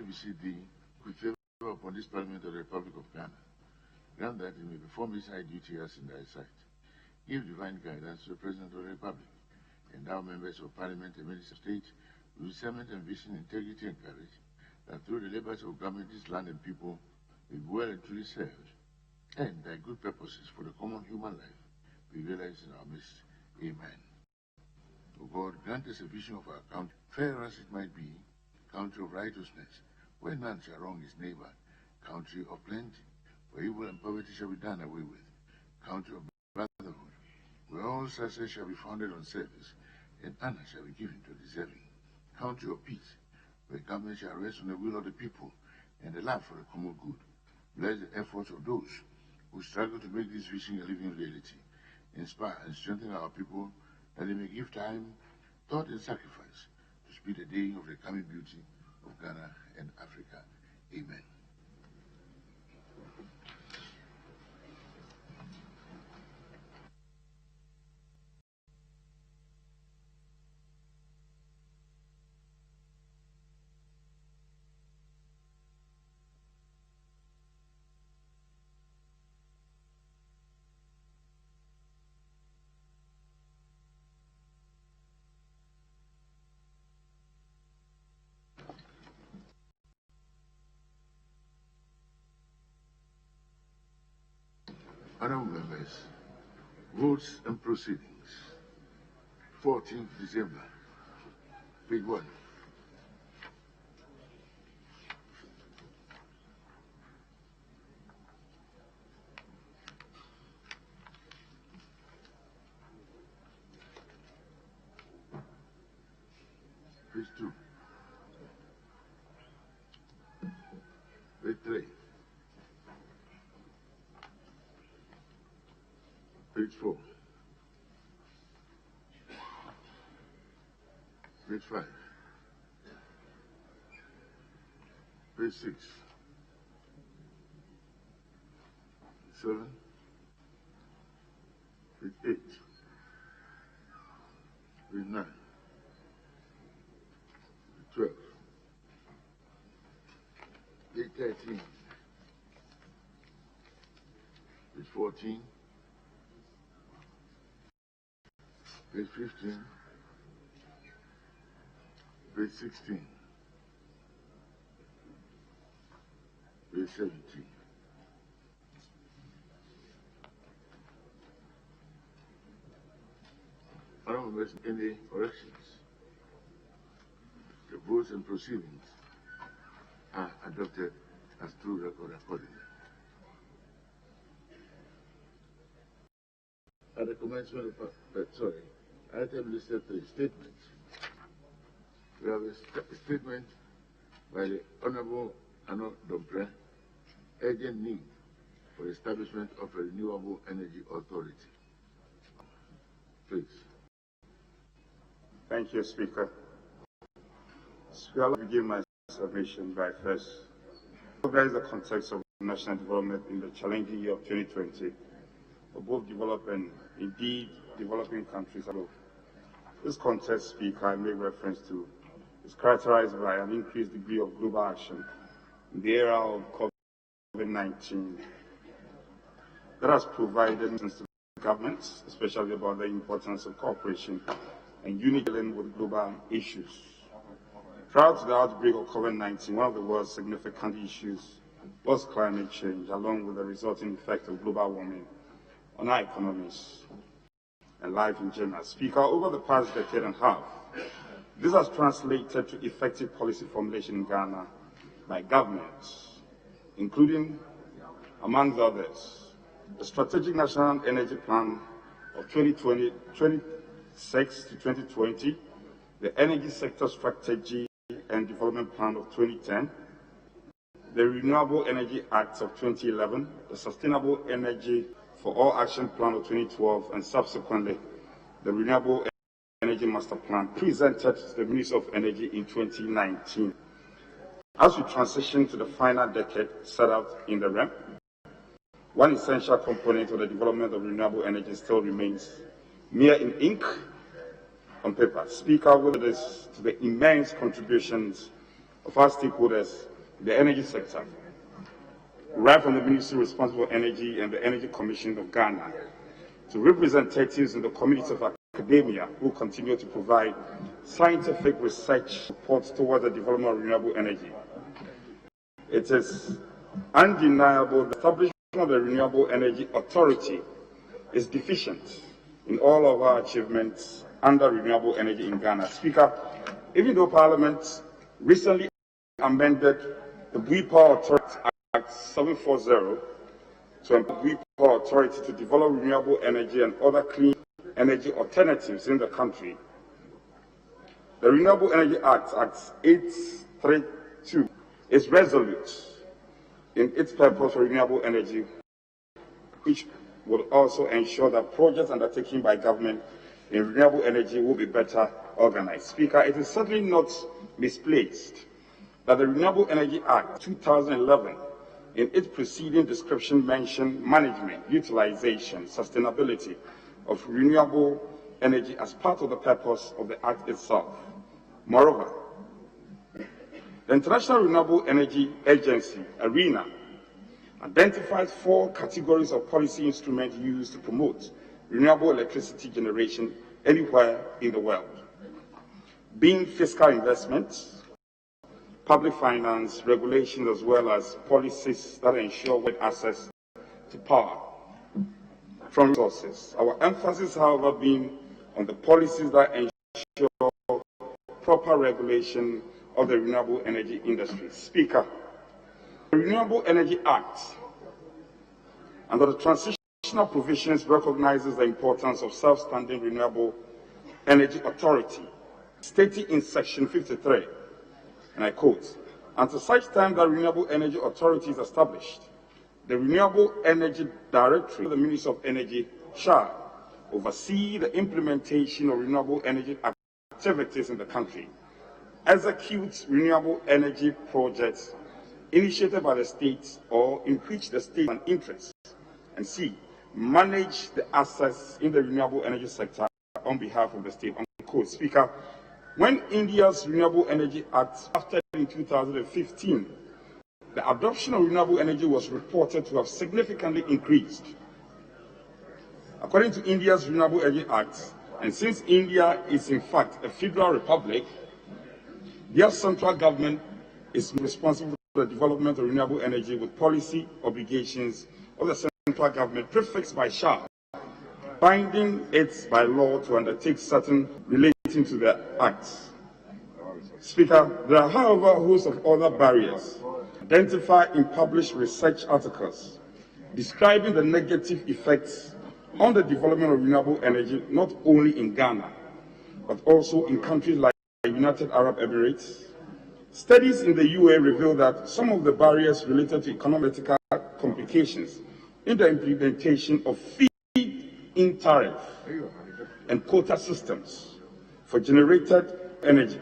to beseech thee, with favor upon this Parliament of the Republic of Ghana, grant that it may perform its high duty as in thy sight. Give divine guidance to the President of the Republic, endow members of Parliament and Ministers of State with discernment and vision, integrity and courage, that through the labors of government this land and people may be well and truly served, and thy good purposes for the common human life be realized in our midst. Amen. O God, grant us a vision of our country, fair as it might be, country of righteousness, where none shall wrong his neighbor, country of plenty, where evil and poverty shall be done away with, country of brotherhood, where all success shall be founded on service, and honor shall be given to deserving, country of peace, where government shall rest on the will of the people, and the love for the common good. Bless the efforts of those who struggle to make this vision a living reality. Inspire and strengthen our people, that they may give time, thought, and sacrifice to speed the day of the coming beauty of Ghana and Africa. Amen. Honorable members, votes and proceedings. 14th December, page 1. Page 2. Page 3. Page 4. Page 5. Page 6. 7. Page 8. Page 9. Page 12. Page 13. Page 14. Page 15, page 16, page 17. Honorable members, any corrections? The votes and proceedings are adopted as true record accordingly. At the commencement of, item listed 3, statements. We have a statement by the Honorable Ano Dompre, urgent need for the establishment of a renewable energy authority. Please. Thank you, Speaker. Speaker, I'll begin my submission by first recognize the context of national development in the challenging year of 2020 for both developed and indeed developing countries. This context, Speaker, I make reference to, is characterized by an increased degree of global action in the era of COVID-19 that has provided to governments, especially about the importance of cooperation and unity with global issues. Prior to the outbreak of COVID-19, one of the world's significant issues was climate change, along with the resulting effect of global warming on our economies and life in general. Speaker, over the past decade and a half, this has translated to effective policy formulation in Ghana by governments, including, among others, the Strategic National Energy Plan of 2026 to 2020, the Energy Sector Strategy and Development Plan of 2010, the Renewable Energy Act of 2011, the Sustainable Energy for All Action Plan of 2012, and subsequently the Renewable Energy Master Plan presented to the Ministry of Energy in 2019. As we transition to the final decade set out in the REM, one essential component of the development of renewable energy still remains mere in ink on paper. Speaker, with this to the immense contributions of our stakeholders the energy sector, right from the Ministry responsible for energy and the Energy Commission of Ghana, to representatives in the community of academia who continue to provide scientific research support towards the development of renewable energy. It is undeniable the establishment of the Renewable Energy Authority is deficient in all of our achievements under renewable energy in Ghana. Speaker, even though Parliament recently amended the Green Power Authority Act 740 to empower the Green Power Authority to develop renewable energy and other clean energy alternatives in the country, the Renewable Energy Act, Act 832, is resolute in its purpose for renewable energy, which will also ensure that projects undertaken by government in renewable energy will be better organized. Speaker, it is certainly not misplaced that the Renewable Energy Act 2011, in its preceding description, mentioned management, utilization, sustainability of renewable energy as part of the purpose of the Act itself. Moreover, the International Renewable Energy Agency, ARENA, identifies 4 categories of policy instruments used to promote renewable electricity generation anywhere in the world, being fiscal investments, public finance, regulations, as well as policies that ensure wide access to power from resources. Our emphasis, however, being on the policies that ensure proper regulation of the renewable energy industry. Speaker, the Renewable Energy Act, under the transitional provisions, recognizes the importance of self-standing renewable energy authority, stating in section 53, and I quote, "Until such time that renewable energy authority is established, the Renewable Energy Directorate of the Ministry of Energy shall oversee the implementation of renewable energy activities in the country, execute renewable energy projects initiated by the state or in which the state has an interest, and C, manage the assets in the renewable energy sector on behalf of the state." Unquote. Speaker, when India's Renewable Energy Act passed in 2015, the adoption of renewable energy was reported to have significantly increased. According to India's Renewable Energy Act, and since India is in fact a federal republic, their central government is responsible for the development of renewable energy with policy obligations of the central government prefixed by shall, binding it by law to undertake certain relating to the acts. Speaker, there are, however, a host of other barriers identified in published research articles describing the negative effects on the development of renewable energy, not only in Ghana, but also in countries like the United Arab Emirates. Studies in the UAE reveal that some of the barriers related to economic complications in the implementation of feed-in tariff and quota systems for generated energy.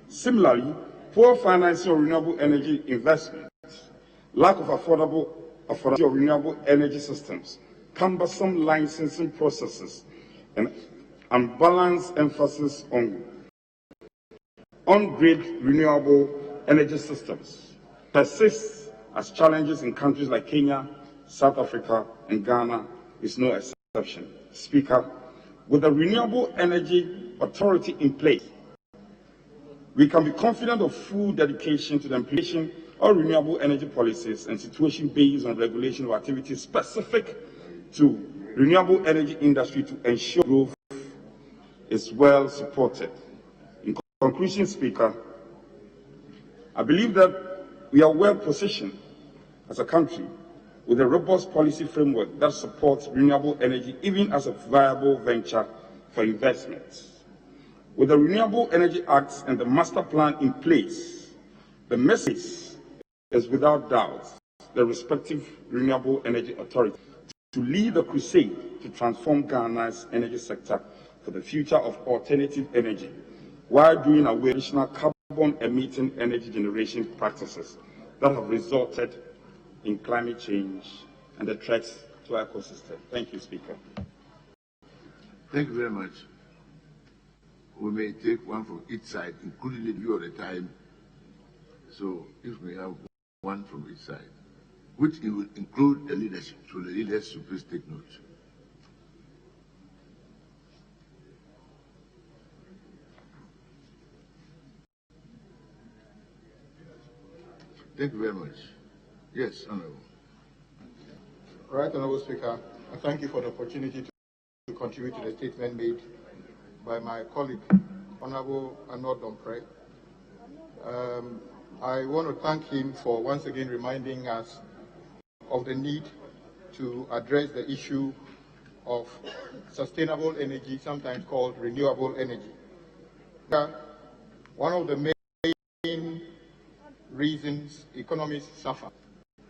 Similarly, poor financing of renewable energy investments, lack of affordability of renewable energy systems, cumbersome licensing processes, and unbalanced emphasis on grid renewable energy systems persists as challenges in countries like Kenya, South Africa, and Ghana is no exception. Speaker, with the Renewable Energy Authority in place, we can be confident of full dedication to the implementation of renewable energy policies and situation based on regulation of activities specific to renewable energy industry to ensure growth is well supported. In conclusion, Speaker, I believe that we are well positioned as a country with a robust policy framework that supports renewable energy even as a viable venture for investments. With the Renewable Energy Act and the master plan in place, the message is without doubt the respective renewable energy authority to lead the crusade to transform Ghana's energy sector for the future of alternative energy, while doing away with additional carbon-emitting energy generation practices that have resulted in climate change and the threats to our ecosystem. Thank you, Speaker. Thank you very much. We may take one from each side, including the view of the time, So if we have one from each side, which it will include the leadership, so the leaders should please take note. Thank you very much. Yes, Honorable. All right, Honorable Speaker, I thank you for the opportunity to contribute to the statement made by my colleague, Honorable Arnold Dompre. I want to thank him for once again reminding us of the need to address the issue of sustainable energy, sometimes called renewable energy. One of the main reasons economies suffer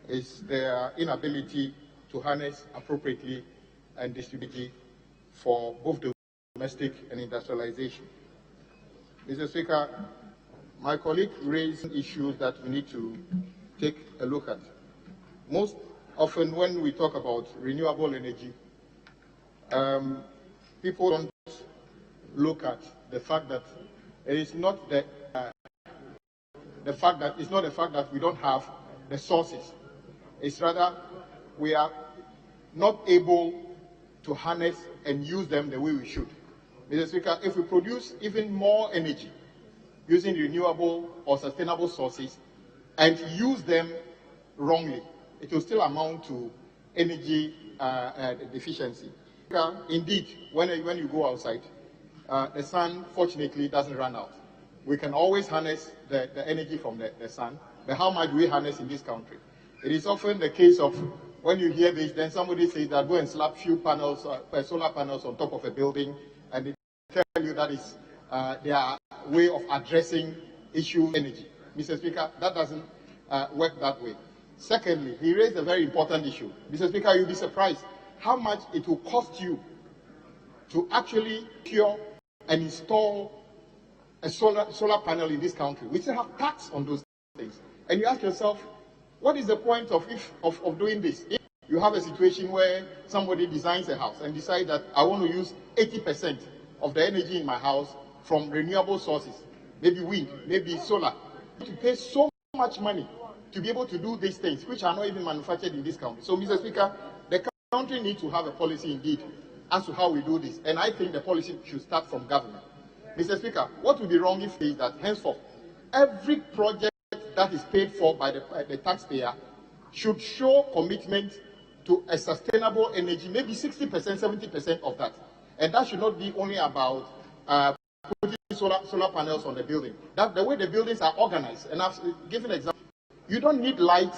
is their inability to harness appropriately and distribute for both domestic and industrialization. Mr. Speaker, my colleague raised issues that we need to take a look at. Most often when we talk about renewable energy, people don't look at the fact that it is not the fact that we don't have the sources. It's rather we are not able to harness and use them the way we should. Mr. Speaker, if we produce even more energy using renewable or sustainable sources and use them wrongly, it will still amount to energy deficiency. Indeed, when you go outside, the sun fortunately doesn't run out. We can always harness the energy from the sun, but how much do we harness in this country? It is often the case of when you hear this, then somebody says that go and slap few panels, solar panels on top of a building, and they tell you that is their way of addressing issue energy. Mr. Speaker, that doesn't work that way. Secondly, he raised a very important issue. Mr. Speaker, you'll be surprised how much it will cost you to actually procure and install a solar panel in this country. We still have tax on those things. And you ask yourself, what is the point of doing this? If you have a situation where somebody designs a house and decides that I want to use 80% of the energy in my house from renewable sources, maybe wind, maybe solar, to pay so much money to be able to do these things, which are not even manufactured in this country. So, Mr. Speaker, the country needs to have a policy indeed as to how we do this. And I think the policy should start from government. Mr. Speaker, what would be wrong if it is that henceforth, every project that is paid for by the taxpayer should show commitment to a sustainable energy, maybe 60%, 70% of that. And that should not be only about putting solar panels on the building. That the way the buildings are organized, and I've given an example, you don't need light,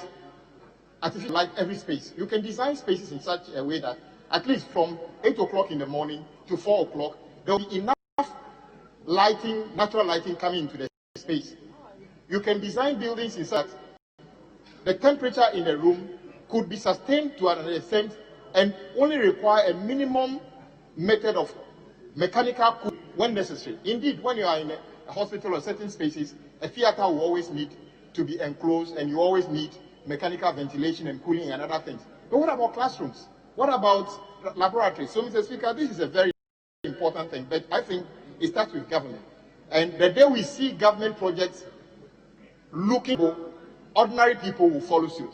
artificial light every space. You can design spaces in such a way that at least from 8 o'clock in the morning to 4 o'clock, there will be enough lighting, natural lighting coming into the space. You can design buildings in such the temperature in the room could be sustained to an extent and only require a minimum method of mechanical cooling when necessary. Indeed, when you are in a hospital or certain spaces, a theater will always need to be enclosed and you always need mechanical ventilation and cooling and other things. But what about classrooms? What about laboratories? So, Mr. Speaker, this is a very important thing, but I think it starts with government. And the day we see government projects looking for, ordinary people will follow suit.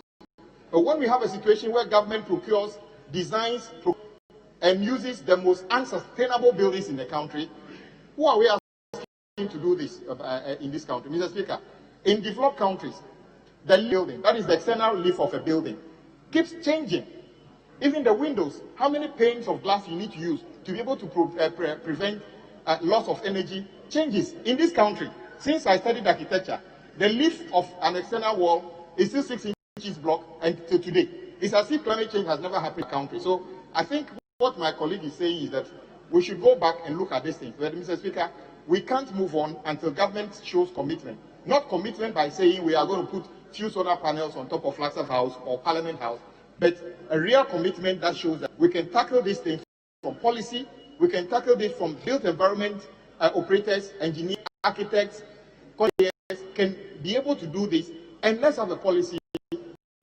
But when we have a situation where government procures, designs, and uses the most unsustainable buildings in the country, who are we asking to do this in this country? Mr. Speaker, in developed countries, the building, that is the external leaf of a building, keeps changing. Even the windows, how many panes of glass you need to use to be able to prevent loss of energy changes. In this country, since I studied architecture, the leaf of an external wall is still 6 inches block, and to today, it's as if climate change has never happened in the country. So I think what my colleague is saying is that we should go back and look at these things. But Mr. Speaker, we can't move on until government shows commitment. Not commitment by saying we are going to put few solar panels on top of Flagstaff House or Parliament House, but a real commitment that shows that we can tackle these things from policy, we can tackle this from built environment operators, engineers, architects, can be able to do this, and let's have a policy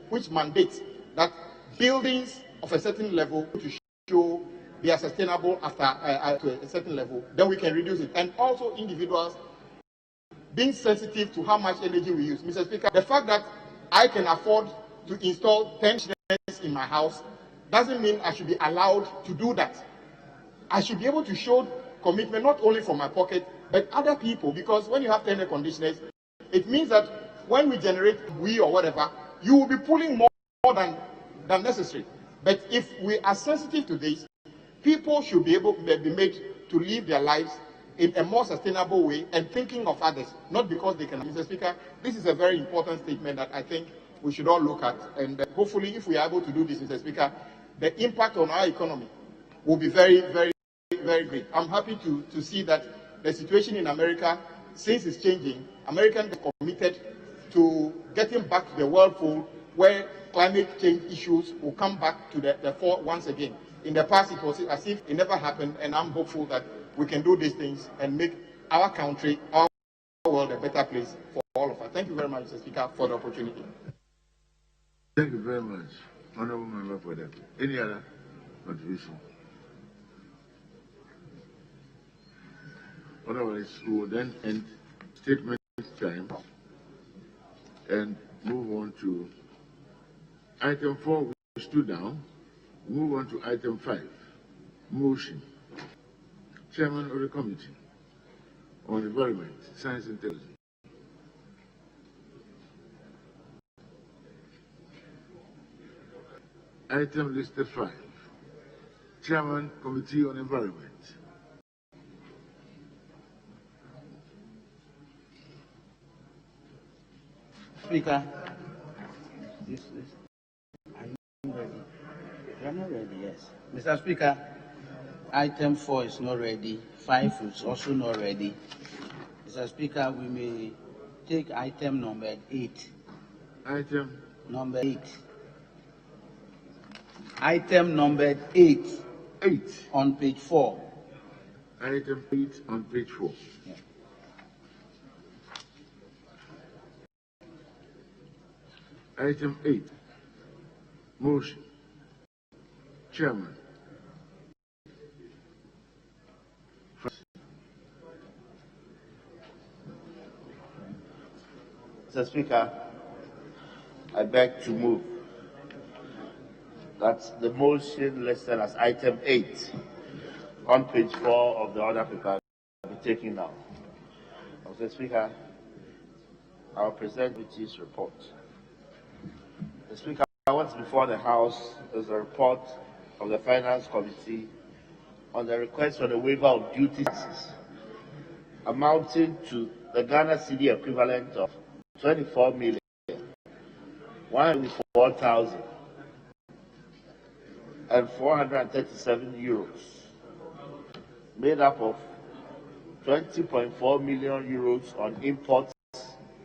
which mandates that buildings of a certain level to show they are sustainable after to a certain level, then we can reduce it. And also individuals being sensitive to how much energy we use. Mr. Speaker, the fact that I can afford to install 10 chairs in my house doesn't mean I should be allowed to do that. I should be able to show commitment not only from my pocket, but other people, because when you have 10 air conditioners, it means that when we generate or whatever, you will be pulling more than necessary. But if we are sensitive to this, people should be able to be made to live their lives in a more sustainable way and thinking of others, not because they can. Mr. Speaker, this is a very important statement that I think we should all look at, and hopefully if we are able to do this, Mr. Speaker, the impact on our economy will be very, very, very great. I'm happy to see that the situation in America, since it's changing, Americans are committed to getting back to the world fold where climate change issues will come back to the fore once again. In the past, it was as if it never happened, and I'm hopeful that we can do these things and make our country, our world, a better place for all of us. Thank you very much, Mr. Speaker, for the opportunity. Thank you very much, Honorable Member, for that. Any other contribution? Otherwise, we will then end statement time and move on to item 4. We stood down. Move on to item 5. Motion. Chairman of the Committee on Environment, Science and Technology. Item listed 5. Chairman, Committee on Environment. Speaker, are you ready? You are not ready, yes. Mr. Speaker, item 4 is not ready. 5 is also not ready. Mr. Speaker, we may take item number 8. Item number 8. Item number 8. 8. On page 4. Item 8 on page 4. Yeah. Item 8. Motion. Chairman. Mr. Speaker, I beg to move that the motion listed as item 8 on page 4 of the order paper be taken down. Mr. Speaker, I will present with this report. Mr. Speaker, what's before the House is a report of the Finance Committee on the request for the waiver of duty taxes amounting to the Ghana cedi equivalent of 24,104,437 euros, made up of 20.4 million euros on imports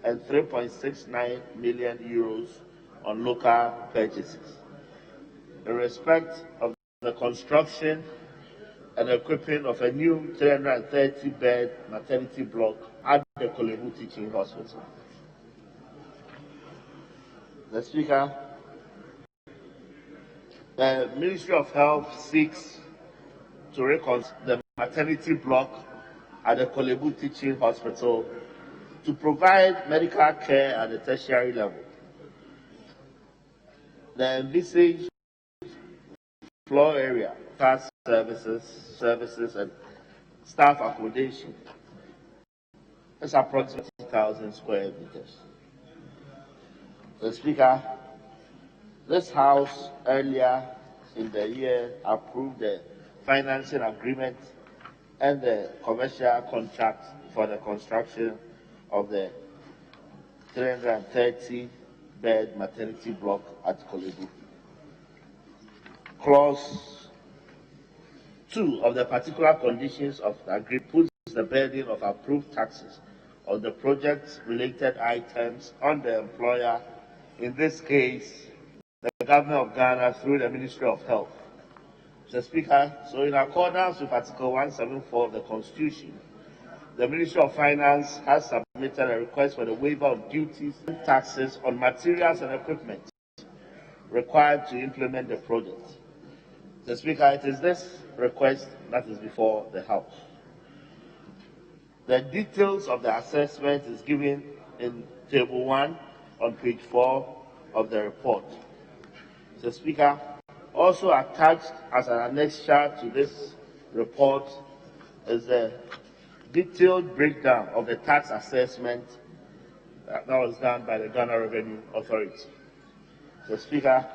and 3.69 million euros on local purchases, in respect of the construction and equipping of a new 330-bed maternity block at the Kolebu Teaching Hospital. The Speaker, the Ministry of Health seeks to reconstruct the maternity block at the Kolebu Teaching Hospital to provide medical care at the tertiary level. The envisaged floor area, class services and staff accommodation is approximately 1,000 square meters. The Speaker, this House earlier in the year approved the financing agreement and the commercial contract for the construction of the 330-bed maternity block at Kolebu. Clause 2 of the particular conditions of the agreement puts the burden of approved taxes on the project-related items on the employer, in this case, the Government of Ghana through the Ministry of Health. Mr. Speaker, so in accordance with Article 174 of the Constitution, the Ministry of Finance has submitted a request for the waiver of duties and taxes on materials and equipment required to implement the project. Mr. Speaker, it is this request that is before the House. The details of the assessment is given in Table 1 on page 4 of the report. Mr. Speaker, also attached as an annexure to this report is a detailed breakdown of the tax assessment that was done by the Ghana Revenue Authority. Mr. Speaker,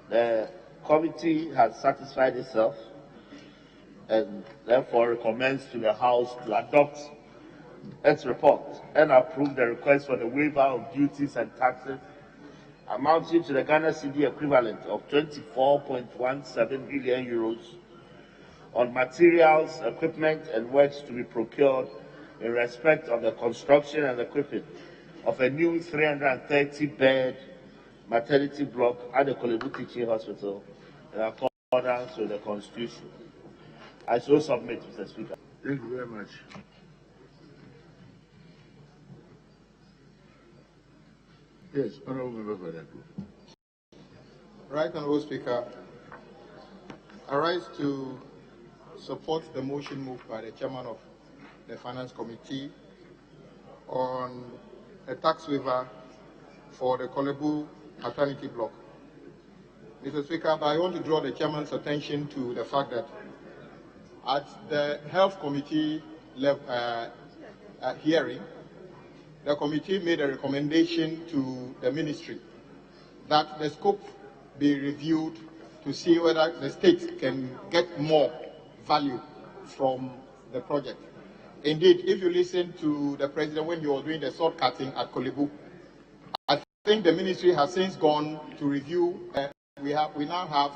the committee has satisfied itself and therefore recommends to the House to adopt its report and approve the request for the waiver of duties and taxes amounting to the Ghana cedi equivalent of 24.17 billion euros on materials, equipment, and works to be procured in respect of the construction and equipping of a new 330-bed maternity block at the Kolebu Teaching Hospital in accordance with the Constitution. I so submit, Mr. Speaker. Thank you very much. Yes, Honorable Member for that group. Right, Honorable Speaker, I rise to support the motion moved by the chairman of the Finance Committee on a tax waiver for the Kolebu maternity block. Mr. Speaker, but I want to draw the chairman's attention to the fact that at the Health Committee hearing, the committee made a recommendation to the ministry that the scope be reviewed to see whether the state can get more value from the project. Indeed, if you listen to the president when he was doing the sword cutting at Kolebu, I think the ministry has since gone to review. We now have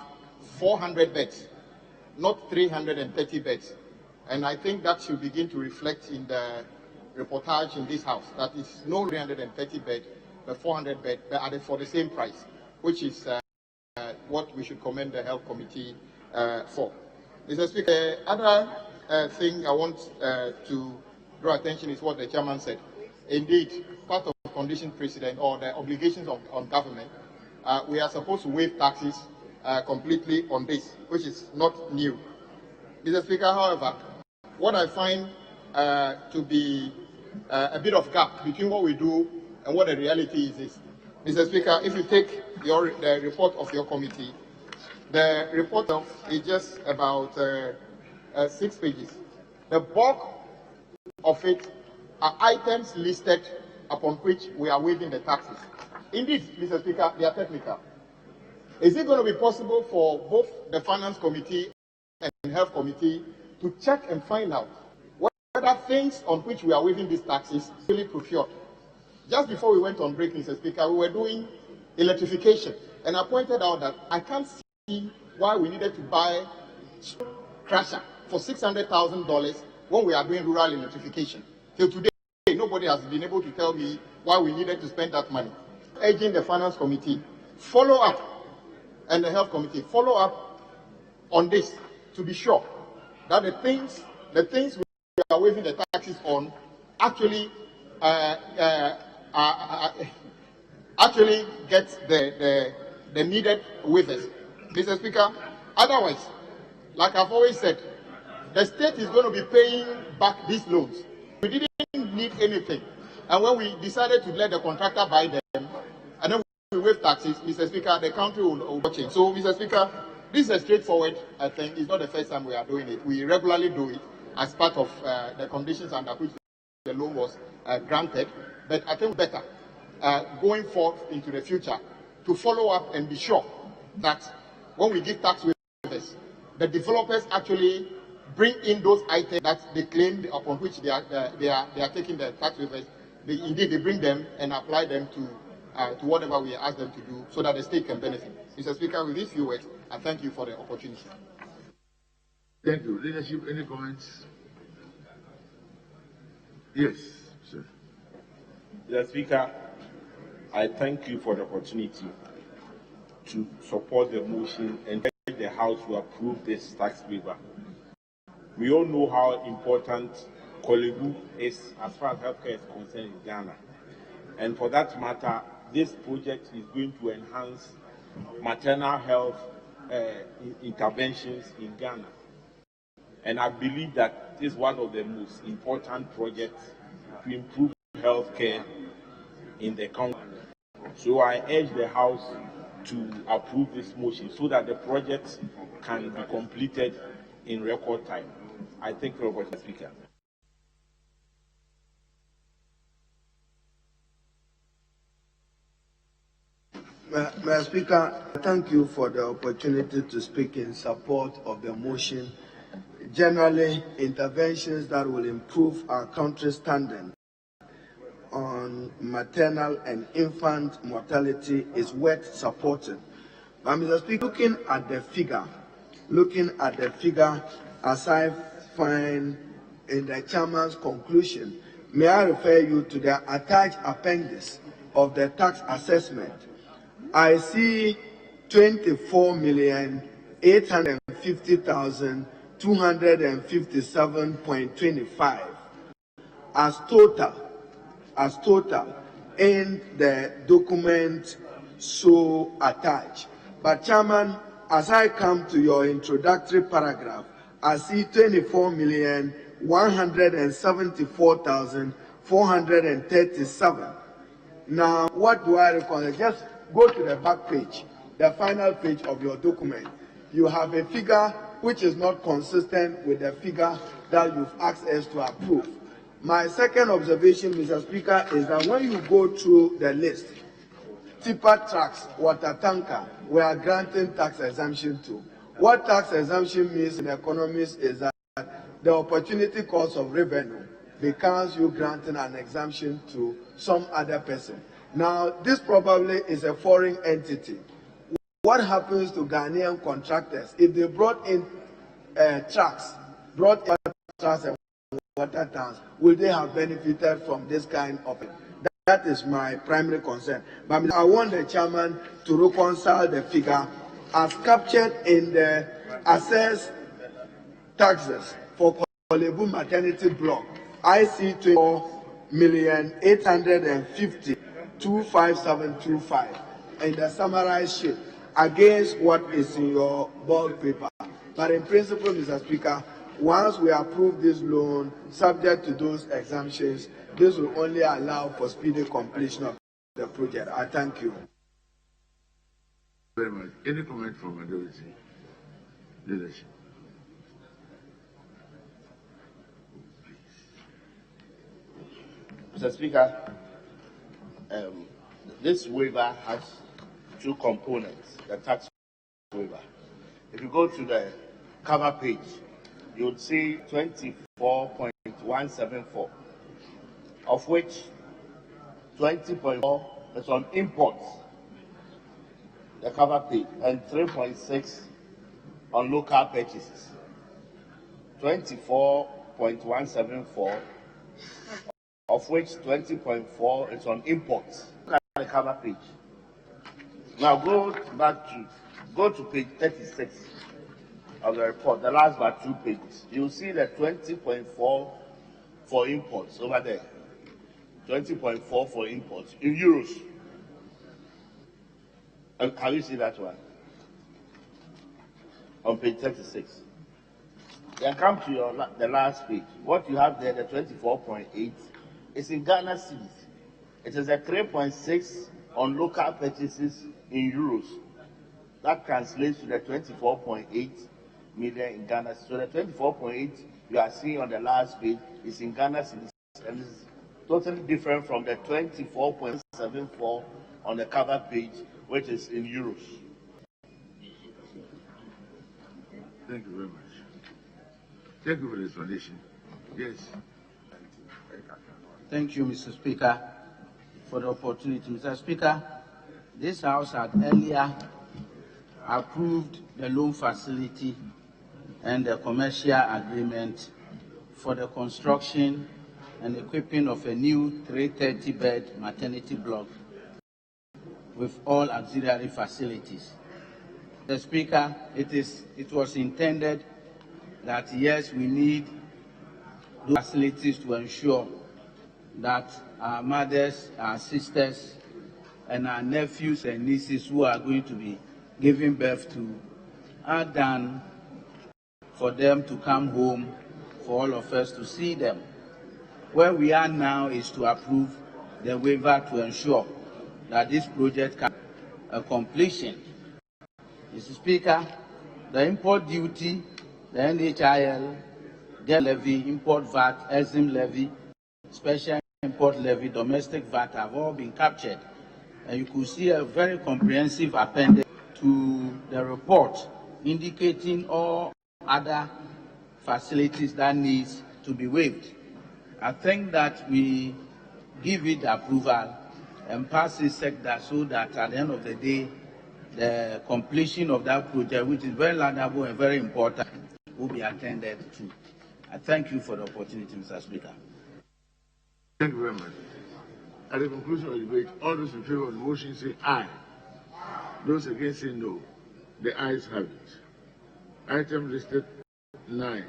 400 beds, not 330 beds. And I think that should begin to reflect in the reportage in this house, that it's no 330 bed, but 400 bed, but for the same price, which is what we should commend the Health Committee for. Mr. Speaker, the other thing I want to draw attention is what the chairman said. Indeed, part of the condition precedent or the obligations on government, we are supposed to waive taxes completely on this, which is not new. Mr. Speaker, however, what I find to be a bit of gap between what we do and what the reality is. Mr. Speaker, if you take the report of your committee, the report is just about 6 pages. The bulk of it are items listed upon which we are waiving the taxes. Indeed, Mr. Speaker, they are technical. Is it going to be possible for both the Finance Committee and Health Committee to check and find out whether things on which we are waiving these taxes really procured? Just before we went on break, Mr. Speaker, we were doing electrification, and I pointed out that I can't see why we needed to buy crusher for $600,000 when we are doing rural electrification. Till today, nobody has been able to tell me why we needed to spend that money. Urging the Finance Committee, follow up, and the Health Committee, follow up on this to be sure that the things we are waiving the taxes on actually actually get the needed waivers. Mr. Speaker, otherwise, like I've always said, the state is going to be paying back these loans. We didn't need anything, and when we decided to let the contractor buy them, and then we waive taxes, Mr. Speaker, the country will change. So, Mr. Speaker, this is straightforward. I think it's not the first time we are doing it. We regularly do it as part of the conditions under which the loan was granted. But I think better going forth into the future to follow up and be sure that when we give tax waivers, the developers actually bring in those items that they claim upon which they are taking the tax waivers. Indeed, they bring them and apply them to whatever we ask them to do, so that the state can benefit. Mr. Speaker, with these few words, I thank you for the opportunity. Thank you. Leadership, any comments? Yes, sir. Mr. Speaker, I thank you for the opportunity to support the motion and urge the House to approve this tax waiver. We all know how important Kolebu is as far as healthcare is concerned in Ghana. And for that matter, this project is going to enhance maternal health interventions in Ghana. And I believe that this is one of the most important projects to improve healthcare in the country. So I urge the House to approve this motion so that the project can be completed in record time. I thank you, Mr. Speaker. Mr. Speaker, thank you for the opportunity to speak in support of the motion. Generally, interventions that will improve our country's standing on maternal and infant mortality is worth supporting. But Mr. Speaker, looking at the figure as I find in the chairman's conclusion, may I refer you to the attached appendix of the tax assessment. I see 24,850,257.25 as total in the document so attached. But Chairman, as I come to your introductory paragraph, I see 24,174,437. Now, what do I recommend? Just go to the back page, the final page of your document. You have a figure which is not consistent with the figure that you've asked us to approve. My second observation, Mr. Speaker, is that when you go through the list, tipper trucks, water tanker, we are granting tax exemption to. What tax exemption means in economics is that the opportunity cost of revenue becomes you granting an exemption to some other person. Now, this probably is a foreign entity. What happens to Ghanaian contractors if they brought in trucks and water tanks? Will they have benefited from this kind of it? That is my primary concern. But I want the chairman to reconcile the figure as captured in the assessed taxes for Kolebu maternity block. I see 24,850,25725 in the summarized sheet against what is in your board paper. But in principle, Mr. Speaker, once we approve this loan, subject to those exemptions, this will only allow for speedy completion of the project. I thank you. Very much. Any comment from majority leadership? Mr. Speaker, this waiver has two components, the tax waiver. If you go to the cover page, you would see 24.174, of which 20.4 is on imports, the cover page, and 3.6 on local purchases. 24.174, of which 20.4 is on imports. Look at the cover page. Now go to page 36 of the report, the last but 2 pages. You'll see the 20.4 for imports over there. 20.4 for imports in euros. Can you see that one? On page 36. Then come to the last page. What you have there, the 24.8, is in Ghana cedis. It is a 3.6 on local purchases in euros. That translates to the 24.8 million in Ghana. So the 24.8 you are seeing on the last page is in Ghana cedis, and is totally different from the 24.74 on the cover page, which is in euros. Thank you very much. Thank you for the explanation. Yes. Thank you, Mr. Speaker, for the opportunity. Mr. Speaker, this House had earlier approved the loan facility and the commercial agreement for the construction and equipping of a new 330-bed maternity block with all auxiliary facilities. The Speaker, it was intended that yes, we need those facilities to ensure that our mothers, our sisters, and our nephews and nieces who are going to be giving birth to are done for them to come home, for all of us to see them. Where we are now is to approve the waiver to ensure that this project can a completion. Mr. Speaker, the import duty, the NHIL, debt levy, import VAT, EXIM levy, special import levy, domestic VAT have all been captured. And you could see a very comprehensive appendix to the report indicating all other facilities that needs to be waived. I think that we give it approval and pass it sector so that at the end of the day, the completion of that project, which is very laudable and very important, will be attended to. I thank you for the opportunity, Mr. Speaker. Thank you very much. At the conclusion of the debate, all those in favor of the motion say aye. Those against say no. The ayes have it. Item listed 9.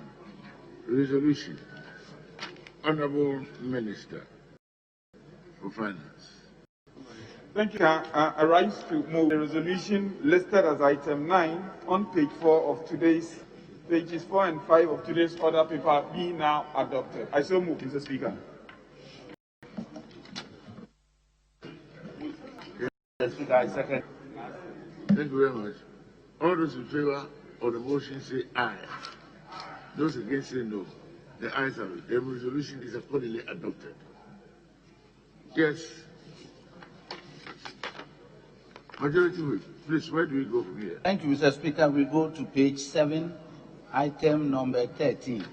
Resolution. Honorable Minister for Finance. Thank you. I rise to move the resolution listed as item 9 on page 4 of today's, pages 4 and 5 of today's order paper be now adopted. I so move, Mr. Speaker. Mr. Speaker, I second. Thank you very much. All those in favor of the motion say aye. Those against say no. The ayes have it. The resolution is accordingly adopted. Yes. Majority whip. Please, where do we go from here? Thank you, Mr. Speaker. We go to page 7, item number 13.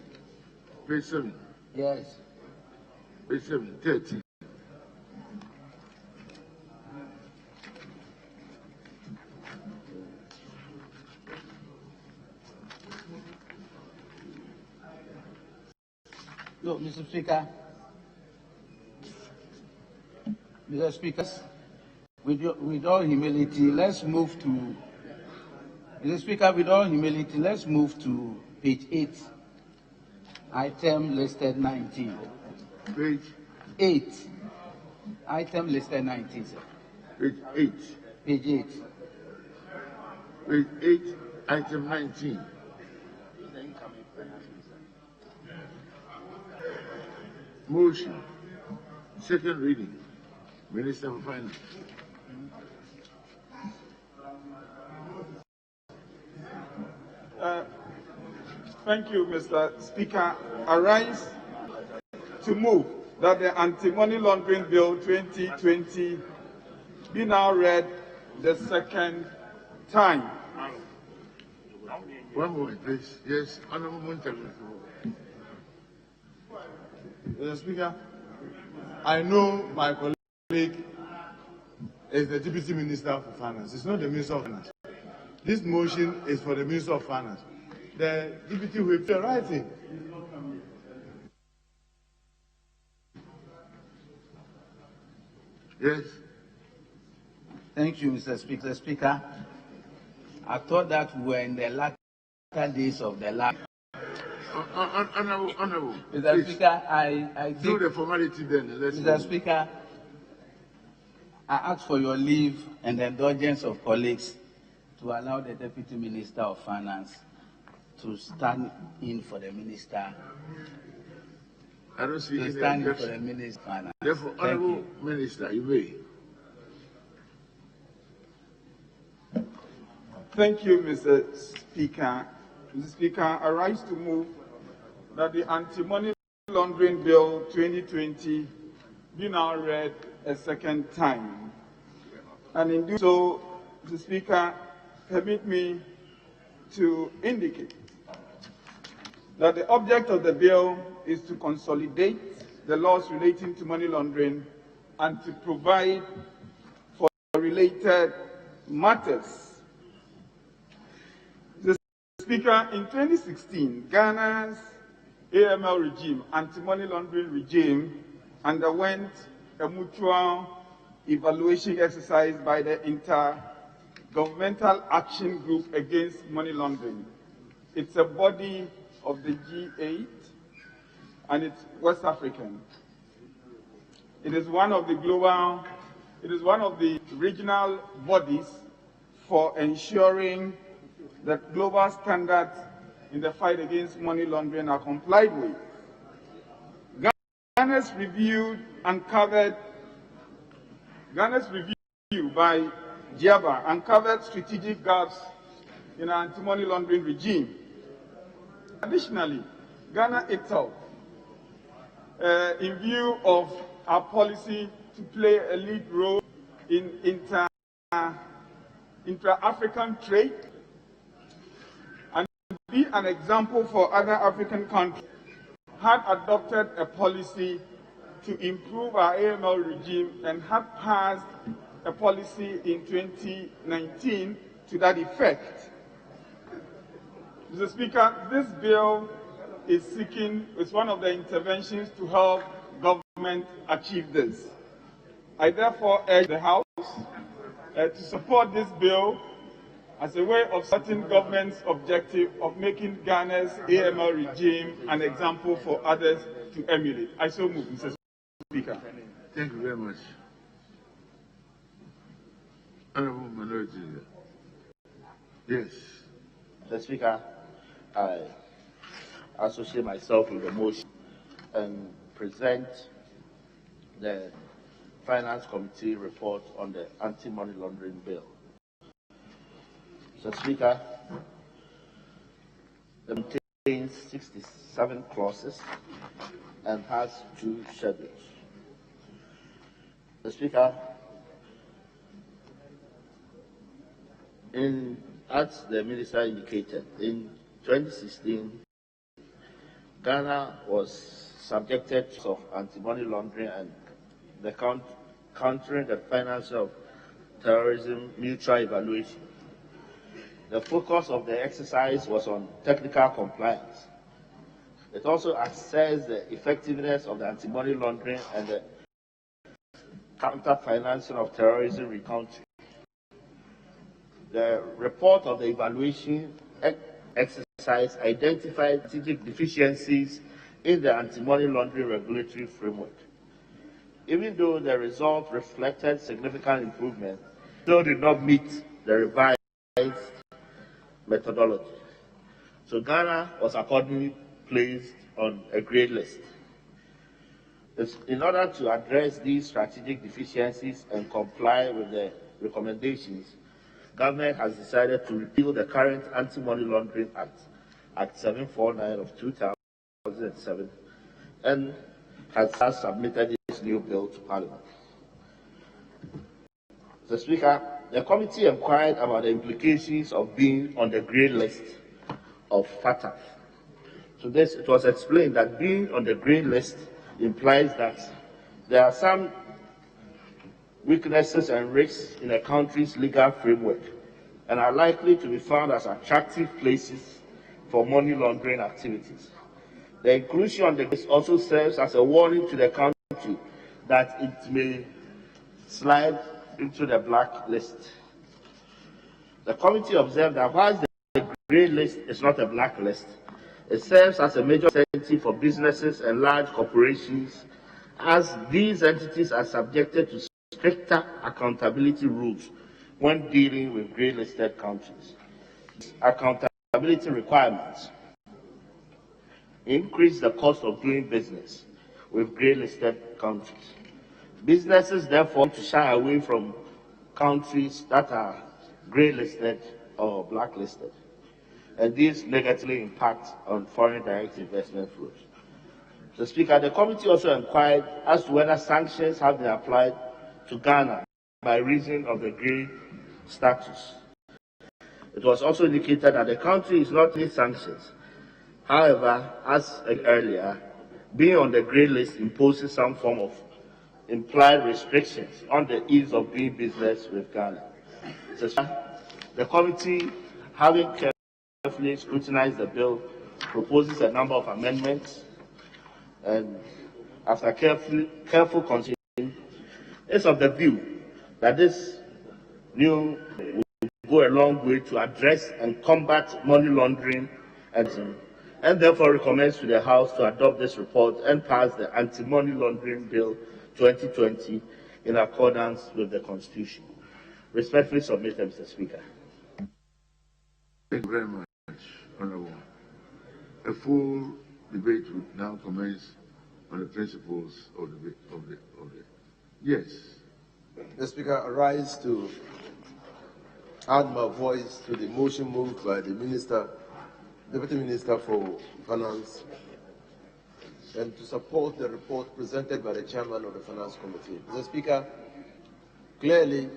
Page 7. Yes. Page 7, 13. No, Mr. Speaker. Mr. Speakers, with all humility, let's move to, Mr. Speaker, with all humility, let's move to page 8, item listed 19. Page 8, item listed 19, sir. Page 8. Page 8. Page 8, item 19. Motion. Second reading. Minister for Finance. Thank you, Mr. Speaker. I rise to move that the Anti-Money Laundering Bill 2020 be now read the second time. One moment, please. Yes, Honorable Muntalu. Mr. Speaker, I know my colleague is the Deputy Minister for Finance. It's not the Minister of Finance. This motion is for the Minister of Finance. The Deputy Whip, the right thing. Yes. Thank you, Mr. Speaker. Mr. Speaker, I thought that we were in the latter days of the last. Honorable. Mr. Speaker, I do think, the formality then. Let's Mr. move. Speaker, I ask for your leave and the indulgence of colleagues to allow the Deputy Minister of Finance to stand in for the Minister. I don't see To any stand in for objection. the Minister of Finance. Therefore, Thank Honorable you. Minister, you may. Thank you, Mr. Speaker. Mr. Speaker, I rise to move that the Anti-Money Laundering Bill 2020 be now read a second time. And in doing so, Mr. Speaker, permit me to indicate that the object of the bill is to consolidate the laws relating to money laundering and to provide for related matters. Speaker, in 2016, Ghana's AML regime, anti-money laundering regime, underwent a mutual evaluation exercise by the Intergovernmental Action Group Against Money Laundering. It's a body of the G8, and it's West African. It is one of the regional bodies for ensuring that global standards in the fight against money laundering are complied with. Ghana's review by GIABA uncovered strategic gaps in our anti-money laundering regime. Additionally, Ghana itself, in view of our policy to play a lead role in intra-African trade and be an example for other African countries, had adopted a policy to improve our AML regime and had passed a policy in 2019 to that effect. Mr. Speaker, this bill is one of the interventions to help government achieve this. I therefore urge the House to support this bill as a way of setting government's objective of making Ghana's AML regime an example for others to emulate. I so move, Mr. Speaker. Thank you very much. Honorable Minority Leader. Yes. Mr. Speaker, I associate myself with the motion and present the Finance Committee report on the anti-money laundering bill. Mr. Speaker, it contains 67 clauses and has 2 schedules. Mr. Speaker, as the Minister indicated, in 2016, Ghana was subjected to anti-money laundering and the countering the finance of terrorism mutual evaluation. The focus of the exercise was on technical compliance. It also assessed the effectiveness of the anti-money laundering and the counter-financing of terrorism in country. The report of the evaluation exercise identified strategic deficiencies in the anti-money laundering regulatory framework. Even though the results reflected significant improvement, still did not meet the revised methodology. So Ghana was accordingly placed on a grey list. In order to address these strategic deficiencies and comply with the recommendations, government has decided to repeal the current Anti-Money Laundering Act, Act 749 of 2007, and has submitted this new bill to Parliament. Mr. Speaker, the committee inquired about the implications of being on the grey list of FATF. To this, it was explained that being on the grey list implies that there are some weaknesses and risks in a country's legal framework and are likely to be found as attractive places for money laundering activities. The inclusion on the list also serves as a warning to the country that it may slide into the black list. The committee observed that whilst the grey list is not a black list, it serves as a major incentive for businesses and large corporations, as these entities are subjected to stricter accountability rules when dealing with grey-listed countries. Accountability requirements increase the cost of doing business with grey-listed countries. Businesses therefore to shy away from countries that are grey-listed or blacklisted, and these negatively impact on foreign direct investment flows. Mr. Speaker, the committee also inquired as to whether sanctions have been applied to Ghana by reason of the grey status. It was also indicated that the country is not in sanctions. However, as earlier, being on the grey list imposes some form of implied restrictions on the ease of doing business with Ghana. The committee, having carefully scrutinized the bill, proposes a number of amendments, and after careful consideration, is of the view that this new will go a long way to address and combat money laundering and therefore recommends to the House to adopt this report and pass the Anti-Money Laundering Bill 2020 in accordance with the Constitution. Respectfully submitted, Mr. Speaker. Thank you very much, Honorable. A full debate would now commence on the principles of the yes. Mr. Speaker, I rise to add my voice to the motion moved by the Deputy Minister for Finance, and to support the report presented by the Chairman of the Finance Committee. Mr. Speaker, clearly,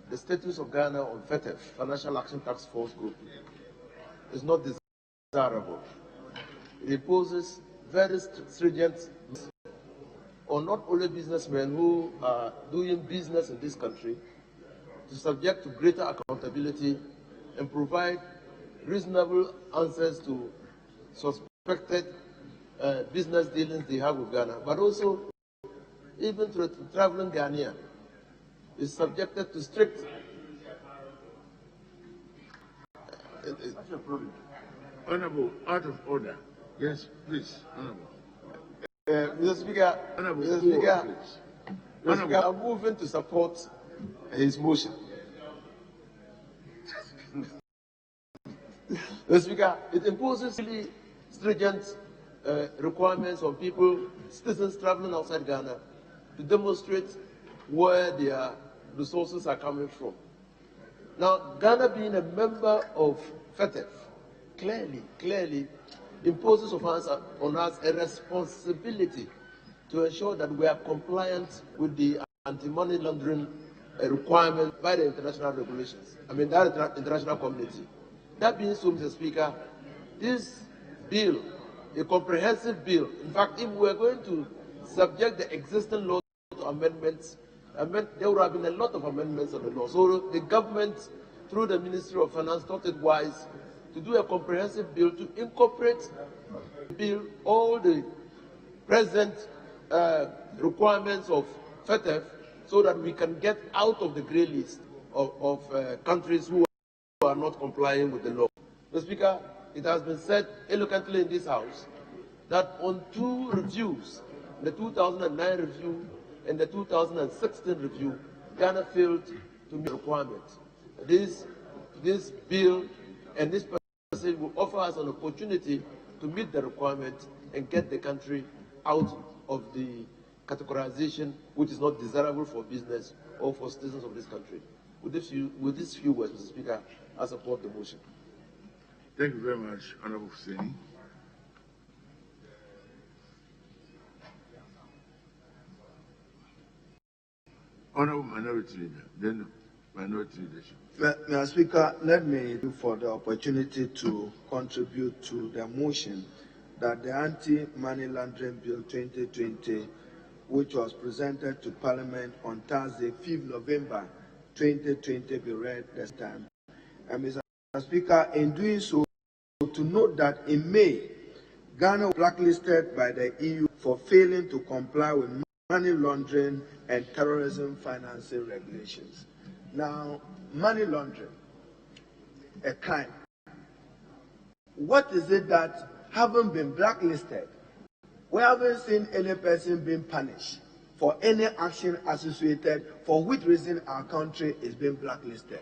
the status of Ghana on FETF, Financial Action Task Force Group, is not desirable. It imposes very stringent on not only businessmen who are doing business in this country, to subject to greater accountability and provide reasonable answers to suspected business dealings they have with Ghana, but also even to the traveling Ghanaian is subjected to strict. What's your problem? Honorable, out of order. Yes, please, Honorable. Mr. Speaker, Honorable, Mr. Speaker, please. Mr. Speaker, I'm moving to support his motion. Mr. Speaker, it imposes really stringent requirements on people, citizens traveling outside Ghana, to demonstrate where their resources are coming from. Now, Ghana being a member of FETF, clearly imposes on us a responsibility to ensure that we are compliant with the anti-money laundering requirement by the international regulations. I mean, that international community. That being so, Mr. Speaker, this bill, a comprehensive bill, in fact, if we are going to subject the existing law to amendments, there would have been a lot of amendments on the law. So the government, through the Ministry of Finance, thought it wise to do a comprehensive bill to incorporate all the present requirements of FETF, so that we can get out of the grey list of countries who are not complying with the law. Mr. Speaker, it has been said eloquently in this House that on two reviews, the 2009 review and the 2016 review, Ghana failed to meet the requirements. This bill and this policy will offer us an opportunity to meet the requirement and get the country out of the categorization which is not desirable for business or for citizens of this country. With these few words, Mr. Speaker, I support the motion. Thank you very much, Honorable Hussein. Honorable Minority Leader, then Minority Leadership. Mr. Speaker, let me do for the opportunity to contribute to the motion that the Anti-Money Laundering Bill 2020, which was presented to Parliament on Thursday, 5th November 2020, be read this time. And Mr. Speaker, in doing so, to note that in May, Ghana was blacklisted by the EU for failing to comply with money laundering and terrorism financing regulations. Now, money laundering, a crime. What is it that, having been blacklisted, we haven't seen any person being punished for any action associated for which reason our country is being blacklisted?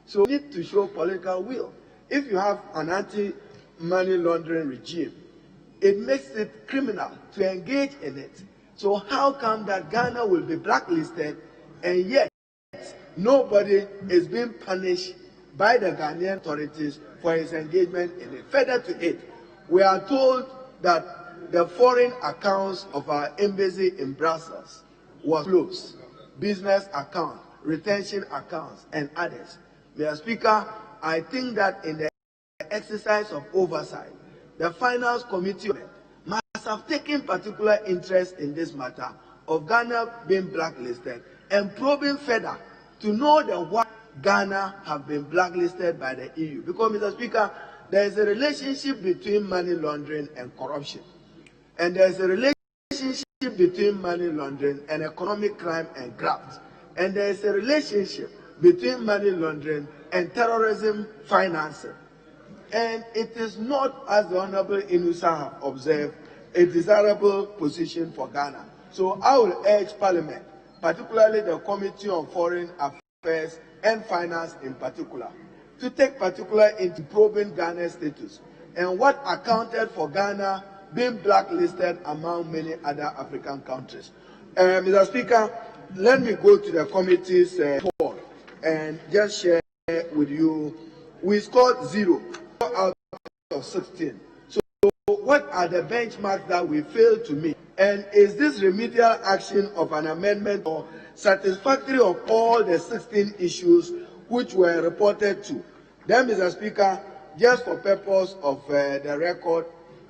So we need to show political will. If you have an anti-money laundering regime, it makes it criminal to engage in it. So how come that Ghana will be blacklisted and yet nobody is being punished by the Ghanaian authorities for his engagement in it? Further to it, we are told that the foreign accounts of our embassy in Brussels was closed. Business accounts, retention accounts, and others. Mr. Speaker, I think that in the exercise of oversight, the Finance Committee must have taken particular interest in this matter of Ghana being blacklisted and probing further to know why Ghana have been blacklisted by the EU. Because, Mr. Speaker, there is a relationship between money laundering and corruption. And there is a relationship between money laundering and economic crime and graft. And there is a relationship between money laundering and terrorism financing. And it is not, as the Honorable Inusa have observed, a desirable position for Ghana. So I will urge Parliament, particularly the Committee on Foreign Affairs and Finance in particular, to take particular into probing Ghana's status. and what accounted for Ghana being blacklisted among many other African countries. Mr. Speaker, let me go to the committee's report and just share with you. We scored 0 out of 16. So what are the benchmarks that we failed to meet? And is this remedial action of an amendment or satisfactory of all the 16 issues which were reported to? Then, Mr. Speaker, just for purpose of the record,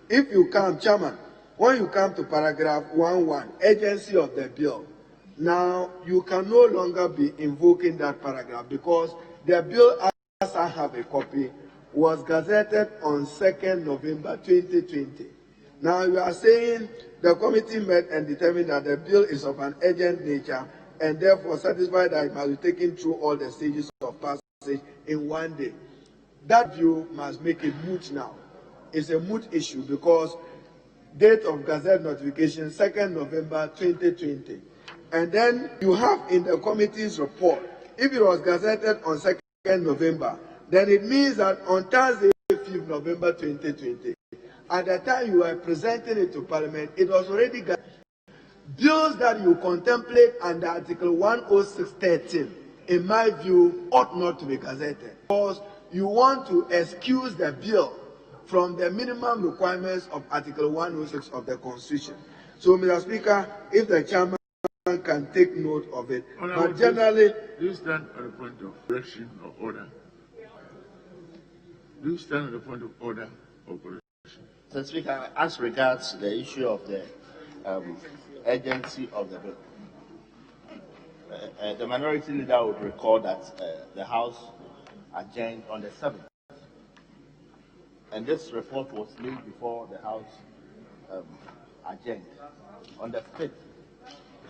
if you come, Chairman, when you come to paragraph 1.1, agency of the bill, now you can no longer be invoking that paragraph because the bill, as I have a copy, was gazetted on 2nd November 2020. Now you are saying the committee met and determined that the bill is of an urgent nature and therefore satisfied that it must be taken through all the stages of passage in 1 day. That view must make it moot now. It's a moot issue because date of gazette notification 2nd November 2020. And then you have in the committee's report, if it was gazetted on 2nd November, then it means that on Thursday, 5th November 2020, at the time you were presenting it to Parliament, it was already gazetted. Bills that you contemplate under Article 106.13, in my view, ought not to be gazetted because you want to excuse the bill from the minimum requirements of Article 106 of the Constitution. So, Mr. Speaker, if the chairman can take note of it, but generally... Do you stand at the point of correction or order? Do you stand at the point of order or correction? Mr. Speaker, as regards the issue of the urgency of the bill, the minority leader would recall that the House adjourned on the 7th. And this report was laid before the House adjourned on the 5th.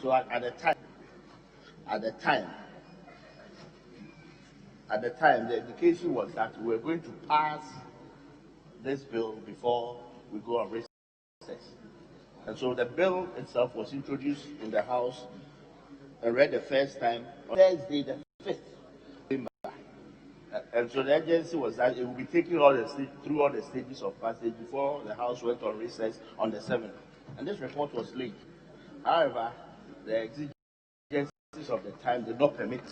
So at the time, the indication was that we were going to pass this bill before we go on recess. And so the bill itself was introduced in the House and read the first time on Thursday, the 5th. And so the urgency was that it would be taken through all the stages of passage before the House went on recess on the 7th. And this report was late. However, the exigencies of the time did not permit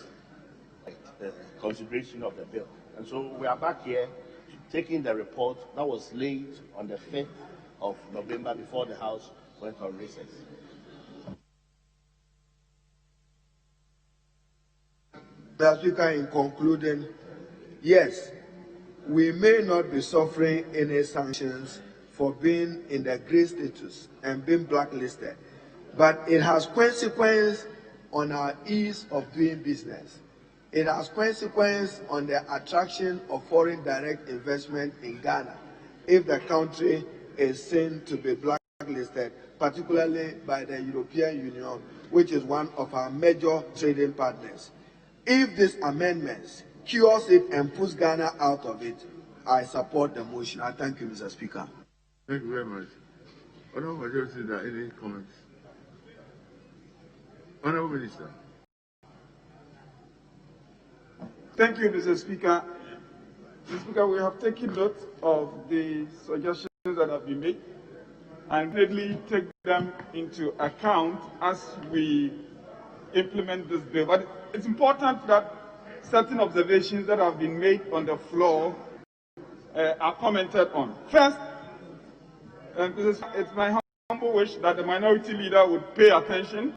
the consideration of the bill. And so we are back here taking the report that was laid on the 5th of November before the House went on recess. Mr. Speaker, in concluding, yes, we may not be suffering any sanctions for being in the grey status and being blacklisted, but it has consequence on our ease of doing business. It has consequence on the attraction of foreign direct investment in Ghana if the country is seen to be blacklisted, particularly by the European Union, which is one of our major trading partners. If these amendments cures it and puts Ghana out of it, I support the motion. I thank you, Mr. Speaker. Thank you very much. Honourable Majority Leader, any comments? Honourable Minister. Thank you, Mr. Speaker. Mr. Speaker, we have taken note of the suggestions that have been made and gladly take them into account as we implement this bill. But it's important that certain observations that have been made on the floor are commented on. First, it's my humble wish that the minority leader would pay attention.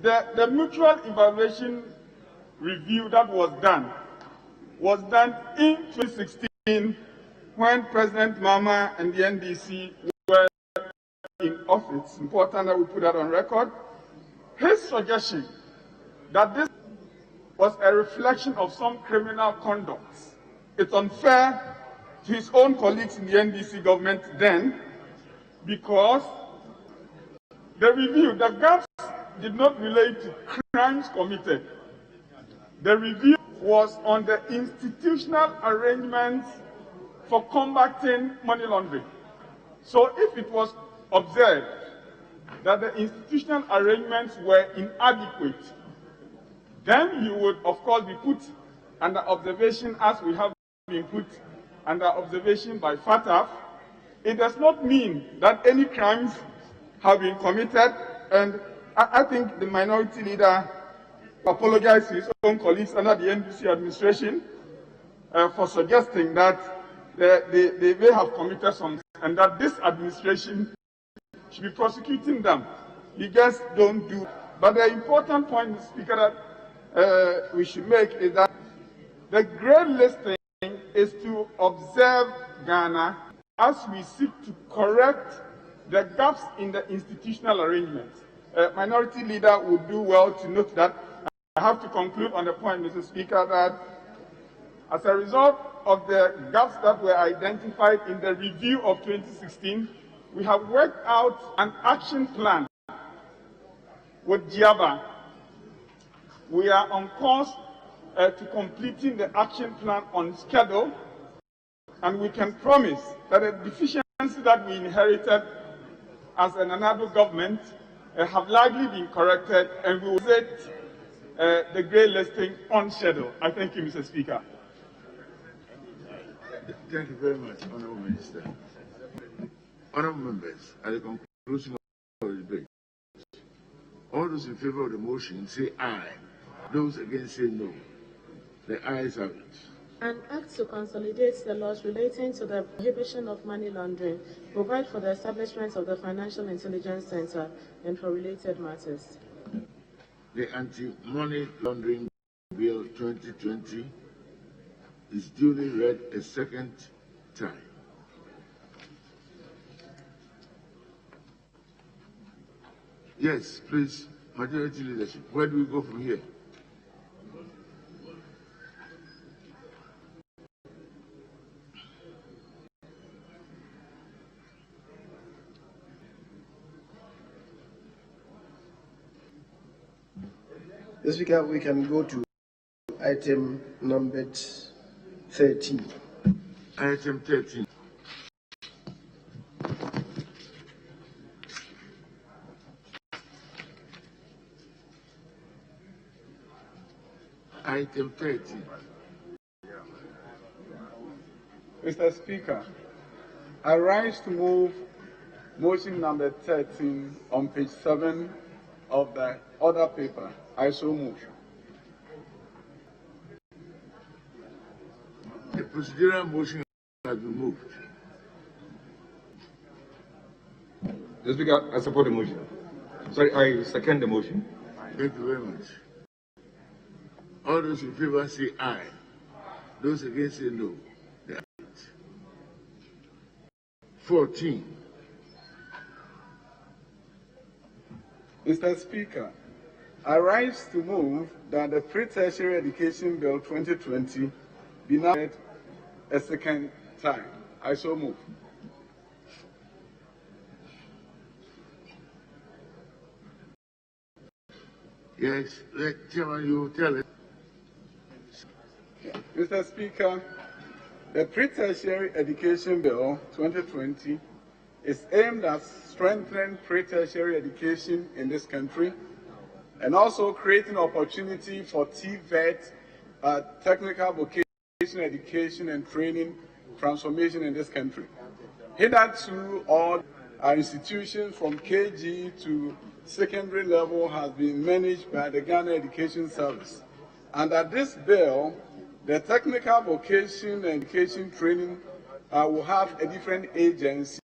The mutual evaluation review that was done in 2016 when President Mama and the NDC were in office. It's important that we put that on record. His suggestion that this was a reflection of some criminal conduct. It's unfair to his own colleagues in the NDC government then, because the review, the gaps did not relate to crimes committed. The review was on the institutional arrangements for combating money laundering. So if it was observed that the institutional arrangements were inadequate, then you would, of course, be put under observation as we have been put under observation by FATF, it does not mean that any crimes have been committed, and I think the minority leader apologized to his own colleagues under the NDC administration for suggesting that they may have committed some, and that this administration should be prosecuting them. You just don't do. But the important point, Mr. Speaker, that we should make is that the grey listing is to observe Ghana as we seek to correct the gaps in the institutional arrangement. Minority leader would do well to note that. I have to conclude on the point, Mr. Speaker, that as a result of the gaps that were identified in the review of 2016, we have worked out an action plan with GIABA. We are on course to completing the action plan on schedule, and we can promise that the deficiencies that we inherited as an Anado government have largely been corrected, and we will set the grey listing on schedule. I thank you, Mr. Speaker. Thank you very much, Honourable Minister. Honourable members, at the conclusion of the debate, all those in favour of the motion say aye. Those against say no. The ayes have it. An act to consolidate the laws relating to the prohibition of money laundering, provide for the establishment of the Financial Intelligence Center, and for related matters. The Anti-Money Laundering Bill 2020 is duly read a second time. Yes, please, majority leadership. Where do we go from here? Mr. Speaker, we can go to item number 13. Item 13. Item 13. Mr. Speaker, I rise to move motion number 13 on page 7 of the order paper. I so move. The procedural motion has been moved. Mr. Speaker, I support the motion. Sorry, I second the motion. Thank you very much. All those in favor say aye. Those against say no. The ayes. 14. Mr. Speaker, I rise to move that the Pre-Tertiary Education Bill 2020 be now read a second time. I so move. Yes, Chairman, you tell it. Mr. Speaker, the Pre-Tertiary Education Bill 2020 is aimed at strengthening pre-tertiary education in this country and also creating opportunity for TVET, technical vocational education and training transformation in this country. Hitherto, all our institutions from KG to secondary level has been managed by the Ghana Education Service. Under this bill, the technical vocation and education training will have a different agency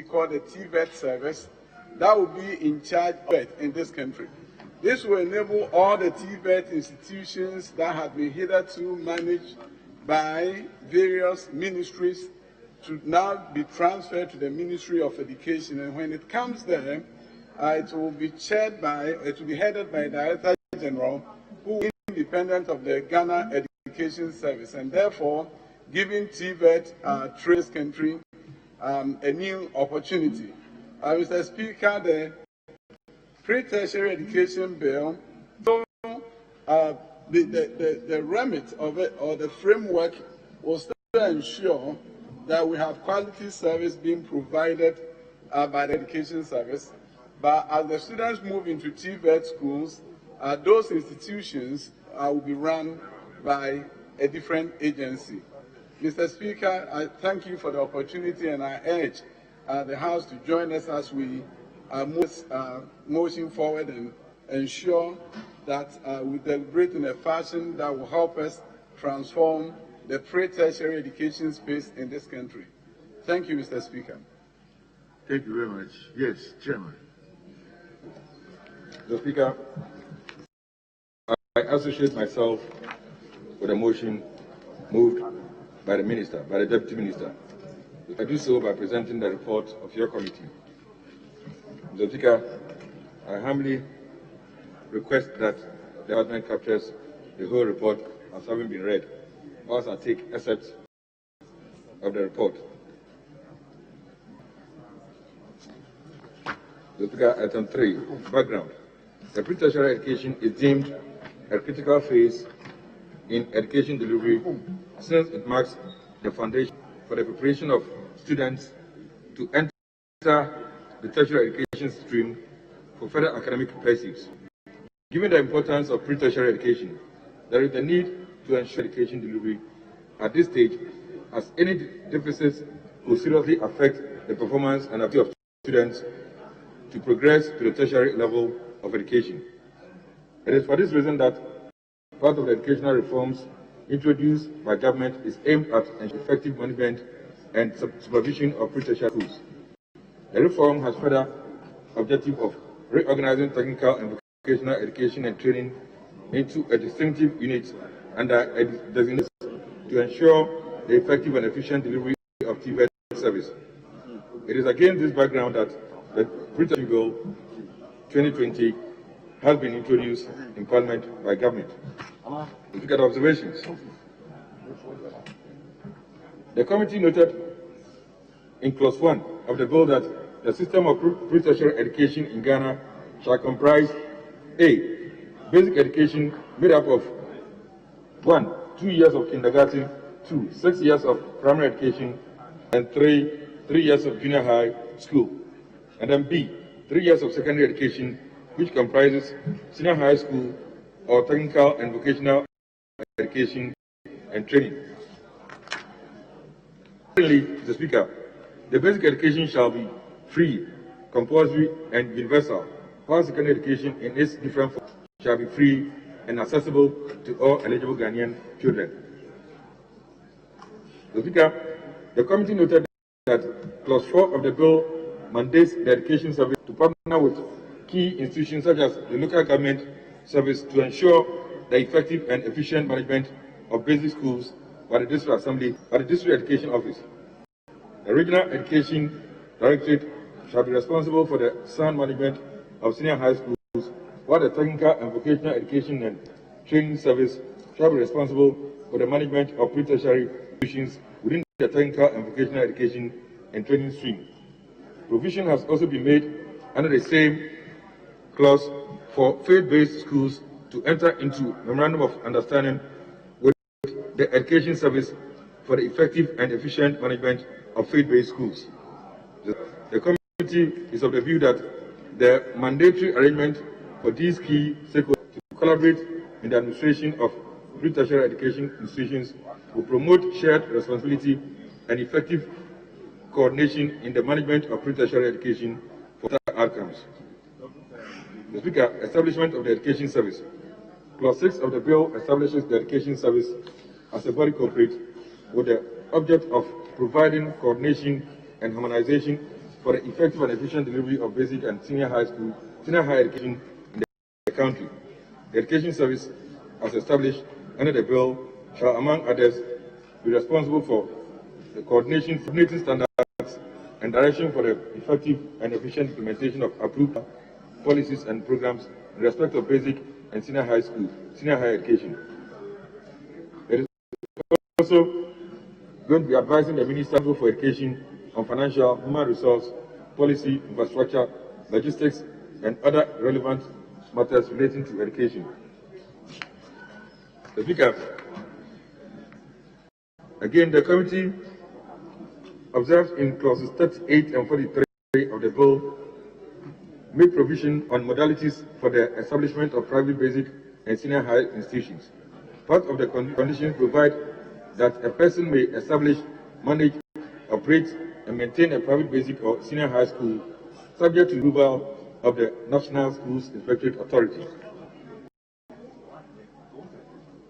called the TVET service that will be in charge of it in this country. This will enable all the TVET institutions that have been hitherto managed by various ministries to now be transferred to the Ministry of Education. And when it comes there, it will be headed by the Director General, who is independent of the Ghana Education Service, and therefore giving TVET trade country a new opportunity. Mr. Speaker, the Pre-Tertiary Education Bill, the remit of it, or the framework, will still ensure that we have quality service being provided by the Education Service. But as the students move into TVET schools, those institutions will be run by a different agency. Mr. Speaker, I thank you for the opportunity, and I urge the House to join us as we move this motion forward and ensure that we deliberate in a fashion that will help us transform the pre-tertiary education space in this country. Thank you, Mr. Speaker. Thank you very much. Yes, Chairman. Mr. Speaker, I associate myself with the motion moved by the Minister, by the Deputy Minister. I do so by presenting the report of your committee. Mr. Speaker, I humbly request that the Department captures the whole report as having been read, whilst I take excerpts of the report. Mr. Speaker, item 3, background. The pre-tertiary education is deemed a critical phase in education delivery since it marks the foundation for the preparation of students to enter the tertiary education stream for further academic pursuits. Given the importance of pre-tertiary education, there is the need to ensure education delivery at this stage, as any deficits could seriously affect the performance and ability of students to progress to the tertiary level of education. It is for this reason that part of the educational reforms introduced by government is aimed at effective management and supervision of pre-tertiary schools. The reform has further objective of reorganizing technical and vocational education and training into a distinctive unit under a designation to ensure the effective and efficient delivery of TVET service. It is against this background that the pre-tertiary bill 2020 has been introduced in Parliament by government. Look at observations. The committee noted in clause 1 of the bill that the system of pre-tertiary education in Ghana shall comprise A. Basic education made up of 1. 2 years of kindergarten, 2. 6 years of primary education, and 3. 3 years of junior high school. And then B. 3 years of secondary education, which comprises senior high school or technical and vocational education and training. Finally, Mr. Speaker, the basic education shall be free, compulsory, and universal, while secondary education in its different forms shall be free and accessible to all eligible Ghanaian children. Mr. Speaker, the committee noted that clause 4 of the bill mandates the education service to partner with key institutions such as the local government service to ensure the effective and efficient management of basic schools by the district assembly, by the district education office. The regional education directorate shall be responsible for the sound management of senior high schools, while the technical and vocational education and training service shall be responsible for the management of pre-tertiary institutions within the technical and vocational education and training stream. Provision has also been made under the same clause for faith-based schools to enter into memorandum of understanding with the education service for the effective and efficient management of faith-based schools. The committee is of the view that the mandatory arrangement for these key stakeholders to collaborate in the administration of pre-tertiary education institutions will promote shared responsibility and effective coordination in the management of pre-tertiary education for better outcomes. Mr. Speaker, establishment of the education service. Clause 6 of the bill establishes the education service as a body corporate with the object of providing coordination and harmonization for the effective and efficient delivery of basic and senior high education in the country. The education service, as established under the bill, shall, among others, be responsible for the coordinating standards and direction for the effective and efficient implementation of approved policies and programs in respect of basic and senior high education. It is also going to be advising the Minister for Education on financial, human resource, policy, infrastructure, logistics, and other relevant matters relating to education. The Speaker, again, the committee observes in clauses 38 and 43 of the bill make provision on modalities for the establishment of private basic and senior high institutions. Part of the conditions provide that a person may establish, manage, operate, and maintain a private basic or senior high school, subject to approval of the National Schools Inspectorate Authority.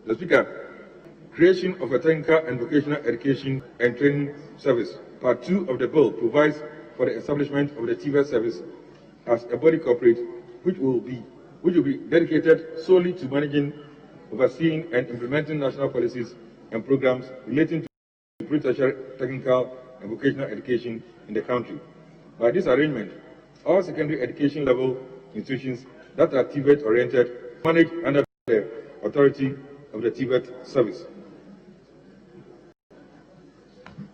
The Speaker, creation of a technical and vocational education and training service. Part 2 of the bill provides for the establishment of the TVET service as a body corporate which will be dedicated solely to managing, overseeing, and implementing national policies and programs relating to pre-tertiary technical and vocational education in the country. By this arrangement, all secondary education level institutions that are TVET oriented managed under the authority of the TVET service.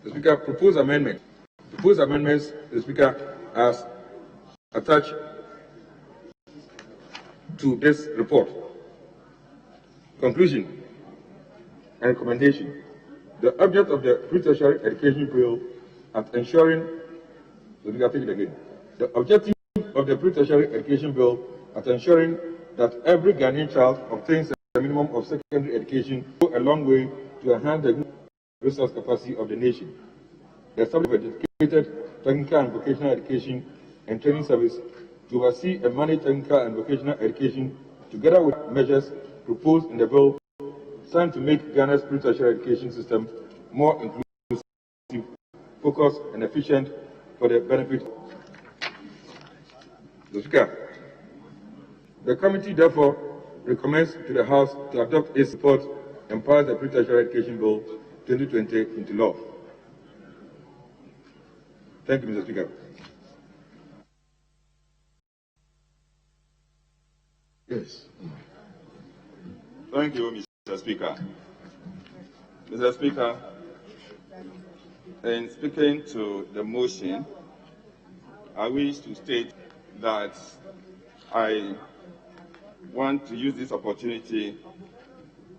The Speaker, proposed amendments. The Speaker has attached to this report. Conclusion and recommendation. The object of the pre-tertiary education bill at ensuring, the objective of the pre-tertiary education bill at ensuring that every Ghanaian child obtains a minimum of secondary education go a long way to enhance the resource capacity of the nation. The establishment of a dedicated technical and vocational education and training service to oversee and manage technical and vocational education, together with measures proposed in the bill, stand to make Ghana's pre-tertiary education system more inclusive, focused, and efficient for the benefit of the Speaker. The committee therefore recommends to the House to adopt its report and pass the pre-tertiary education bill 2020 into law. Thank you, Mr. Speaker. Yes. Thank you, Mr. Speaker. Mr. Speaker, in speaking to the motion, I wish to state that I want to use this opportunity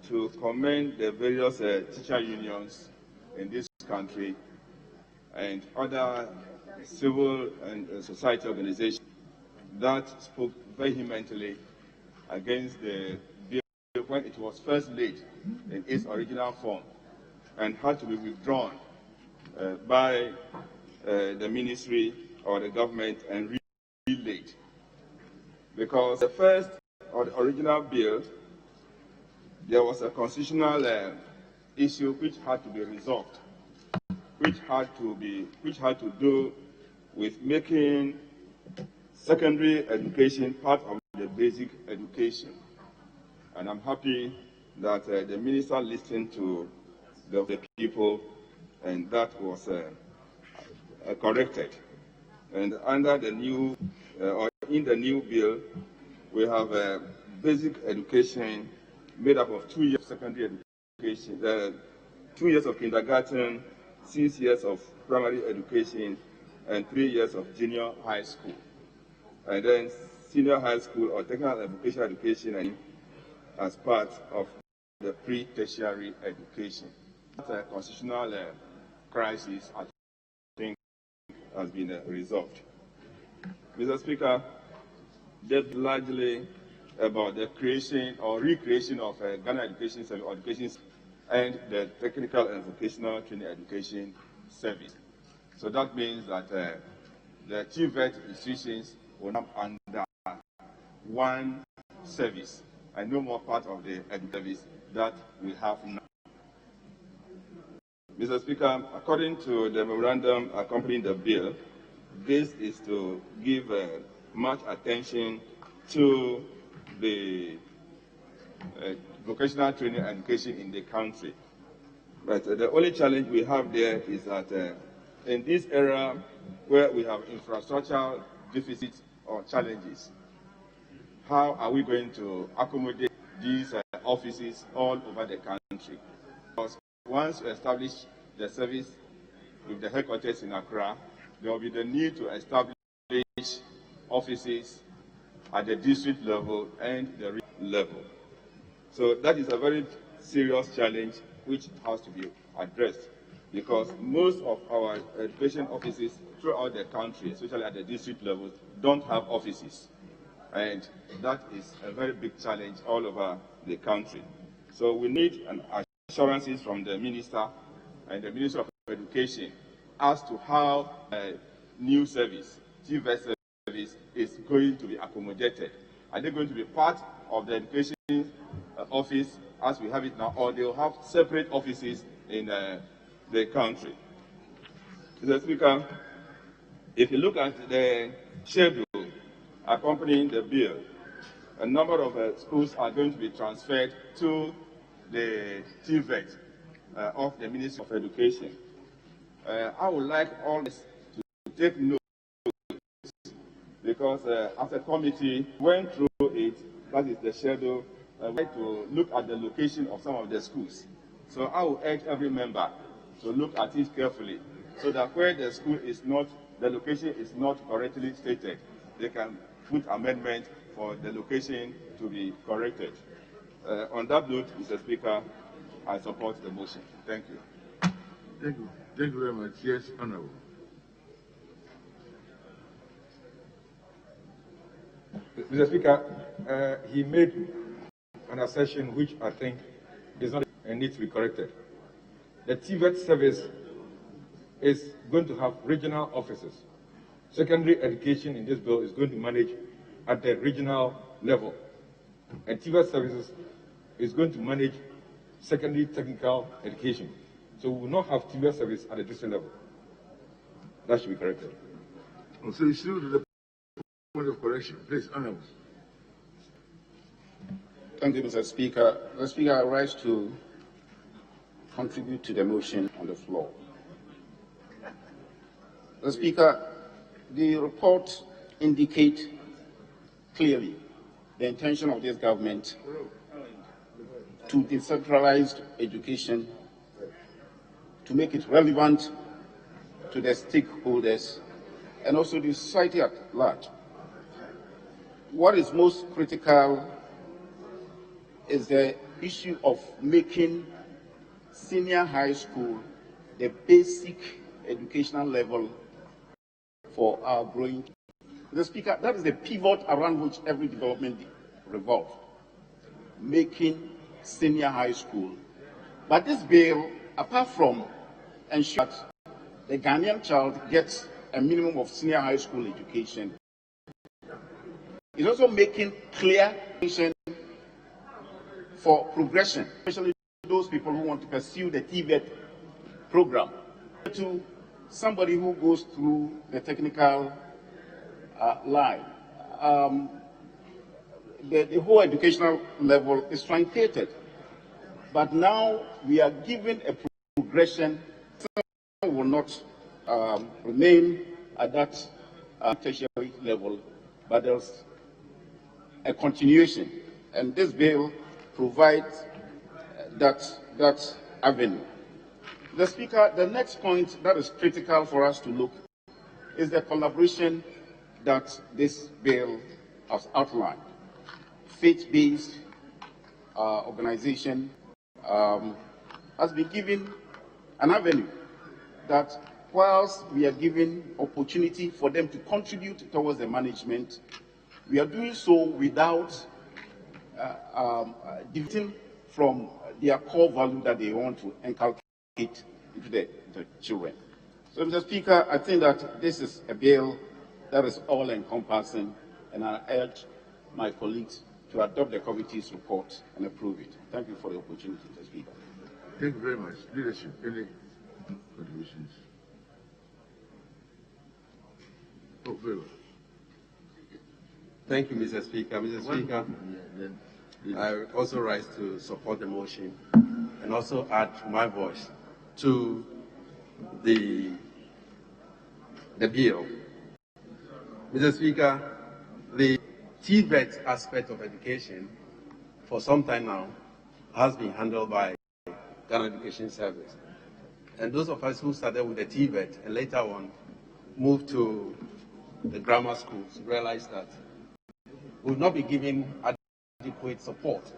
to commend the various teacher unions in this country and other civil and society organizations that spoke vehemently against the bill when it was first laid in its original form and had to be withdrawn by the ministry or the government and relayed. Because the first or the original bill, there was a constitutional issue which had to be resolved, which had to do with making secondary education part of the basic education. And I'm happy that the minister listened to the people, and that was corrected. And under the new, or in the new bill, we have basic education made up of 2 years of secondary education, 2 years of kindergarten, 6 years of primary education, and 3 years of junior high school. And then senior high school or technical and vocational education as part of the pre-tertiary education. That constitutional crisis, I think, has been resolved. Mr. Speaker, that's largely about the creation or recreation of Ghana Education Service and the Technical and Vocational Training Education Service. So that means that the TVET institutions will now under one service and no more part of the edu service that we have now. Mr. Speaker, according to the memorandum accompanying the bill, this is to give much attention to the vocational training and education in the country. But the only challenge we have there is that in this era where we have infrastructural deficits or challenges, how are we going to accommodate these offices all over the country? Because once you establish the service with the headquarters in Accra, there will be the need to establish offices at the district level and the regional level. So that is a very serious challenge which has to be addressed, because most of our education offices throughout the country, especially at the district levels, don't have offices. And that is a very big challenge all over the country. So we need an assurances from the Minister and the Minister of Education as to how new service, TVET service, is going to be accommodated. Are they going to be part of the Education Office as we have it now, or they will have separate offices in the country? Mr. Speaker, if you look at the schedule accompanying the bill, a number of schools are going to be transferred to the TVET of the Ministry of Education. I would like all this to take note, because as a committee went through it, that is the schedule, we like to look at the location of some of the schools. So I will urge every member to look at it carefully, so that where the school is not, the location is not correctly stated, they can put amendment for the location to be corrected. On that note, Mr. Speaker, I support the motion. Thank you. Thank you. Thank you very much. Yes, Honorable. Mr. Speaker, he made an assertion which I think is not and needs to be corrected. The TVET service is going to have regional offices. Secondary education in this bill is going to manage at the regional level, and TVET services is going to manage secondary technical education. So we will not have TVET service at the district level. That should be corrected. So you still to the point of correction. Please, Honorable. Thank you, Mr. Speaker. Mr. Speaker, I rise to contribute to the motion on the floor. Mr. Speaker, the report indicates clearly the intention of this government to decentralize education, to make it relevant to the stakeholders and also the society at large. What is most critical is the issue of making senior high school the basic educational level for our growing. Mr. Speaker, that is the pivot around which every development revolves, making senior high school. But this bill, apart from ensuring that the Ghanaian child gets a minimum of senior high school education, is also making clear for progression, especially those people who want to pursue the TVET program, to somebody who goes through the technical line. The whole educational level is truncated, but now we are given a progression that will not remain at that tertiary level, but there's a continuation, and this bill provides that avenue. The Speaker, the next point that is critical for us to look is the collaboration that this bill has outlined. Faith-based organization has been given an avenue that, whilst we are giving opportunity for them to contribute towards the management, we are doing so without deviating from their core value that they want to inculcate into the children. So, Mr. Speaker, I think that this is a bill that is all-encompassing, and I urge my colleagues to adopt the committee's report and approve it. Thank you for the opportunity, Mr. Speaker. Thank you very much. Leadership, any contributions? Oh, very well. Thank you, Mr. Speaker. Mr. Speaker, I also rise to support the motion and also add my voice to the bill. Mr. Speaker, the TVET aspect of education for some time now has been handled by Ghana Education Service. And those of us who started with the TVET and later on moved to the grammar schools realized that we will not be given adequate support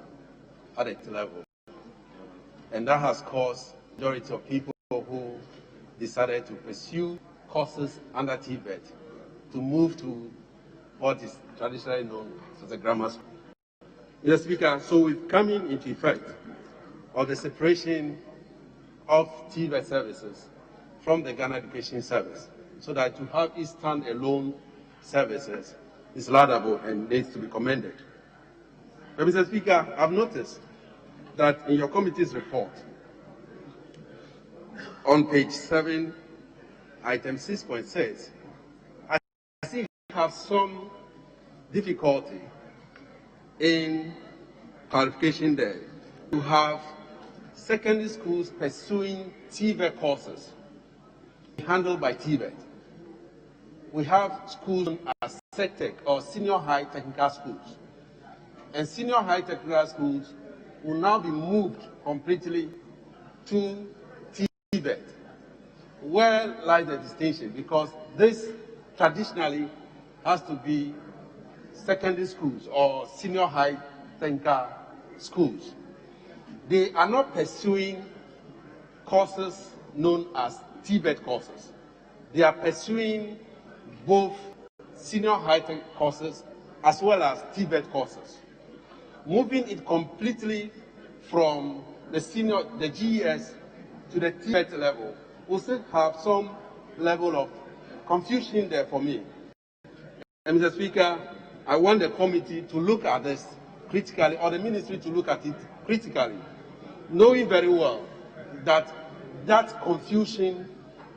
at the level. And that has caused the majority of people who decided to pursue courses under TVET to move to what is traditionally known as a grammar school. Mr. Speaker, so with coming into effect of the separation of TVET services from the Ghana Education Service, so that to have it stand alone services is laudable and needs to be commended. But Mr. Speaker, I've noticed that in your committee's report, on page 7, item 6.6, I see you have some difficulty in clarification there. You have secondary schools pursuing TVET courses handled by TVET. We have schools as SECTEC, or Senior High Technical Schools. And Senior High Technical Schools will now be moved completely to TVET. Where lies the distinction? Because this traditionally has to be secondary schools or Senior High Technical Schools. They are not pursuing courses known as TVET courses. They are pursuing both Senior High Tech courses as well as TVET courses. Moving it completely from the GES to the TVET level will still have some level of confusion there for me. And Mr. Speaker, I want the committee to look at this critically, or the ministry to look at it critically, knowing very well that that confusion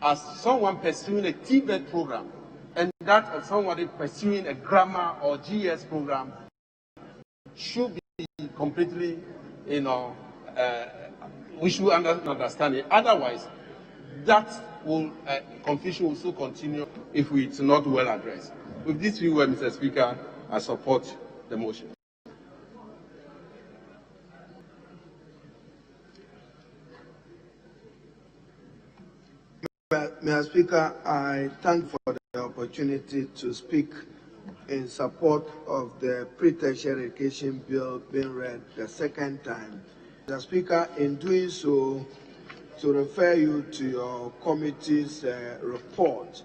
as someone pursuing a TVET program and that of someone pursuing a grammar or GS program should be completely, we should understand it. Otherwise, that will confusion will still continue if it's not well addressed. With this view, Mr. Speaker, I support the motion. Mr. Speaker, I thank you for the opportunity to speak in support of the pre-tertiary education bill being read the second time. Mr. Speaker, in doing so, to refer you to your committee's report,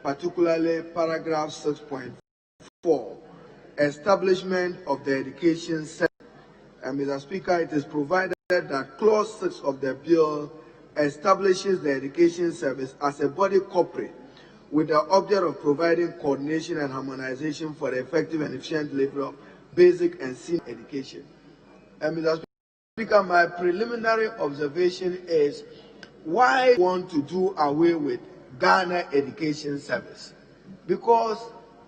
particularly paragraph 6.4, establishment of the education sector. Mr. Speaker, it is provided that clause 6 of the bill establishes the education service as a body corporate with the object of providing coordination and harmonization for the effective and efficient delivery of basic and senior education. Mr. Speaker, my preliminary observation is why want to do away with Ghana Education Service? Because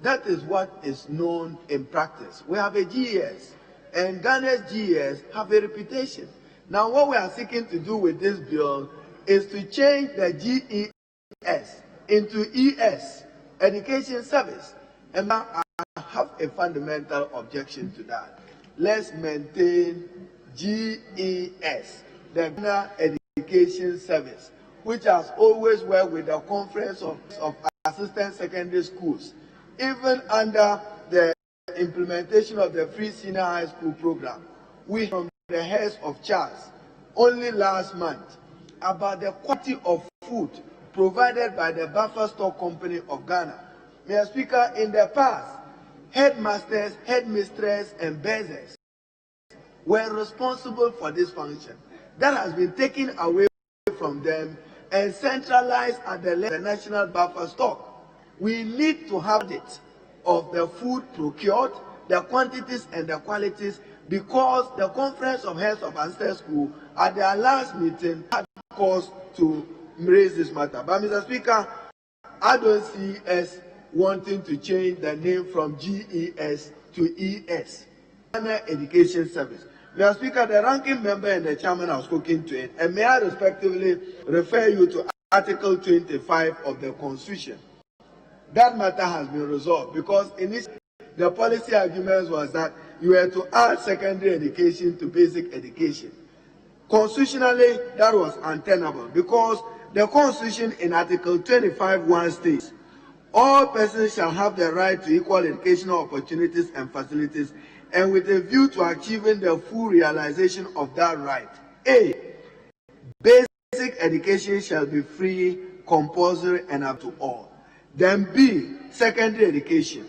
that is what is known in practice. We have a GES, and Ghana's GES have a reputation. Now, what we are seeking to do with this bill is to change the GES into ES, Education Service. And I have a fundamental objection to that. Let's maintain GES, the Ghana Education Service, which has always worked with the Conference of Assistant Secondary Schools, even under the implementation of the Free Senior High School program. We from the heads of CHAS only last month about the quality of food provided by the Buffer Stock Company of Ghana. Mr. Speaker, in the past, headmasters, headmistresses, and bearers were responsible for this function. That has been taken away from them and centralized at the National Buffer Stock. We need to have it of the food procured, the quantities and the qualities, because the Conference of Heads of Assistant School at their last meeting had cause to raise this matter. But Mr. Speaker, I don't see us wanting to change the name from GES to ES, Ghana Education Service. Mr. Speaker, the ranking member and the chairman have spoken to it, and may I respectively refer you to Article 25 of the Constitution. That matter has been resolved because initially the policy arguments was that you were to add secondary education to basic education. Constitutionally, that was untenable because the Constitution in Article 25(1) states, all persons shall have the right to equal educational opportunities and facilities, and with a view to achieving the full realization of that right. A, basic education shall be free, compulsory, and up to all. Then B, secondary education.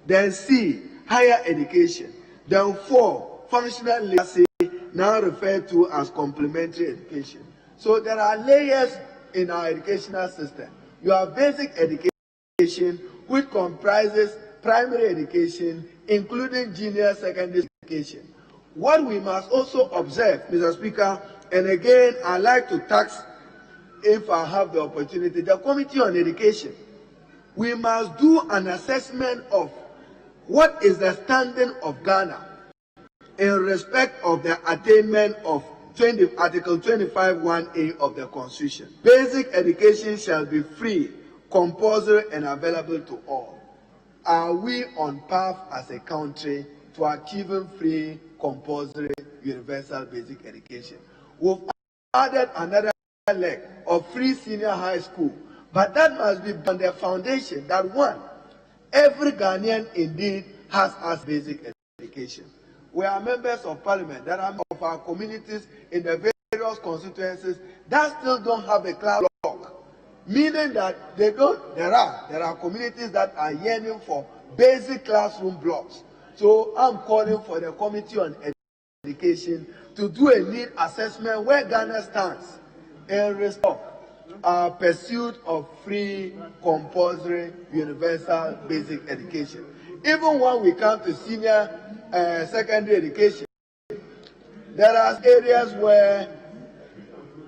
Then C, higher education. Then 4, functional literacy. now referred to as complementary education. So there are layers in our educational system. You have basic education, which comprises primary education, including junior secondary education. What we must also observe, Mr. Speaker, and again, I'd like to tax, if I have the opportunity, the Committee on Education. We must do an assessment of what is the standing of Ghana in respect of the attainment of Article 25(1)(a) of the Constitution. Basic education shall be free, compulsory, and available to all. Are we on path as a country to achieving free, compulsory, universal basic education? We've added another leg of free senior high school, but that must be on the foundation that one, every Ghanaian indeed has as basic education. We are members of parliament that are of our communities in the various constituencies that still don't have a class block, meaning that they don't. There are communities that are yearning for basic classroom blocks. So I'm calling for the Committee on Education to do a need assessment where Ghana stands in respect of our pursuit of free, compulsory, universal basic education. Even when we come to senior secondary education, there are areas where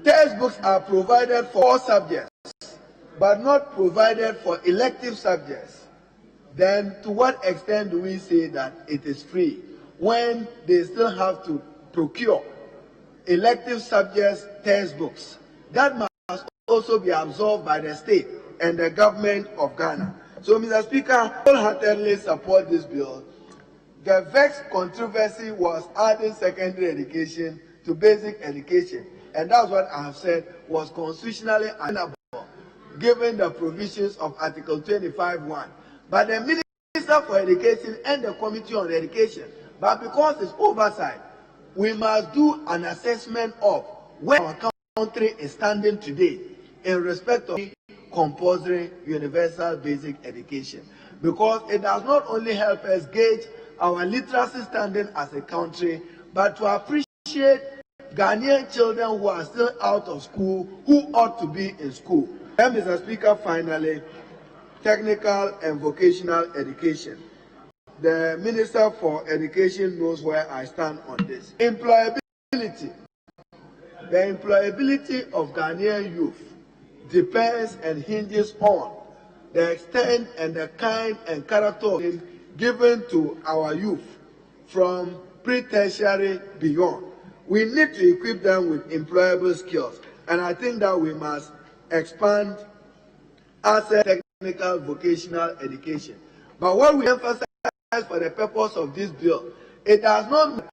textbooks are provided for all subjects, but not provided for elective subjects. Then to what extent do we say that it is free when they still have to procure elective subjects textbooks? That must also be absorbed by the state and the government of Ghana. So, Mr. Speaker, I wholeheartedly support this bill. The vexed controversy was adding secondary education to basic education, and that's what I have said was constitutionally untenable, given the provisions of Article 25(1). But the Minister for Education and the Committee on Education, but because it's oversight, we must do an assessment of where our country is standing today in respect of compulsory universal basic education, because it does not only help us gauge our literacy standing as a country, but to appreciate Ghanaian children who are still out of school, who ought to be in school. And Mr. Speaker, finally, technical and vocational education. The Minister for Education knows where I stand on this. Employability. The employability of Ghanaian youth depends and hinges on the extent and the kind and character of given to our youth from pre-tertiary beyond. We need to equip them with employable skills, and I think that we must expand technical vocational education. But what we emphasize for the purpose of this bill, it does not mean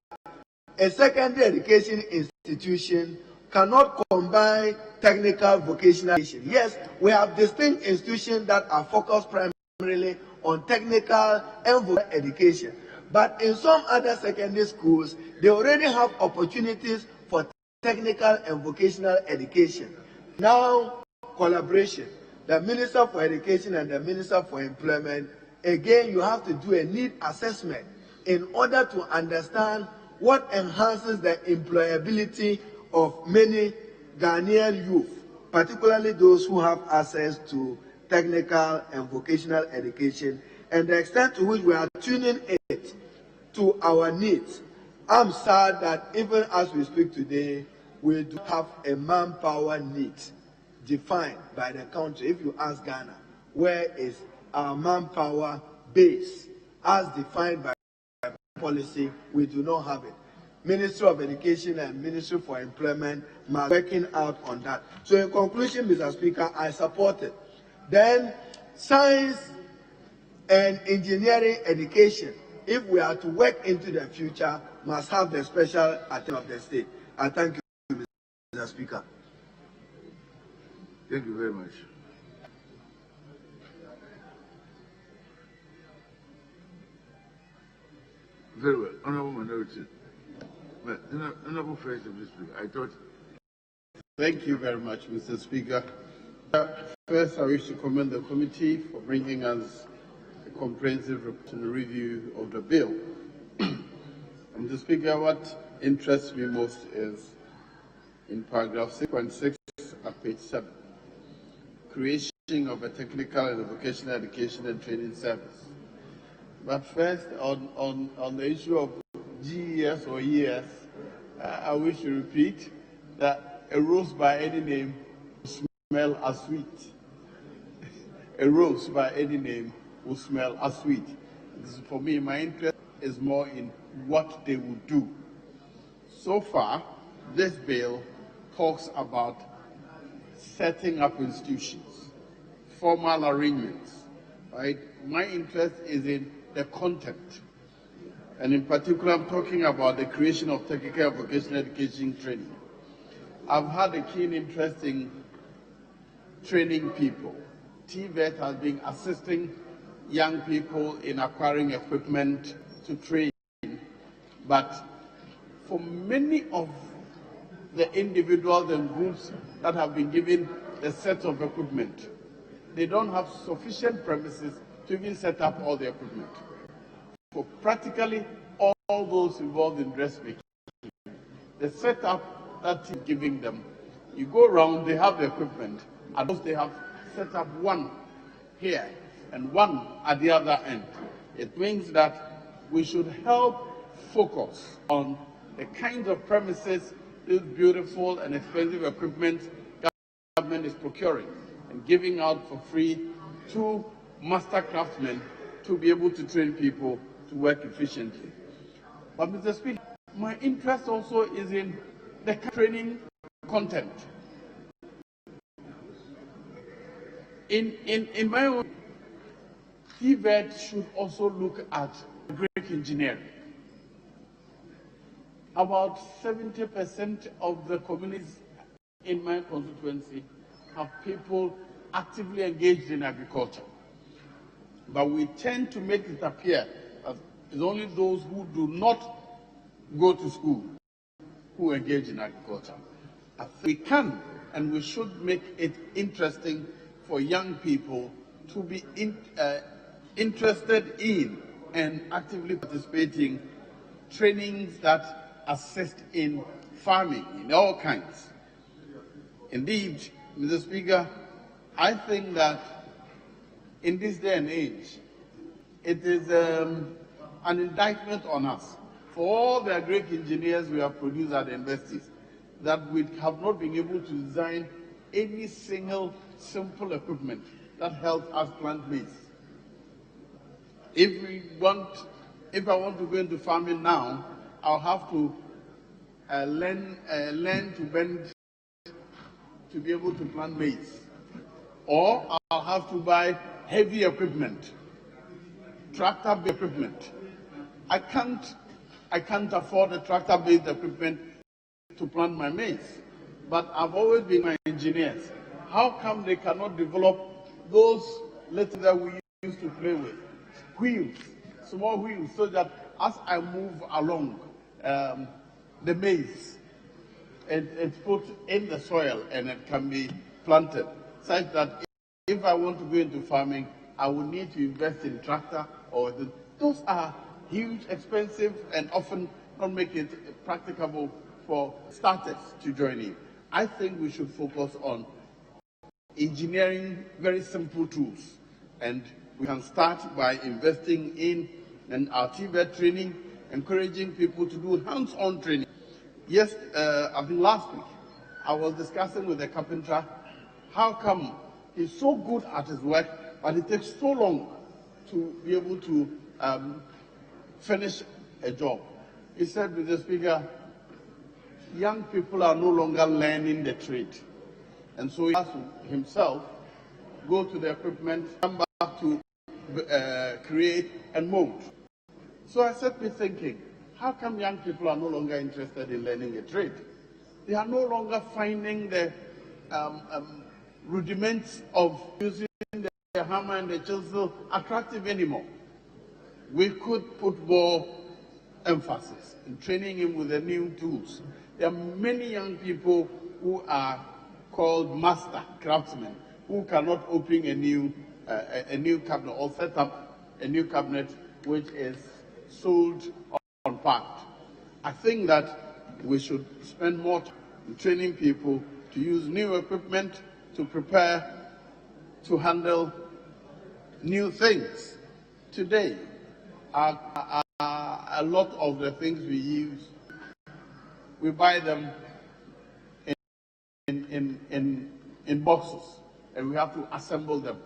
a secondary education institution cannot combine technical vocational education. Yes, we have distinct institutions that are focused primarily on technical and vocational education. But in some other secondary schools, they already have opportunities for technical and vocational education. Now, collaboration. The Minister for Education and the Minister for Employment, again, you have to do a need assessment in order to understand what enhances the employability of many Ghanaian youth, particularly those who have access to technical and vocational education, and the extent to which we are tuning it to our needs. I'm sad that even as we speak today, we do have a manpower need defined by the country. If you ask Ghana, where is our manpower base as defined by policy, we do not have it. Ministry of Education and Ministry for Employment must be working out on that. So in conclusion, Mr. Speaker, I support it. Then science and engineering education, if we are to work into the future, must have the special attention of the state. I thank you, Mr. Speaker. Thank you very much. Very well. Honorable Minority. Honorable First of the Speaker, I thought. Thank you very much, Mr. Speaker. First, I wish to commend the committee for bringing us a comprehensive report and review of the bill. Mr. Speaker, what interests me most is in paragraph 6.6 of page 7, creation of a technical and vocational education and training service. But first, on the issue of GES or ES, I wish to repeat that a rose by any name will smell as sweet. A rose by any name will smell as sweet. For me, my interest is more in what they will do. So far, this bill talks about setting up institutions, formal arrangements, right? My interest is in the content. And in particular, I'm talking about the creation of technical and vocational education training. I've had a keen interest in training people. TVET has been assisting young people in acquiring equipment to train, but for many of the individuals and groups that have been given a set of equipment, they don't have sufficient premises to even set up all the equipment. For practically all those involved in dressmaking, the setup that is giving them, you go around, they have the equipment, and those they have set up one here and one at the other end. It means that we should help focus on the kinds of premises this beautiful and expensive equipment government is procuring and giving out for free to master craftsmen to be able to train people to work efficiently. But Mr. Speaker, my interest also is in the training content. In my own, TVET should also look at great engineering. About 70% of the communities in my constituency have people actively engaged in agriculture. But we tend to make it appear as it's only those who do not go to school who engage in agriculture. I think we can and we should make it interesting for young people to be interested in and actively participating trainings that assist in farming in all kinds. Indeed, Mr. Speaker, I think that in this day and age, it is an indictment on us for all the great engineers we have produced at the universities that we have not been able to design any single simple equipment that helps us plant maize. If I want to go into farming now, I'll have to learn to bend to be able to plant maize, or I'll have to buy heavy equipment, tractor-based equipment. I can't afford a tractor-based equipment to plant my maize, but I've always been my engineers. How come they cannot develop those little that we used to play with? Wheels, small wheels, so that as I move along, the maize, it's put in the soil and it can be planted, such that if I want to go into farming, I will need to invest in tractor those are huge, expensive, and often not make it practicable for starters to join in. I think we should focus on engineering very simple tools, and we can start by investing in our TVET training, encouraging people to do hands-on training. Yes, I think last week I was discussing with a carpenter how come he's so good at his work, but it takes so long to be able to finish a job. He said, Mr. Speaker, young people are no longer learning the trade. And so he has to himself go to the equipment, come back to create and mold. So I set me thinking, how come young people are no longer interested in learning a trade? They are no longer finding the rudiments of using the hammer and the chisel attractive anymore. We could put more emphasis in training him with the new tools. There are many young people who are called master craftsmen who cannot open a new cabinet or set up a new cabinet which is sold unpacked. I think that we should spend more time training people to use new equipment to prepare to handle new things. Today, a lot of the things we use, we buy them in boxes, and we have to assemble them.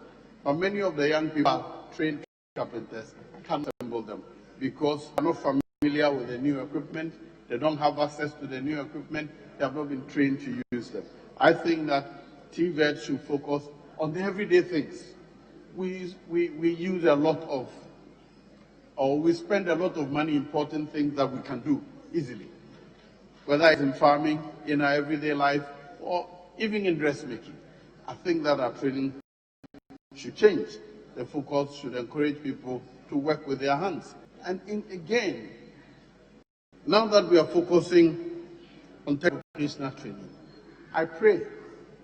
But many of the young people are trained carpenters, can't assemble them because they're not familiar with the new equipment, they don't have access to the new equipment, they have not been trained to use them. I think that TVET should focus on the everyday things. We use a lot of, or we spend a lot of money in important things that we can do easily, whether it's in farming, in our everyday life, or even in dressmaking. I think that our training should change. The focus should encourage people to work with their hands. And again, now that we are focusing on vocational training, I pray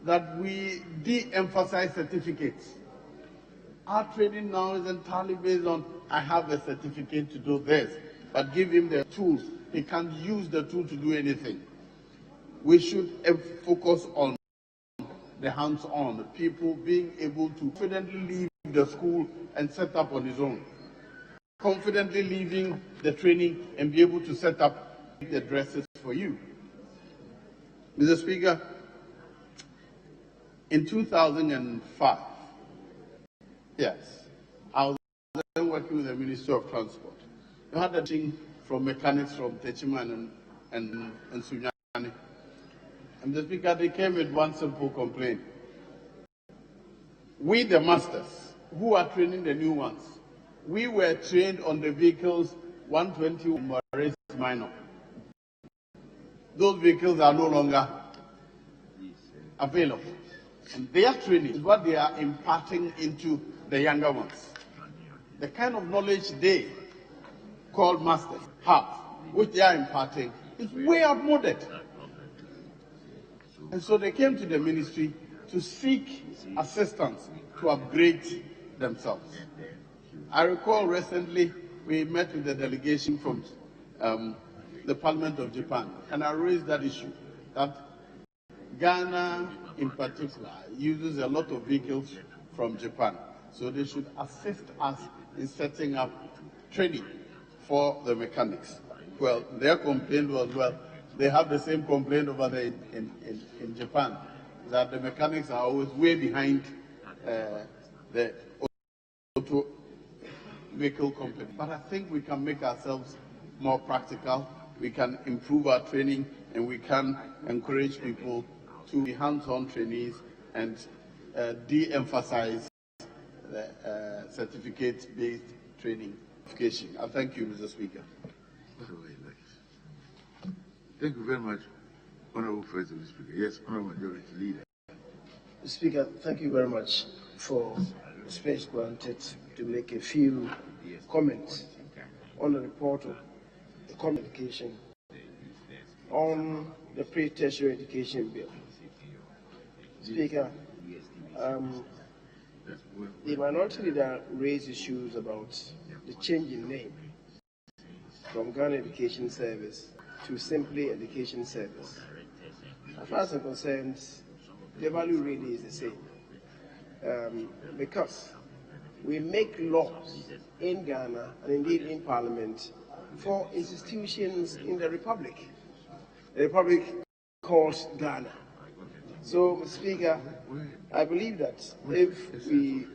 that we de-emphasize certificates. Our training now is entirely based on, I have a certificate to do this, but give him the tools. He can't use the tool to do anything. We should focus on the hands-on, the people being able to confidently leave the school and set up on his own. Confidently leaving the training and be able to set up the dresses for you. Mr. Speaker, in 2005, yes, I was then working with the Ministry of Transport. We had a team from mechanics from Techiman and Sunyani. And the Speaker, they came with one simple complaint. We, the masters, who are training the new ones, we were trained on the vehicles 120 Maurice Minor. Those vehicles are no longer available. And their training is what they are imparting into the younger ones. The kind of knowledge they called masters have, which they are imparting, is way outmoded. And so they came to the ministry to seek assistance to upgrade themselves. I recall recently we met with a delegation from the Parliament of Japan, and I raised that issue, that Ghana in particular uses a lot of vehicles from Japan, so they should assist us in setting up training for the mechanics. Well, their complaint was, well, they have the same complaint over there in Japan, that the mechanics are always way behind the auto vehicle company. But I think we can make ourselves more practical, we can improve our training, and we can encourage people to be hands-on trainees and de-emphasize the certificate-based training. I thank you, Mr. Speaker. Thank you very much, Honorable First Speaker. Yes, Honorable Majority Leader. Speaker, thank you very much for the space granted to make a few comments on the report of the Common Education on the pre-tertiary education bill. Speaker, the minority leader raised issues about the change in name from Ghana Education Service to simply Education Service. As far as I'm concerned, the value really is the same, because we make laws in Ghana and indeed in Parliament for institutions in the Republic. The Republic calls Ghana. So, Mr. Speaker, I believe that if we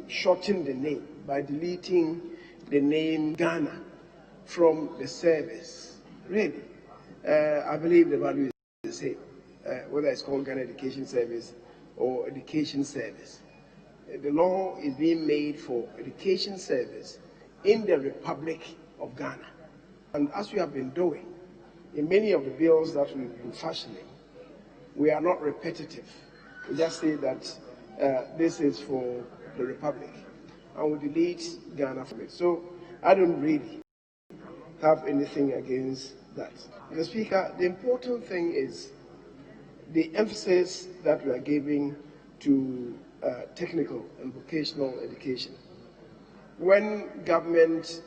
shorten the name by deleting the name Ghana from the service, really, I believe the value is the same, whether it's called Ghana Education Service or Education Service. The law is being made for Education Service in the Republic of Ghana. And as we have been doing in many of the bills that we've been fashioning, we are not repetitive. We just say that this is for the Republic, and we delete Ghana from it. So I don't really have anything against that. Mr. Speaker, the important thing is the emphasis that we are giving to technical and vocational education. When government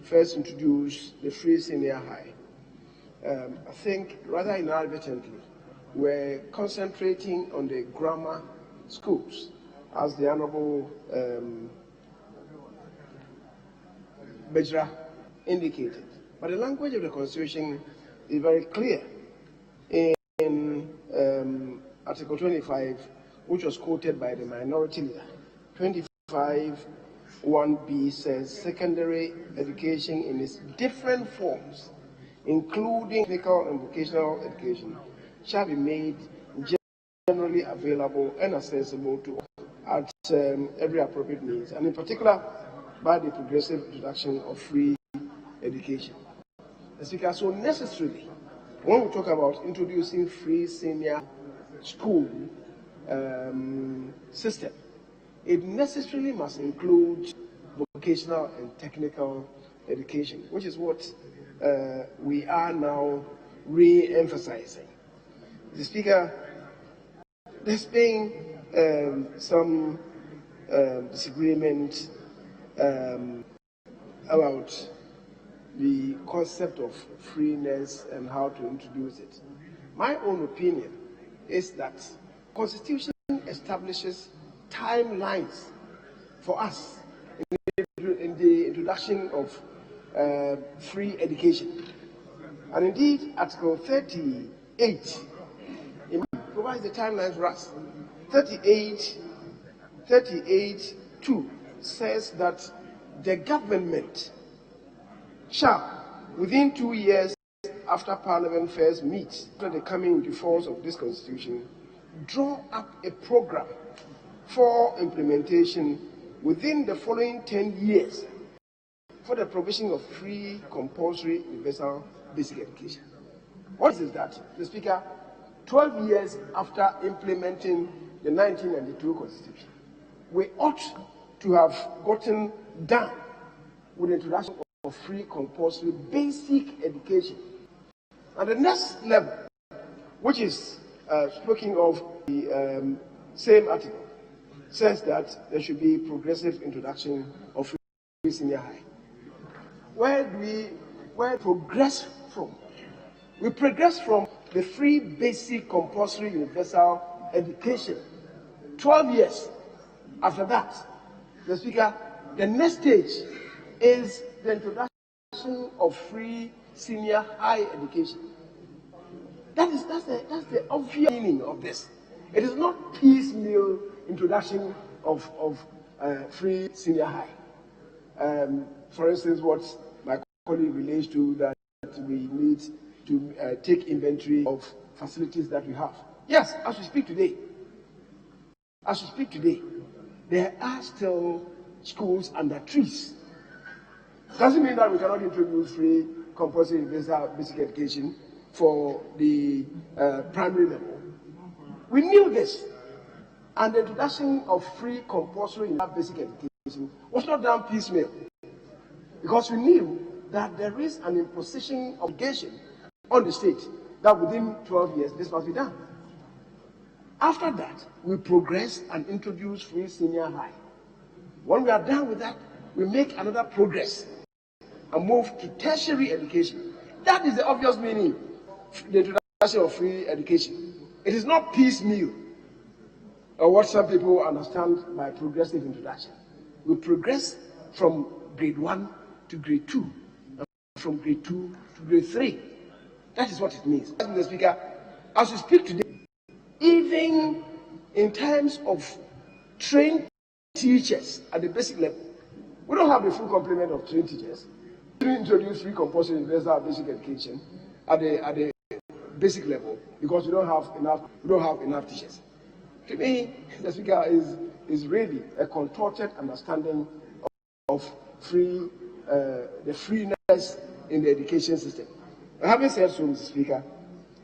first introduced the free senior high, I think rather inadvertently, we're concentrating on the grammar schools, as the Honorable Bejra indicated. But the language of the Constitution is very clear. In Article 25, which was quoted by the minority leader, 25(1)(b) says secondary education in its different forms, including technical and vocational education, shall be made generally available and accessible to all at every appropriate means, and in particular by the progressive introduction of free education. Speaker, so necessarily, when we talk about introducing free senior school system, it necessarily must include vocational and technical education, which is what we are now re-emphasizing. Mr. Speaker, there's been some disagreement about the concept of freeness and how to introduce it. My own opinion is that the Constitution establishes timelines for us in the introduction of free education. And indeed, Article 38 provides the timelines for us. 38(2) says that the government shall, within 2 years after Parliament first meets, after the coming into force of this Constitution, draw up a program for implementation within the following 10 years for the provision of free, compulsory, universal basic education. What is that? The Speaker, 12 years after implementing the 1992 Constitution, we ought to have gotten done with the introduction of free, compulsory, basic education. And the next level, which is speaking of the same article, says that there should be progressive introduction of free senior high. Where progress from? We progress from the free, basic, compulsory, universal education. 12 years after that, the Speaker, the next stage is the introduction of free senior high education. That's the obvious meaning of this. It is not piecemeal introduction of free senior high. For instance, what my colleague relates to, that we need to take inventory of facilities that we have. Yes, as we speak today, there are still schools under trees. Doesn't mean that we cannot introduce free, compulsory, universal basic education for the primary level. We knew this, and the introduction of free, compulsory, universal basic education was not done piecemeal, because we knew that there is an imposition obligation on the state that within 12 years this must be done. After that, we progress and introduce free senior high. When we are done with that, we make another progress and move to tertiary education. That is the obvious meaning, the introduction of free education. It is not piecemeal, or what some people understand by progressive introduction. We progress from grade 1 to grade 2, and from grade 2 to grade 3. That is what it means. Mr. Speaker, as we speak today, even in terms of trained teachers at the basic level, we don't have the full complement of trained teachers. We introduce free, compulsory, universal basic education at the basic level because we don't have enough teachers. To me, the Speaker, is really a contorted understanding of the freeness in the education system. Having said so, Mr. Speaker,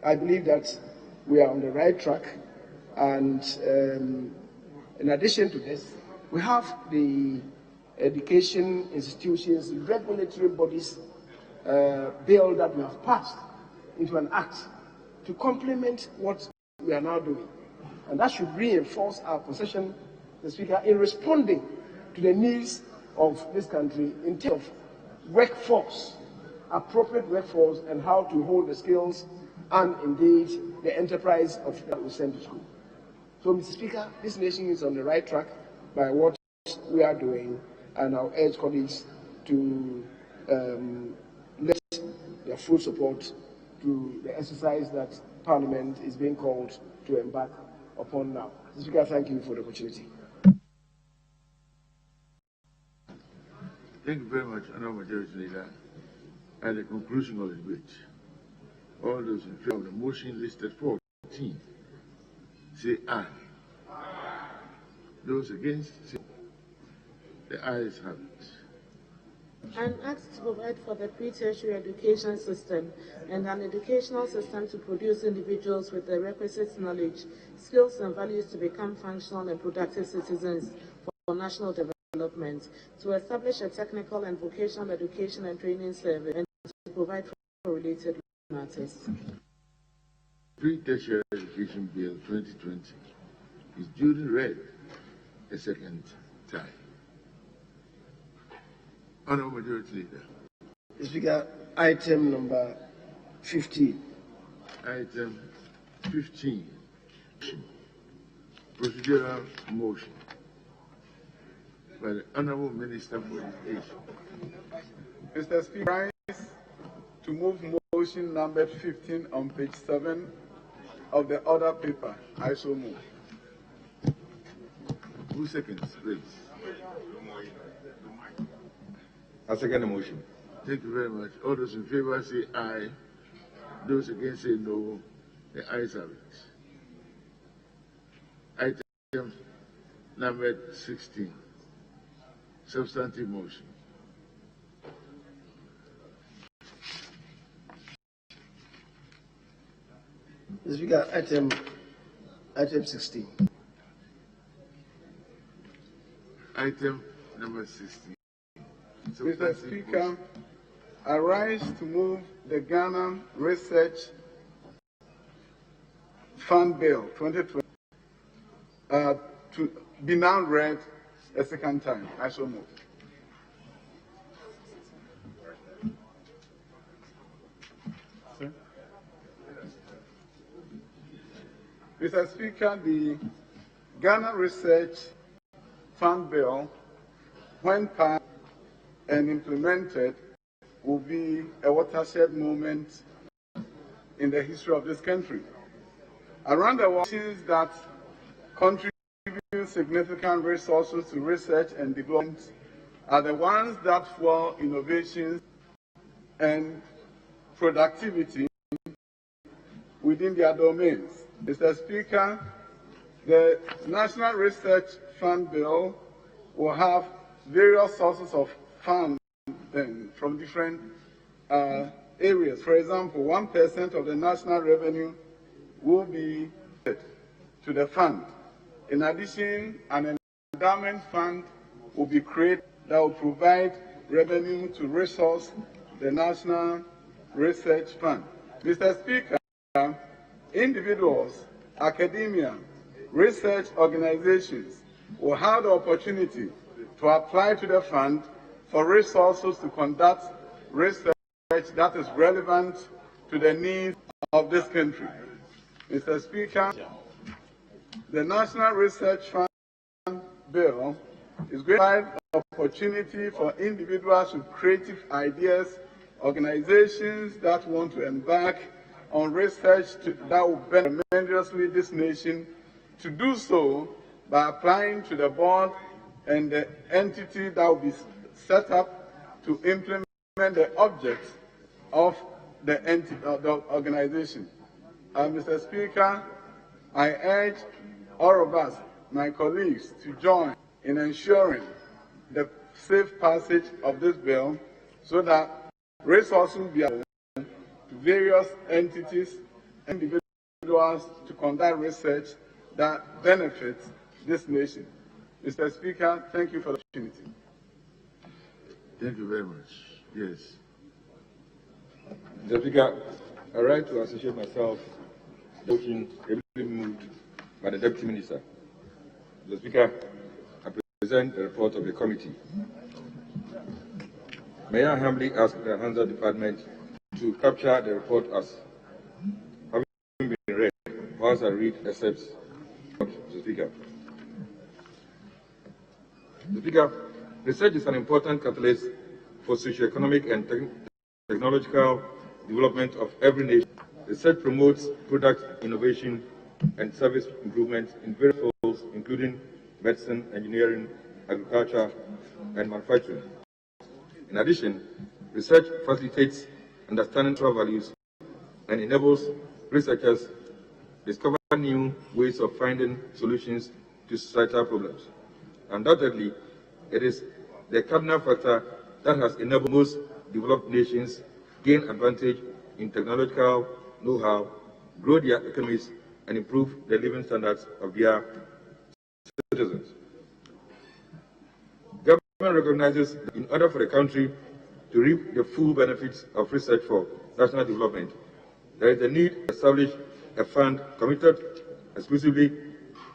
I believe that we are on the right track, and in addition to this, we have the education institutions, regulatory bodies bill that we have passed into an act to complement what we are now doing. And that should reinforce our position, Mr. Speaker, in responding to the needs of this country in terms of workforce appropriate workforce and how to hold the skills and indeed the enterprise of that we send to school. So, Mr. Speaker, this nation is on the right track by what we are doing, and I'll urge colleagues to let their full support to the exercise that Parliament is being called to embark upon now. Mr. Speaker, thank you for the opportunity. Thank you very much, Honourable Majority Leader. At the conclusion of the debate, all those in favor of the motion listed 14 say aye. Those against say the ayes have it. I'm asked to provide for the pre-tertiary education system and an educational system to produce individuals with the requisite knowledge, skills and values to become functional and productive citizens for national development, to establish a technical and vocational education and training service, and to provide for related matters. Pre-tertiary Education Bill 2020 is duly read a second time. Honourable Majority Leader. Mr. Speaker, item number 15. Item 15. Procedural motion by the Honourable Minister for Education. Mr. Speaker, I rise to move motion number 15 on page 7 of the order paper. I so move. 2 seconds, please. I second the motion. Thank you very much. All those in favor say aye. Those against say no. The ayes have it. Item number 16. Substantive motion. Mr. Speaker, item 16. Item number 16. Mr. Speaker, I rise to move the Ghana Research Fund Bill 2020 to be now read a second time. I so move. Mr. Speaker, the Ghana Research Fund Bill, when passed and implemented, will be a watershed moment in the history of this country. Around the world, nations that contribute significant resources to research and development are the ones that fuel innovations and productivity within their domains. Mr. Speaker, the National Research Fund Bill will have various sources of funds from different areas. For example, 1% of the national revenue will be to the fund. In addition, an endowment fund will be created that will provide revenue to resource the National Research Fund. Mr. Speaker, individuals, academia, research organizations will have the opportunity to apply to the fund for resources to conduct research that is relevant to the needs of this country. Mr. Speaker, the National Research Fund Bill is going to provide the opportunity for individuals with creative ideas, organizations that want to embark on research that will benefit tremendously this nation, to do so by applying to the board and the entity that will be set up to implement the objects of the organization. Mr. Speaker, I urge all of us, my colleagues, to join in ensuring the safe passage of this bill so that resources will be available to various entities and individuals to conduct research that benefits this nation. Mr. Speaker, thank you for the opportunity. Thank you very much. Yes. Mr. Speaker, I rise to associate myself to the motion ably moved by the Deputy Minister. Mr. Speaker, I present the report of the committee. may I humbly ask the Hansa Department to capture the report as having been read, whilst I read excerpts of the Speaker. The Speaker, research is an important catalyst for socio-economic and technological development of every nation. Research promotes product innovation and service improvement in various fields, including medicine, engineering, agriculture, and manufacturing. In addition, research facilitates understanding cultural values and enables researchers discover new ways of finding solutions to societal problems. Undoubtedly, it is the cardinal factor that has enabled most developed nations gain advantage in technological know-how, grow their economies, and improve the living standards of their citizens. Government recognizes that in order for the country to reap the full benefits of research for national development, there is a need to establish a fund committed exclusively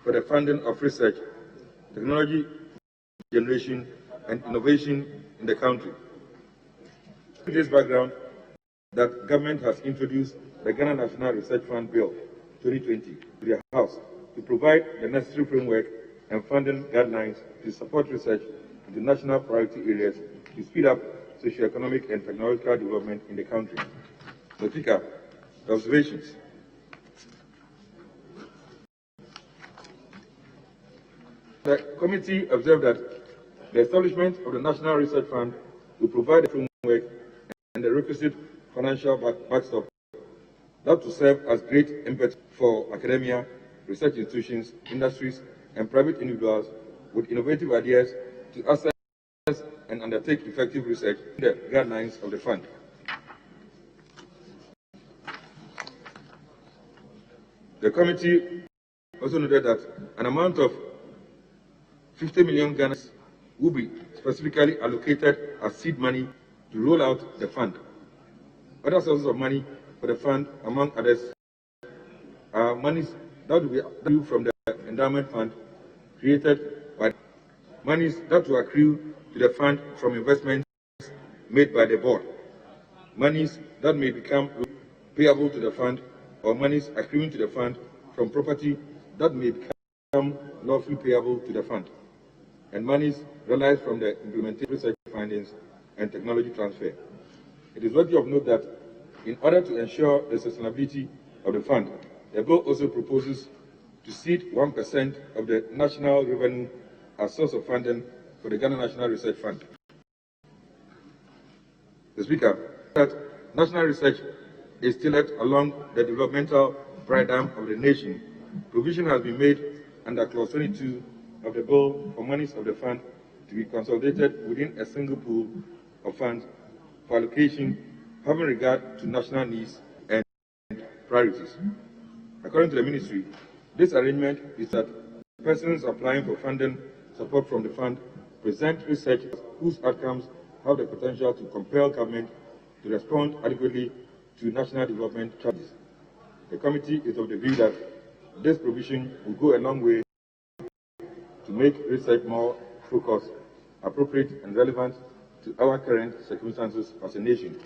for the funding of research, technology generation, and innovation in the country. With this background, that government has introduced the Ghana National Research Fund Bill 2020 to the House to provide the necessary framework and funding guidelines to support research into national priority areas to speed up socio-economic and technological development in the country. So, Speaker, observations. The committee observed that the establishment of the National Research Fund will provide a framework and the requisite financial backstop that will serve as great impetus for academia, research institutions, industries, and private individuals with innovative ideas to access and undertake effective research in the guidelines of the fund. The committee also noted that an amount of 50 million Ghana will be specifically allocated as seed money to roll out the fund. Other sources of money for the fund, among others, are monies that will be accrued from the endowment fund created by monies that will accrue to the fund from investments made by the board, monies that may become payable to the fund, or monies accruing to the fund from property that may become lawfully payable to the fund, and monies realized from the implementation of research findings and technology transfer. It is worthy of note that in order to ensure the sustainability of the fund, the bill also proposes to seed 1% of the national revenue as source of funding for the Ghana National Research Fund. The Speaker, that national research is tailored along the developmental paradigm of the nation. Provision has been made under Clause 22 of the bill for monies of the fund to be consolidated within a single pool of funds for allocation having regard to national needs and priorities. According to the Ministry, this arrangement is that persons applying for funding support from the fund present research whose outcomes have the potential to compel government to respond adequately to national development challenges. The committee is of the view that this provision will go a long way to make research more focused, appropriate, and relevant to our current circumstances as a nation.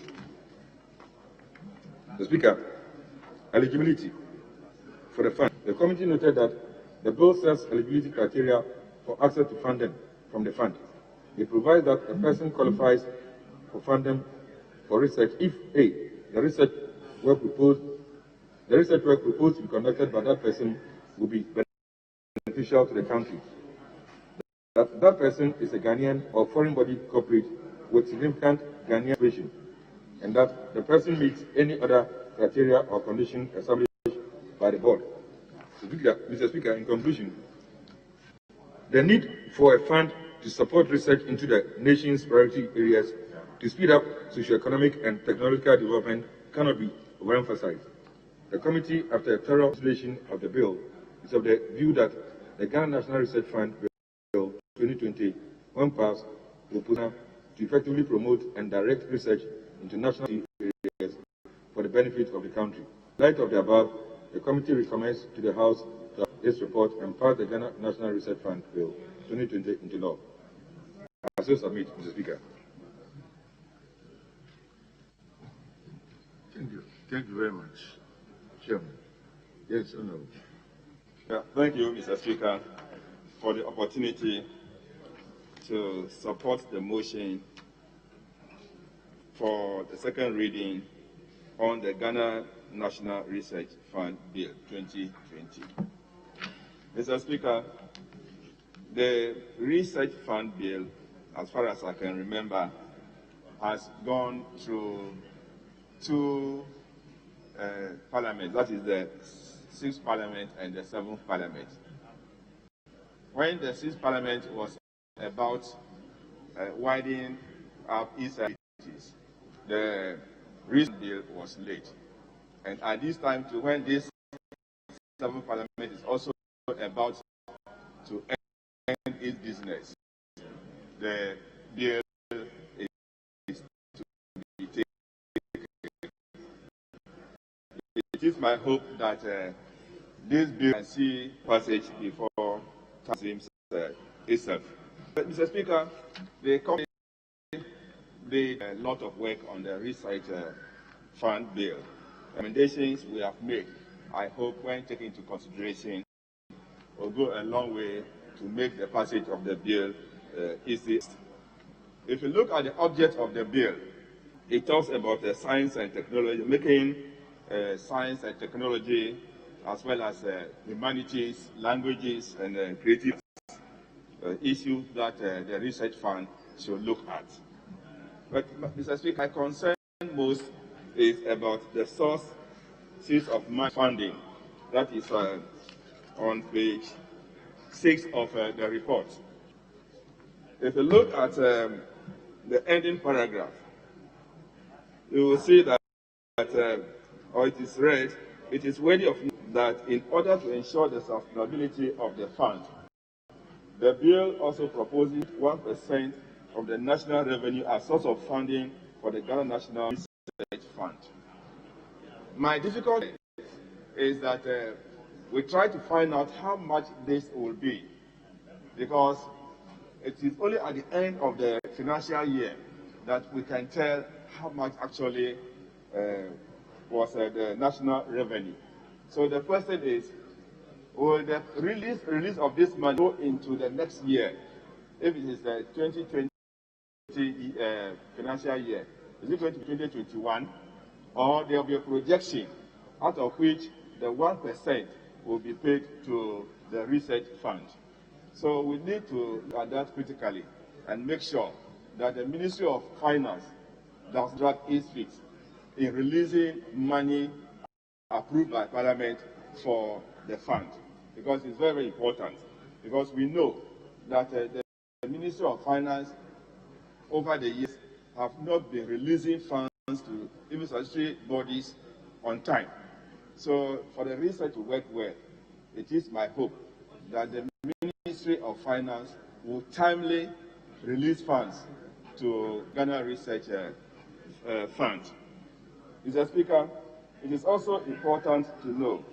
The Speaker, eligibility for the fund. The committee noted that the bill sets eligibility criteria for access to funding from the fund. It provides that a person qualifies for funding for research if A, the research work proposed to be conducted by that person will be beneficial to the country, that person is a Ghanaian or foreign body corporate with significant Ghanaian operation, and that the person meets any other criteria or condition established by the board. Mr. Speaker, in conclusion, the need for a fund to support research into the nation's priority areas to speed up socio-economic and technological development cannot be overemphasized. The committee, after a thorough consideration of the bill, is of the view that the Ghana National Research Fund Bill 2020, when passed, will to effectively promote and direct research into national areas for the benefit of the country. In light of the above, the committee recommends to the House to adopt this report and pass the Ghana National Research Fund Bill 2020 into law. I so submit, Mr. Speaker. Thank you. Thank you very much, Chairman. Yes, Honorable. Yeah, thank you, Mr. Speaker, for the opportunity to support the motion for the second reading on the Ghana National Research Fund Bill 2020. Mr. Speaker, the Research Fund Bill, as far as I can remember, has gone through two parliaments, that is the 6th Parliament and the 7th Parliament. When the 6th Parliament was about widening up its activities, the Research Bill was late. And at this time, too, when this 7th Parliament is also about to end its business, the bill is to be taken. It is my hope that this bill can see passage before time itself. But, Mr. Speaker, the committee did a lot of work on the Research Fund Bill. Recommendations we have made, I hope, when taken into consideration, will go a long way to make the passage of the bill easy. If you look at the object of the bill, it talks about science and technology, making science and technology, as well as humanities, languages, and creative issues that the research fund should look at. But, Mr. Speaker, my concern most is about the sources of my funding. That is on page 6 of the report. If you look at the ending paragraph, you will see that, or it is read, it is worthy of note that in order to ensure the sustainability of the fund, the bill also proposes 1% of the national revenue as source of funding for the Ghana National Research Fund. My difficulty is that we try to find out how much this will be, because it is only at the end of the financial year that we can tell how much actually was the national revenue. So the question is, will the release of this money go into the next year? If it is the 2020 financial year, is it going to be 2021? Or there will be a projection out of which the 1% will be paid to the research fund. So we need to look at that critically and make sure that the Ministry of Finance does drag its feet in releasing money approved by Parliament for the fund, because it's very, very important. Because we know that the Ministry of Finance over the years have not been releasing funds to even statutory bodies on time. So for the research to work well, it is my hope that the Ministry of Finance will timely release funds to Ghana Research Fund. Mr. Speaker, it is also important to know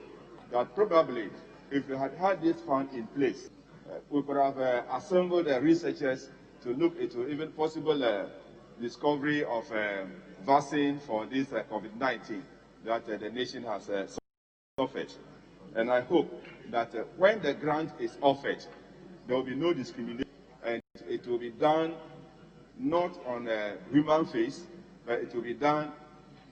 that probably if we had had this fund in place, we could have assembled the researchers to look into even possible discovery of vaccine for this COVID-19 that the nation has suffered. And I hope that when the grant is offered, there will be no discrimination, and it will be done not on a human face, but it will be done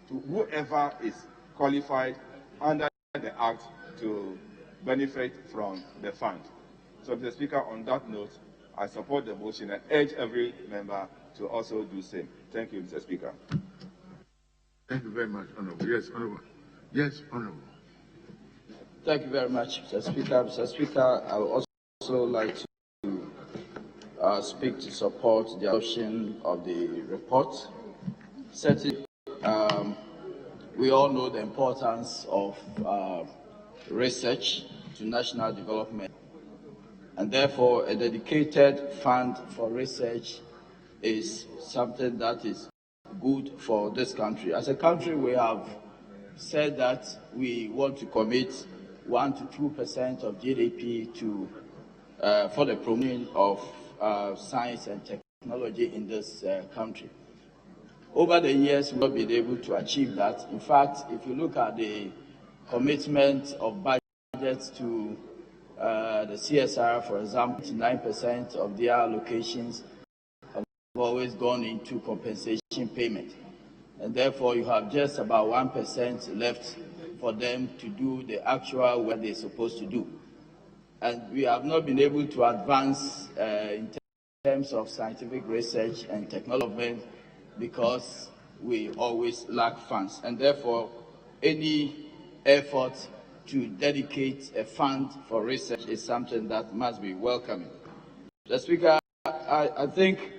to whoever is qualified under the Act to benefit from the fund. So, Mr. Speaker, on that note, I support the motion and urge every member to also do the same. Thank you, Mr. Speaker. Thank you very much, Honorable. Yes, Honorable. Yes, Honorable. Thank you very much, Mr. Speaker. Mr. Speaker, I would also like to speak to support the adoption of the report. Certainly, we all know the importance of research to national development, and therefore a dedicated fund for research is something that is good for this country. As a country, we have said that we want to commit 1 to 2% of GDP to for the promotion of science and technology in this country. Over the years, we've not been able to achieve that. In fact, if you look at the commitment of budgets to the CSR, for example, 9% of their allocations have always gone into compensation payment. And therefore, you have just about 1% left for them to do the actual work they're supposed to do. And we have not been able to advance in terms of scientific research and technology because we always lack funds. And therefore, any effort to dedicate a fund for research is something that must be welcomed. The Speaker, I think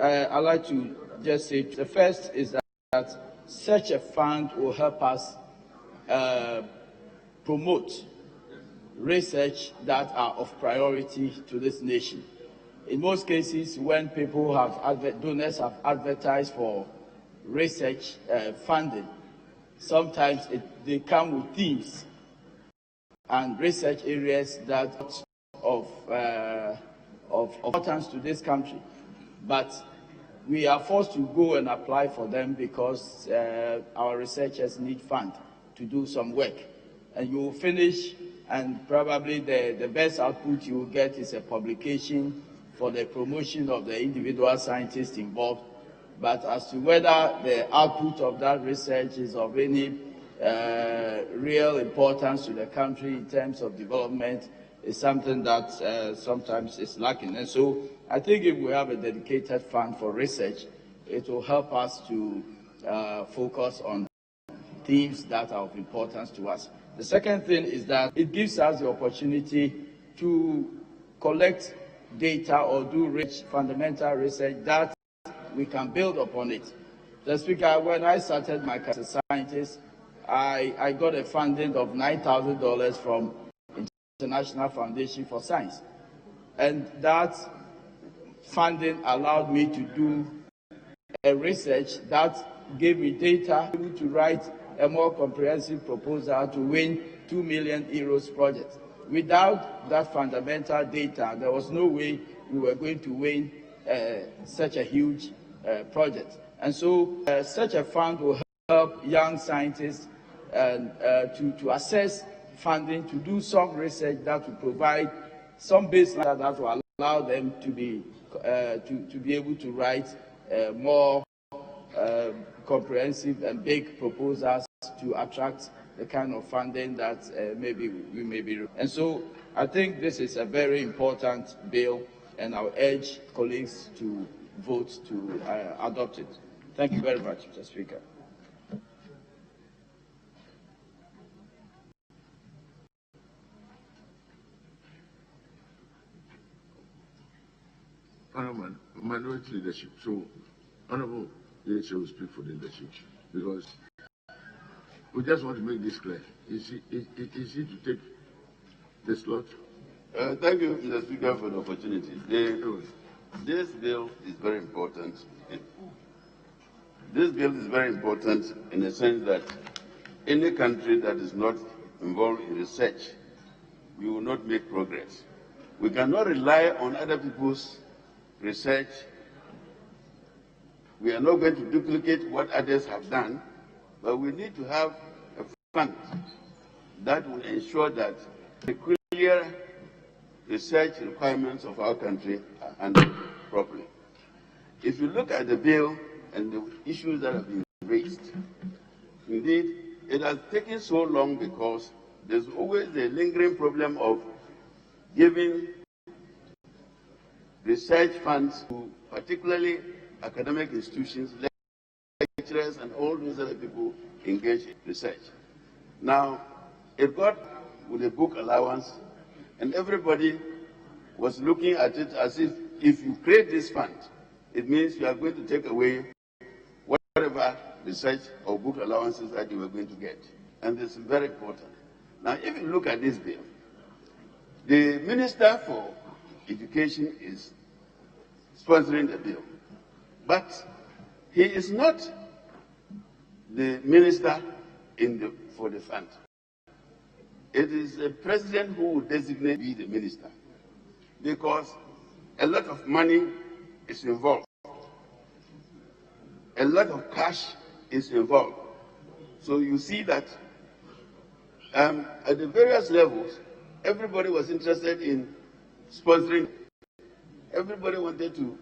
I'd like to just say the first is that such a fund will help us promote research that are of priority to this nation. In most cases, when people have donors have advertised for research funding, sometimes they come with themes and research areas that of importance to this country, but we are forced to go and apply for them because our researchers need funds to do some work. And you will finish, and probably the best output you will get is a publication for the promotion of the individual scientists involved. But as to whether the output of that research is of any real importance to the country in terms of development is something that sometimes is lacking. And so I think if we have a dedicated fund for research, it will help us to focus on themes that are of importance to us. The second thing is that it gives us the opportunity to collect data or do rich fundamental research that we can build upon it. The Speaker, when I started my career as a scientist, I got a funding of $9,000 from International Foundation for Science. And that funding allowed me to do a research that gave me data to write a more comprehensive proposal to win €2 million project. Without that fundamental data, there was no way we were going to win such a huge project. And so such a fund will help young scientists to assess funding, to do some research that will provide some baseline that will allow them to be able to write more comprehensive and big proposals to attract the kind of funding that maybe we may be. And so I think this is a very important bill, and I'll urge colleagues to vote to adopt it. Thank you very much, Mr. Speaker. Honourable Minority Leadership. So, Honourable Leadership will speak for the leadership because we just want to make this clear. Is he to take the slot? Thank you, Mr. Speaker, for the opportunity. This bill is very important. This bill is very important in the sense that any country that is not involved in research, we will not make progress. We cannot rely on other people's research. We are not going to duplicate what others have done, but we need to have a fund that will ensure that the clear research requirements of our country are handled properly. If you look at the bill and the issues that have been raised, indeed, it has taken so long because there's always the lingering problem of giving research funds to particularly academic institutions, lecturers, and all those other people engaged in research. Now, it got with a book allowance, and everybody was looking at it as if you create this fund, it means you are going to take away whatever research or book allowances that you were going to get. And this is very important. Now, if you look at this bill, the Minister for Education is sponsoring the bill, but he is not the minister for the fund. It is the president who will designate be the minister, because a lot of money is involved. A a lot of cash is involved. So you see that at the various levels, everybody was interested in sponsoring. Everybody wanted to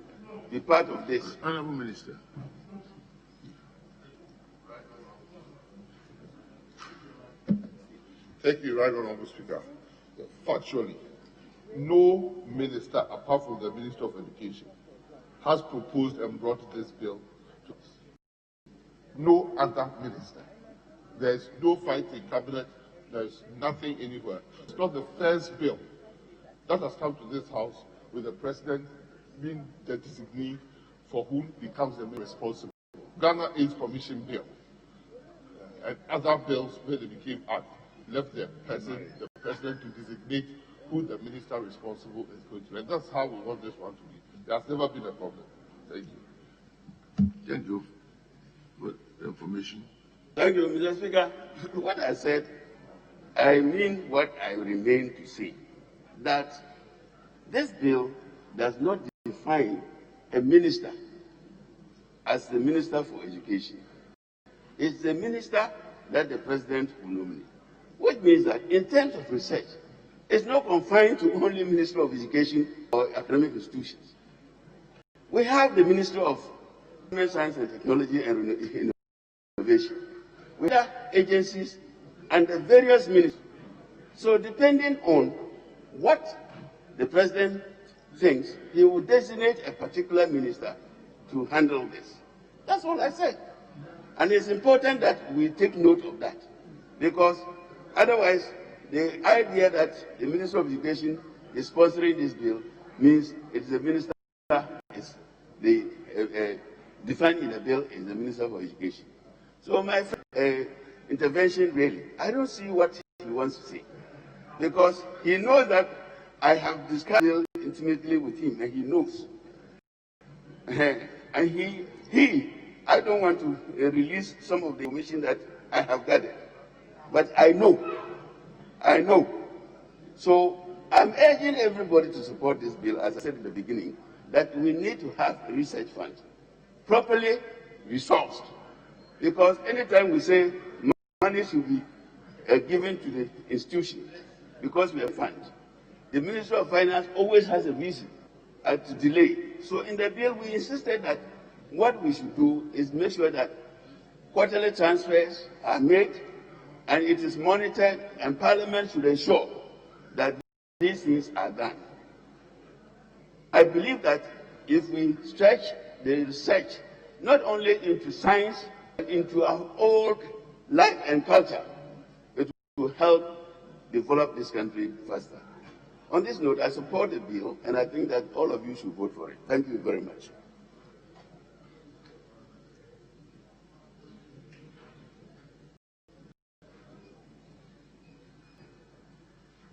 be part of this. Honorable Minister. Thank you, Right Honorable Speaker. Factually, no minister, apart from the Minister of Education, has proposed and brought this bill to us. No other minister. There is no fight in cabinet. There is nothing anywhere. It's not the first bill that has come to this House with the President being the designee for whom becomes the main responsible. Ghana AIDS Commission bill and other bills where they became act left the President to designate who the minister responsible is going to. And that's how we want this one to be. There has never been a problem. Thank you. Thank you for the information. Thank you, Mr. Speaker. What I said, I mean what I remain to say. That this bill does not define a minister as the Minister for Education. It's the minister that the President will nominate. Which means that in terms of research, it's not confined to only Minister of Education or academic institutions. We have the Minister of Science and Technology and Innovation. We have agencies and the various ministries. So depending on what the President thinks, he will designate a particular minister to handle this. That's all I said. And it's important that we take note of that, because otherwise the idea that the Minister of Education is sponsoring this bill means it's the minister is the defined in the bill is the Minister for Education. So my intervention really, I don't see what he wants to say, because he knows that I have discussed the bill intimately with him, and he knows. And I don't want to release some of the information that I have gathered, but I know. So I'm urging everybody to support this bill, as I said in the beginning, that we need to have a research fund properly resourced, because anytime we say money should be given to the institution because we have funds, the Ministry of Finance always has a reason to delay. So in the bill, we insisted that what we should do is make sure that quarterly transfers are made and it is monitored, and Parliament should ensure that these things are done. I believe that if we stretch the research not only into science, but into our old life and culture, it will help develop this country faster. On this note, I support the bill, and I think that all of you should vote for it. Thank you very much.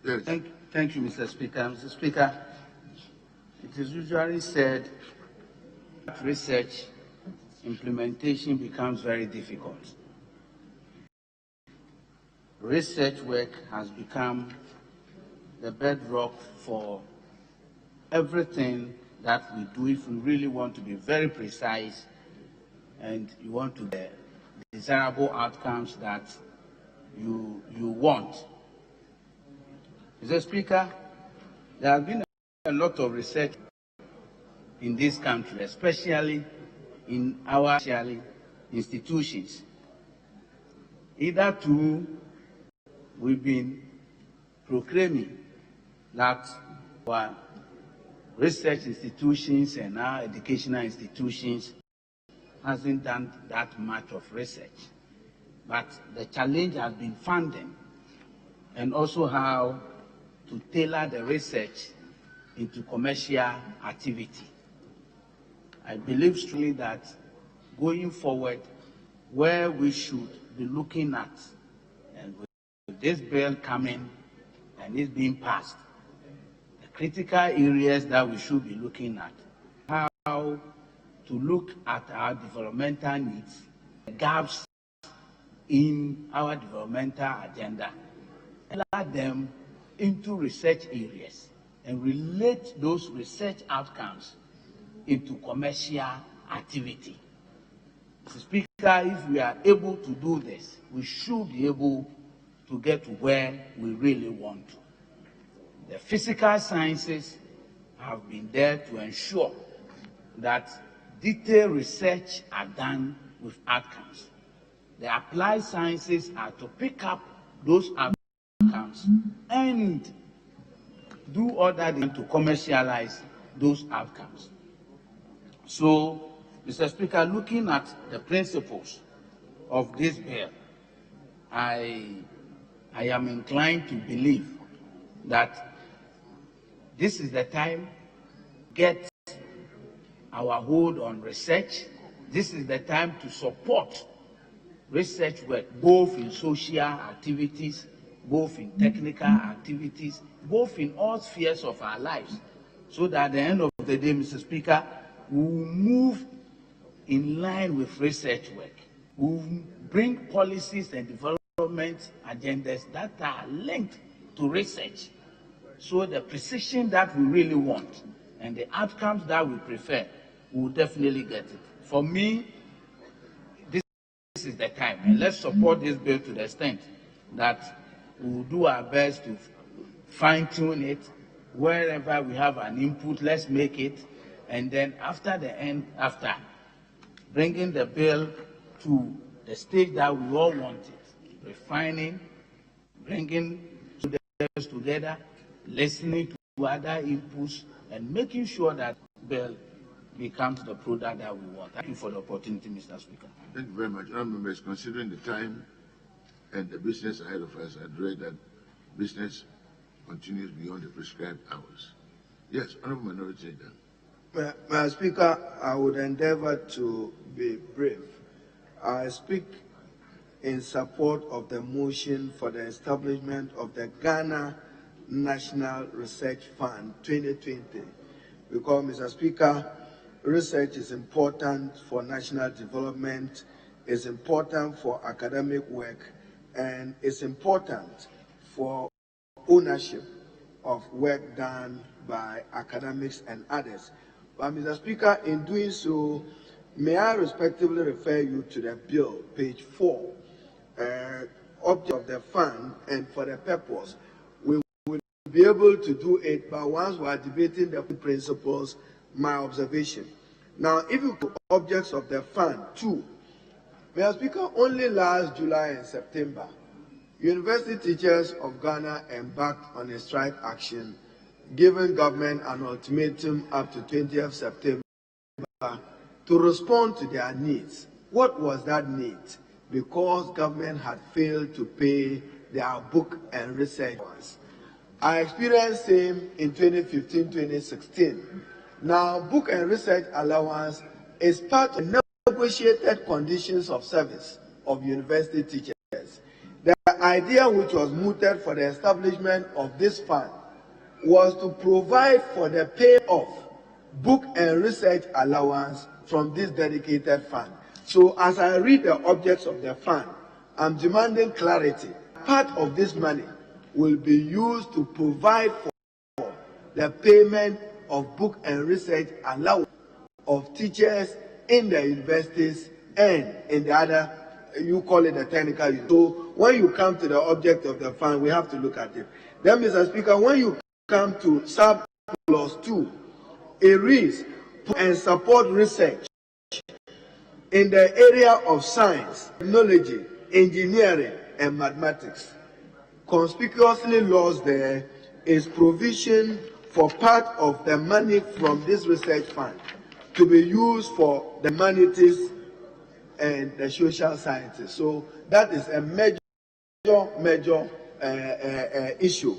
Yes. Thank you, Mr. Speaker. Mr. Speaker, it is usually said that research implementation becomes very difficult. Research work has become the bedrock for everything that we do if we really want to be very precise and you want to get desirable outcomes that you want. Mr. Speaker, there has been a lot of research in this country, especially in our institutions. Hitherto, we've been proclaiming that our research institutions and our educational institutions hasn't done that much of research. But the challenge has been funding and also how to tailor the research into commercial activity. I believe strongly that going forward, where we should be looking at, and with this bill coming and it's being passed, the critical areas that we should be looking at, how to look at our developmental needs, the gaps in our developmental agenda, and add them into research areas and relate those research outcomes into commercial activity. Mr. Speaker, if we are able to do this, we should be able to get to where we really want to. The physical sciences have been there to ensure that detailed research are done with outcomes. The applied sciences are to pick up those outcomes and do other than to commercialize those outcomes. So, Mr. Speaker, looking at the principles of this bill, I am inclined to believe that this is the time to get our hold on research. This is the time to support research work, both in social activities, both in technical activities, both in all spheres of our lives, so that at the end of the day, Mr. Speaker, we will move in line with research work. We will bring policies and development agendas that are linked to research, so the precision that we really want and the outcomes that we prefer, we will definitely get it. For me, this is the time, and let's support this bill to the extent that we will do our best to fine-tune it. Wherever we have an input, let's make it, and then after bringing the bill to the stage that we all want it, refining, bringing students together, listening to other inputs, and making sure that bill becomes the product that we want. Thank you for the opportunity, Mr. Speaker. Thank you very much. Honourable members, considering the time and the business ahead of us, I dread that business continues beyond the prescribed hours. Yes, Honourable Minority Leader. Mr. Speaker, I would endeavor to be brief. I speak in support of the motion for the establishment of the Ghana National Research Fund 2020, because, Mr. Speaker, research is important for national development, is important for academic work, and it's important for ownership of work done by academics and others. But, Mr. Speaker, in doing so, may I respectively refer you to the bill, page 4, object of the fund, and for the purpose. We will be able to do it, but once we are debating the principles, my observation. Now, if you go to objects of the fund 2, Mr. Speaker, only last July and September, university teachers of Ghana embarked on a strike action, giving government an ultimatum up to 20th September to respond to their needs. What was that need? Because government had failed to pay their book and research funds. I experienced same in 2015-2016. Now, book and research allowance is part of negotiated conditions of service of university teachers. The idea which was mooted for the establishment of this fund was to provide for the pay of book and research allowance from this dedicated fund. So as I read the objects of the fund, I'm demanding clarity. Part of this money will be used to provide for the payment of book and research allowance of teachers in the universities and in the other, you call it the technical unit. So when you come to the object of the fund, we have to look at it. Then, Mr. Speaker, when you come to sub clause 2, it reads, and support research in the area of science, technology, engineering, and mathematics. Conspicuously lost there is provision for part of the money from this research fund to be used for the humanities and the social sciences. So that is a major issue.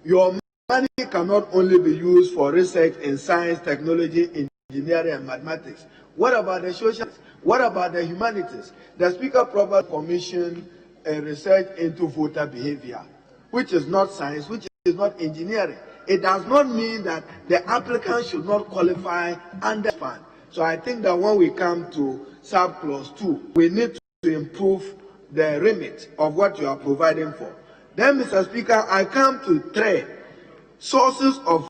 Your money cannot only be used for research in science, technology, engineering, and mathematics. What about the social? What about the humanities? The Speaker provided commission a research into voter behavior, which is not science, which is not engineering. It does not mean that the applicant should not qualify under fund. So I think that when we come to sub clause 2, we need to improve the remit of what you are providing for. Then, Mr. Speaker, I come to 3 sources of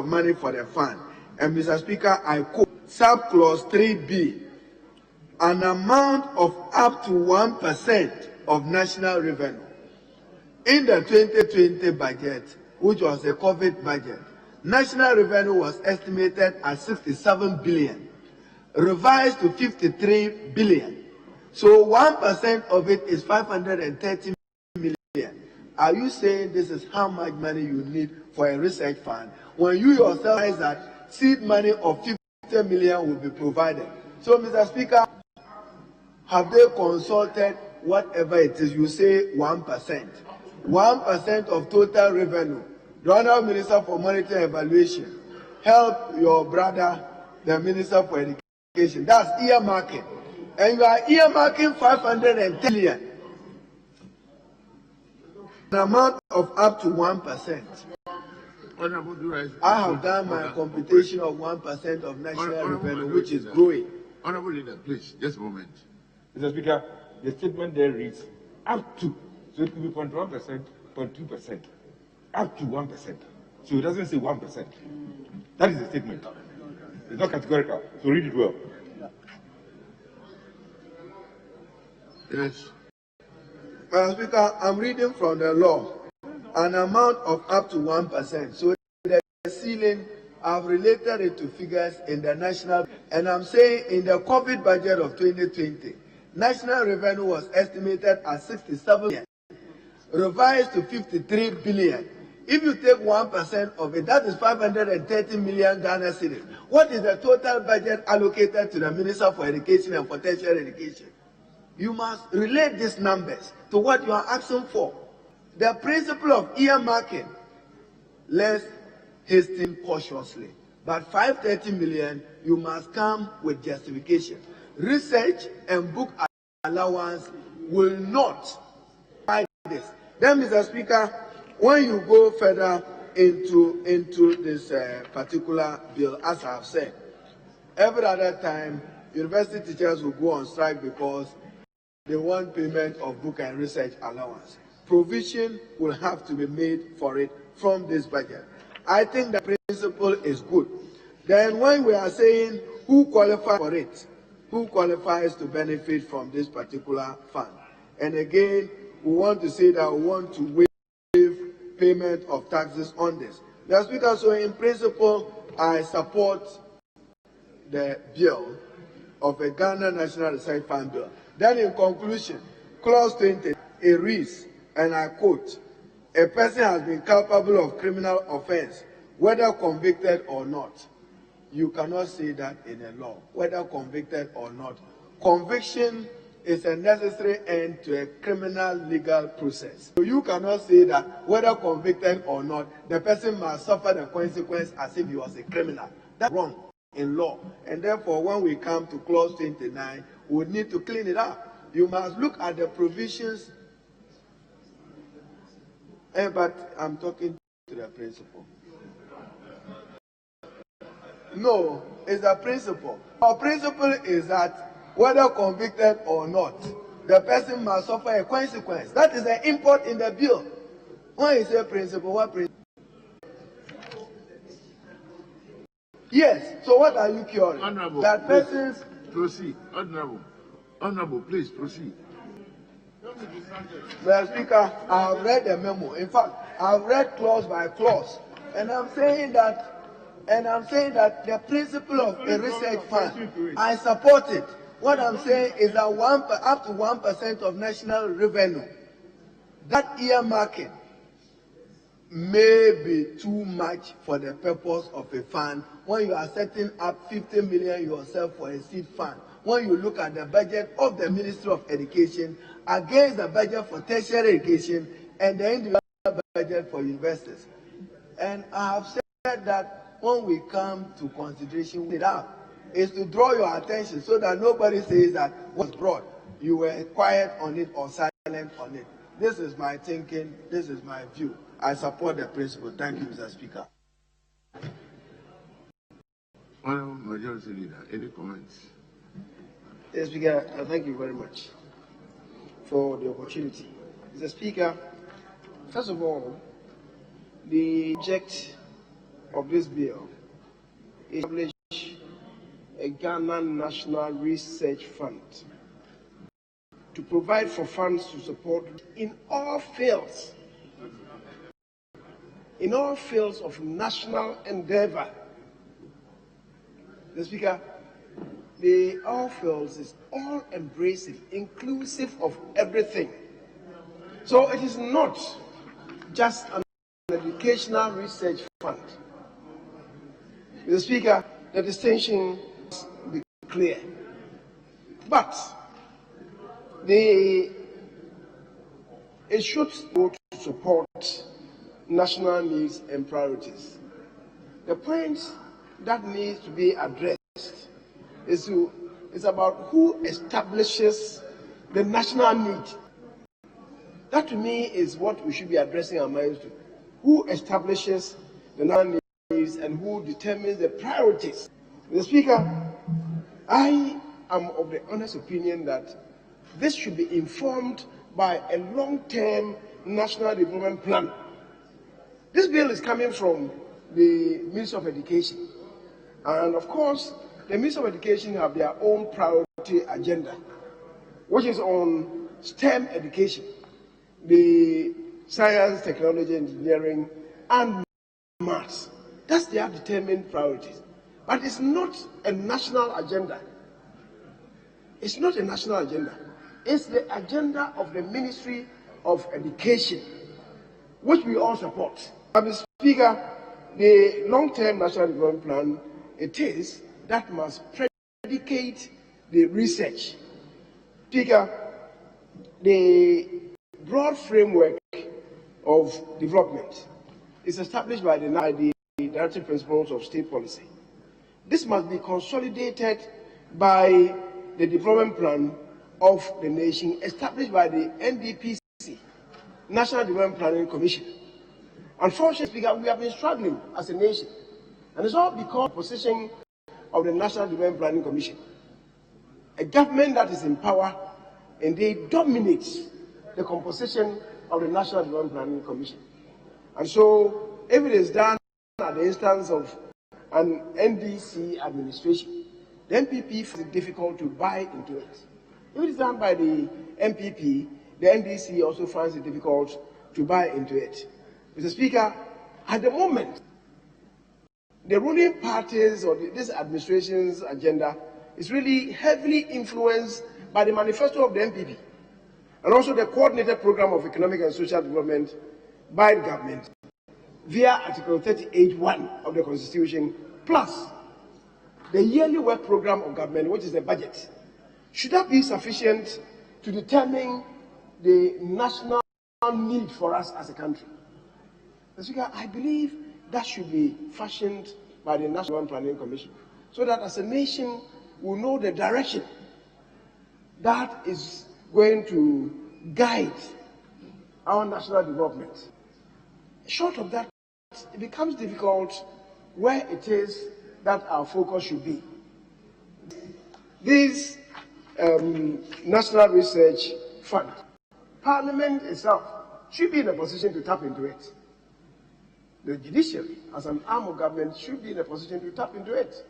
money for the fund. And Mr. Speaker, I quote sub clause 3B. an amount of up to 1% of national revenue. In the 2020 budget, which was a COVID budget, national revenue was estimated at 67 billion, revised to 53 billion. So 1% of it is 530 million. Are you saying this is how much money you need for a research fund when you yourself realize that seed money of 50 million will be provided? So, Mr. Speaker, have they consulted whatever it is? You say 1%. 1% of total revenue. The Honourable Minister for Monetary Evaluation, help your brother, the Minister for Education. That's earmarking. And you are earmarking 510 billion. An amount of up to 1%. I have done my computation of 1% of national revenue, which is growing. Honourable Leader, please, just a moment. Mr. Speaker, the statement there reads up to, so it could be 0.1%, 0.2%, up to 1%. So it doesn't say 1%. That is the statement. It's not categorical. So read it well. Yes. Mr. Speaker, I'm reading from the law. An amount of up to 1%. So the ceiling, I've related it to figures in the national, and I'm saying in the COVID budget of 2020, national revenue was estimated at 67 billion, revised to 53 billion. If you take 1% of it, that is 530 million Ghana cedis. What is the total budget allocated to the Minister for Education and for tertiary education? You must relate these numbers to what you are asking for. The principle of earmarking, let's hasten cautiously. But 530 million, you must come with justification. Research and book allowance will not buy this. Then, Mr. Speaker, when you go further into this particular bill, as I have said, every other time, university teachers will go on strike because they want payment of book and research allowance. Provision will have to be made for it from this budget. I think the principle is good. Then when we are saying who qualifies for it, who qualifies to benefit from this particular fund? And again, we want to say that we want to waive payment of taxes on this. Mr. Speaker, so in principle, I support the bill of a Ghana National Research Fund bill. Then in conclusion, clause 20, it reads, and I quote, a person has been culpable of criminal offense, whether convicted or not. You cannot say that in a law, whether convicted or not. Conviction is a necessary end to a criminal legal process. So you cannot say that whether convicted or not, the person must suffer the consequence as if he was a criminal. That's wrong in law. And therefore, when we come to clause 29, we need to clean it up. You must look at the provisions. But I'm talking to the principle. No, it's a principle. Our principle is that whether convicted or not, the person must suffer a consequence. That is the import in the bill. When you say principle, what principle? Yes. So what are you curing? Honorable, that persons proceed. Honorable, please proceed. Mr. Speaker, I have read the memo. In fact, I have read clause by clause, and I'm saying that the principle of a research fund, I support it. What I'm saying is that up to 1% of national revenue, that earmarking may be too much for the purpose of a fund. When you are setting up 50 million yourself for a seed fund, when you look at the budget of the Ministry of Education against the budget for tertiary education and the individual budget for universities. And I have said that when we come to consideration, it up is to draw your attention so that nobody says that was brought, you were quiet on it or silent on it. This is my thinking, this is my view. I support the principle. Thank you, Mr. Speaker. Honourable Majority Leader, any comments? Yes, Speaker, thank you very much for the opportunity. Mr. Speaker, first of all, the object of this bill is to establish a Ghana National Research Fund to provide for funds to support in all fields of national endeavor. The Speaker, the all fields is all embracing, inclusive of everything. So it is not just an educational research fund. Mr. Speaker, the distinction must be clear. But it should go to support national needs and priorities. The point that needs to be addressed is about who establishes the national need. That to me is what we should be addressing our minds to. Who establishes the national needs and who determines the priorities? Mr. Speaker, I am of the honest opinion that this should be informed by a long-term national development plan. This bill is coming from the Ministry of Education. And of course, the Ministry of Education have their own priority agenda, which is on STEM education, the science, technology, engineering, and maths. That's their determined priorities. But it's not a national agenda. It's not a national agenda. It's the agenda of the Ministry of Education, which we all support. Mr. Speaker, the long-term national development plan, it is that must predicate the research. Speaker, the broad framework of development is established by the directive principles of state policy. This must be consolidated by the development plan of the nation established by the NDPC, National Development Planning Commission. Unfortunately, Speaker, we have been struggling as a nation, and it's all because of the position of the National Development Planning Commission. A government that is in power indeed dominates the composition of the National Development Planning Commission. And so, if it is done at the instance of an NDC administration, the MPP finds it difficult to buy into it. If it is done by the MPP, the NDC also finds it difficult to buy into it. Mr. Speaker, at the moment, the ruling parties or this administration's agenda is really heavily influenced by the manifesto of the MPP and also the coordinated program of economic and social development by the government via Article 38(1) of the Constitution, plus the yearly work program of government, which is the budget. Should that be sufficient to determine the national need for us as a country? Mr. Speaker, I believe that should be fashioned by the National Planning Commission, so that as a nation we know the direction that is going to guide our national development. Short of that, it becomes difficult where it is that our focus should be. This National Research Fund, Parliament itself should be in a position to tap into it. The judiciary, as an arm of government, should be in a position to tap into it.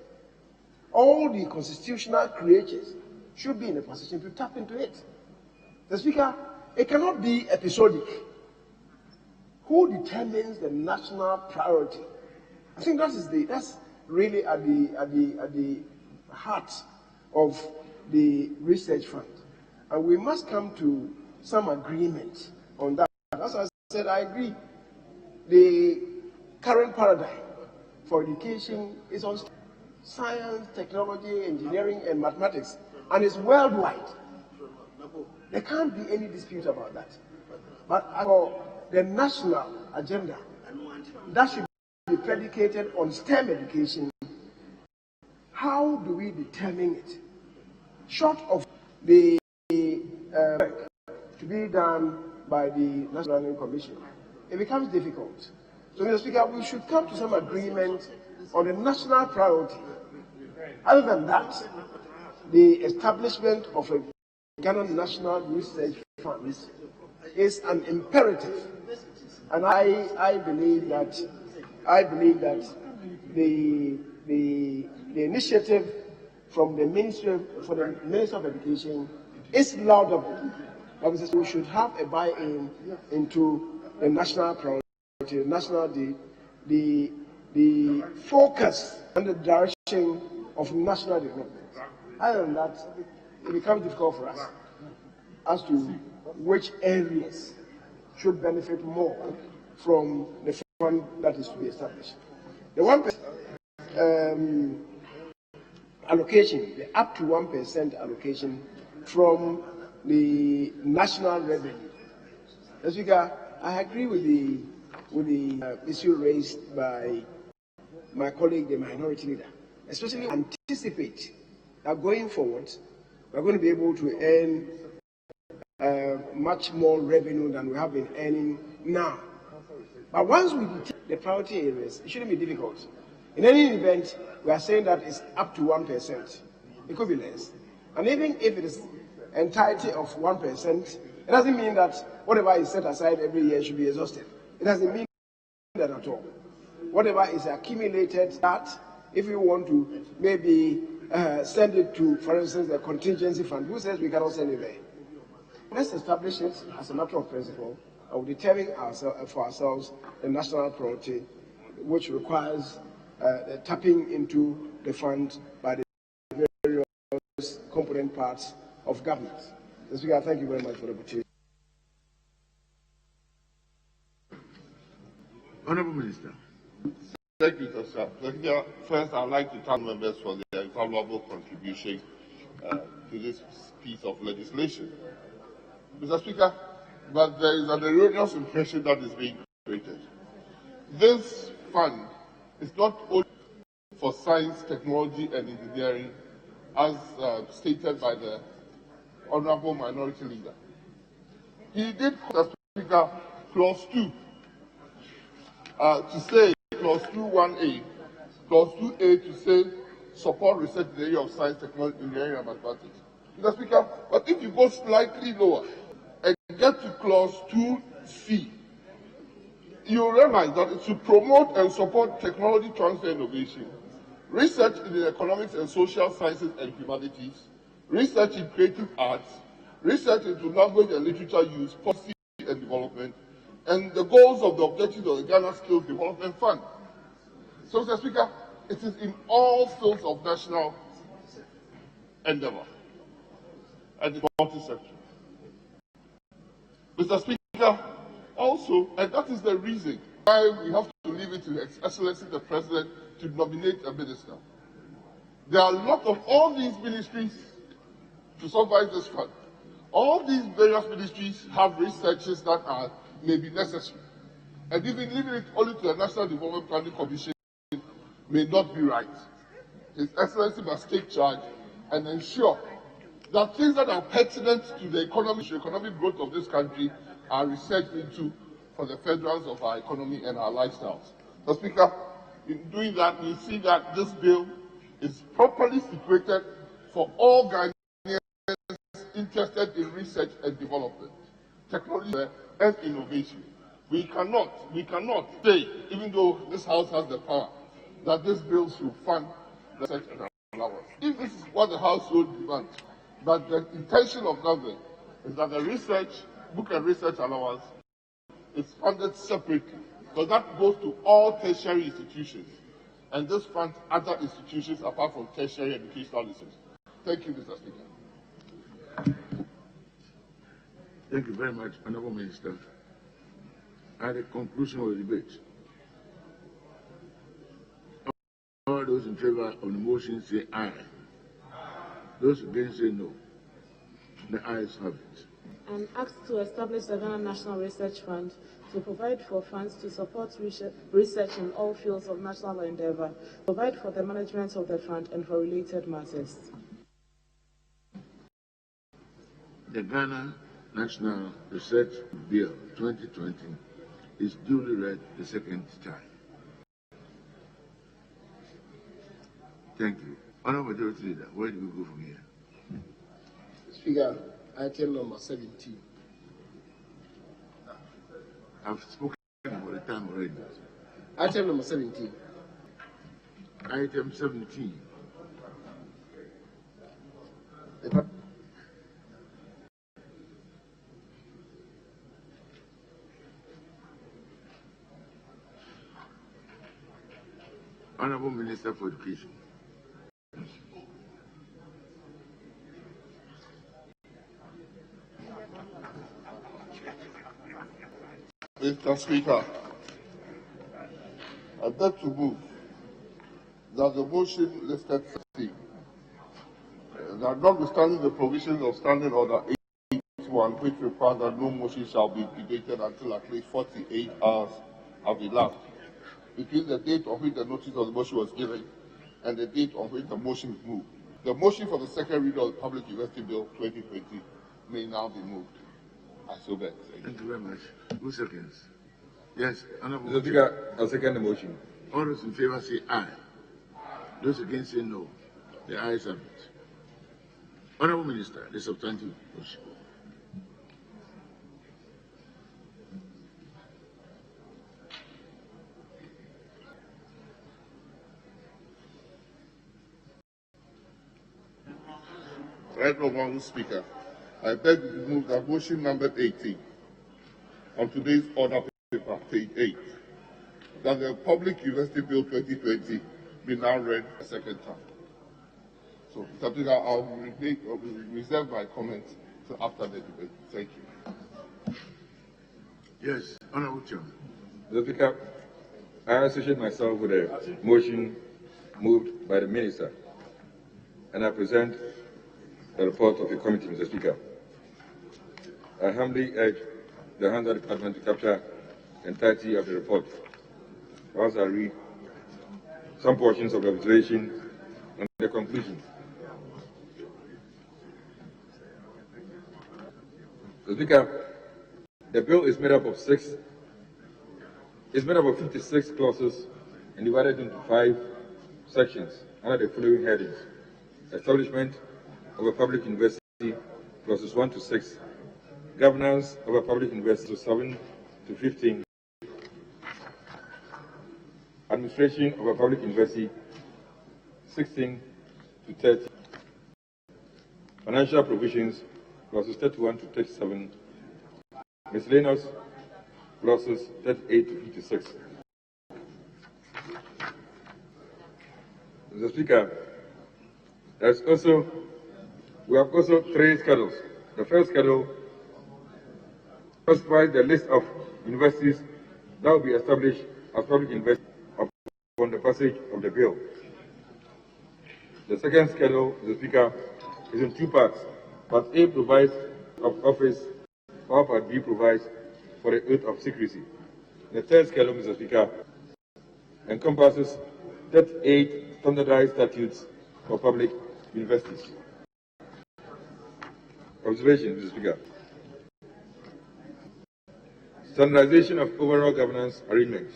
All the constitutional creators should be in a position to tap into it. The Speaker, it cannot be episodic. Who determines the national priority? I think that's really at the heart of the research fund, and we must come to some agreement on that. As I said, I agree. The current paradigm for education is on science, technology, engineering, and mathematics, and it's worldwide. There can't be any dispute about that. But for the national agenda, that should be predicated on STEM education. How do we determine it? Short of the work to be done by the National Planning Commission, it becomes difficult. So, Mr. Speaker, we should come to some agreement on the national priority. Other than that, the establishment of a Ghana National Research Fund is an imperative, and I believe that the initiative from the Ministry of Education is laudable. But we should have a buy-in into the national priority, the focus and the direction of national development. Other than that, it becomes difficult for us as to which areas should benefit more from the fund that is to be established. The 1% allocation, the up to 1% allocation from the national revenue. As Speaker, I agree with the issue raised by my colleague, the minority leader, especially anticipate that going forward, we're going to be able to earn much more revenue than we have been earning now. But once we detect the priority areas, it shouldn't be difficult. In any event, we are saying that it's up to 1%. It could be less. And even if it is entirety of 1%, it doesn't mean that whatever is set aside every year should be exhausted. It doesn't mean that at all. Whatever is accumulated, that if you want to maybe send it to, for instance, the contingency fund, who says we cannot send it there? Let's establish it as a matter of principle. I will determine for ourselves the national priority, which requires tapping into the fund by the various component parts of government. Mr. Speaker, thank you very much for the opportunity. Honourable Minister. Thank you, Mr. Speaker. First, I'd like to thank members for their valuable contribution to this piece of legislation. Mr. Speaker, but there is an erroneous impression that is being created. This fund is not only for science, technology, and engineering, as stated by the Honourable Minority Leader. He did, Mr. Speaker, clause 2 to say, clause 2(1)(a), clause 2(a) to say support research in the area of science, technology, engineering, and mathematics. Mr. Speaker, but if you go slightly lower and get to clause 2(c), you realize that it should promote and support technology transfer innovation, research in the economics and social sciences and humanities, research in creative arts, research into language and literature use, policy and development, and the goals of the objectives of the Ghana Skills Development Fund. So, Mr. Speaker, it is in all fields of national endeavor and the multi-sector. Mr. Speaker, also, and that is the reason why we have to leave it to His Excellency the President to nominate a minister. There are a lot of all these ministries to supervise this fund. All these various ministries have researches that may be necessary. And even leaving it only to the National Development Planning Commission may not be right. His Excellency must take charge and ensure that things that are pertinent to the economic growth of this country are researched into for the furtherance of our economy and our lifestyles. So, Speaker, in doing that, we see that this bill is properly situated for all Ghanaians interested in research and development, technology and innovation. We cannot say, even though this House has the power, that this bill should fund research and allowance. If this is what the household demands, but the intention of government is that the research, book and research allowance is funded separately, because that goes to all tertiary institutions, and this funds other institutions apart from tertiary educational institutions. Thank you, Mr. Speaker. Thank you very much, Honourable Minister. At the conclusion of the debate, all those in favour of the motion say aye. Those against say no. The ayes have it. And asked to establish the Ghana National Research Fund to provide for funds to support research in all fields of national endeavour, provide for the management of the fund and for related matters. The Ghana National Research Bill 2020 is duly read the second time. Thank you. Honourable Majority Leader, where do we go from here? Speaker, item number 17. I've spoken about the time already. Item number 17. Item 17. Honorable Minister for Education. Mr. Speaker, I beg to move that the motion listed that notwithstanding the provisions of Standing Order 81, which requires that no motion shall be debated until at least 48 hours have elapsed between the date on which the notice of the motion was given and the date on which the motion is moved. The motion for the second reading of the Public University Bill 2020 may now be moved. I so beg. Thank you very much. 2 seconds. Yes, Honorable. Mr. Speaker, I second the motion. All those in favor say aye. Those against say no. The ayes have it. Honorable Minister, the substantive motion. Right, Honorable Speaker, I beg to move that motion number 18 on today's order paper, page 8, that the Public University Bill 2020 be now read a second time. So, Mr. Speaker, I'll reserve my comments till after the debate. Thank you. Yes, Honorable Chairman. Mr. Speaker, I associate myself with the motion moved by the Minister, and I present the report of the committee, Mr. Speaker. I humbly urge the Handler Department to capture the entirety of the report, whilst I read some portions of the observation and the conclusion. Mr. Speaker, the bill is made up of 56 clauses and divided into 5 sections under the following headings: establishment of a public university, clauses 1 to 6, governance of a public university, 7 to 15, administration of a public university, 16 to 30, financial provisions, clauses 31 to 37, miscellaneous clauses 38 to 56. Mr. Speaker, we have also 3 schedules. The first schedule specifies the list of universities that will be established as public universities upon the passage of the bill. The second schedule, Mr. Speaker, is in 2 parts. Part A provides of office, while Part B provides for the oath of secrecy. The third schedule, Mr. Speaker, encompasses 38 standardized statutes for public universities. Observation, Mr. Speaker. Standardization of overall governance arrangements.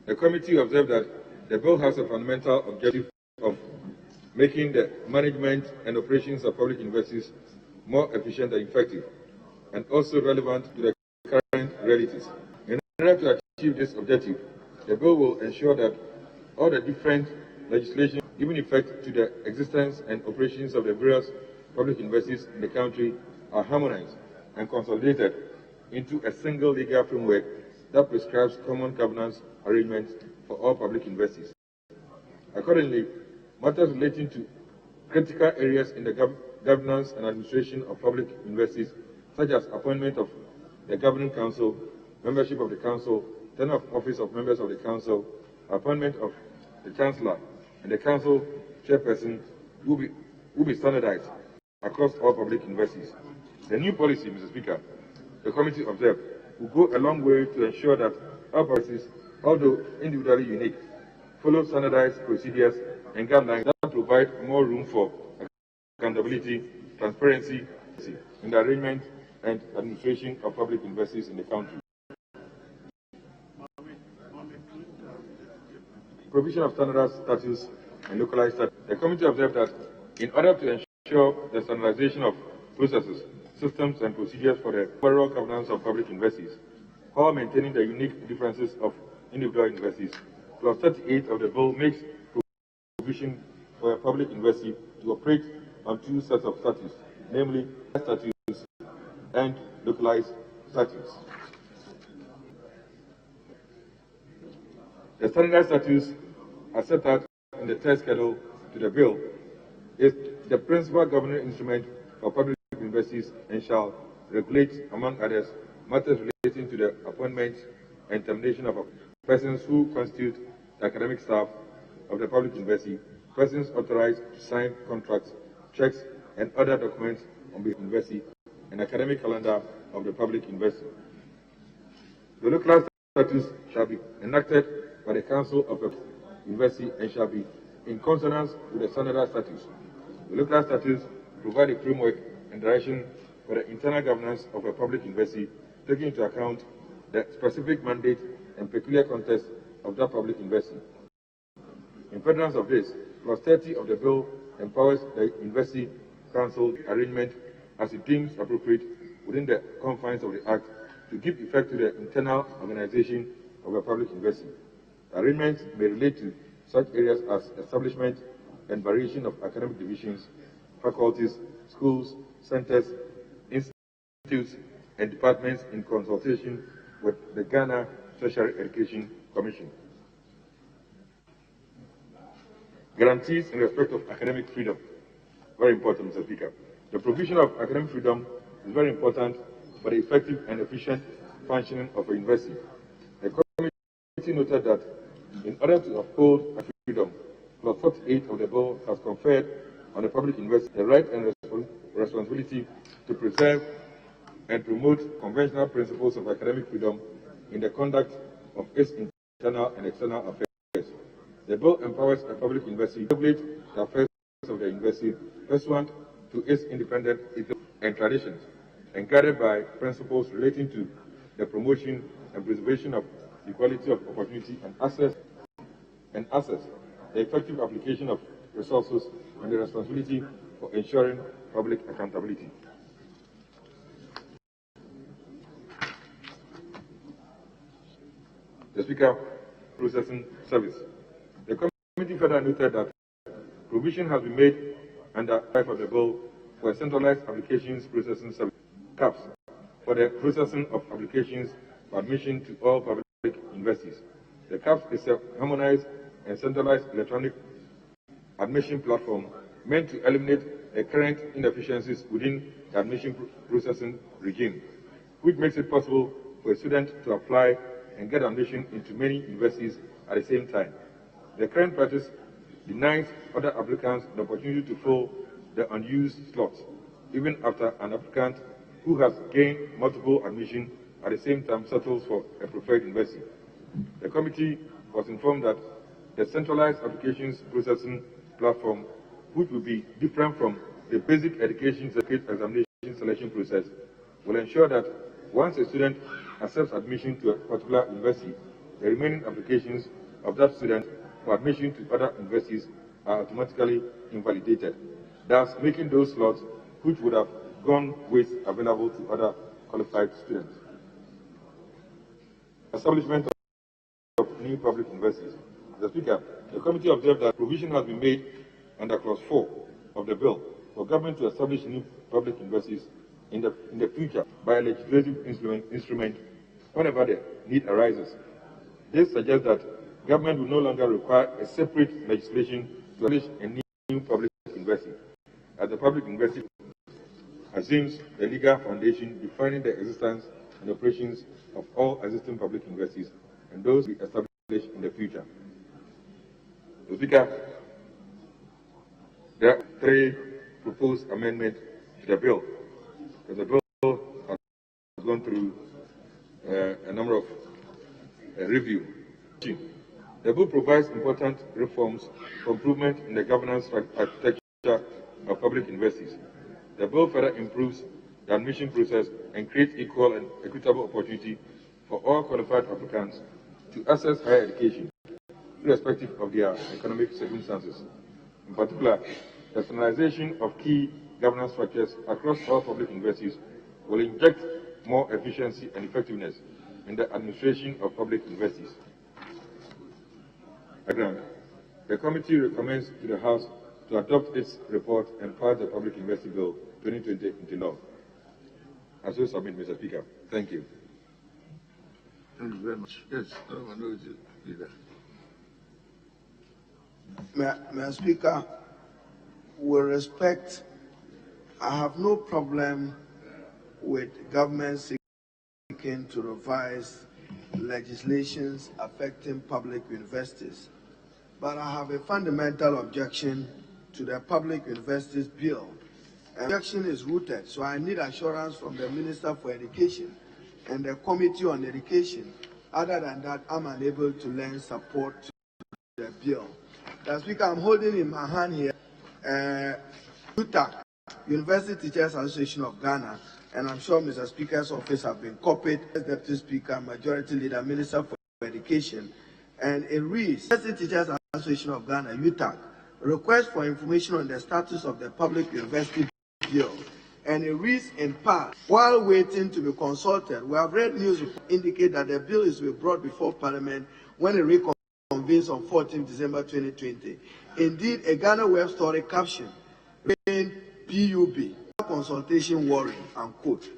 The committee observed that the bill has a fundamental objective of making the management and operations of public universities more efficient and effective, and also relevant to the current realities. In order to achieve this objective, the bill will ensure that all the different legislation giving effect to the existence and operations of the various public universities in the country are harmonized and consolidated into a single legal framework that prescribes common governance arrangements for all public universities. Accordingly, matters relating to critical areas in the governance and administration of public universities, such as appointment of the governing council, membership of the council, tenure of office of members of the council, appointment of the chancellor, and the council chairperson will be standardized across all public universities. The new policy, Mr. Speaker, the committee observed, will go a long way to ensure that all policies, although individually unique, follow standardized procedures and guidelines that provide more room for accountability, transparency in the arrangement and administration of public universities in the country. Provision of standardized statutes and localized statutes. The committee observed that in order to ensure the standardization of processes, systems, and procedures for the overall governance of public universities, while maintaining the unique differences of individual universities, Clause 38 of the bill makes provision for a public university to operate on two sets of statutes, namely statutes and localized statutes. The standardized statutes as set out in the third schedule to the bill is the principal governing instrument for public universities and shall regulate, among others, matters relating to the appointment and termination of persons who constitute the academic staff of the public university, persons authorized to sign contracts, checks, and other documents on the university, and academic calendar of the public university. The local statutes shall be enacted by the Council of the University and shall be in consonance with the standardized statutes. The local statutes provide a framework and direction for the internal governance of a public university, taking into account the specific mandate and peculiar context of that public university. In furtherance of this, Clause 30 of the bill empowers the University Council arrangement as it deems appropriate within the confines of the Act to give effect to the internal organization of a public university. Arrangements may relate to such areas as establishment and variation of academic divisions, faculties, schools, centers, institutes, and departments in consultation with the Ghana Tertiary Education Commission. Guarantees in respect of academic freedom. Very important, Mr. Speaker. The provision of academic freedom is very important for the effective and efficient functioning of a university. The committee noted that in order to uphold freedom, Clause 48 of the bill has conferred on the public university the right and responsibility to preserve and promote conventional principles of academic freedom in the conduct of its internal and external affairs. The bill empowers a public university to regulate the affairs of the university pursuant to its independent ethics and traditions, and guided by principles relating to the promotion and preservation of equality of opportunity and access, the effective application of resources, and the responsibility for ensuring public accountability. The Speaker, Processing Service. The committee further noted that provision has been made under 5 of the bill for a centralized applications processing service, CAPS, for the processing of applications for admission to all public universities. The CAPS is a harmonized and centralized electronic admission platform meant to eliminate the current inefficiencies within the admission processing regime, which makes it possible for a student to apply and get admission into many universities at the same time. The current practice denies other applicants the opportunity to fill the unused slots, even after an applicant who has gained multiple admission at the same time settles for a preferred university. The committee was informed that the centralized applications processing platform, which will be different from the basic education certificate examination selection process, will ensure that once a student accepts admission to a particular university, the remaining applications of that student for admission to other universities are automatically invalidated, thus making those slots which would have gone waste available to other qualified students. Establishment of new public universities. Mr. Speaker, the committee observed that provision has been made under Clause 4 of the bill for government to establish new public universities in the future by a legislative instrument whenever the need arises. This suggests that government will no longer require a separate legislation to establish a new public university, as the public university assumes the legal foundation defining the existence and operations of all existing public universities and those we establish in the future. Mr. Speaker, there are 3 proposed amendments to the bill. The bill has gone through a number of review. The bill provides important reforms for improvement in the governance architecture of public universities. The bill further improves the admission process and creates equal and equitable opportunity for all qualified applicants to access higher education, irrespective of their economic circumstances. In particular, the standardization of key governance structures across all public universities will inject more efficiency and effectiveness in the administration of public universities. The committee recommends to the House to adopt its report and pass the Public University Bill 2020 into law. I so submit, Mr. Speaker. Thank you. Thank you very much. Yes, Minority Leader. Mr. Speaker, with respect, I have no problem with government seeking to revise legislations affecting public universities, but I have a fundamental objection to the Public Universities Bill. Objection is rooted, so I need assurance from the Minister for Education and the Committee on Education. Other than that, I'm unable to lend support to the bill. Mr. Speaker, I'm holding in my hand here UTAG, University Teachers Association of Ghana, and I'm sure Mr. Speaker's office have been copied as Deputy Speaker, Majority Leader, Minister for Education, and it reads, University Teachers Association of Ghana, UTAG, request for information on the status of the Public University Bill. And it reads in part, while waiting to be consulted, we have read news reports indicate that the bill is to be brought before Parliament when it reconvenes on 14 December 2020. Indeed, a Ghana web story caption, PUB, consultation worrying, unquote.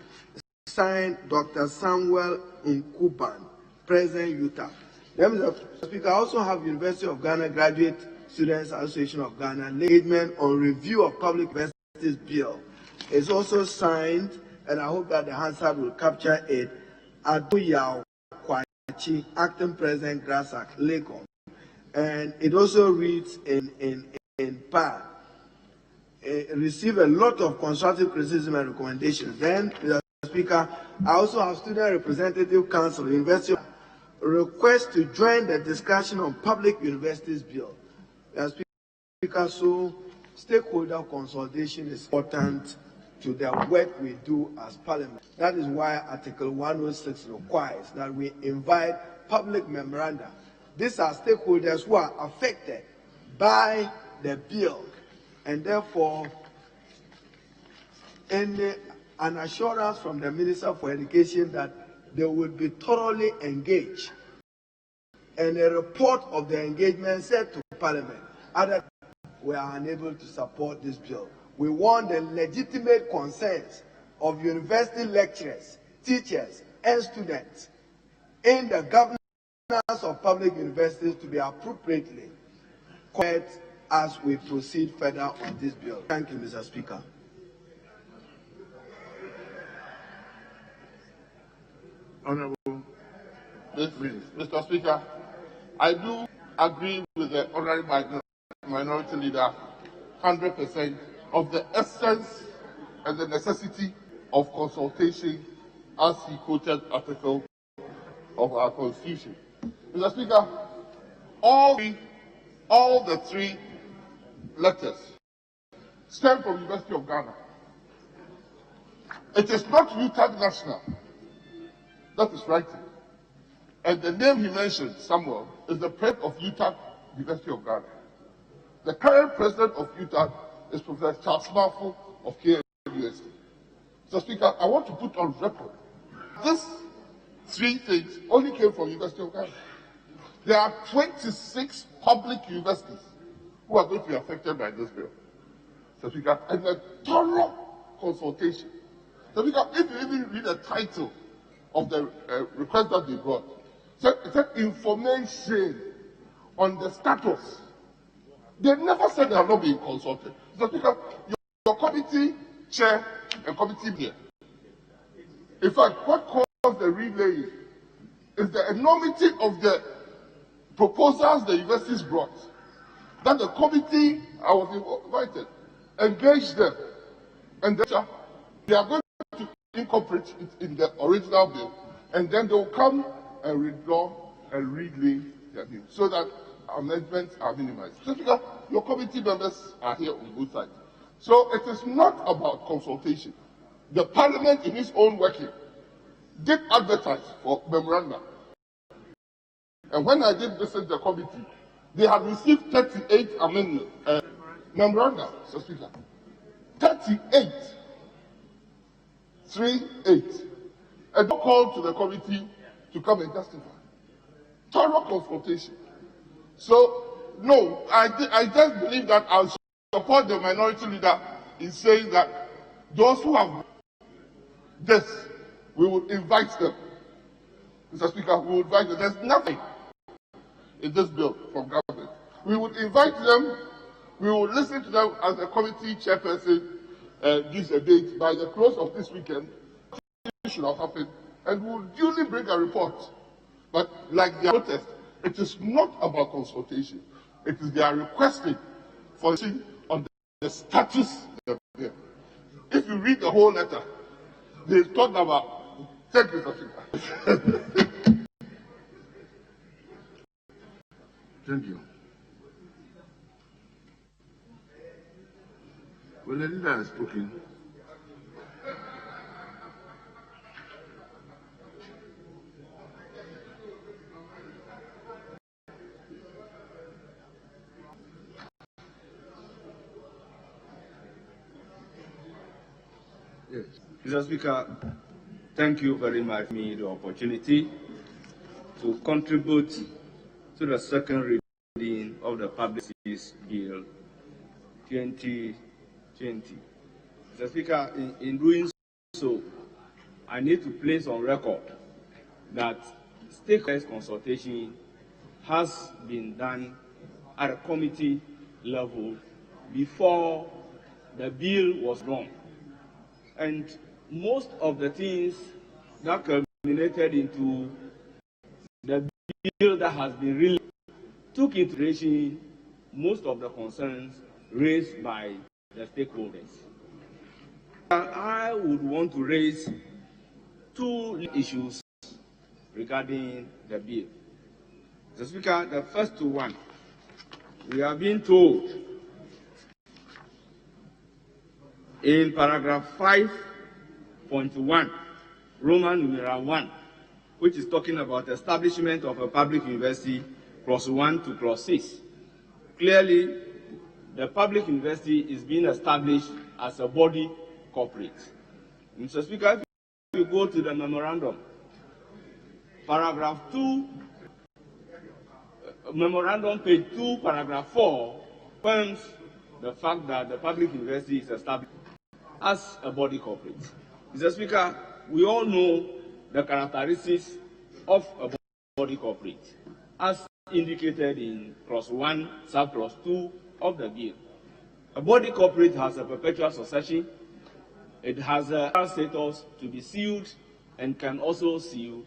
Signed Dr. Samuel Nkuban, President UTAG. Mr. Speaker, I also have University of Ghana Graduate Students Association of Ghana engagement on review of Public Universities Bill. It's also signed, and I hope that the Hansard will capture it, Adoyao Kwachi, Acting President Grasak, Lagos. And it also reads in part, receive a lot of constructive criticism and recommendations. Then, Mr. Speaker, I also have Student Representative Council, University of request to join the discussion on Public Universities Bill. Mr. Speaker, so stakeholder consultation is important to the work we do as Parliament. That is why Article 106 requires that we invite public memoranda. These are stakeholders who are affected by the bill, and therefore, an assurance from the Minister for Education that they will be thoroughly engaged, and a report of the engagement sent to Parliament. Other we are unable to support this bill. We want the legitimate concerns of university lecturers, teachers, and students in the governance of public universities to be appropriately covered as we proceed further on this bill. Thank you, Mr. Speaker. Honorable, Mr. Speaker, I do agree with the honorable minority leader 100% of the essence and the necessity of consultation as he quoted article of our constitution. Mr. Speaker, all the three letters stem from the University of Ghana. It is not UTAG National that is writing. And the name he mentioned, Samuel, is the president of UTAG, University of Ghana. The current president of UTAG is Professor Charles Marfo of KNUST. Mr. Speaker, I want to put on record, these three things only came from University of Ghana. There are 26 public universities who are going to be affected by this bill. Mr. Speaker, and a thorough consultation. Mr. Speaker, if you even read the title of the request that they brought, it said information on the status. They never said they have not been consulted. Mr. Speaker, your committee chair and committee here. In fact, what caused the relaying is the enormity of the proposals the universities brought. That the committee, I was invited, engaged them, and they are going to incorporate it in the original bill, and then they will come and withdraw and relay their view so that amendments are minimized. So, Speaker, your committee members are here on both sides. So it is not about consultation. The Parliament, in its own working, did advertise for memoranda. And when I did visit the committee, they had received 38 amendments, memoranda, Mr. Speaker. 38. 38. And don't call to the committee to come and testify. Thorough consultation. So, no, I just believe that our support the minority leader in saying that those who have this, we will invite them. Mr. Speaker, we will invite them. There's nothing in this bill from government. We would invite them, we will listen to them as the committee chairperson gives a date. By the close of this weekend, it should have happened, and we will duly bring a report. But like their protest, it is not about consultation. It is their requesting for on the status of the bill. If you read the whole letter, they talk about. Thank you, Mr. Speaker. Thank you. Well, the leader has spoken. Yes. Mr. Speaker, thank you very much for me the opportunity to contribute to the second reading of the Public Service Bill 2020. Mr. Speaker, in doing so, I need to place on record that stakeholders consultation has been done at a committee level before the bill was drawn. And most of the things that culminated into the bill that has been released took into consideration most of the concerns raised by the stakeholders. I would want to raise two issues regarding the bill. Mr. Speaker, the first one, we are being told in paragraph 5.1, Roman numeral 1, which is talking about establishment of a public university, clause 1 to clause 6. Clearly, the public university is being established as a body corporate. Mr. Speaker, if you go to the memorandum, paragraph 2, memorandum page 2, paragraph 4, confirms the fact that the public university is established as a body corporate. Mr. Speaker, we all know the characteristics of a body corporate, as indicated in clause 1, subclause 2 of the bill. A body corporate has a perpetual succession. It has a status to be sealed and can also seal,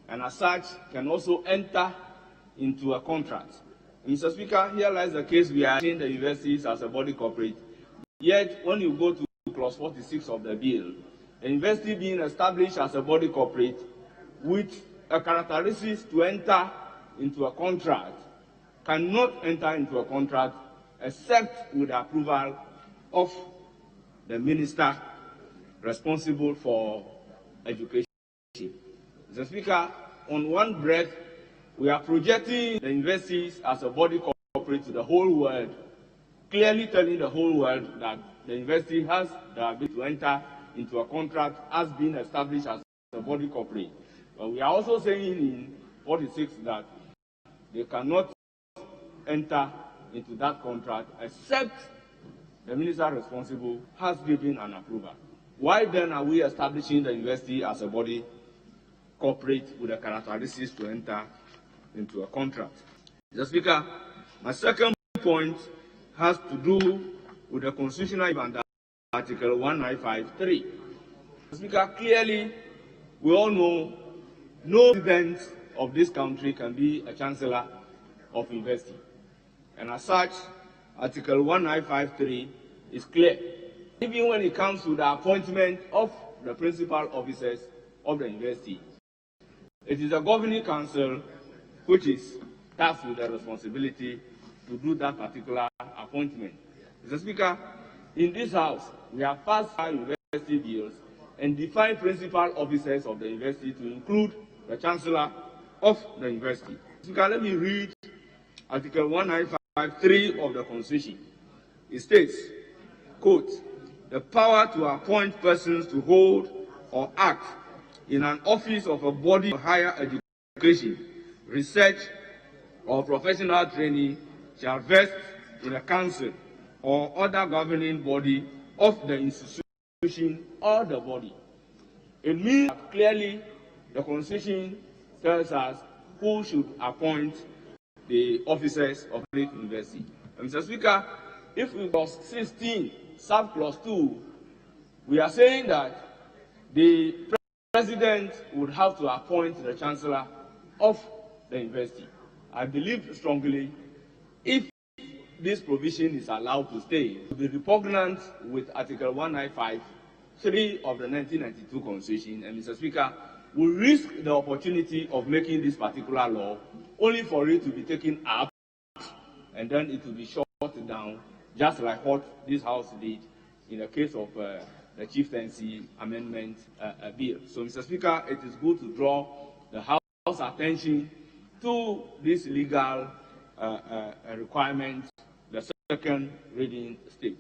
and as such can also enter into a contract. Mr. Speaker, here lies the case we are seeing the universities as a body corporate. Yet, when you go to clause 46 of the bill, the university being established as a body corporate with a characteristics to enter into a contract cannot enter into a contract except with the approval of the minister responsible for education. Mr. Speaker, on one breath, we are projecting the universities as a body corporate to the whole world, clearly telling the whole world that the university has the ability to enter into a contract as being established as a body corporate. But we are also saying in 46 that they cannot enter into that contract except the minister responsible has given an approval. Why then are we establishing the university as a body corporate with the characteristics to enter into a contract? Mr. Speaker, my second point has to do with the constitutional under Article 1953. Mr. Speaker, clearly we all know no president of this country can be a chancellor of university. And as such, Article 1953 is clear. Even when it comes to the appointment of the principal officers of the university, it is the governing council which is tasked with the responsibility to do that particular appointment. Mr. Speaker, in this House, we have passed our university bills and defined principal officers of the university to include the chancellor of the university. Mr. Speaker, let me read Article 1953 of the Constitution. It states, quote, "The power to appoint persons to hold or act in an office of a body of higher education, research, or professional training shall vest in a council or other governing body of the institution or the body. It means that clearly the Constitution tells us who should appoint the officers of the university. Mr. Speaker, if we clause 16, sub-clause 2, we are saying that the president would have to appoint the chancellor of the university. I believe strongly if this provision is allowed to stay, it will be repugnant with Article 195(3) of the 1992 Constitution, and Mr. Speaker, we risk the opportunity of making this particular law only for it to be taken up and then it will be shut down, just like what this House did in the case of the Chieftaincy Amendment Bill. So, Mr. Speaker, it is good to draw the House's attention to this legal requirement, the second reading stage.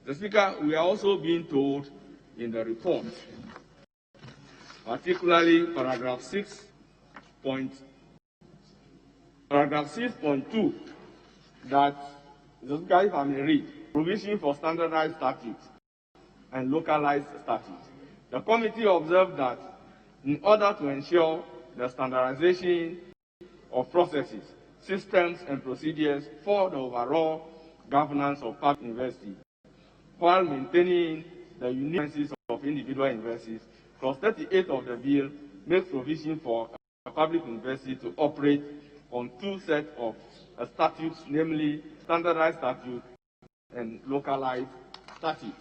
Mr. Speaker, we are also being told in the report, particularly paragraph 6.2, that, Mr. Speaker, if I may read, provision for standardized statutes and localized statutes. The committee observed that in order to ensure the standardization of processes, systems, and procedures for the overall governance of public universities, while maintaining the uniquenesses of individual universities, Clause 38 of the bill makes provision for a public university to operate on two sets of statutes, namely standardized statutes and localized statutes.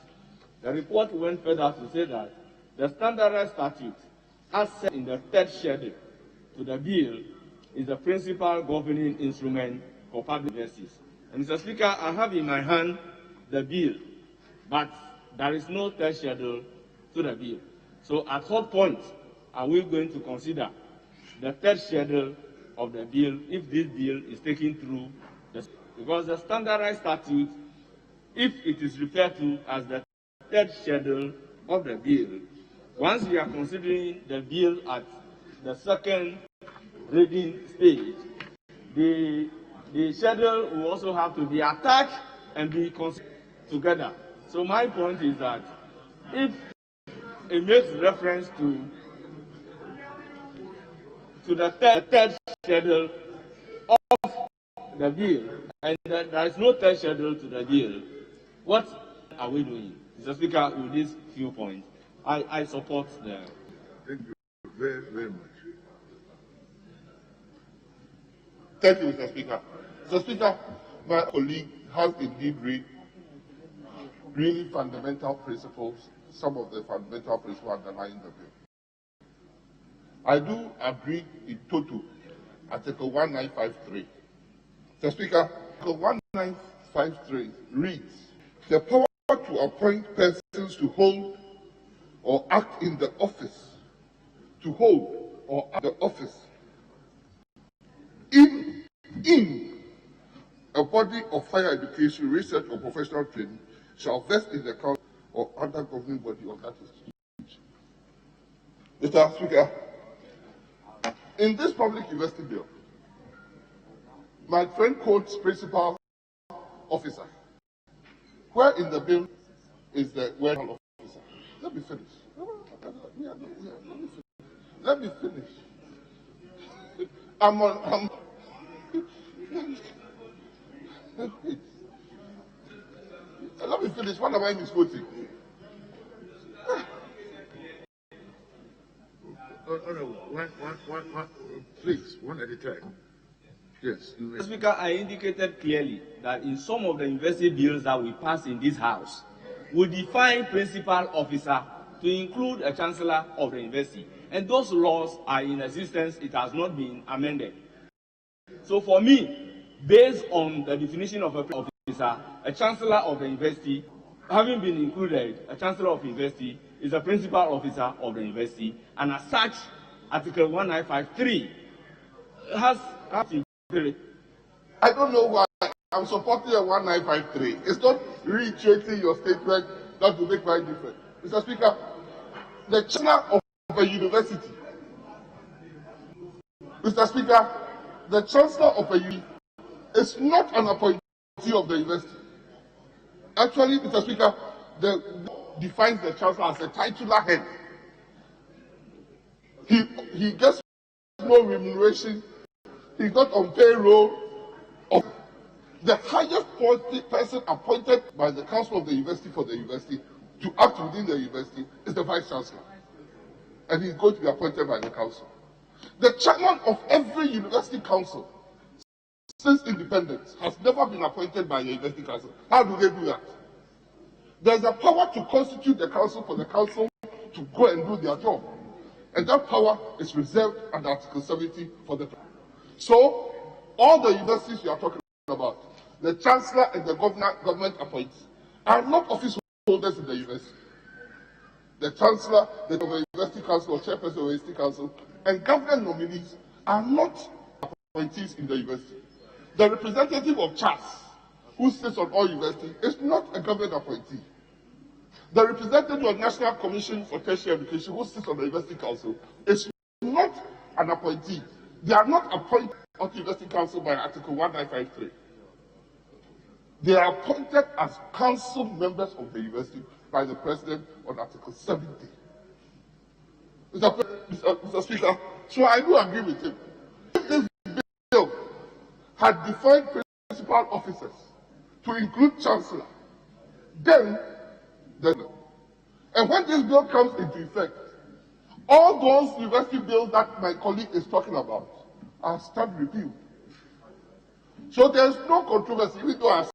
The report went further to say that the standardized statute, as set in the third schedule to the bill, is the principal governing instrument for public universities. And Mr. Speaker, I have in my hand the bill, but there is no third schedule to the bill. So at what point are we going to consider the third schedule of the bill if this bill is taken through? Because the standardized statute, if it is referred to as the third schedule of the bill, once we are considering the bill at the second reading stage, the schedule will also have to be attached and be considered together. So my point is that if it makes reference to the third schedule of the bill, and that there is no third schedule to the bill, what are we doing? Mr. Speaker, with these few points, I support the... Thank you very, very much. Thank you, Mr. Speaker. Mr. Speaker, my colleague has indeed read really fundamental principles, some of the fundamental principles underlying the bill. I do agree in total, Article 1953. Mr. Speaker, Article 1953 reads, the power to appoint persons to hold or act in the office, in a body of higher education, research, or professional training shall vest in the council or other governing body of that institution. Mr. Speaker, in this public university bill, my friend quotes principal officer, where in the bill is the word officer. Let me finish. Let me finish. Let me finish. What am I misquoting? Please, one at a time. Yes. Mr. Speaker, I indicated clearly that in some of the university bills that we passed in this House, we define principal officer to include a chancellor of the university. And those laws are in existence. It has not been amended. So for me, based on the definition of a officer, a chancellor of the university, having been included, a chancellor of the university is a principal officer of the university, and as such, Article 1953 has I don't know why I'm supporting a 1953. It's not reiterating your statement that will make very different. Mr. Speaker, the chancellor of a university, Mr. Speaker, the chancellor of a university is not an appointee of the university. Actually, Mr. Speaker, the defines the chancellor as a titular head. He gets no remuneration. He's not on payroll. The highest person appointed by the council of the university for the university to act within the university is the vice chancellor, and he's going to be appointed by the council. The chairman of every university council since independence has never been appointed by the university council. How do they do that? There's a power to constitute the council for the council to go and do their job, and that power is reserved under Article 70 for the. So, all the universities you are talking about, the chancellor and the government appoints, are not office holders in the university. The chancellor, the university council or chairperson of the university council, and government nominees are not appointees in the university. The representative of CHAS, who sits on all universities, is not a government appointee. The representative of National Commission for Tertiary Education, who sits on the university council, is not an appointee. They are not appointed on the university council by Article 1953. They are appointed as council members of the university by the president on Article 70. Mr. Speaker, so I do agree with him. If this bill had defined principal officers to include chancellor, then and when this bill comes into effect, all those university bills that my colleague is talking about are stand repealed. So there's no controversy, even though I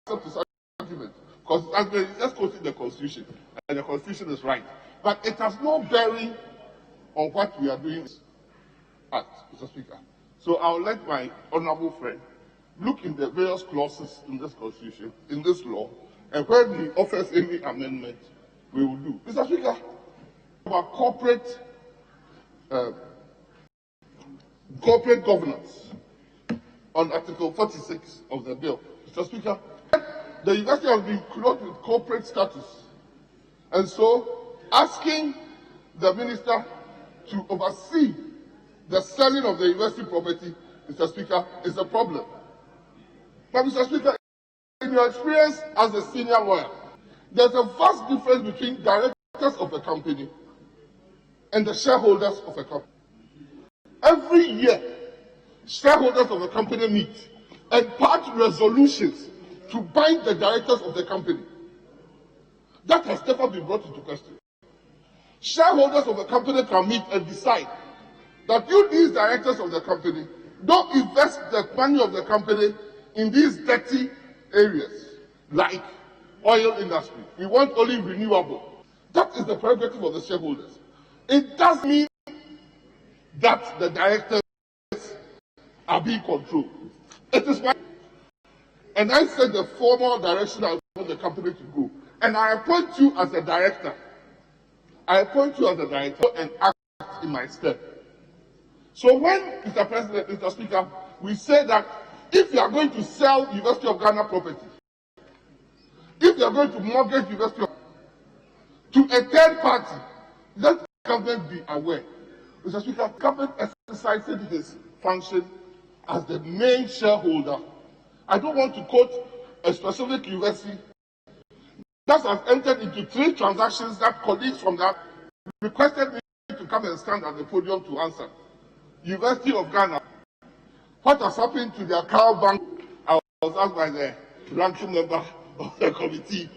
accept this argument, because it's just quoting the Constitution, and the Constitution is right. But it has no bearing on what we are doing at, Mr. Speaker. So I'll let my honorable friend look in the various clauses in this Constitution, in this law, and when he offers any amendment, we will do. Mr. Speaker, about corporate governance on Article 46 of the bill. Mr. Speaker, the university has been clothed with corporate status, and so asking the minister to oversee the selling of the university property, Mr. Speaker, is a problem. But Mr. Speaker, in your experience as a senior lawyer, there's a vast difference between directors of a company and the shareholders of a company. Every year, shareholders of a company meet and pass resolutions to bind the directors of the company. That has never been brought into question. Shareholders of a company can meet and decide that you, these directors of the company, don't invest the money of the company in these dirty areas like oil industry. We want only renewable. That is the prerogative of the shareholders. It does mean that the directors are being controlled. It is my, and I said the formal direction I want the company to go. And I appoint you as a director. I appoint you as a director and act in my stead. So when, Mr. President, Mr. Speaker, we say that if you are going to sell University of Ghana property, if you are going to mortgage University of to a third party, let government be aware. Mr. Speaker, government exercising his function as the main shareholder. I don't want to quote a specific university that has entered into 3 transactions that colleagues from that requested me to come and stand at the podium to answer. University of Ghana, what has happened to their cow bank? I was asked by the ranking member of the committee.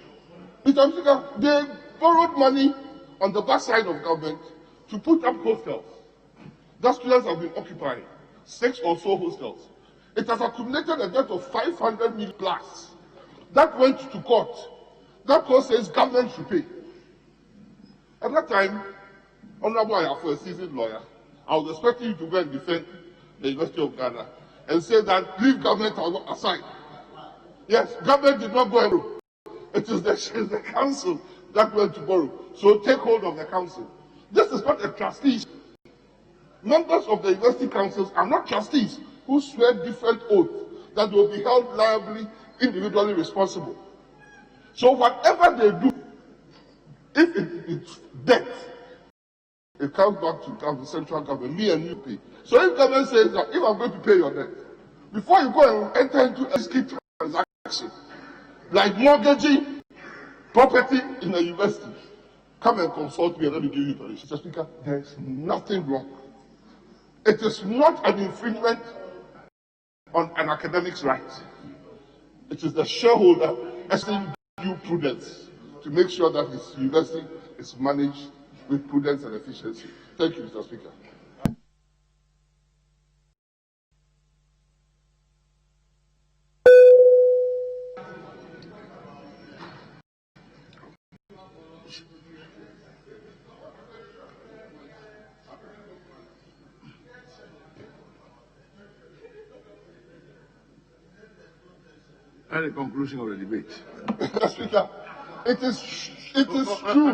Mr. Speaker, they borrowed money on the backside of government to put up hostels that students have been occupying, 6 or so hostels. It has accumulated a debt of 500 million plus. That went to court. That court says government should pay. At that time, Honorable Ayafo, a seasoned lawyer, I was expecting you to go and defend the University of Ghana and say that leave government aside. Yes, government did not go and borrow. It is the council that went to borrow. So take hold of the council. This is not a trustee. Members of the university councils are not trustees who swear different oaths that will be held liably, individually responsible. So whatever they do, if it's debt, it comes back to the central government, me and you pay. So if government says that if I'm going to pay your debt, before you go and enter into a risky transaction, like mortgaging property in a university, come and consult me and let me give you permission. Mr. Speaker, there is nothing wrong. It is not an infringement on an academic's rights. It is the shareholder asking due prudence to make sure that his university is managed with prudence and efficiency. Thank you, Mr. Speaker. At the conclusion of the debate. Mr. Speaker, it is true.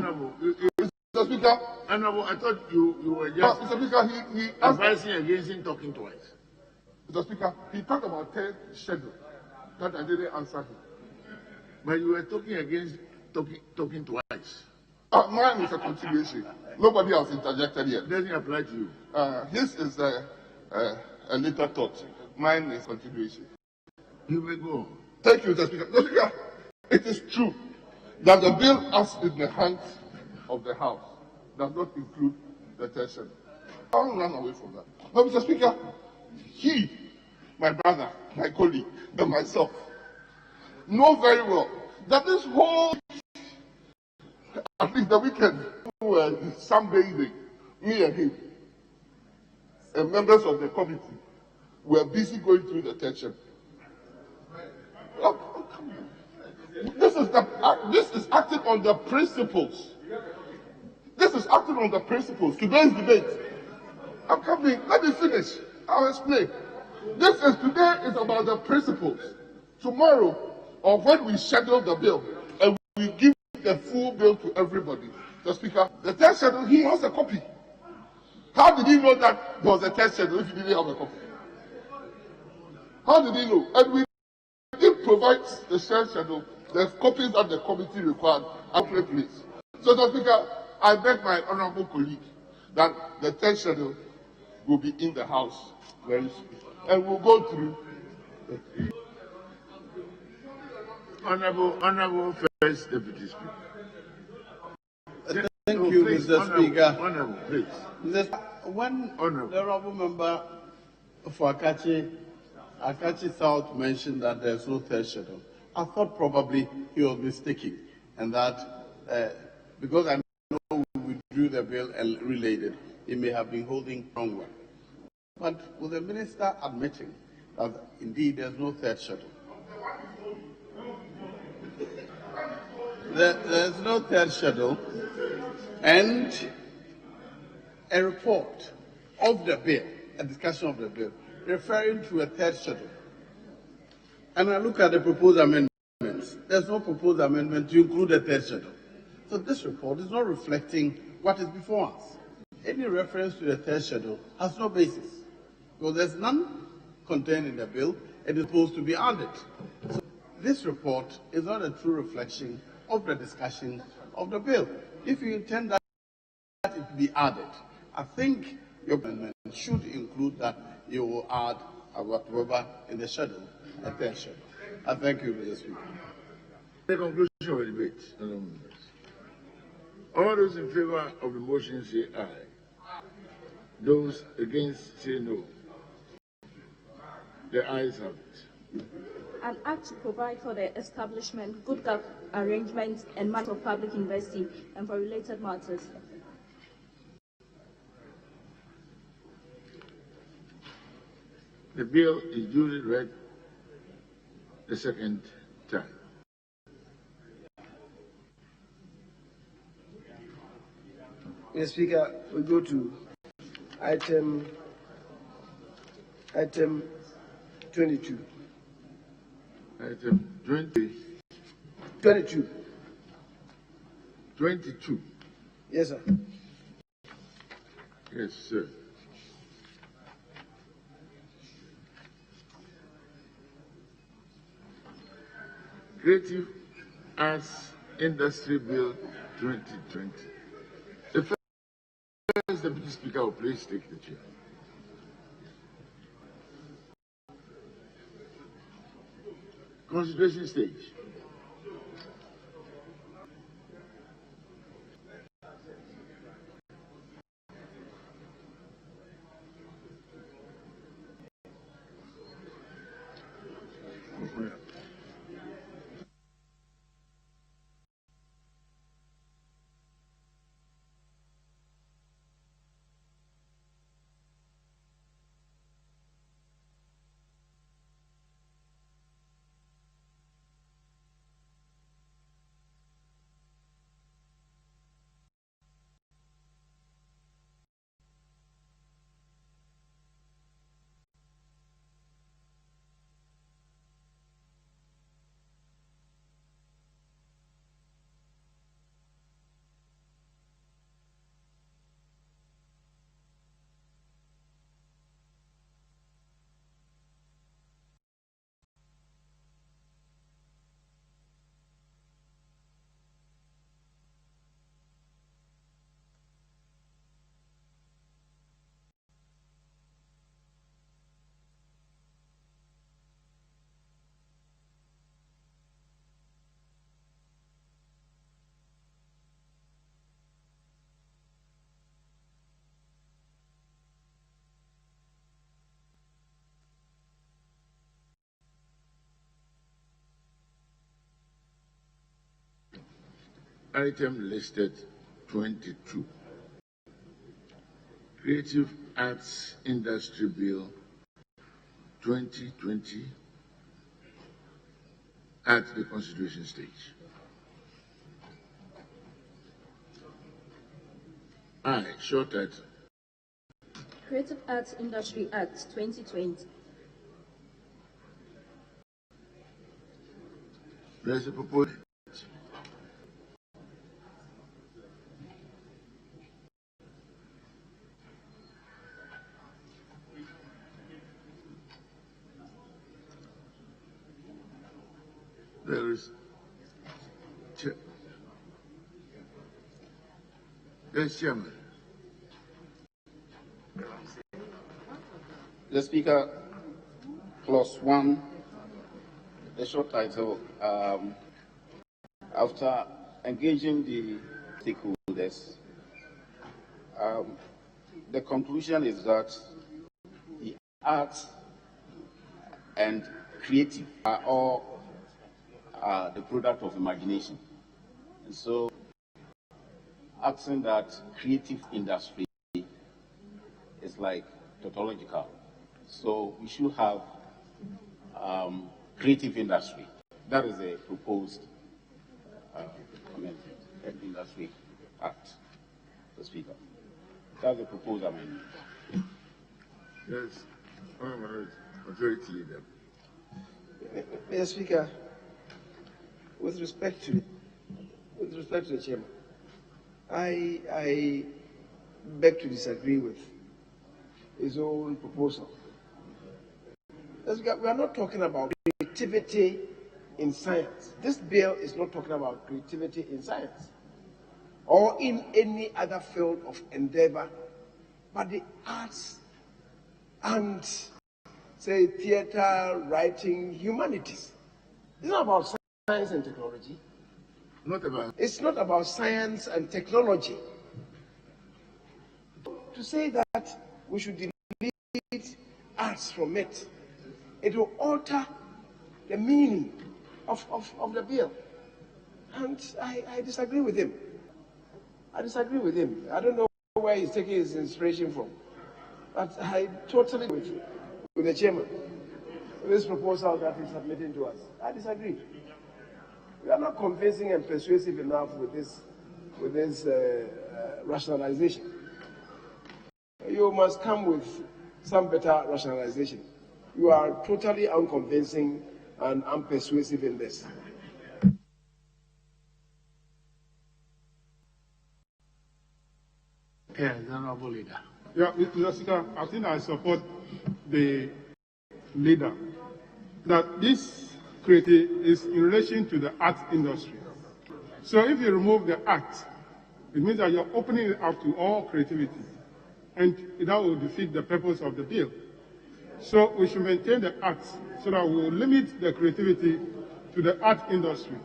Mr. Speaker, Honorable, I thought you were just Mr. Speaker, he advising against him talking twice. Mr. Speaker, he talked about 10 schedule that I didn't answer him. But you were talking against talking twice. Mine is a continuation. Nobody has interjected yet. Doesn't apply to you. His is a later thought. Mine is continuation. You may go on. Thank you, Mr. Speaker. Mr. Speaker, it is true that the bill as in the hands of the House does not include the tension. I'll run away from that. But Mr. Speaker, he, my brother, my colleague, and myself know very well that this whole, at least the weekend, we were sunbathing, me and him, and members of the committee were busy going through the tension. This is acting on the principles. This is acting on the principles. Today's debate. I'm coming. Let me finish. I'll explain. Today is about the principles. Tomorrow, or when we schedule the bill, and we give the full bill to everybody, the Speaker, the test schedule, he has a copy. How did he know that there was a test schedule if he didn't have a copy? How did he know? And we did provide the share schedule, the copies that the committee required appropriately. So, Mr. Speaker, I beg my honorable colleague that the test schedule will be in the House very soon. And we'll go through. Honorable First Deputy Speaker. Thank you, please, Mr. Speaker. Honorable, please. When the honorable member for Akachi South mentioned that there's no third schedule, I thought probably he was mistaken, and that because I know we withdrew the bill and relayed it, he may have been holding wrong one. But with the minister admitting that indeed there's no third schedule, there's no third schedule, and a report of the bill, a discussion of the bill, referring to a third schedule. And I look at the proposed amendments. There's no proposed amendment to include a third schedule. So this report is not reflecting what is before us. Any reference to the third schedule has no basis, because there's none contained in the bill. It is supposed to be added. So this report is not a true reflection of the discussion of the bill. If you intend that it be added, I think your amendment should include that you will add whatever in the schedule, a third schedule. I thank you, Mr. Speaker. The conclusion of the debate. All those in favor of the motion say aye. Those against say no. The ayes have it. An act to provide for the establishment, good arrangements, and management of public university and for related matters. The bill is duly read the second time. Mr. Speaker, we go to item 22. Item 22. 22. Yes, sir. Yes, sir. Creative Arts Industry Bill 2020. The first Deputy Speaker will please take the chair. Consideration stage. Item listed 22. Creative Arts Industry Bill 2020 at the constitution stage. Short title. Creative Arts Industry Act 2020. There is a proposal. There is. Yes, Chairman. The Speaker, clause 1, the short title, after engaging the stakeholders, the conclusion is that the arts and creative are all the product of imagination. And so, asking that creative industry is like tautological. So we should have creative industry. That is a proposed industry act, the Speaker. That's the proposed amendment. Yes, Majority Leader. Mr. Speaker, with respect to the chairman, I beg to disagree with his own proposal. We are not talking about creativity in science. This bill is not talking about creativity in science or in any other field of endeavor, but the arts and, say, theater, writing, humanities. It's not about science and technology. It's not about science and technology. To say that we should delete arts from it, it will alter the meaning of the bill. And I disagree with him. I disagree with him. I don't know where he's taking his inspiration from. But I totally agree with the chairman with this proposal that he's submitting to us. I disagree. We are not convincing and persuasive enough with this rationalization. You must come with some better rationalization. You are totally unconvincing and unpersuasive in this. Yes, Honorable Leader. Yeah, Mr. Speaker, I think I support the leader that this creative is in relation to the art industry. So if you remove the art, it means that you're opening it up to all creativity, and that will defeat the purpose of the bill. So we should maintain the arts so that we will limit the creativity to the art industry.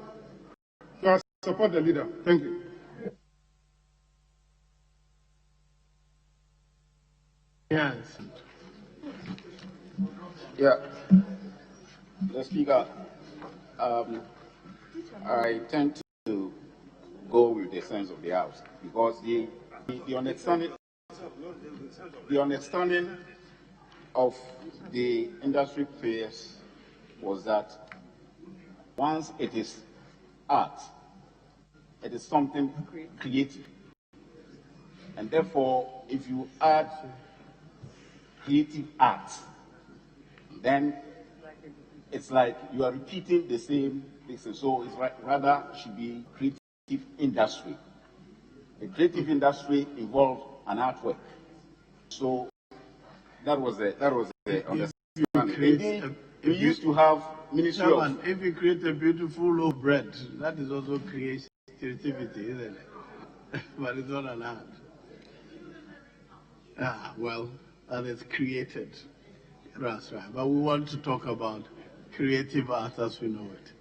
So I support the leader. Thank you. Yes. Yeah. The Speaker, I tend to go with the sense of the House because the understanding of the industry players was that once it is art, it is something creative. And therefore, if you add creative arts, then it's like you are repeating the same thing. So it's rather should be creative industry. The creative industry involved an artwork. So that was the understanding. We used to have Ministry of... If you create a beautiful loaf of bread, that is also creativity, isn't it? But it's not an art. Well, that is created. That's right. But we want to talk about creative art as we know it.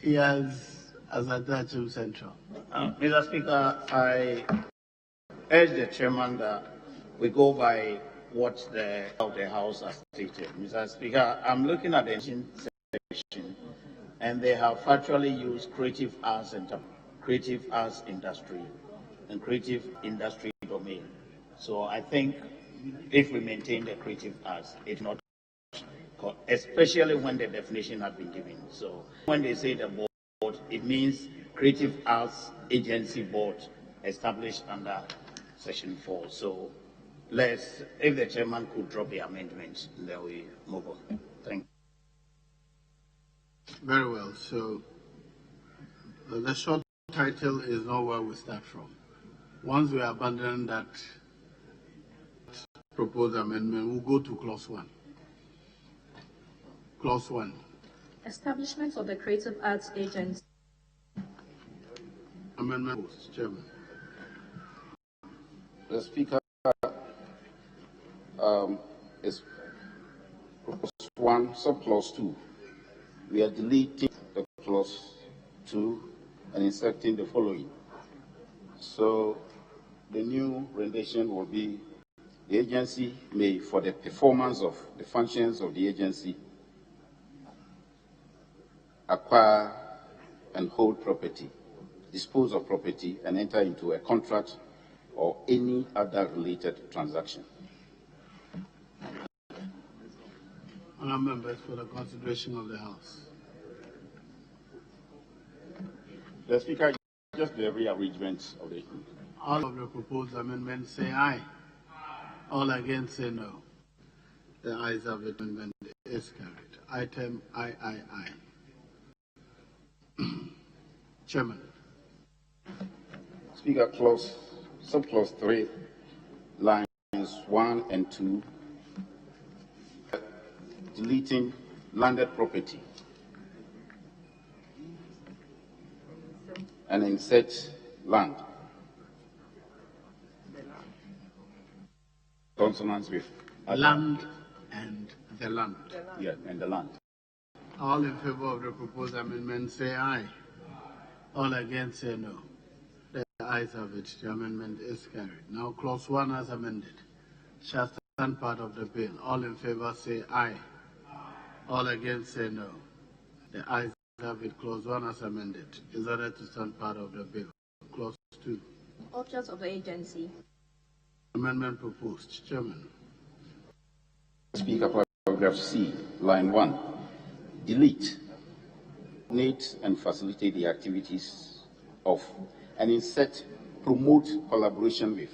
Yes, as a Dachim Central. Mr. Speaker, I urge the chairman that we go by what the House has stated. Mr. Speaker, I'm looking at the section, and they have factually used creative arts industry and creative industry domain. So I think if we maintain the creative arts, it's not, especially when the definition has been given. So when they say the board, it means Creative Arts Agency Board established under Section 4. So if the chairman could drop the amendment, then we move on. Thank you. Very well. So the short title is not where we start from. Once we abandon that proposed amendment, we'll go to clause 1. Clause 1. Establishment of the Creative Arts Agency. Amendment, Chairman. The Speaker, is clause 1, subclause 2. We are deleting the clause 2 and inserting the following. So the new rendition will be: the agency may, for the performance of the functions of the agency, acquire and hold property, dispose of property, and enter into a contract or any other related transaction. Honourable members, for the consideration of the House. The Speaker, just the rearrangement of the... All of the proposed amendments say aye. All against say no. The ayes have it. Amendment is carried. Item I. Chairman. Speaker, subclause 3, lines 1 and 2, deleting landed property, and insert land. Consonants with land and the land. Yeah, and the land. All in favor of the proposed amendment say aye. All against say no. The ayes have it. The amendment is carried. Now clause 1 as amended shall stand part of the bill. All in favor say aye. All against say no. The ayes have it. Clause 1 as amended is ordered to stand part of the bill. Clause 2. Objects of the agency. Amendment proposed. Chairman. Speaker, paragraph C, line 1. Delete, coordinate and facilitate the activities of, and insert, promote collaboration with.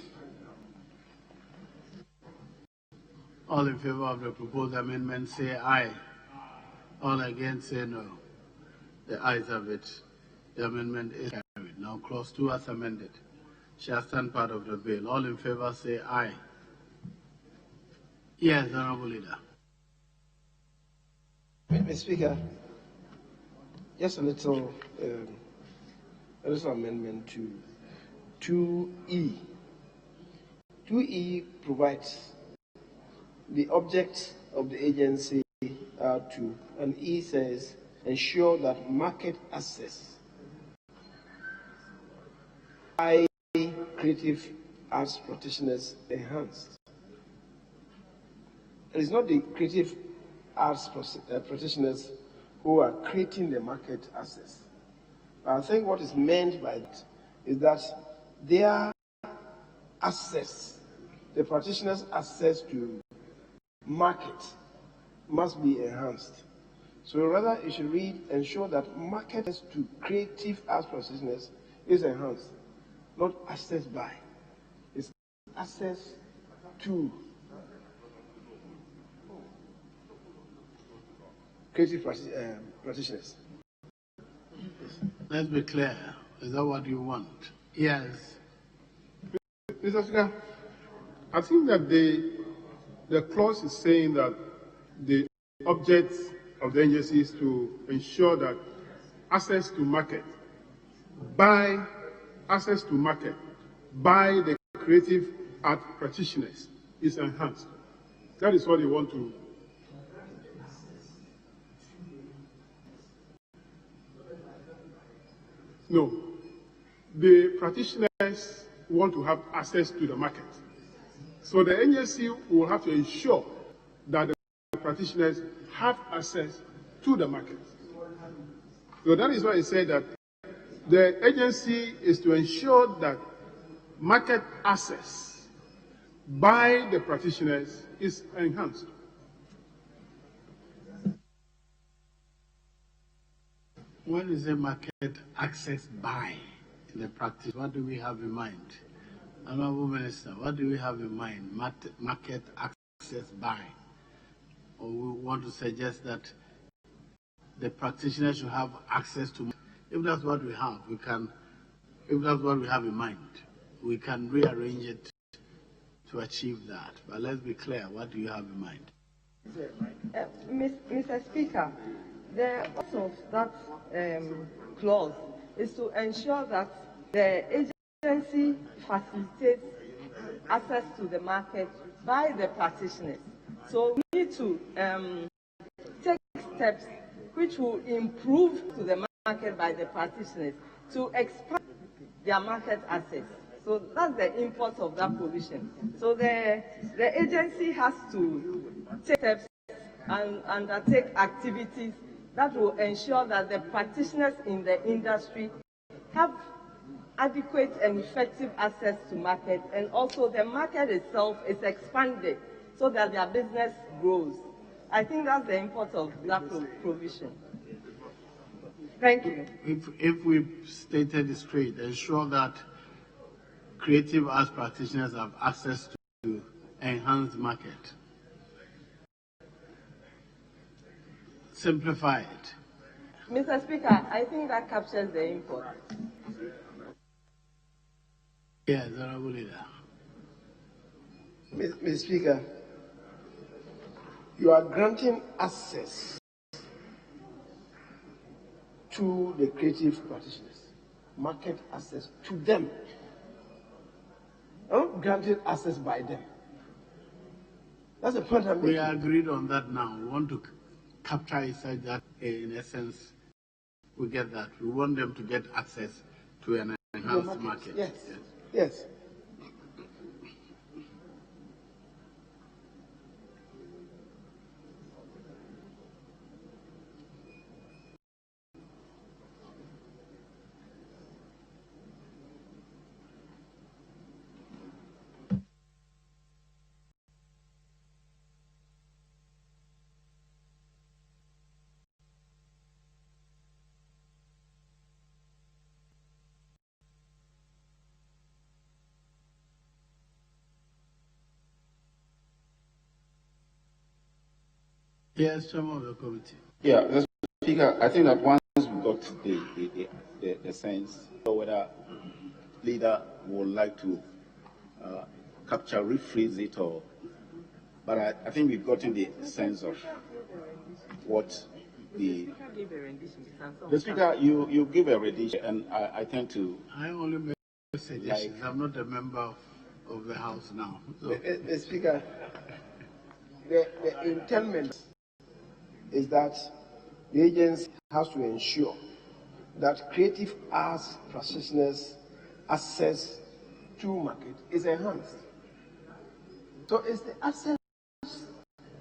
All in favor of the proposed amendment say aye. All against say no. The ayes have it. The amendment is carried. Now clause 2 as amended shall stand part of the bill. All in favor say aye. Yes, Honourable Leader. Mr. Speaker, just a little amendment to 2E. 2E provides the objects of the agency are to, and E says, ensure that market access by creative arts practitioners enhanced. It is not the creative arts practitioners who are creating the market access. I think what is meant by that is that their access, the practitioners' access to market, must be enhanced. So rather it should read, ensure that market access to creative arts practitioners is enhanced, not access by. It's access to creative practitioners. Let's be clear. Is that what you want? Yes. Mr. Speaker, I think that the clause is saying that the object of the agency is to ensure that access to market by the creative art practitioners is enhanced. That is what they want to. No, the practitioners want to have access to the market. So the agency will have to ensure that the practitioners have access to the market. So that is why I said that the agency is to ensure that market access by the practitioners is enhanced. When is the market access by the practice? What do we have in mind? Honorable Minister, what do we have in mind? Market access by? Or we want to suggest that the practitioner should have access to. If that's what we have, we can. If that's what we have in mind, we can rearrange it to achieve that. But let's be clear. What do you have in mind? Mr. Speaker, the purpose of that clause is to ensure that the agency facilitates access to the market by the practitioners. So we need to take steps which will improve to the market by the practitioners to expand their market access. So that's the import of that provision. So the agency has to take steps and undertake activities that will ensure that the practitioners in the industry have adequate and effective access to market, and also the market itself is expanded so that their business grows. I think that's the import of that provision. Thank you. If we stated it straight, ensure that creative arts practitioners have access to enhanced market. Simplify it. Mr. Speaker, I think that captures the import. Yes, Honorable Leader. Mr. Speaker, you are granting access to the creative practitioners, market access to them. Not granting access by them. That's the point I'm making. We are agreed on that now. We want to capture it such that, in essence, we get that. We want them to get access to an enhanced market. Yes. Yes. Yes, Chairman of the committee. Yeah, Mr. Speaker, I think that once we got the sense, or whether leader would like to capture, rephrase it, or, but I think we've gotten the sense of what the Speaker, you give a rendition, and I tend to. I only make suggestions. I'm not a member of the House now. So. Mr. Speaker, the intendment is that the agency has to ensure that creative arts practitioners' access to market is enhanced. So it's the access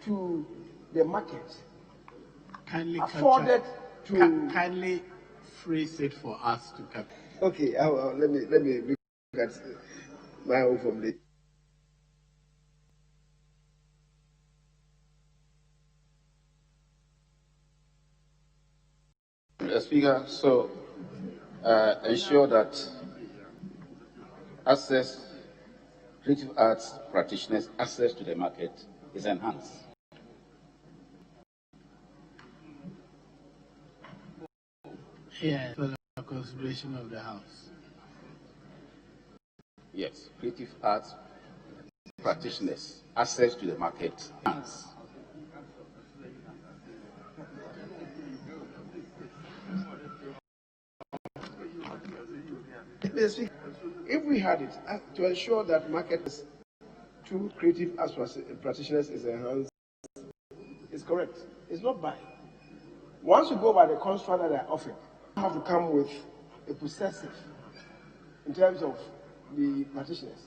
to the market kindly afforded to kindly phrase it for us to capture. Okay, let me look at my own formulation. Speaker, so ensure that access, creative arts practitioners' access to the market is enhanced. Yes, for the consideration of the House. Yes, creative arts practitioners' access to the market enhanced. If we had it to ensure that market to creative arts practitioners is enhanced, it's correct. It's not by. Once you go by the construct that are offered, you have to come with a possessive in terms of the practitioners.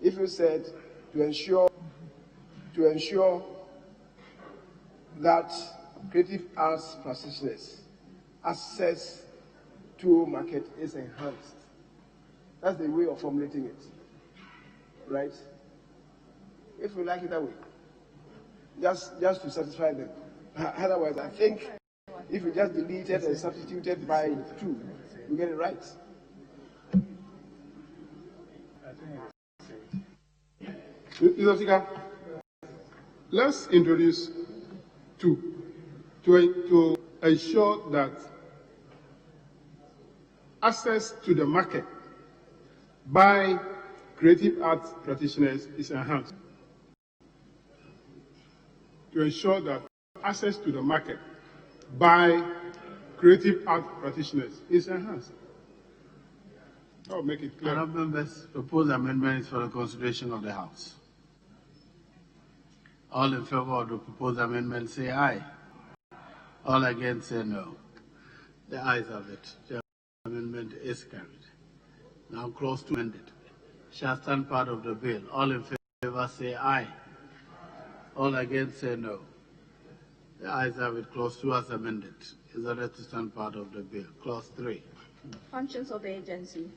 If you said to ensure that creative arts practitioners' access to market is enhanced. That's the way of formulating it, right? If we like it that way, just to satisfy them. Otherwise, I think if we just delete it and substitute it by 2, we get it right. Mr. Speaker, let's introduce 2 to ensure that access to the market by creative arts practitioners is enhanced. To ensure that access to the market by creative art practitioners is enhanced. That will make it clear. Honourable members, proposed amendment is for the consideration of the House. All in favor of the proposed amendment say aye. All against say no. The ayes have it. The amendment is carried. Now clause 2 amended shall stand part of the bill. All in favor say aye. All against say no. The ayes have it. Clause 2 as amended is ordered to stand part of the bill. Clause 3. Functions of the agency.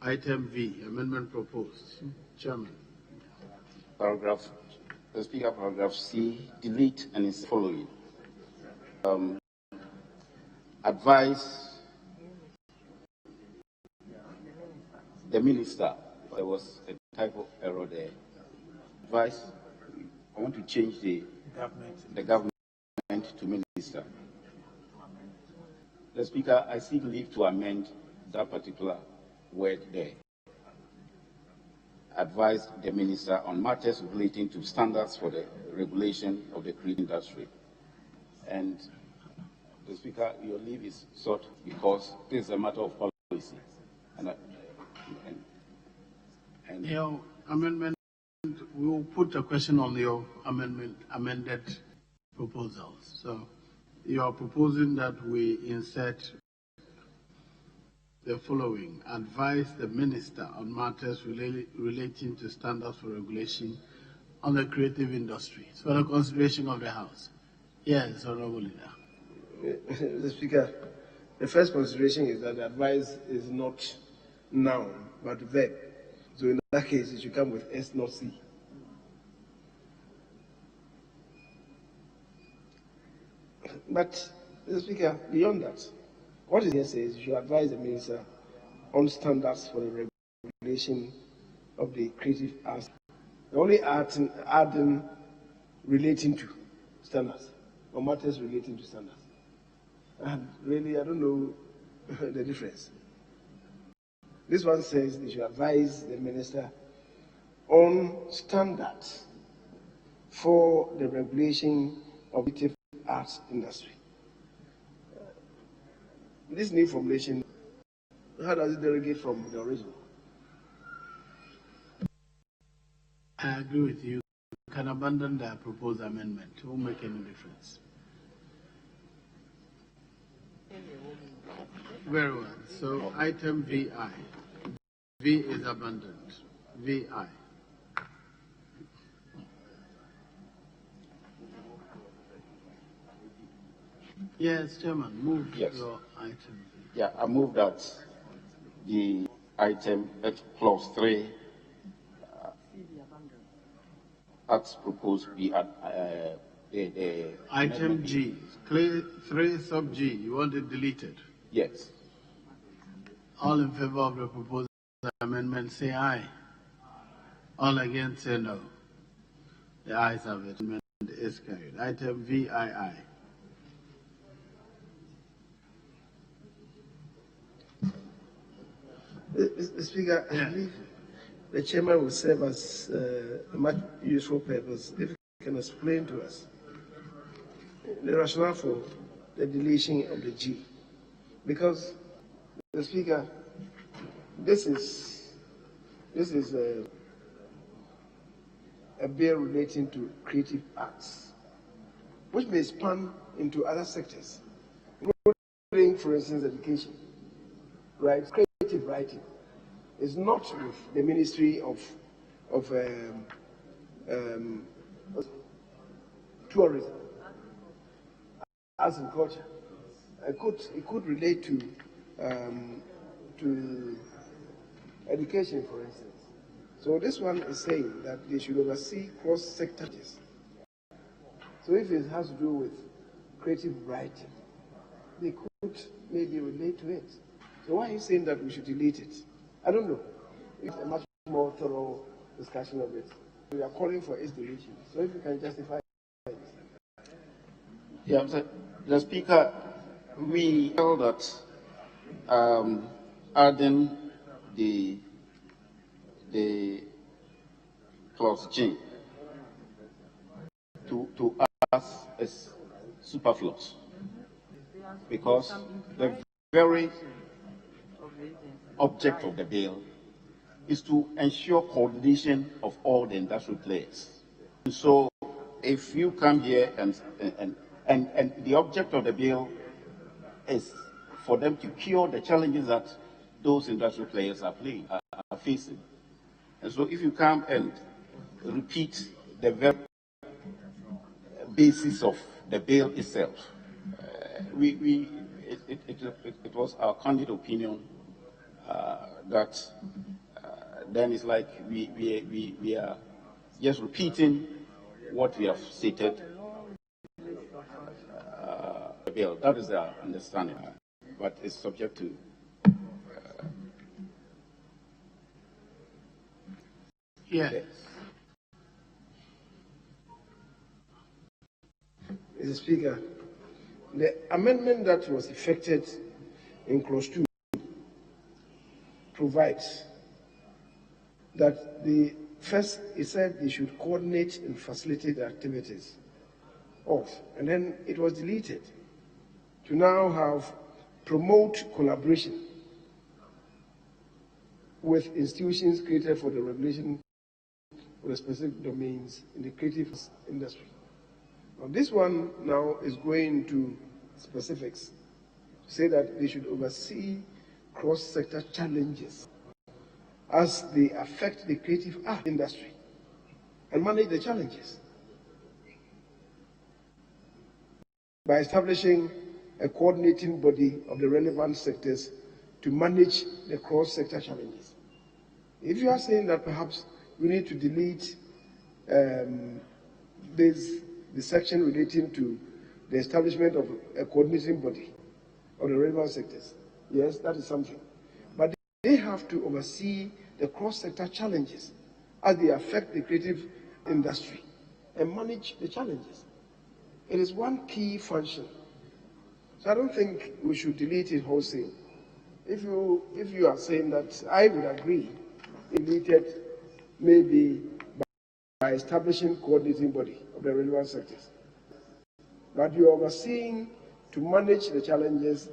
Item V, amendment proposed. Chairman. Paragraph, the Speaker, paragraph C, delete and its following. Advise the minister. There was a type of error there. Advise, I want to change the government to minister. The Speaker, I seek leave to amend that particular word there. Advise the minister on matters relating to standards for the regulation of the creative industry. And the Speaker, your leave is sought because this is a matter of policy. And your amendment, we will put a question on your amended proposals. So you are proposing that we insert the following: advise the minister on matters relating to standards for regulation on the creative industry. It's for the consideration of the House. Yes, Honourable Leader. Mr. Speaker, the first consideration is that the advice is not noun, but verb. So in that case, it should come with S, not C. But, Mr. Speaker, beyond that, what it here says, you should advise the minister on standards for the regulation of the creative arts. The only adding relating to standards, or matters relating to standards. And really, I don't know the difference. This one says they should advise the minister on standards for the regulation of the creative arts industry. This new formulation, how does it derogate from the original? I agree with you. You can abandon the proposed amendment. It won't make any difference. Very well. So item VI. V is abandoned. VI. Yes, Chairman, move your item. Yeah, I move that the item at clause 3 as proposed be item G, 3 sub G, you want it deleted? Yes. All in favor of the proposed amendment say aye. All against say no. The ayes have it. Amendment is carried. Item VII. Mr. Speaker, I believe the chairman will serve as a much useful purpose if he can explain to us the rationale for the deletion of the G. Because, the Speaker, this is a bill relating to creative arts, which may span into other sectors, including, for instance, education, right? Creative writing is not with the Ministry of Tourism, Arts and Culture, it could relate to education, for instance. So this one is saying that they should oversee cross-sectors. So if it has to do with creative writing, they could maybe relate to it. So why are you saying that we should delete it? I don't know. It's a much more thorough discussion of it. We are calling for its deletion. So if you can justify it. Yeah, the Speaker, we felt that adding the clause G to us is superfluous, because the very object of the bill is to ensure coordination of all the industrial players. So if you come here and the object of the bill is for them to cure the challenges that those industrial players are facing. And so if you come and repeat the very basis of the bill itself, it was our candid opinion that then it's like we are just repeating what we have stated the bill. That is our understanding, but it's subject to yes. Mr. Speaker, the amendment that was effected in clause 2 provides that the first, it said they should coordinate and facilitate the activities of, and then it was deleted to now have promote collaboration with institutions created for the regulation of the specific domains in the creative industry. Now, this one now is going to specifics, to say that they should oversee cross-sector challenges as they affect the creative art industry and manage the challenges by establishing a coordinating body of the relevant sectors to manage the cross-sector challenges. If you are saying that perhaps we need to delete the section relating to the establishment of a coordinating body of the relevant sectors, yes, that is something. But they have to oversee the cross-sector challenges as they affect the creative industry and manage the challenges. It is one key function. So I don't think we should delete it wholesale. If you are saying that, I would agree, deleted maybe by establishing coordinating body of the relevant sectors. But you are overseeing to manage the challenges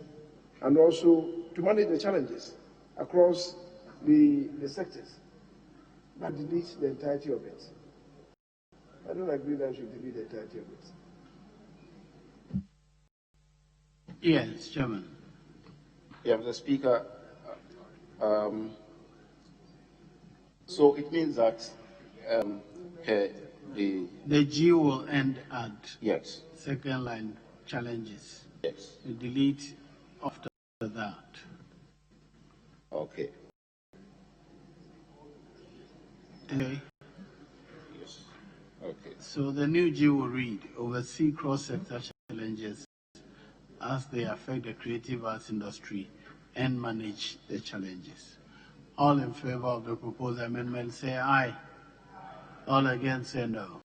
and also to manage the challenges across the sectors. But delete the entirety of it. I don't agree that you should delete the entirety of it. Yes, Chairman. Yeah, Mr. Speaker, so it means that the G will end at yes, second line challenges. Yes. You delete after that. Okay. Okay. Yes. Okay. So the new G will read, oversee cross-sector challenges as they affect the creative arts industry and manage the challenges. All in favor of the proposed amendment say aye. All against say no.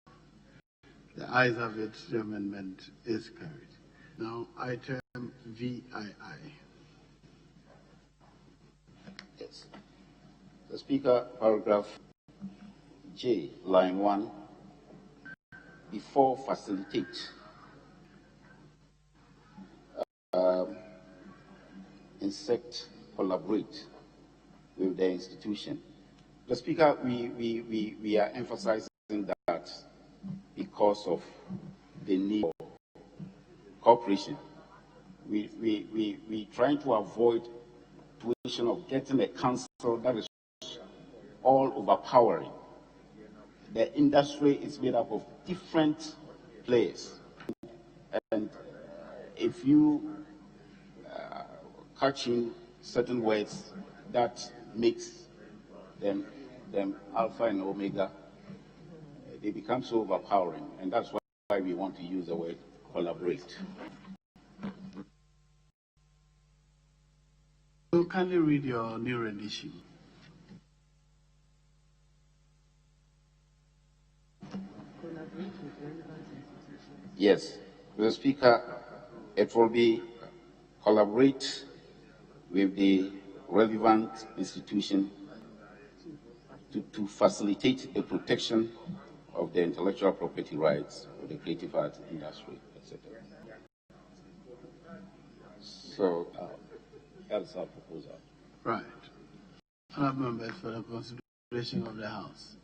The ayes have it, the amendment is carried. Now item VII. Yes. The Speaker, paragraph J, line 1, before facilitate, insect collaborate with the institution. The Speaker, we are emphasizing that because of the need for cooperation. We trying to avoid the situation of getting a council that is all overpowering. The industry is made up of different players, and if you catch in certain words that makes them alpha and omega. They become so overpowering, and that's why we want to use the word collaborate. So kindly read your new rendition. Yes, Mr. Speaker, it will be collaborate with the relevant institution to facilitate the protection of the intellectual property rights of the creative arts industry, etc. So that's our proposal. Right. Honourable members, for the consideration of the House.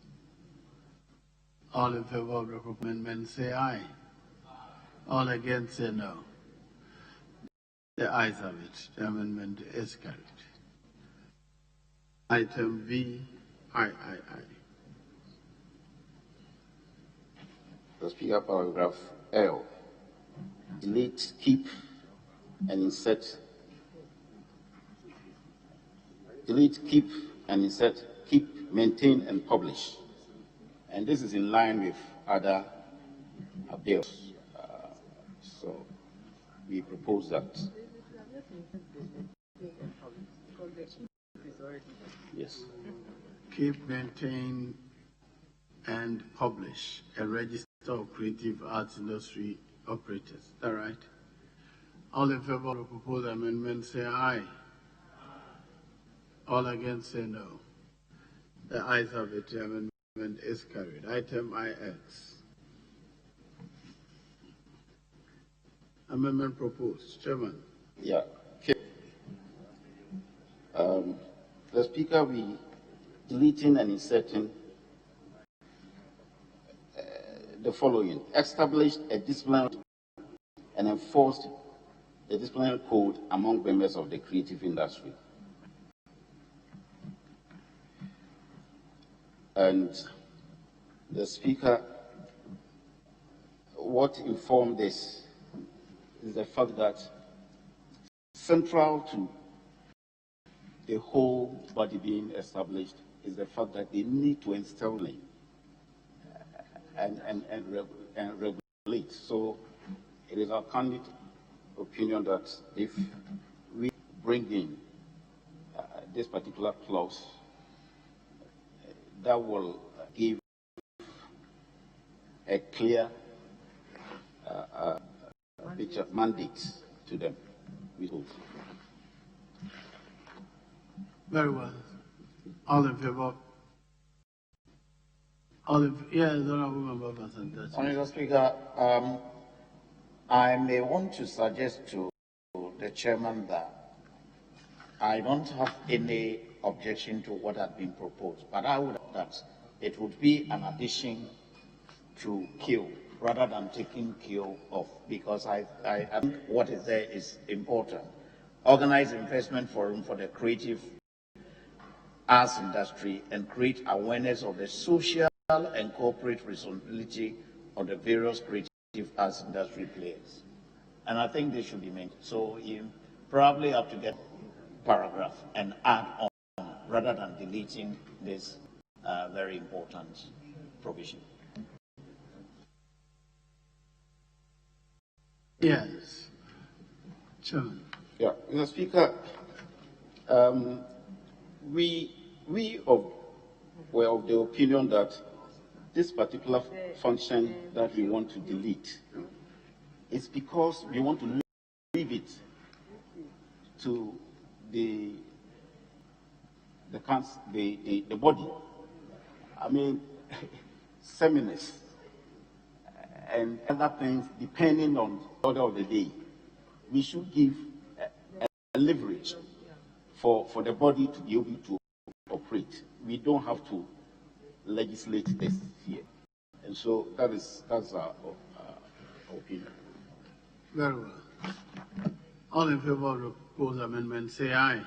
All in favour of the amendment say aye. All against say no. The ayes have it. The amendment is carried. Item V, I. The Speaker, paragraph L. Delete, keep, and insert. Delete, keep, and insert. Keep, maintain, and publish. And this is in line with other bills. So we propose that. Yes. Keep, maintain, and publish a register of creative arts industry operators. Is that right? All in favor of the proposed amendment say aye. All against say no. The ayes have it. The amendment is carried. Item IX. Amendment proposed. Chairman. Yeah. Okay. The Speaker, we deleting and inserting the following: established a disciplinary and enforced the disciplinary code among members of the creative industry. And the Speaker, what informed this is the fact that central to the whole body being established is the fact that they need to instill and regulate. So it is our candid opinion that if we bring in this particular clause, that will give a clear picture mandate to them. We hope. Very well. All in favor? All in yes, Honourable Member Vincent. Mr. Speaker, I may want to suggest to the chairman that I don't have any objection to what had been proposed, but I would that it would be an addition to kill rather than taking kill off, because I think what is there is important. Organize investment forum for the creative arts industry and create awareness of the social and corporate responsibility of the various creative arts industry players. And I think they should be made. So you probably have to get paragraph and add on rather than deleting this very important provision. Yes. Chairman. Yeah, Mr. Speaker, we were of the opinion that this particular function that we want to delete is because we want to leave it to the body. I mean, seminars and other things, depending on the order of the day. We should give a leverage for the body to be able to operate. We don't have to legislate this here. And so that's our opinion. Very well. All in favor of the proposed amendment say aye.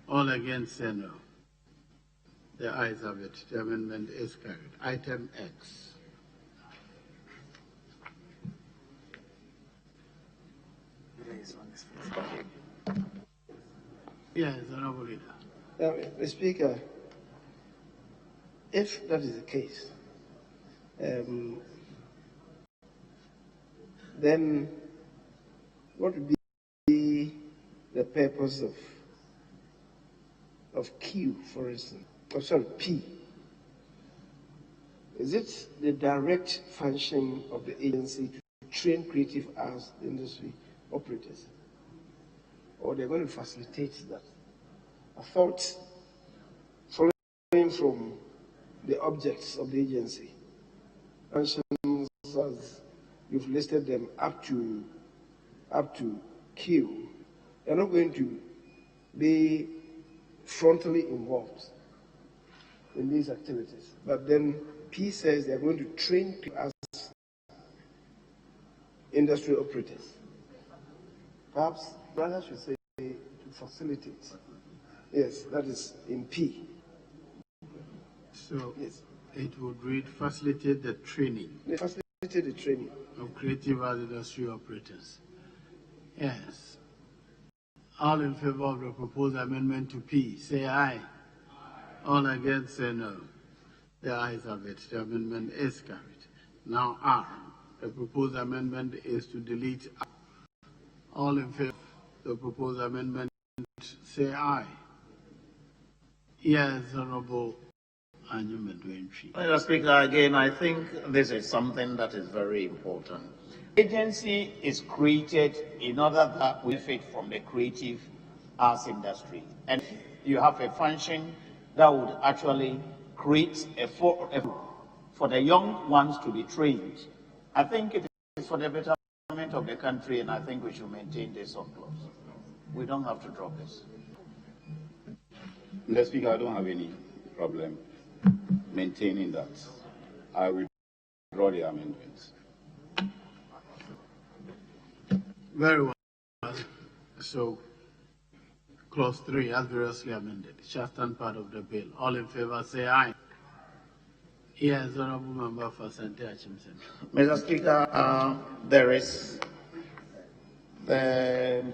All against say no. The ayes have it. The amendment is carried. Item X. Yes, Honorable Leader. Mr. Speaker, if that is the case, then what would be the purpose of Q, for instance? Oh, sorry, P. Is it the direct function of the agency to train creative arts industry operators? Or they're going to facilitate that? I thought, following from the objects of the agency, functions as you've listed them up to Q, they're not going to be frontally involved in these activities. But then P says they're going to train as industry operators. Perhaps rather should say to facilitate. Yes, that is in P. So yes, it would read facilitate the training. Facilitate the training of creative arts industry operators. Yes. All in favor of the proposed amendment to P, say aye. All against, say no. The ayes have it. The amendment is carried. Now R. The proposed amendment is to delete R. All in favor of the proposed amendment, say aye. Yes, Honorable Mr. Speaker, again, I think this is something that is very important. Agency is created in order that we benefit from the creative arts industry. And you have a function that would actually create for the young ones to be trained. I think it is for the betterment of the country, and I think we should maintain this surplus. We don't have to drop this. Mr. Speaker, I don't have any problem maintaining that. I will withdraw the amendments. Very well. So, clause 3, as variously amended, shall stand part of the bill. All in favor, say aye. Yes, Honorable Member for Sante Achimsen. Mr. Speaker, there is the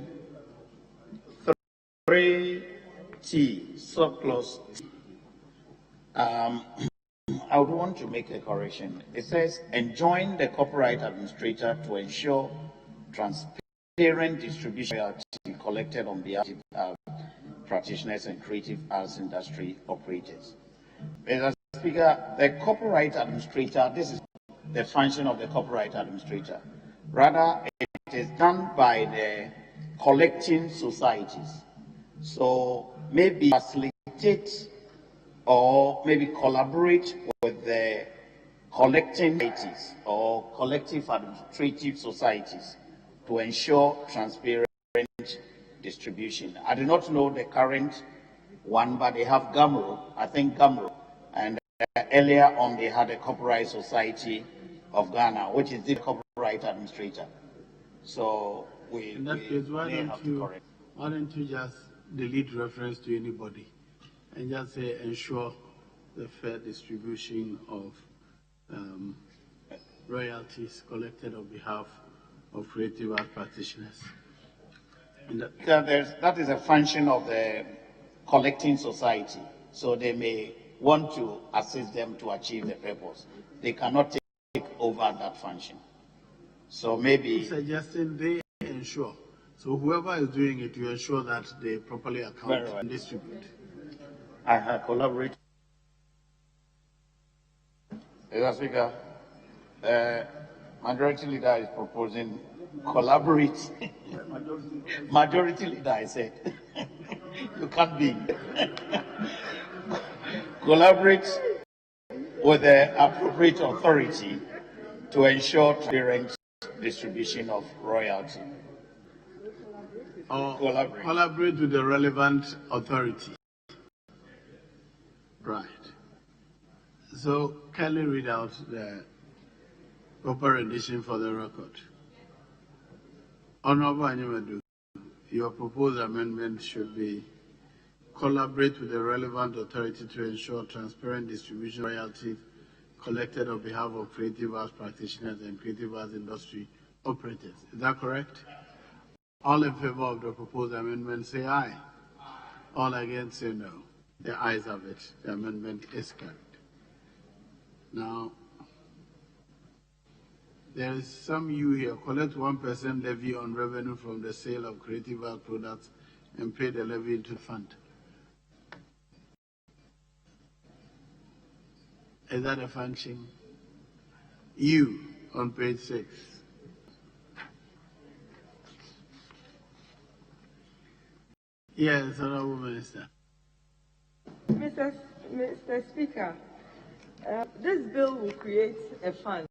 3T, subclause T. I would want to make a correction. It says, enjoin the copyright administrator to ensure transparent distribution royalty collected on behalf of practitioners and creative arts industry operators. Mr. Speaker, the copyright administrator, this is the function of the copyright administrator. Rather, it is done by the collecting societies. So maybe facilitate or maybe collaborate with the collecting societies or collective administrative societies to ensure transparent distribution. I do not know the current one, but they have GAMRO, I think GAMRO, and earlier on they had a Copyright Society of Ghana, which is the copyright administrator. So in that case, why don't you just delete reference to anybody and just say ensure the fair distribution of royalties collected on behalf of creative art practitioners. That is a function of the collecting society, so they may want to assist them to achieve the purpose. They cannot take over that function. So maybe I'm suggesting they ensure. So whoever is doing it, you ensure that they properly account and distribute. I have collaborated. Mr. Speaker, Majority Leader is proposing collaborate. Majority Leader, I said. You can't be. Collaborate with the appropriate authority to ensure transparent distribution of royalty. Or collaborate with the relevant authority. Right. So, kindly read out the proper rendition for the record. Honorable Anyamadu, your proposed amendment should be collaborate with the relevant authority to ensure transparent distribution of royalties collected on behalf of creative arts practitioners and creative arts industry operators. Is that correct? All in favor of the proposed amendment, say aye. All against say no. The ayes have it. The amendment is carried. Now, there is some you here. Collect 1% levy on revenue from the sale of creative art products and pay the levy into the fund. Is that a function? You on page 6. Yes, Honorable Minister. Mr. Speaker, this bill will create a fund,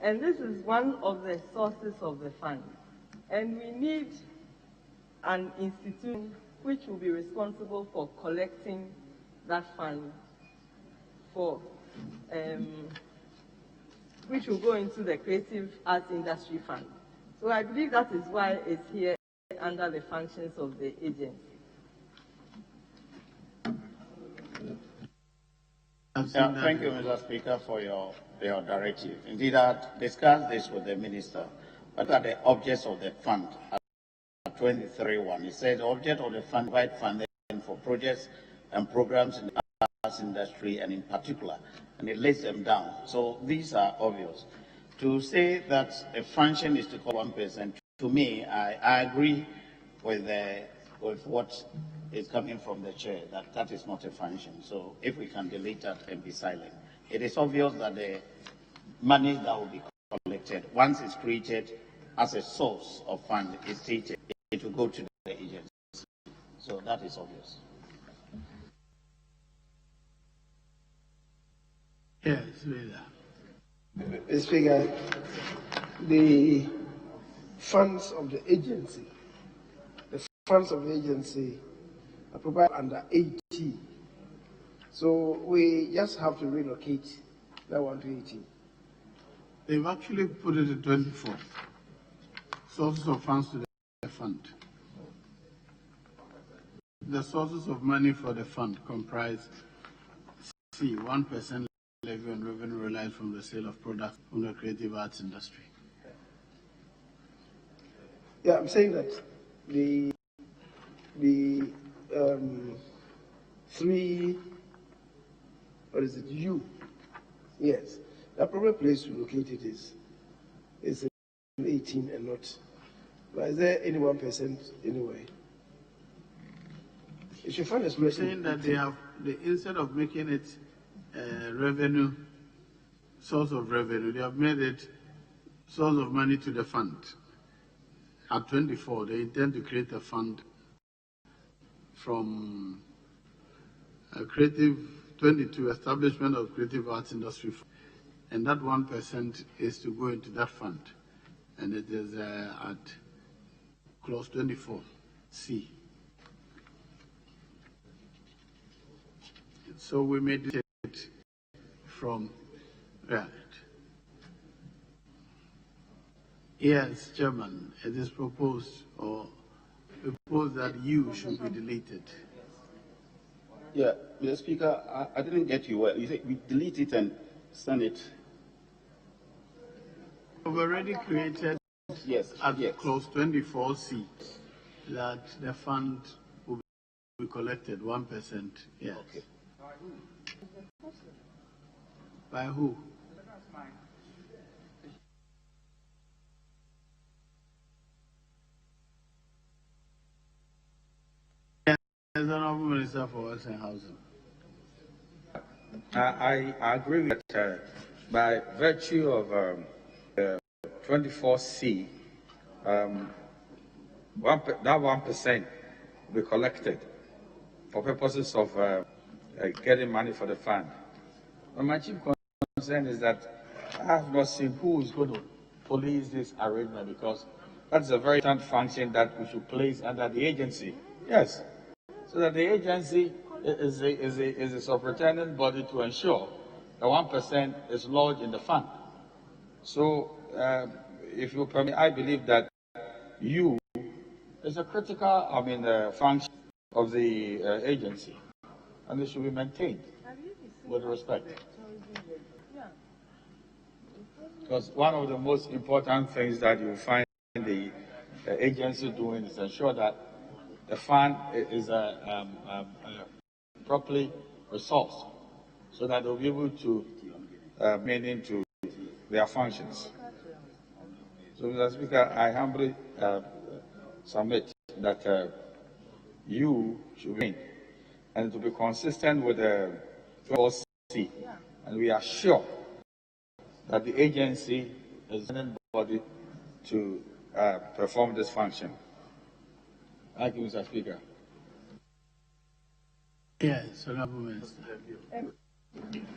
and this is one of the sources of the fund. And we need an institution which will be responsible for collecting that fund, which will go into the Creative Arts Industry Fund. So I believe that is why it's here under the functions of the agency. Thank you, Mr. Speaker, for your directive. Indeed, I discussed this with the Minister. What are the objects of the fund? At 23.1, it says the object of the fund provide funding for projects and programs in the arts industry, and in particular, and it lays them down. So these are obvious. To say that a function is to call 1%, to me, I agree with what is coming from the chair, that is not a function. So if we can delete that and be silent. It is obvious that the money that will be collected, once it's created as a source of fund, is stated, it will go to the agency. So that is obvious. Yes, Leader. Mr. Speaker, the funds of the agency are provided under 80. So we just have to relocate that one to 18. They've actually put it at 24. Sources of funds to the fund. The sources of money for the fund comprise C, 1% levy on revenue realized from the sale of products from the creative arts industry. Yeah, I'm saying that the three, what is it, U? Yes, the appropriate place to locate it is 18 and not. But is there any 1% anyway? If you find a solution, saying that instead of making it revenue, source of revenue, they have made it source of money to the fund. At 24, they intend to create a fund from creative 22 establishment of creative arts industry, and that 1% is to go into that fund, and it is at clause 24C. So we made it from right. Yes, Chairman, it is proposed that you should be deleted. Yeah, Mr. Speaker, I didn't get you well. You said we delete it and send it. We've already created at clause 24C that the fund will be collected 1%. Yes. Okay. By who? Yes, Honorable Minister for Works and Housing. I agree with that. By virtue of 24C, that 1% will be collected for purposes of getting money for the fund. But my chief concern is that I have not seen who is going to police this arrangement, because that's a very important function that we should place under the agency. Yes, so that the agency is a superintendent body to ensure that 1% is lodged in the fund. So, if you permit, I believe that you is a critical, function of the agency, and it should be maintained with respect. Because one of the most important things that you find the agency doing is ensure that the fund is properly resourced so that they'll be able to mend into their functions. So, Mr. Speaker, I humbly submit that you should win and to be consistent with the policy, and we are sure that the agency is the body to perform this function. Thank you, Mr. Speaker. Yes, Honorable Minister.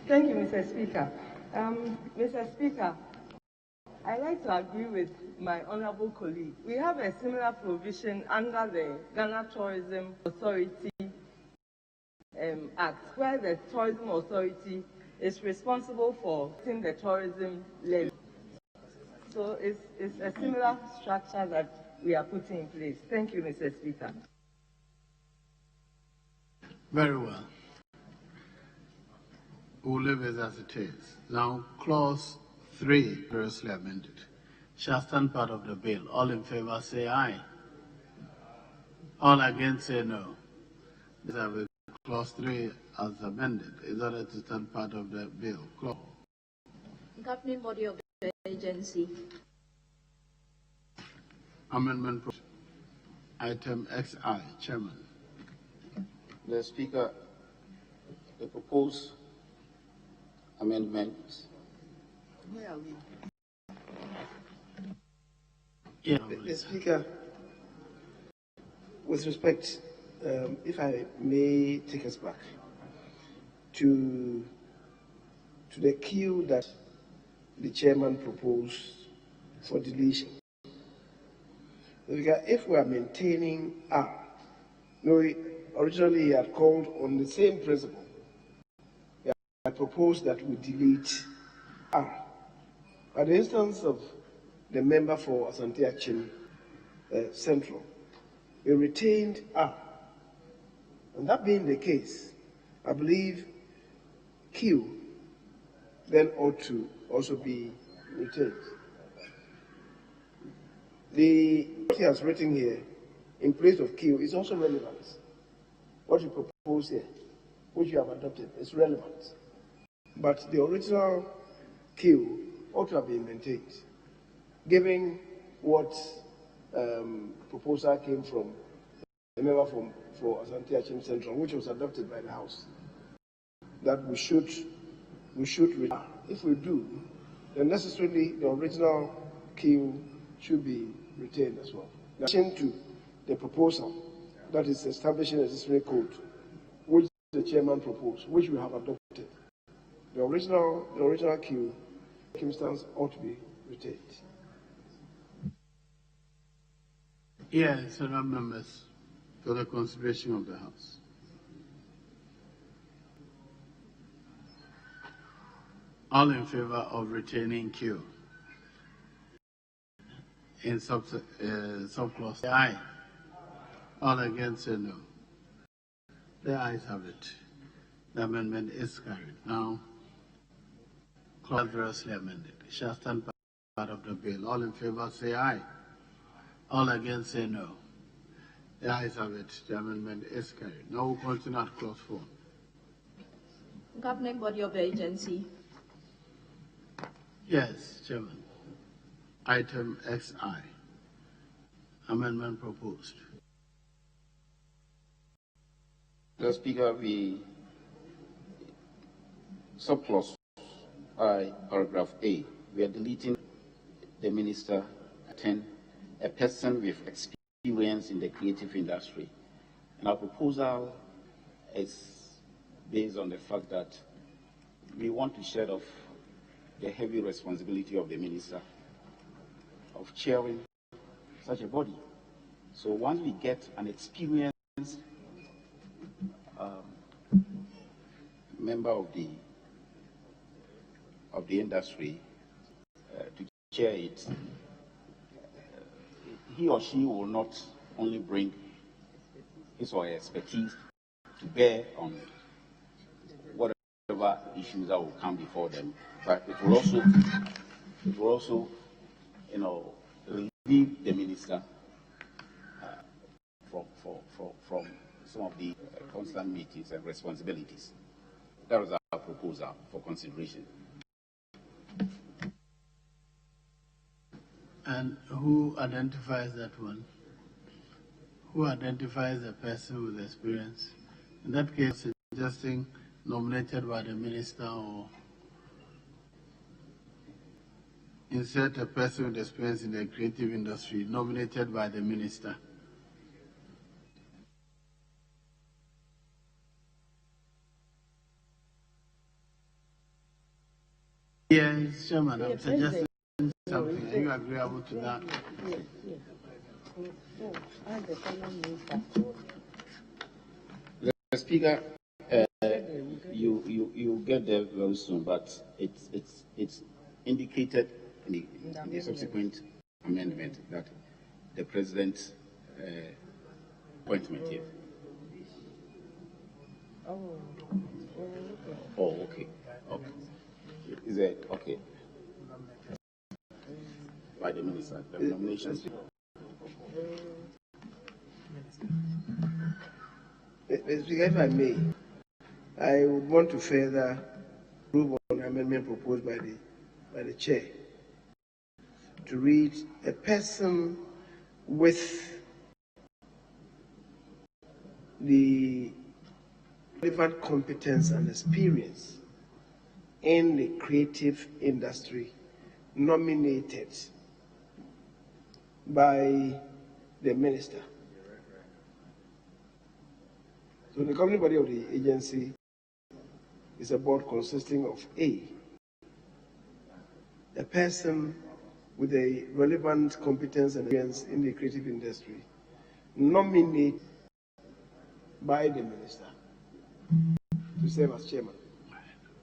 Thank you, Mr. Speaker. Mr. Speaker, I'd like to agree with my honorable colleague. We have a similar provision under the Ghana Tourism Authority Act, where the Tourism Authority is responsible for setting the tourism levy. So it's a similar structure that we are putting in place. Thank you, Mr. Speaker. Very well. We'll leave it as it is. Now, clause 3, variously amended, shall stand part of the bill. All in favor say aye. All against say no. These are the clause 3 as amended. Is order to stand part of the bill. Clause. Governing body of the agency. Amendment. Item XI, Chairman. The Speaker, the proposed amendments. Where are we? Yeah. The Speaker, with respect, if I may take us back to the queue that the chairman proposed for deletion. If we are maintaining R, originally he had called on the same principle. I proposed that we delete R. At the instance of the member for Asante Achin Central, we retained R. And that being the case, I believe Q then ought to also be retained. What he has written here in place of Q is also relevant. What you propose here, which you have adopted, is relevant. But the original Q ought to have been maintained, given what proposal came from the member for Asante Achin Central, which was adopted by the House, that we should if we do, then necessarily the original Q should be retained as well. In addition to the proposal that is establishing a disciplinary code, which the chairman proposed, which we have adopted, the original Q circumstance ought to be retained. Yes, honourable members, for the consideration of the House. All in favor of retaining Q in subclause say aye. All against say no. The ayes have it. The amendment is carried. Now, clause variously amended. It shall stand part of the bill. All in favor say aye. All against say no. The ayes have it. The amendment is carried. Now we'll continue at clause 4. Governing body of the agency. Yes, Chairman. Item XI. Amendment proposed. The Speaker, subclause I, paragraph A, we are deleting the minister 10, a person with experience in the creative industry. And our proposal is based on the fact that we want to shed off the heavy responsibility of the minister of chairing such a body. So once we get an experienced member of the industry to chair it, he or she will not only bring his or her expertise to bear on whatever issues that will come before them, but it will also, relieve the minister from constant meetings and responsibilities. That was our proposal for consideration. And who identifies that one? Who identifies a person with experience? In that case, suggesting nominated by the minister, or insert a person with experience in the creative industry nominated by the minister. Yes, Chairman, I'm suggesting something. Are you agreeable to that? The Speaker, you get there very soon, but it's indicated in the subsequent amendment that the President's appointment here. Oh, okay. Okay. Is it okay? By the minister, the nominations. If I may, I would want to further prove on the amendment proposed by the chair to read a person with the relevant competence and experience in the creative industry nominated by the minister. So the governing body of the agency is a board consisting of a person with a relevant competence and experience in the creative industry nominated by the minister to serve as chairman.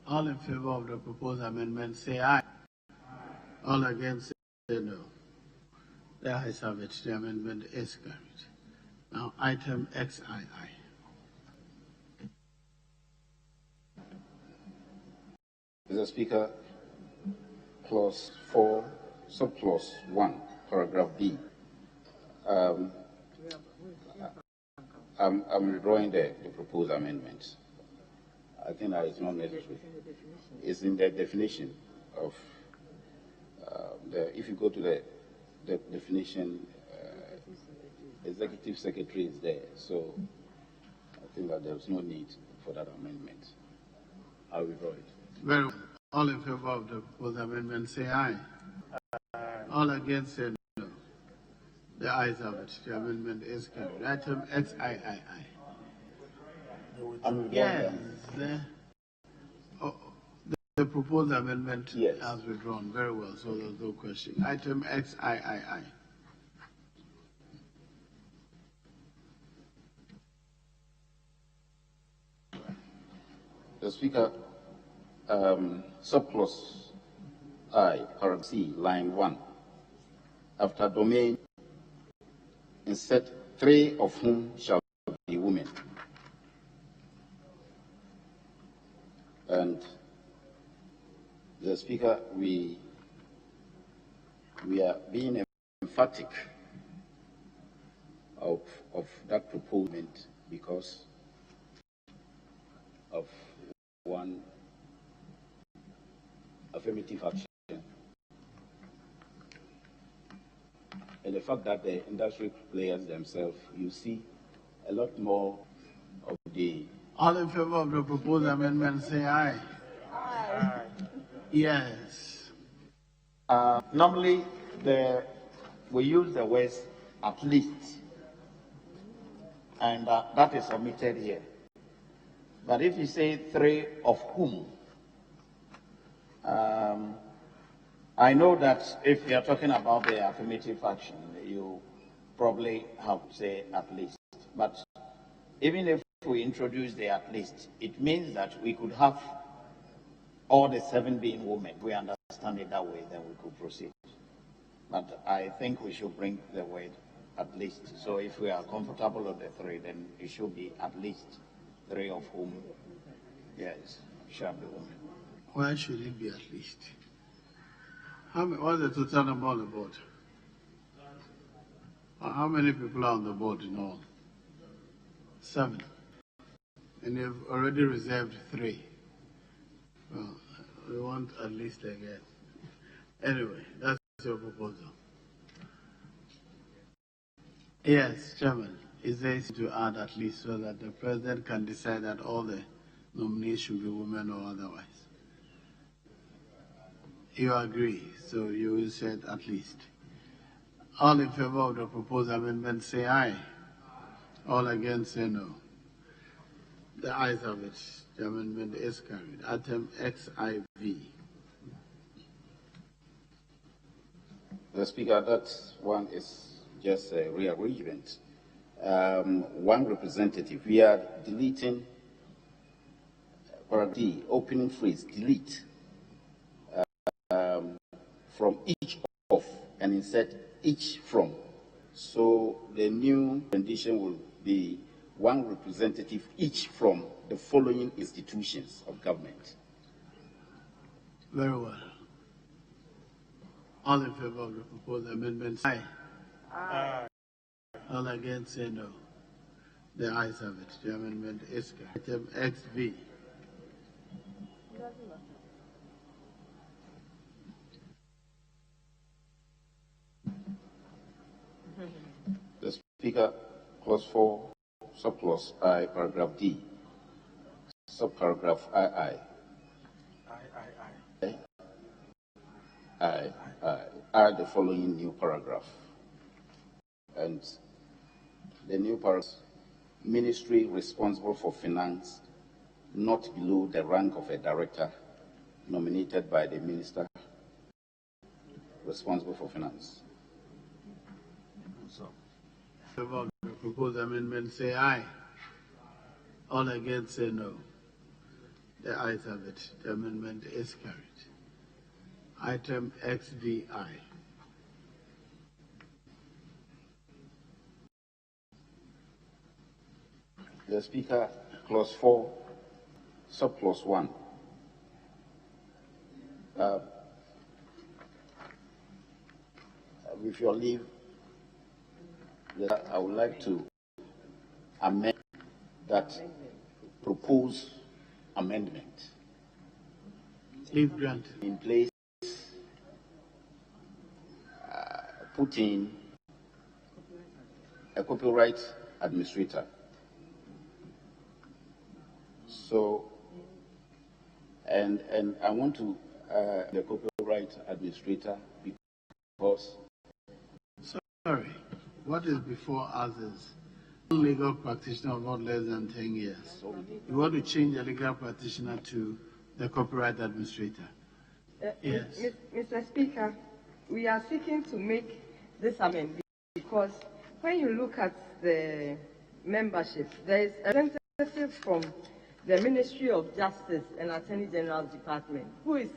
All in favor of the proposed amendment, say aye. All against, say no. The ayes have it. The amendment is carried. Now, item XII. Mr. Speaker, clause 4, subclause 1, paragraph B. I'm withdrawing the proposed amendment. I think that is not necessary. It's in the definition of if you go to the definition, executive secretary is there. So I think that there's no need for that amendment. I'll withdraw it. Very well. All in favor of the proposed amendment, say aye. Aye. All against, say no. The ayes have it. The amendment is carried. Item XIII. Yes. The proposed amendment has withdrawn. Very well. So there's no question. Item XIII. The Speaker, subclause I, paragraph C, line 1, after domain, insert 3 of whom shall be women. And the Speaker, we are being emphatic of that proposement because of one affirmative action and the fact that the industry players themselves, you see a lot more of the... All in favor of the proposed amendment, say aye. Aye. Yes. Normally, we use the words at least, and that is omitted here. But if you say 3 of whom, I know that if you're talking about the affirmative action, you probably have to say at least. But even if we introduce the at least, it means that we could have all the 7 being women. If we understand it that way, then we could proceed. But I think we should bring the word at least. So if we are comfortable with the 3, then it should be at least 3 of whom, yes, shall be women. Why should it be at least? What's the total number on the board? How many people are on the board in all? 7. And you've already reserved 3. Well, we want at least again. Anyway, that's your proposal. Yes, Chairman. Is there to add at least so that the President can decide that all the nominees should be women or otherwise? You agree, so you said at least. All in favor of the proposed amendment say aye. All against say no. The ayes have it. The amendment is carried. Item XIV. The Speaker, that one is just a rearrangement. One representative, we are deleting paragraph D, opening phrase, delete, from each of and insert each from. So the new rendition will be one representative each from the following institutions of government. Very well. All in favor of the proposed amendment, aye. Aye. All against, say no. The ayes have it. The amendment is carried. Item XV. The Speaker, clause 4, subclause I, paragraph D, subparagraph II. I add the following new paragraph. And the new paragraph, ministry responsible for finance, not below the rank of a director nominated by the minister responsible for finance. Favor the proposed amendment say aye. All against say no. The ayes have it. The amendment is carried. Item XVI. The Speaker, clause 4, subclause 1. With your leave, I would like to amend that proposed amendment. Leave grant. In place, put in a copyright administrator. So, and I want to the copyright administrator because. Sorry, what is before us is legal practitioner of not less than 10 years. You want to change the legal practitioner to the copyright administrator? Yes. Mr. Speaker, we are seeking to make this amendment because when you look at the membership, there is a representative from the Ministry of Justice and Attorney General's Department who is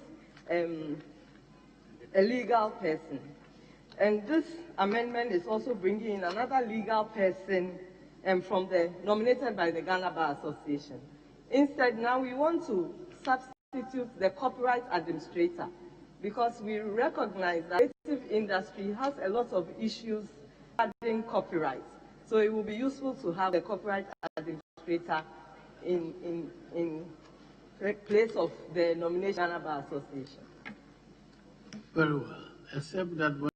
a legal person. And this amendment is also bringing in another legal person nominated by the Ghana Bar Association. Instead, now we want to substitute the copyright administrator because we recognize that the creative industry has a lot of issues regarding copyright. So it will be useful to have the copyright administrator in place of the nomination Ghana Bar Association. Very well, except that when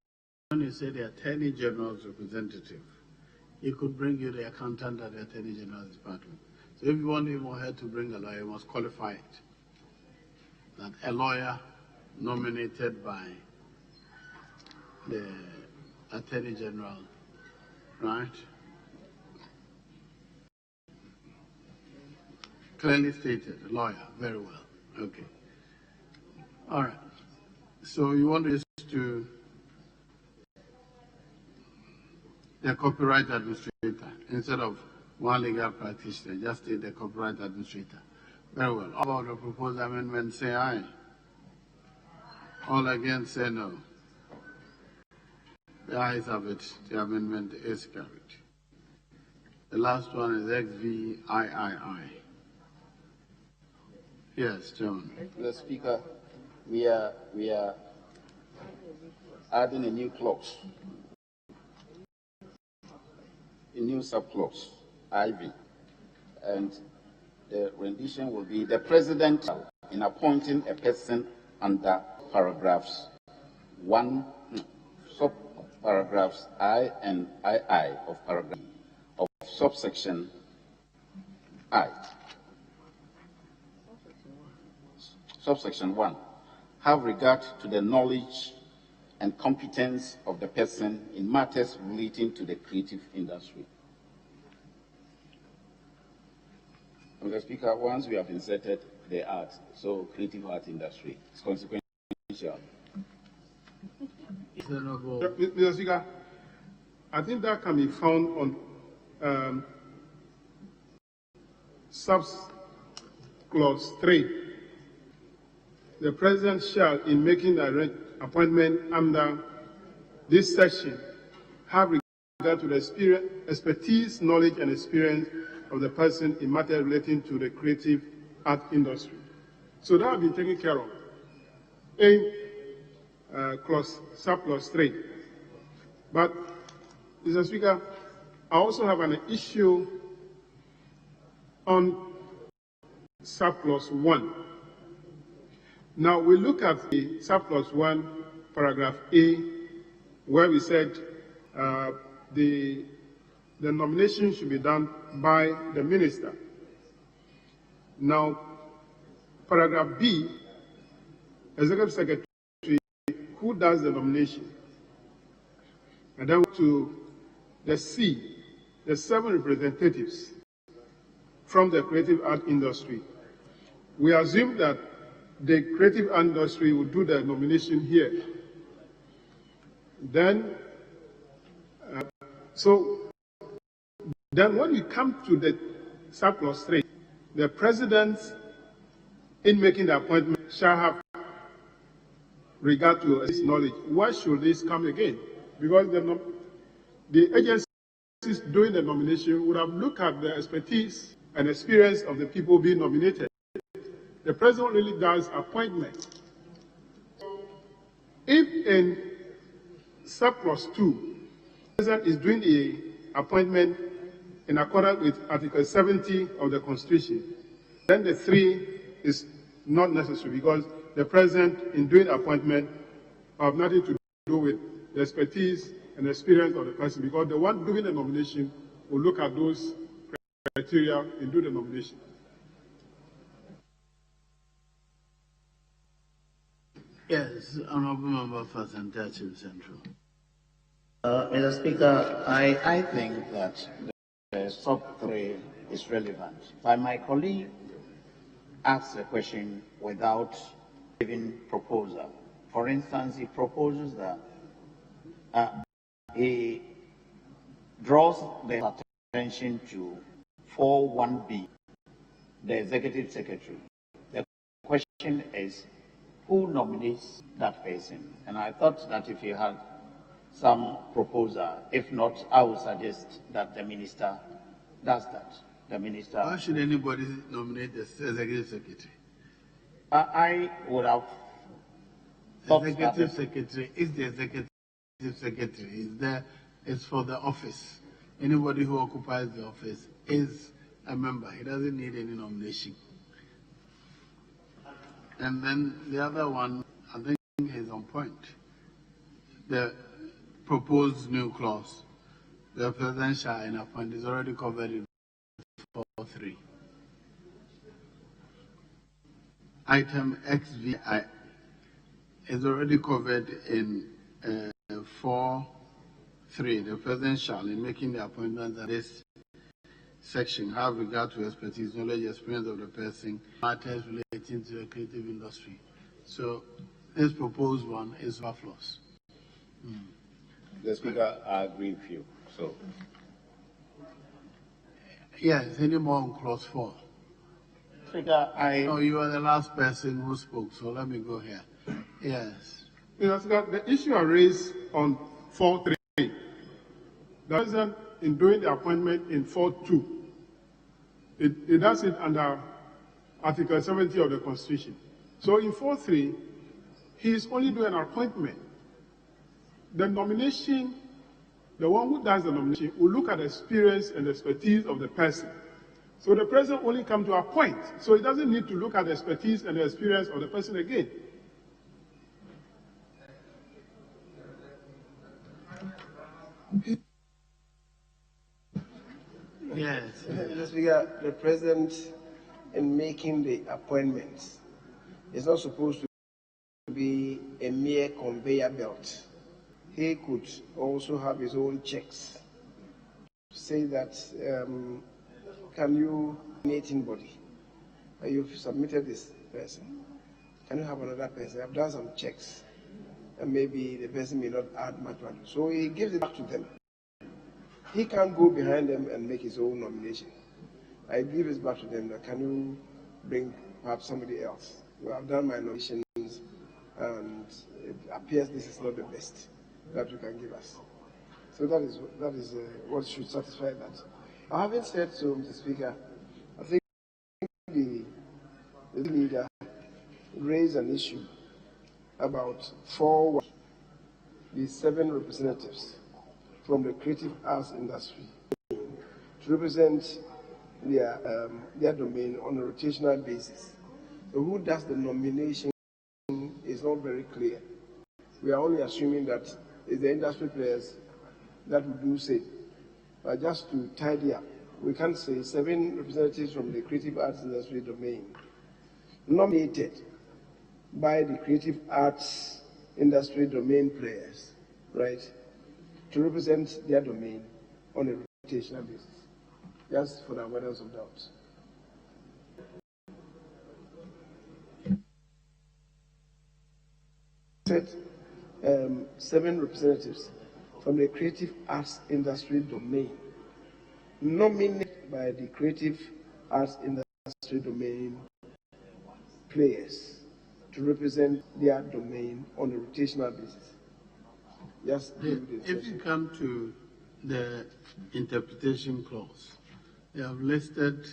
you say the Attorney General's representative, he could bring you the accountant at the Attorney General's department. So if you want him or her to bring a lawyer, you must qualify it. That a lawyer nominated by the Attorney General, right? Clearly stated, a lawyer, very well, okay. All right, so you want this to the copyright administrator instead of one legal practitioner, just state the copyright administrator. Very well. All about the proposed amendment, say aye. All against, say no. The ayes have it. The amendment is carried. The last one is XVIII. Yes, Chairman. The Speaker, we are adding a new clause, a new subclause, IV, and The rendition will be the president in appointing a person under paragraphs subparagraphs I and II of paragraph of subsection I. Subsection 1. Have regard to the knowledge and competence of the person in matters relating to the creative industry. Mr. Speaker, once we have inserted the art, so creative art industry, it's consequential. Mr. Speaker, I think that can be found on sub-clause 3. The President shall, in making the appointment under this section, have regard to the expertise, knowledge, and experience of the person in matters relating to the creative art industry. So that has been taken care of in sub-clause 3. But, Mr. Speaker, I also have an issue on sub-clause 1. Now, we look at the sub-clause 1, paragraph A, where we said the nomination should be done by the minister. Now, paragraph B, Executive Secretary, who does the nomination? And then to the C, the 7 representatives from the creative art industry. We assume that the creative art industry will do the nomination here. Then, then when we come to the sub-clause 3, the president, in making the appointment, shall have regard to his knowledge. Why should this come again? Because the agencies doing the nomination would have looked at the expertise and experience of the people being nominated. The president really does appointment. If in sub-clause 2, the president is doing the appointment in accordance with Article 70 of the Constitution, then the 3 is not necessary because the president, in doing appointment, have nothing to do with the expertise and experience of the person, because the one doing the nomination will look at those criteria and do the nomination. Yes, Honorable Member for Central. Mr. Speaker, I think that the sub-3 is relevant. But my colleague asked a question without giving proposal. For instance, he proposes that he draws the attention to 4.1b, the Executive Secretary. The question is, who nominates that person? And I thought that if you had some proposal, if not, I would suggest that the minister does that. The minister. Why should anybody nominate the Executive Secretary? I would have thought Executive Secretary is the Executive Secretary. It's for the office. Anybody who occupies the office is a member. He doesn't need any nomination. And then the other one, I think, is on point. The proposed new clause, the president shall appoint, is already covered in 4.3. Item XVI is already covered in 4.3. The president shall, in making the appointment of this section, have regard to expertise, knowledge, experience of the person, matters relating to the creative industry. So this proposed one is superfluous. The Speaker, I agree with you. So, yes, any more on clause 4? Speaker, Oh, you are the last person who spoke, so let me go here. Yes. The issue I raised on 4.3, the president, in doing the appointment in 4.2, it does it under Article 70 of the Constitution. So in 4.3, he is only doing an appointment. The nomination, the one who does the nomination will look at the experience and expertise of the person. So the president only comes to appoint. So he doesn't need to look at the expertise and the experience of the person again. Yes. Mr. Speaker, the president, in making the appointments, is not supposed to be a mere conveyor belt. He could also have his own checks. Say that, can you nominate anybody? You've submitted this person. Can you have another person? I've done some checks. And maybe the person may not add much value. So he gives it back to them. He can't go behind them and make his own nomination. I give it back to them that can you bring perhaps somebody else? Well, I've done my nominations and it appears this is not the best that you can give us. So that is what should satisfy that. Having said so, Mr. Speaker, I think the leader raised an issue about the 7 representatives from the creative arts industry to represent their domain on a rotational basis. So who does the nomination is not very clear. We are only assuming that it's the industry players that will do so. But just to tidy up, we can say 7 representatives from the creative arts industry domain nominated by the creative arts industry domain players, right, to represent their domain on a rotational basis, just for the avoidance of doubt. Said 7 representatives from the creative arts industry domain, nominated by the creative arts industry domain players to represent their domain on a rotational basis. Yes. If you come to the interpretation clause, they have listed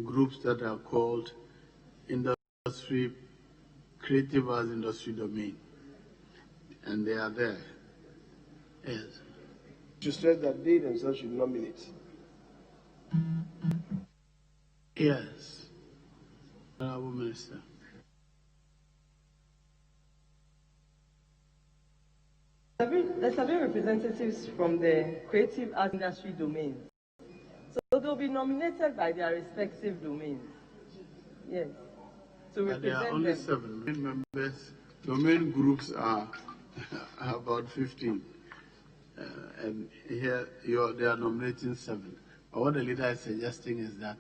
groups that are called industry, creative arts industry domain, and they are there. Yes. To stress that they themselves should nominate. Yes. Honorable Minister. There's 7 representatives from the creative arts industry domains. So they'll be nominated by their respective domains. Yes. To represent there are only them. 7 main members. Domain groups are about 15. And here they are nominating 7. But what the leader is suggesting is that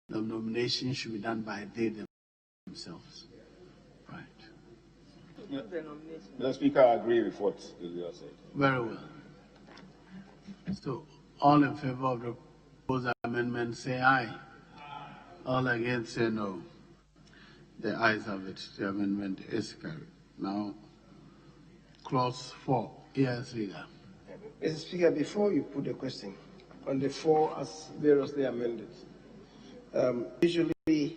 the nomination should be done by they themselves. Right. Yeah. Mr. Speaker, I agree with what the leader said. Very well. So, all in favor of the proposed amendment say aye. All against say no. The ayes have it. The amendment is carried. Now, clause 4. Yes, leader. Mr. Speaker, before you put the question on the 4 as variously amended, usually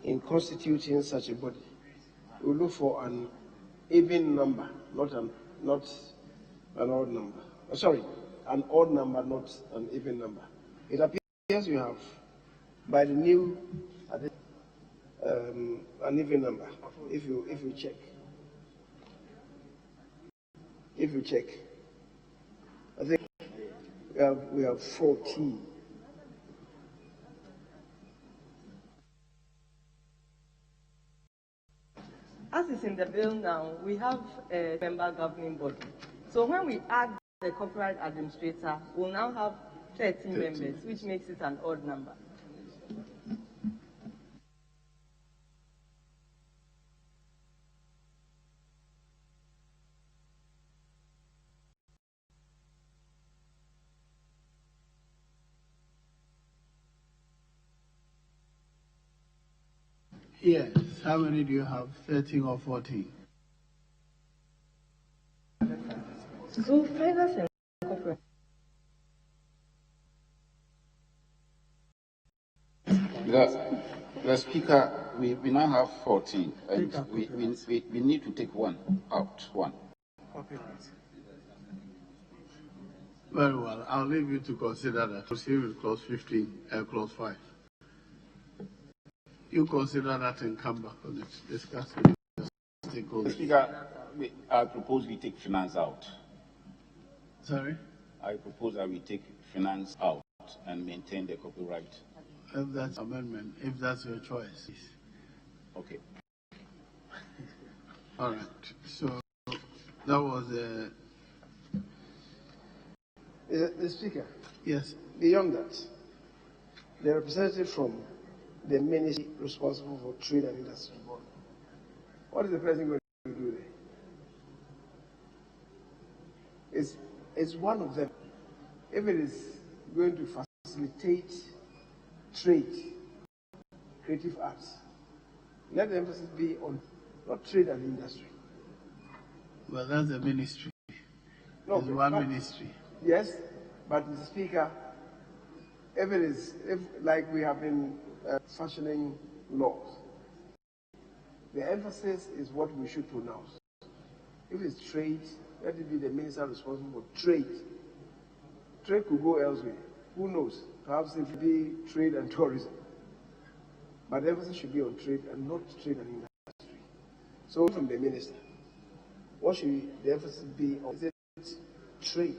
in constituting such a body, we look for an even number, not an odd number. Sorry, an odd number, not an even number. It appears you have, by the new, an even number. If you check, I think we have 14. As is in the bill now, we have a member governing body. So when we add the corporate administrator, we'll now have 13 members, which makes it an odd number. Yes. How many do you have? 13 or 14? So traders and corporate. The Speaker, we now have 14, and we need to take one out. Very well. I'll leave you to consider that. Proceed with clause 15, clause 5. you consider that and come back on it, discuss with the stakeholders. Speaker, I propose we take finance out. Sorry? I propose that we take finance out and maintain the copyright. If that's amendment, if that's your choice. Okay. All right. So that was The Speaker. Yes. Beyond that, the representative from the ministry responsible for trade and industry board. What is the president going to do there? It's one of them. If it is going to facilitate trade, creative arts, let the emphasis be on not trade and industry. Well, that's the ministry. No, it's one ministry. Yes, but Mr. Speaker, if like we have been fashioning laws, the emphasis is what we should pronounce. If it's trade, let it be the minister responsible for trade. Trade could go elsewhere. Who knows? Perhaps it will be trade and tourism. But the emphasis should be on trade and not trade and industry. So from the minister, what should the emphasis be on? Is it trade?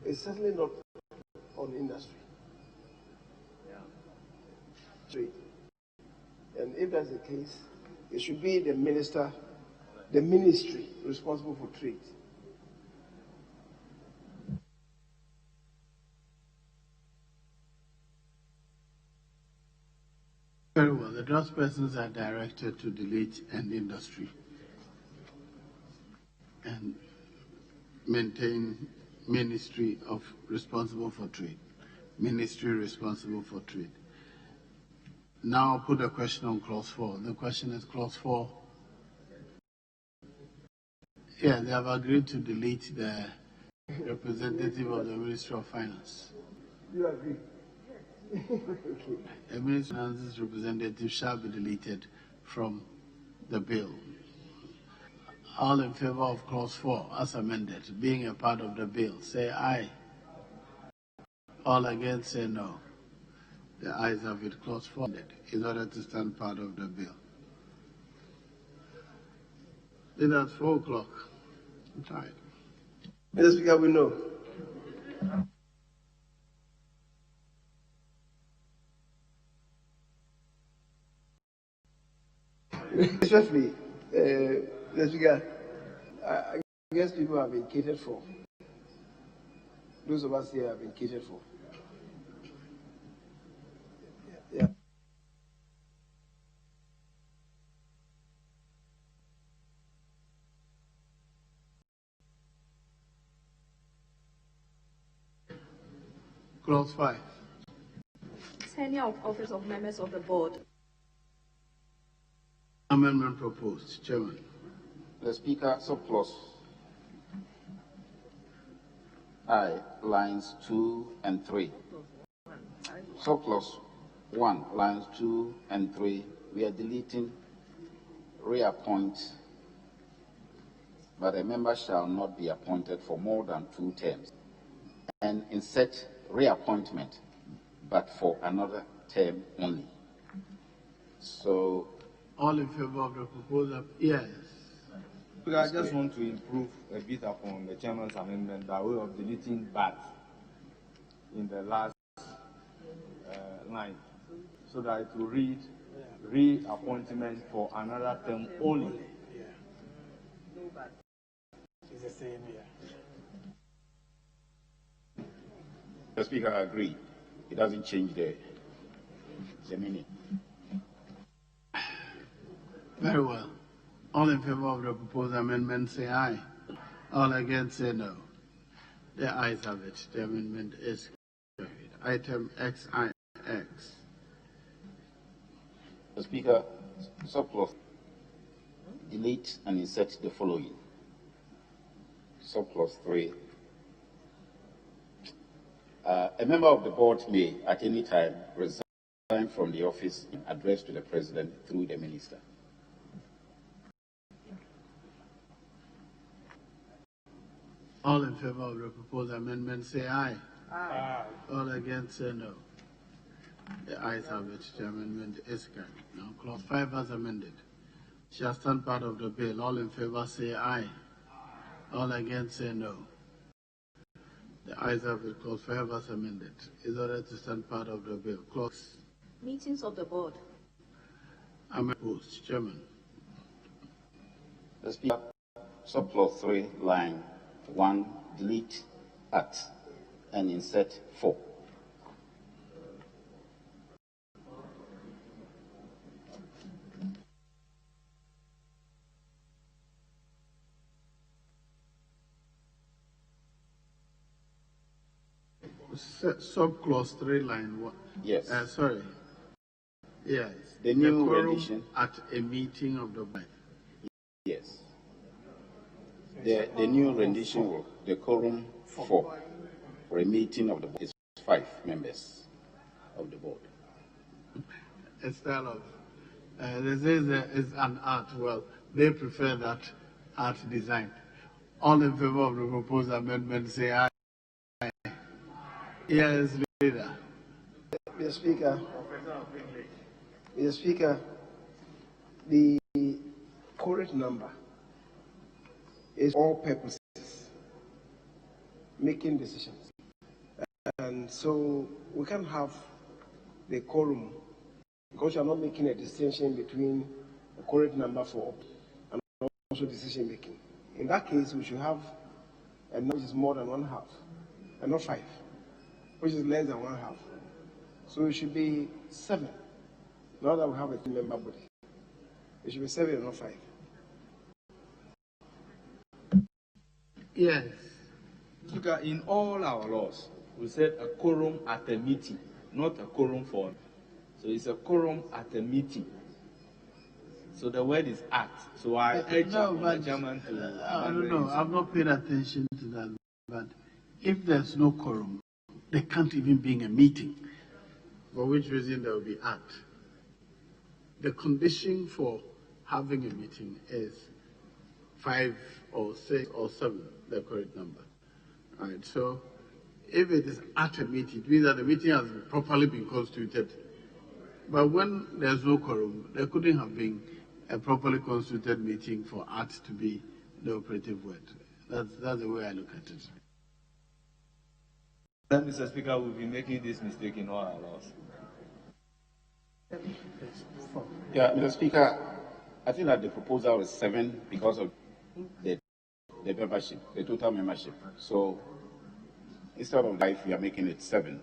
It's certainly not on industry. Trade. And if that's the case, it should be the minister, the ministry responsible for trade. Very well. The draft persons are directed to delete and industry and maintain ministry of responsible for trade. Ministry responsible for trade. Now I'll put a question on clause 4. The question is clause 4. Yeah, they have agreed to delete the representative of the Ministry of Finance. You agree? The Ministry of Finance's representative shall be deleted from the bill. All in favor of clause 4 as amended, being a part of the bill, say aye. All against, say no. The ayes have it. Clause 4 in order to stand part of the bill. Then at 4 o'clock. I'm tired. Mr. Speaker, we know. Especially, Mr. Speaker, I guess people have been catered for. Those of us here have been catered for. Yeah. Clause 5. Tenure of office of members of the board. Amendment proposed. Chairman. The Speaker, subclause I, lines 2 and 3. Subclause 1, lines 2 and 3, we are deleting reappoint, but a member shall not be appointed for more than 2 terms. And insert reappointment, but for another term only. So, all in favor of the proposal? Yes. I just want to improve a bit upon the chairman's amendment by way of deleting "but" in the last line, so that it will read reappointment for another term only. It's the same here. the Speaker, I agree. It doesn't change the meaning. Very well. All in favor of the proposed amendment, say aye. All against, say no. The ayes have it. The amendment is carried. Item XIX. The Speaker, subclause, delete and insert the following. Subclause 3. A member of the board may, at any time, resign from the office in address to the President through the Minister. All in favor of the proposed amendment, say aye. Aye. All against, say no. The ayes have it. The amendment is carried. Now, clause 5 as amended shall stand part of the bill. All in favor say aye. All against say no. The ayes have it. Clause 5 as amended is ordered to stand part of the bill. Clause Meetings of the board. I'm opposed. Chairman. The Speaker, subclause 3, line 1, delete at and insert 4. Subclause 3, line 1. Yes. Sorry. Yes. The new quorum rendition. at a meeting of the board. Yes. The new rendition, the quorum for a meeting of the board is 5 members of the board. Instead of, they say it's an art. Well, they prefer that art design. All in favor of the proposed amendment say aye. Yes, leader. Mr. Speaker, the correct number is all purposes, making decisions. And so we can't have the quorum because you are not making a distinction between the correct number for and also decision making. In that case, we should have a number which is more than 1/2 and not 5, which is less than 1/2. So it should be 7. Now that we have a 3-member body, it should be 7 and not 5. Yes. Speaker, in all our laws, we said a quorum at a meeting, not a quorum for. So it's a quorum at a meeting. So the word is at. So I urge the chairman to. I don't know. I've not paid attention to that. But if there's no quorum, there can't even be a meeting. For which reason there will be at. The condition for having a meeting is 5 or 6 or 7, the correct number. All right. So if it is at a meeting, it means that the meeting has properly been constituted. But when there's no quorum, there couldn't have been a properly constituted meeting for at to be the operative word. That's the way I look at it. Then, Mr. Speaker, we'll be making this mistake in all our laws. Yeah, Mr. Speaker, I think that the proposal is 7 because of the membership, the total membership. So instead of 5, we are making it 7.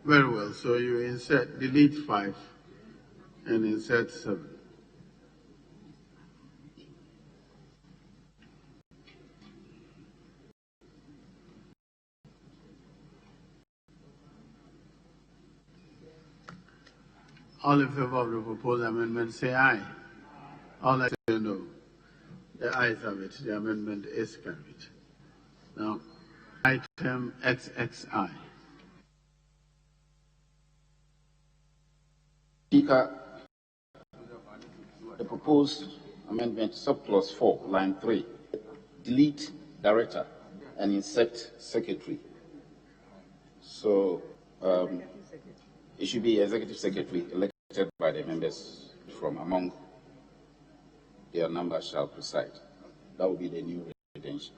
Very well. So you delete 5 and insert 7. All in favor of the proposed amendment say aye. All that say no. The ayes have it. The amendment is carried. Now, item XXI. Speaker, the proposed amendment, subclause 4, line 3, delete director and insert secretary. So it should be executive secretary elected by the members from among their numbers shall preside. That will be the new redemption.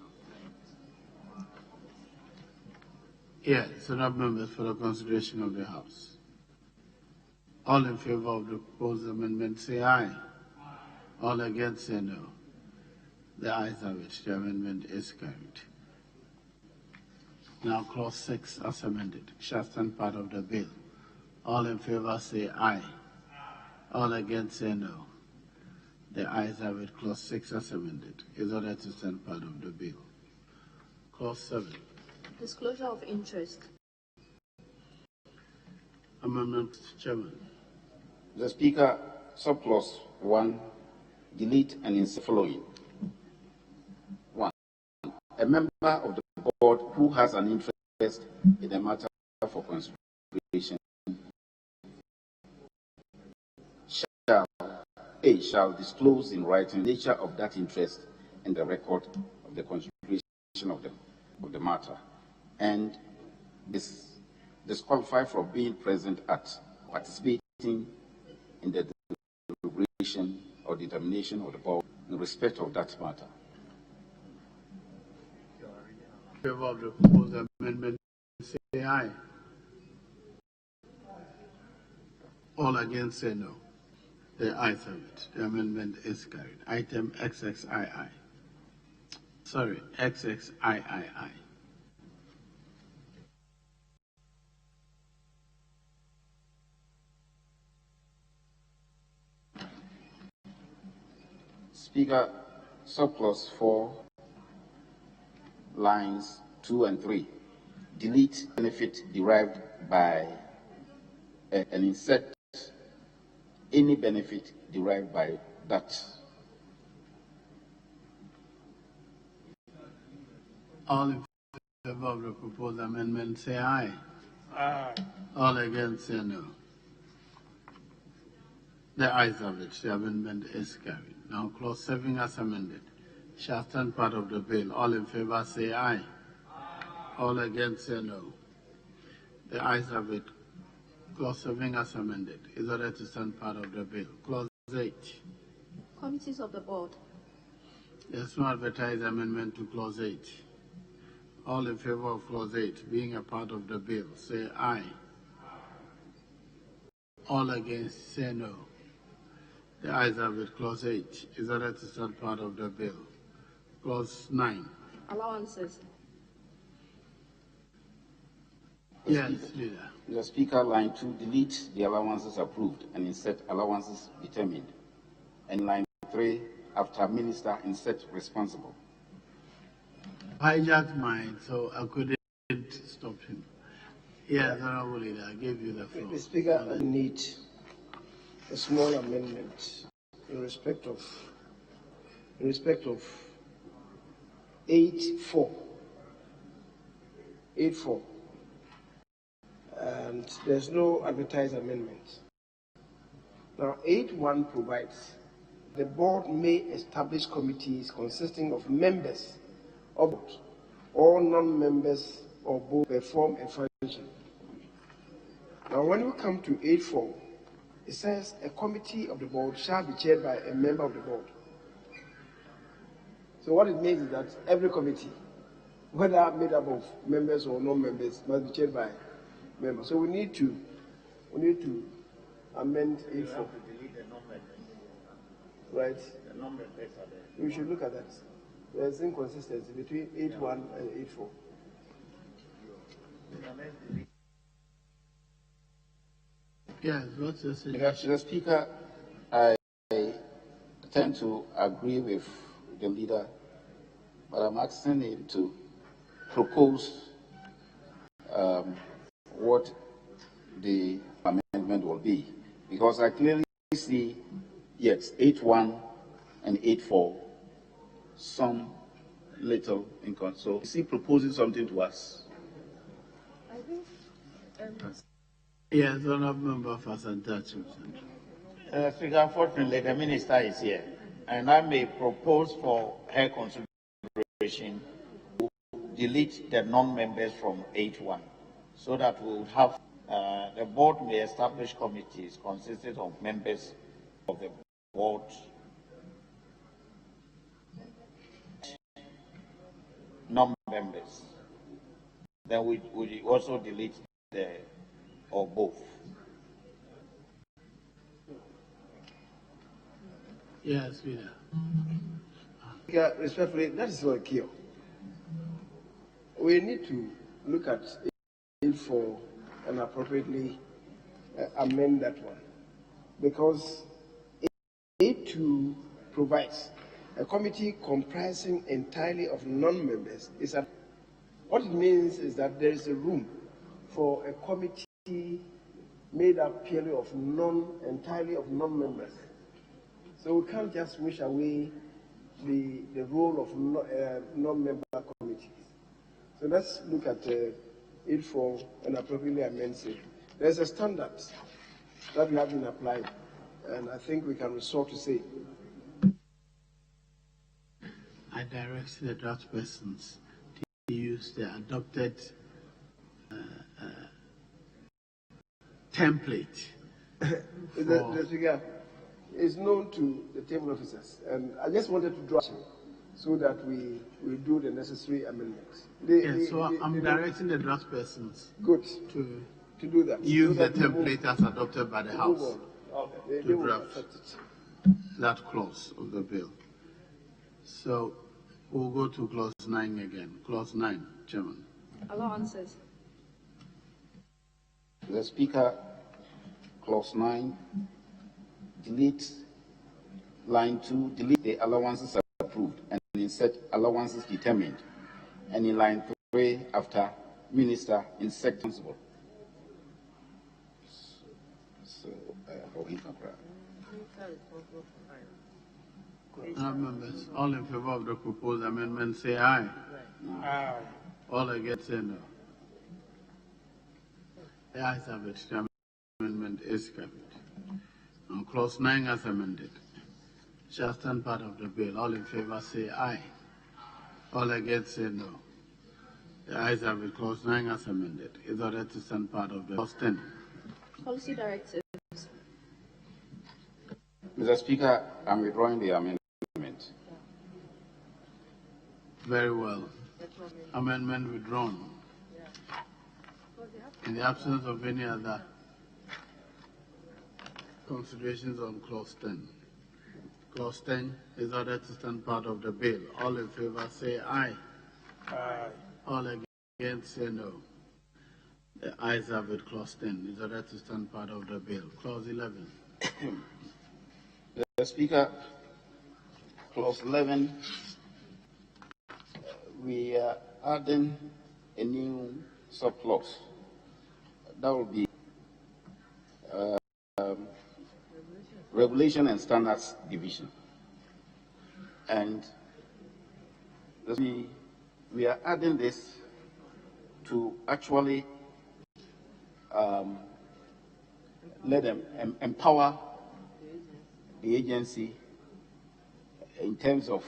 Yes, Senate members for the consideration of the House. All in favor of the proposed amendment say aye. All against say no. The ayes have it. The amendment is carried. Now, clause 6 as amended shall stand part of the bill. All in favor say aye. All against say no. The ayes have it. Clause 6 as amended is ordered to stand part of the bill. Clause 7. Disclosure of interest. Amendment, Mr. Chairman. The Speaker, subclause 1, delete and insert following. 1. A member of the board who has an interest in a matter for consideration shall disclose in writing the nature of that interest and the record of the consideration of the matter, and this disqualified from being present at participating in the deliberation or determination of the board in respect of that matter. In favor of the proposed amendment, say aye. All against, say no. The ayes have it. The amendment is carried. Item XXII. Sorry, XXIII. Speaker, surplus 4, lines 2 and 3. Delete benefit derived by and insert any benefit derived by that. All in favor of the proposed amendment, say aye. Aye. All against, say no. The ayes have it. The amendment is carried. Now, clause 7 as amended shall stand part of the bill. All in favor, say aye. All against, say no. The ayes have it. Clause 7 as amended is ordered to stand part of the bill. Clause 8. Committees of the board. There's no advertised amendment to clause 8. All in favor of clause 8 being a part of the bill, say aye. All against, say no. The ayes have it. Clause 8 is ordered to stand part of the bill. Clause 9. Allowances. Yes, Leader. Mr. Speaker, line 2, delete the allowances approved and insert allowances determined. And line 3, after minister, insert responsible. Hijacked mine, so I couldn't stop him. Yes, Honorable Leader, I gave you the floor. Mr. Speaker, I need a small amendment in respect of 8.4. 8.4. And there's no advertised amendment. Now, 8.1 provides the board may establish committees consisting of members of board or non-members or both perform a function. Now, when we come to 8.4, it says a committee of the board shall be chaired by a member of the board. So what it means is that every committee, whether made up of members or non-members, must be chaired by members. So we need to amend 8.4. Right? The non-members are there. We should look at that. There's inconsistency between 8.1 and 8.4. Yes, what's the suggestion? Mr. Speaker, I tend to agree with the leader, but I'm asking him to propose what the amendment will be, because I clearly see, yes, 8.1 and 8.4, some little income. So is he proposing something to us? I think. Yes, Honorable Member for Santa. Speaker, unfortunately, the minister is here, and I may propose for her consideration to delete the non-members from 8.1, so that we would have the board may establish committees consisting of members of the board, non-members. Then we also delete the or both. Yes, Leader. Yeah, respectfully, that is not clear. We need to look at it for and appropriately amend that one, because 8.2 provides a committee comprising entirely of non-members. What it means is that there is a room for a committee made up purely of entirely of non-members. So we can't just wish away the role of non-member committees. So let's look at 8.4 and appropriately amend it. There's a standard that we have been applied, and I think we can resort to say. I direct the draft persons to use the adopted template. The figure is known to the table officers, and I just wanted to draw so that we do the necessary amendments. I'm directing the draft persons to do that. Use so the template as adopted by the House to draft that clause of the bill. So we'll go to clause 9 again. Clause 9, Chairman. Allowances. The Speaker, clause 9, delete line 2, delete the allowances approved and insert allowances determined. And in line 3, after minister, insert responsible. Members, all in favor of the proposed amendment say aye. Aye. All against say no. The ayes have it. The amendment is carried. Now, clause 9 as amended shall stand part of the bill. All in favor say aye. All against say no. The ayes have it. Clause 9 as amended is ordered to stand part of the clause 10. Policy directives. Mr. Speaker, I'm withdrawing the amendment. Very well. Amendment withdrawn. In the absence of any other considerations on clause 10. Clause 10 is ordered to stand part of the bill. All in favor say aye. Aye. All against say no. The ayes have it. Clause 10 is ordered to stand part of the bill. Clause 11. The Speaker, clause 11, we are adding a new subclause. That will be Regulation and Standards Division. And we are adding this to actually let them empower the agency in terms of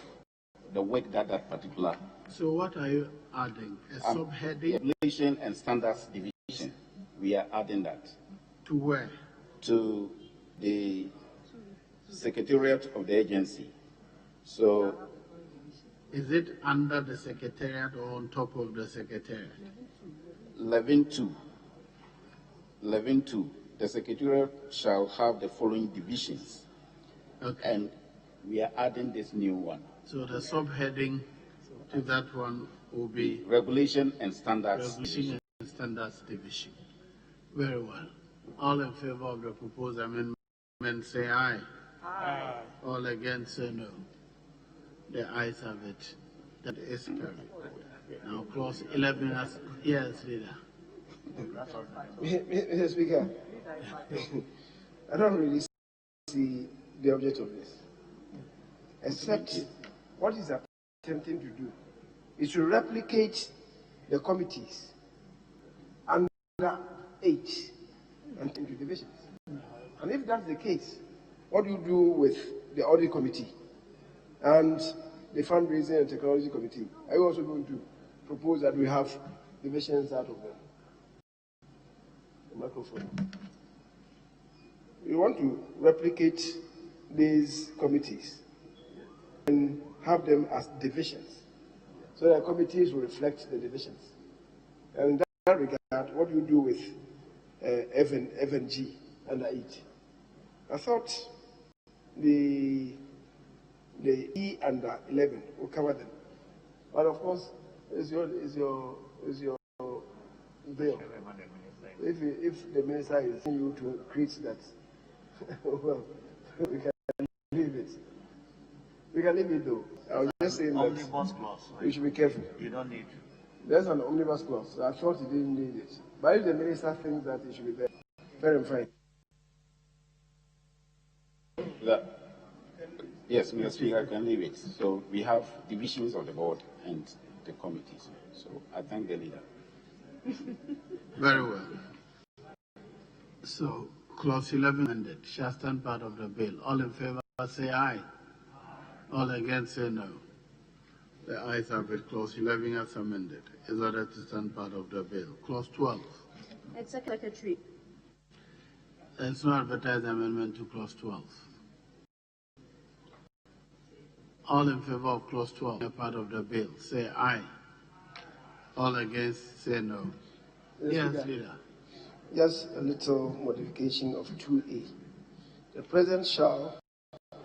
the work that particular. So what are you adding? A subheading? Regulation and Standards Division. We are adding that. To where? To the Secretariat of the agency. So. Is it under the Secretariat or on top of the Secretariat? 11.2. 11.2. The Secretariat shall have the following divisions. Okay. And we are adding this new one. So the subheading to that one will be Regulation and Standards. Regulation and Standards Division. Very well. All in favor of the proposed amendment say aye. Aye. All against say no. The ayes have it. That is carried. Now clause 11 as yes, leader. Mr. Speaker, I don't really see the object of this, except what is attempting to do is to replicate the committees under 8 and into divisions. And if that's the case, what do you do with the audit committee and the fundraising and technology committee? Are you also going to propose that we have divisions out of them? The microphone. We want to replicate these committees and have them as divisions, so that committees will reflect the divisions. And in that regard, what do you do with F&G under 8? I thought the E under 11 will cover them, but of course, is your bill. If the minister is asking you to create that, well, we can leave it. We can leave it though. I was just saying that omnibus clause. you should be careful. You don't need to. There's an omnibus clause. So I thought he didn't need it. But if the minister thinks that it should be there, very fine. Yes, Mr. Speaker, I can leave it. So we have divisions of the board and the committees. So I thank the leader. Very well. So clause 11 amended shall stand part of the bill. All in favor say aye. All against say no. The ayes have it. Clause 11 as amended is ordered to stand part of the bill. Clause 12. Executive Secretary. There's no advertised amendment to clause 12. All in favor of clause 12, a part of the bill, say aye. All against, say no. Yes, leader. Just a little modification of 2A. The President shall,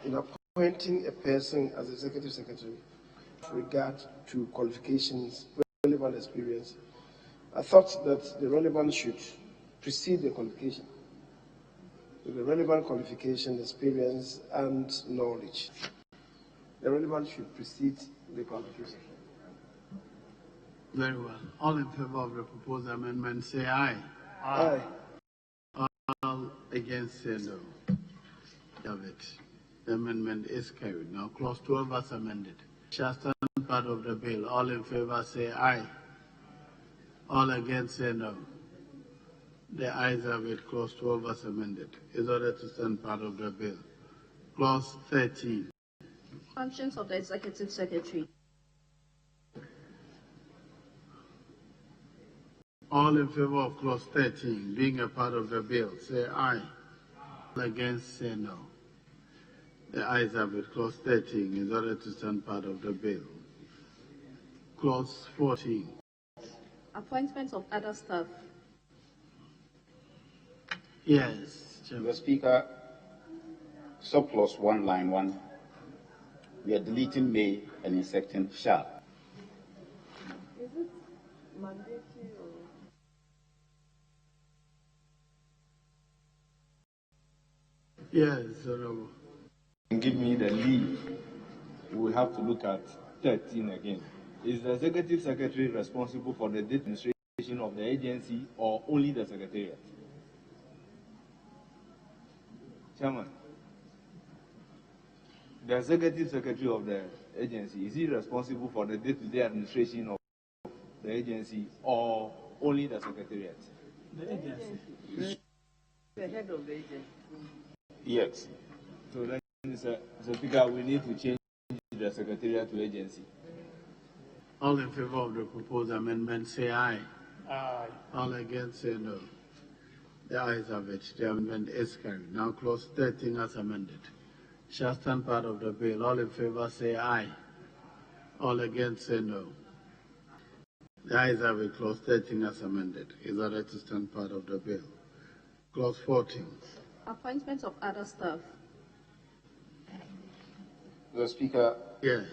in appointing a person as Executive Secretary, with regard to qualifications, relevant experience, I thought that the relevant should precede the qualification. So the relevant qualification, experience, and knowledge. The relevant should precede the qualification. Very well. All in favor of the proposed amendment, say aye. Aye. All against, say no. Have it. The amendment is carried. Now, clause 12 as amended. Shall stand part of the bill. All in favor, say aye. All against, say no. The ayes have it. Clause 12 as amended is ordered to stand part of the bill. Clause 13. Functions of the Executive Secretary. All in favor of clause 13 being a part of the bill, say aye. All against, say no. The ayes have it. Clause 13 is ordered to stand part of the bill. Clause 14. Appointments of other staff. Yes, Chairman. Mr. Speaker, subclause 1, line 1, we are deleting may and inserting shall. Is it mandatory or? Yes, Honorable. Give me the leave. We have to look at 13 again. Is the Executive Secretary responsible for the administration of the agency or only the Secretariat? Chairman, the Executive Secretary of the agency, is he responsible for the day-to-day administration of the agency or only the Secretariat? The agency. The head of the agency. Yes. So then, Mr. Speaker, we need to change the Secretariat to agency. All in favor of the proposed amendment, say aye. Aye. All against, say no. The ayes have it. The amendment is carried. Now, clause 13 as amended shall stand part of the bill. All in favor, say aye. All against, say no. The ayes have it. Clause 13 as amended is ordered to stand part of the bill. Clause 14. Appointments of other staff. Mr. Speaker, yes.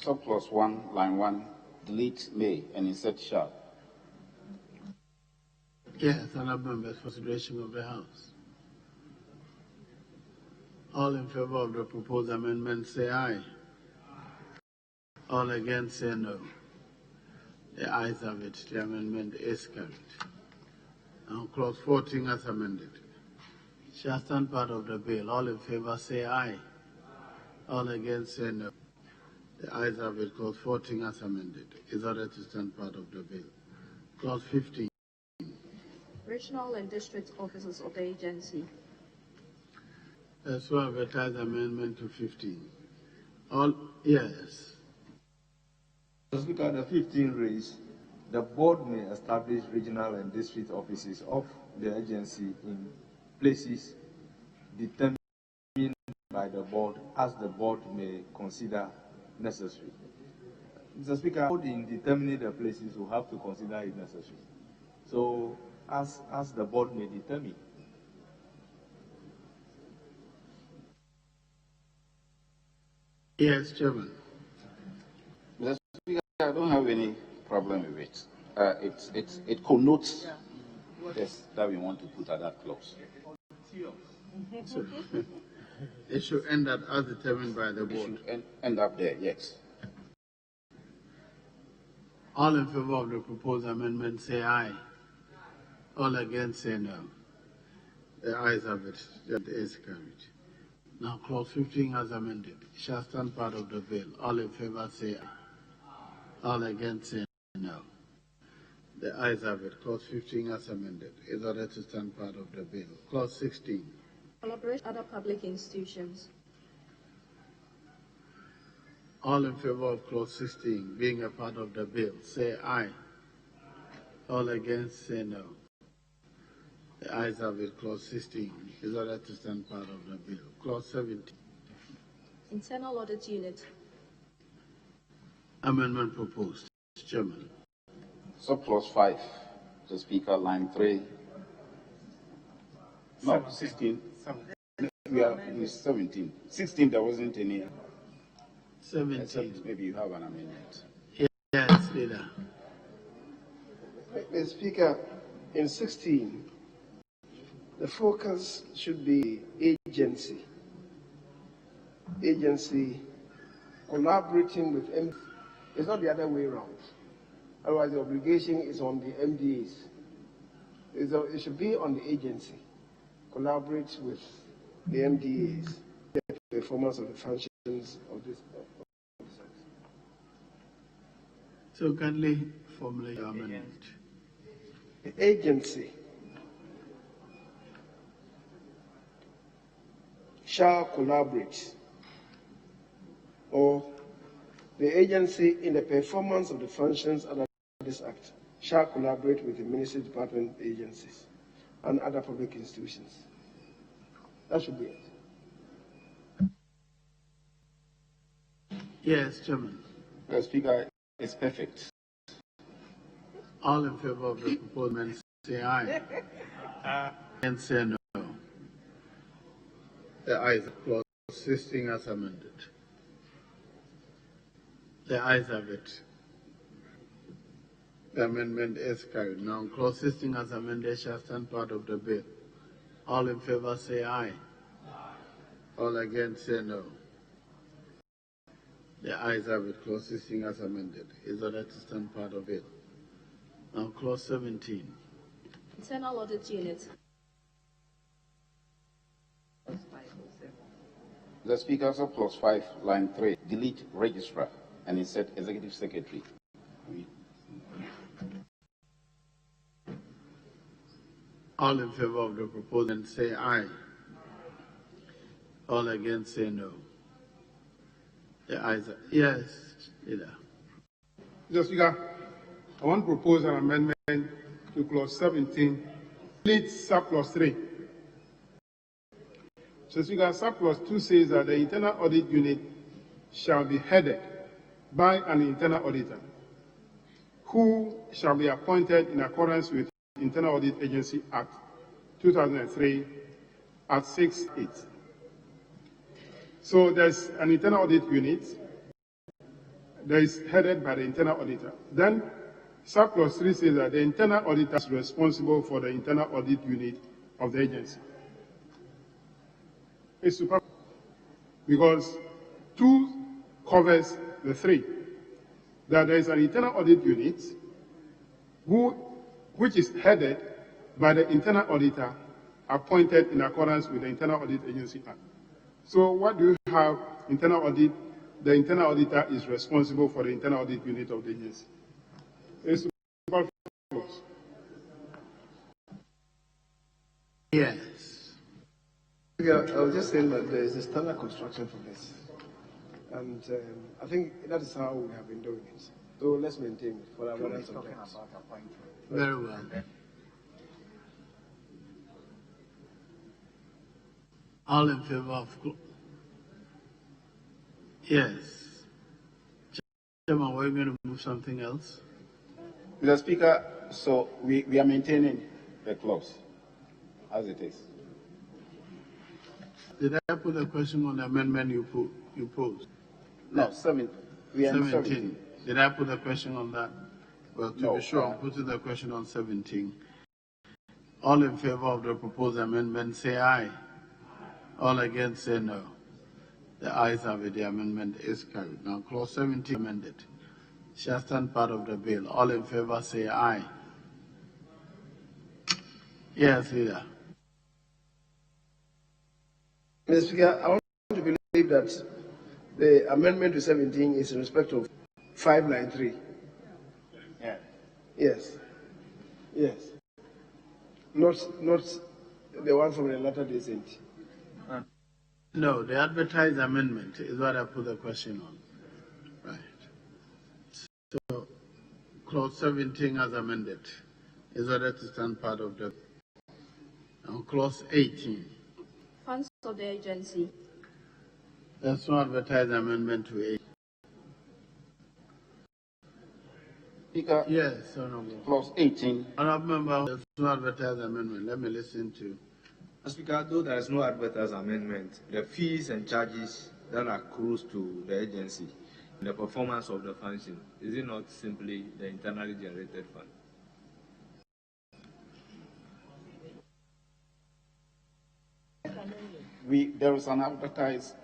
Subclause 1, line 1, delete may and insert shall. Yes, honourable members, for consideration of the House. All in favor of the proposed amendment, say aye. All against, say no. The ayes have it. The amendment is carried. Now, clause 14 as amended shall stand part of the bill. All in favor, say aye. All against, say no. The ayes have it. Clause 14 as amended is ordered to stand part of the bill. Clause 15. Regional and district officers of the agency. So advertised amendment to 15. All, yes. Mr. Speaker, the 15 reads, the board may establish regional and district offices of the agency in places determined by the board as the board may consider necessary. Mr. Speaker, in determining the places, we have to consider it necessary. So, as the board may determine. Yes, Chairman. Mr. Speaker, I don't have any problem with it. It connotes this that we want to put at that clause. So, it should end at as determined by the board. It should end up there, yes. All in favor of the proposed amendment, say aye. All against, say no. The ayes have it. That is carried. Now, clause 15 as amended shall stand part of the bill. All in favor, say aye. All against, say no. The ayes have it. Clause 15 as amended is ordered to stand part of the bill. Clause 16. Collaboration with other public institutions. All in favor of clause 16 being a part of the bill, say aye. All against, say no. The ayes have it. Clause 16 is ordered to stand part of the bill. Clause 17. Internal Audit Unit. Amendment proposed. Chairman. Subclause 5, Mr. Speaker, line 3. No, 16. We are in 17. 16, there wasn't any. 17. Except maybe you have an amendment. Yes, Leader. Mr. Speaker, in 16, the focus should be agency. Agency collaborating with MDs. It's not the other way around. Otherwise, the obligation is on the MDAs. It should be on the agency. Collaborate with the MDAs, the performance of the functions of this. So kindly formulate your amendment. The agency shall collaborate, or the agency in the performance of the functions under this Act shall collaborate with the Ministry Department agencies and other public institutions. That should be it. Yes, Chairman. Mr. Speaker, it's perfect. All in favor of the proposal say aye. And say no. The ayes have clause 16 as amended. The ayes have it. The amendment is carried. Now, clause 16 as amended shall stand part of the bill. All in favor say aye. All against say no. The ayes have it. Clause 16 as amended is ordered to stand part of it. Now, clause 17. Internal Audit Unit. The Speaker, subclause 5, line 3, delete registrar and insert executive secretary. All in favor of the proposal say aye. All against say no. The ayes are, yes, Leader. Mr. Speaker, I want to propose an amendment to clause 17, delete subclause 3. Mr. Speaker, subclause 2 says that the internal audit unit shall be headed by an internal auditor who shall be appointed in accordance with Internal Audit Agency Act 2003 at 6.8. So there's an internal audit unit that is headed by the internal auditor. Then subclause 3 says that the internal auditor is responsible for the internal audit unit of the agency. It's super because 2 covers the 3. That there is an internal audit unit which is headed by the internal auditor appointed in accordance with the Internal Audit Agency Act. So what do you have? Internal audit. The internal auditor is responsible for the internal audit unit of the agency. It's super close. Yes. Yeah, I was just saying that there is a standard construction for this. And I think that is how we have been doing it. So let's maintain it for our avoidance of that. Very well. All in favor of... Yes. Chairman, we're going to move something else? Mr. Speaker, so we are maintaining the clause as it is. Did I put a question on the amendment you posed? No, 7. We are 17. 17. Did I put a question on that? Well, to No, be sure, I'm putting the question on 17. All in favor of the proposed amendment, say aye. All against, say no. The ayes have it. The amendment is carried. Now, clause 17 amended shall stand part of the bill. All in favor, say aye. Yes, Leader. Mr. Speaker, I want to believe that the amendment to 17 is in respect of 593. Yeah. Yes. Yes. Not the one from the latter descent. No, the advertised amendment is what I put the question on. Right. So, clause 17 as amended is ordered to stand part of the. On clause 18. Funds of the agency. There's no advertised amendment to 8. Speaker, Yes, Honorable. clause 18. Honorable Member, there's no advertised amendment. Let me listen to. Speaker, though there is no advertised amendment, the fees and charges that accrues to the agency in the performance of the function, is it not simply the internally generated fund? There is an advertised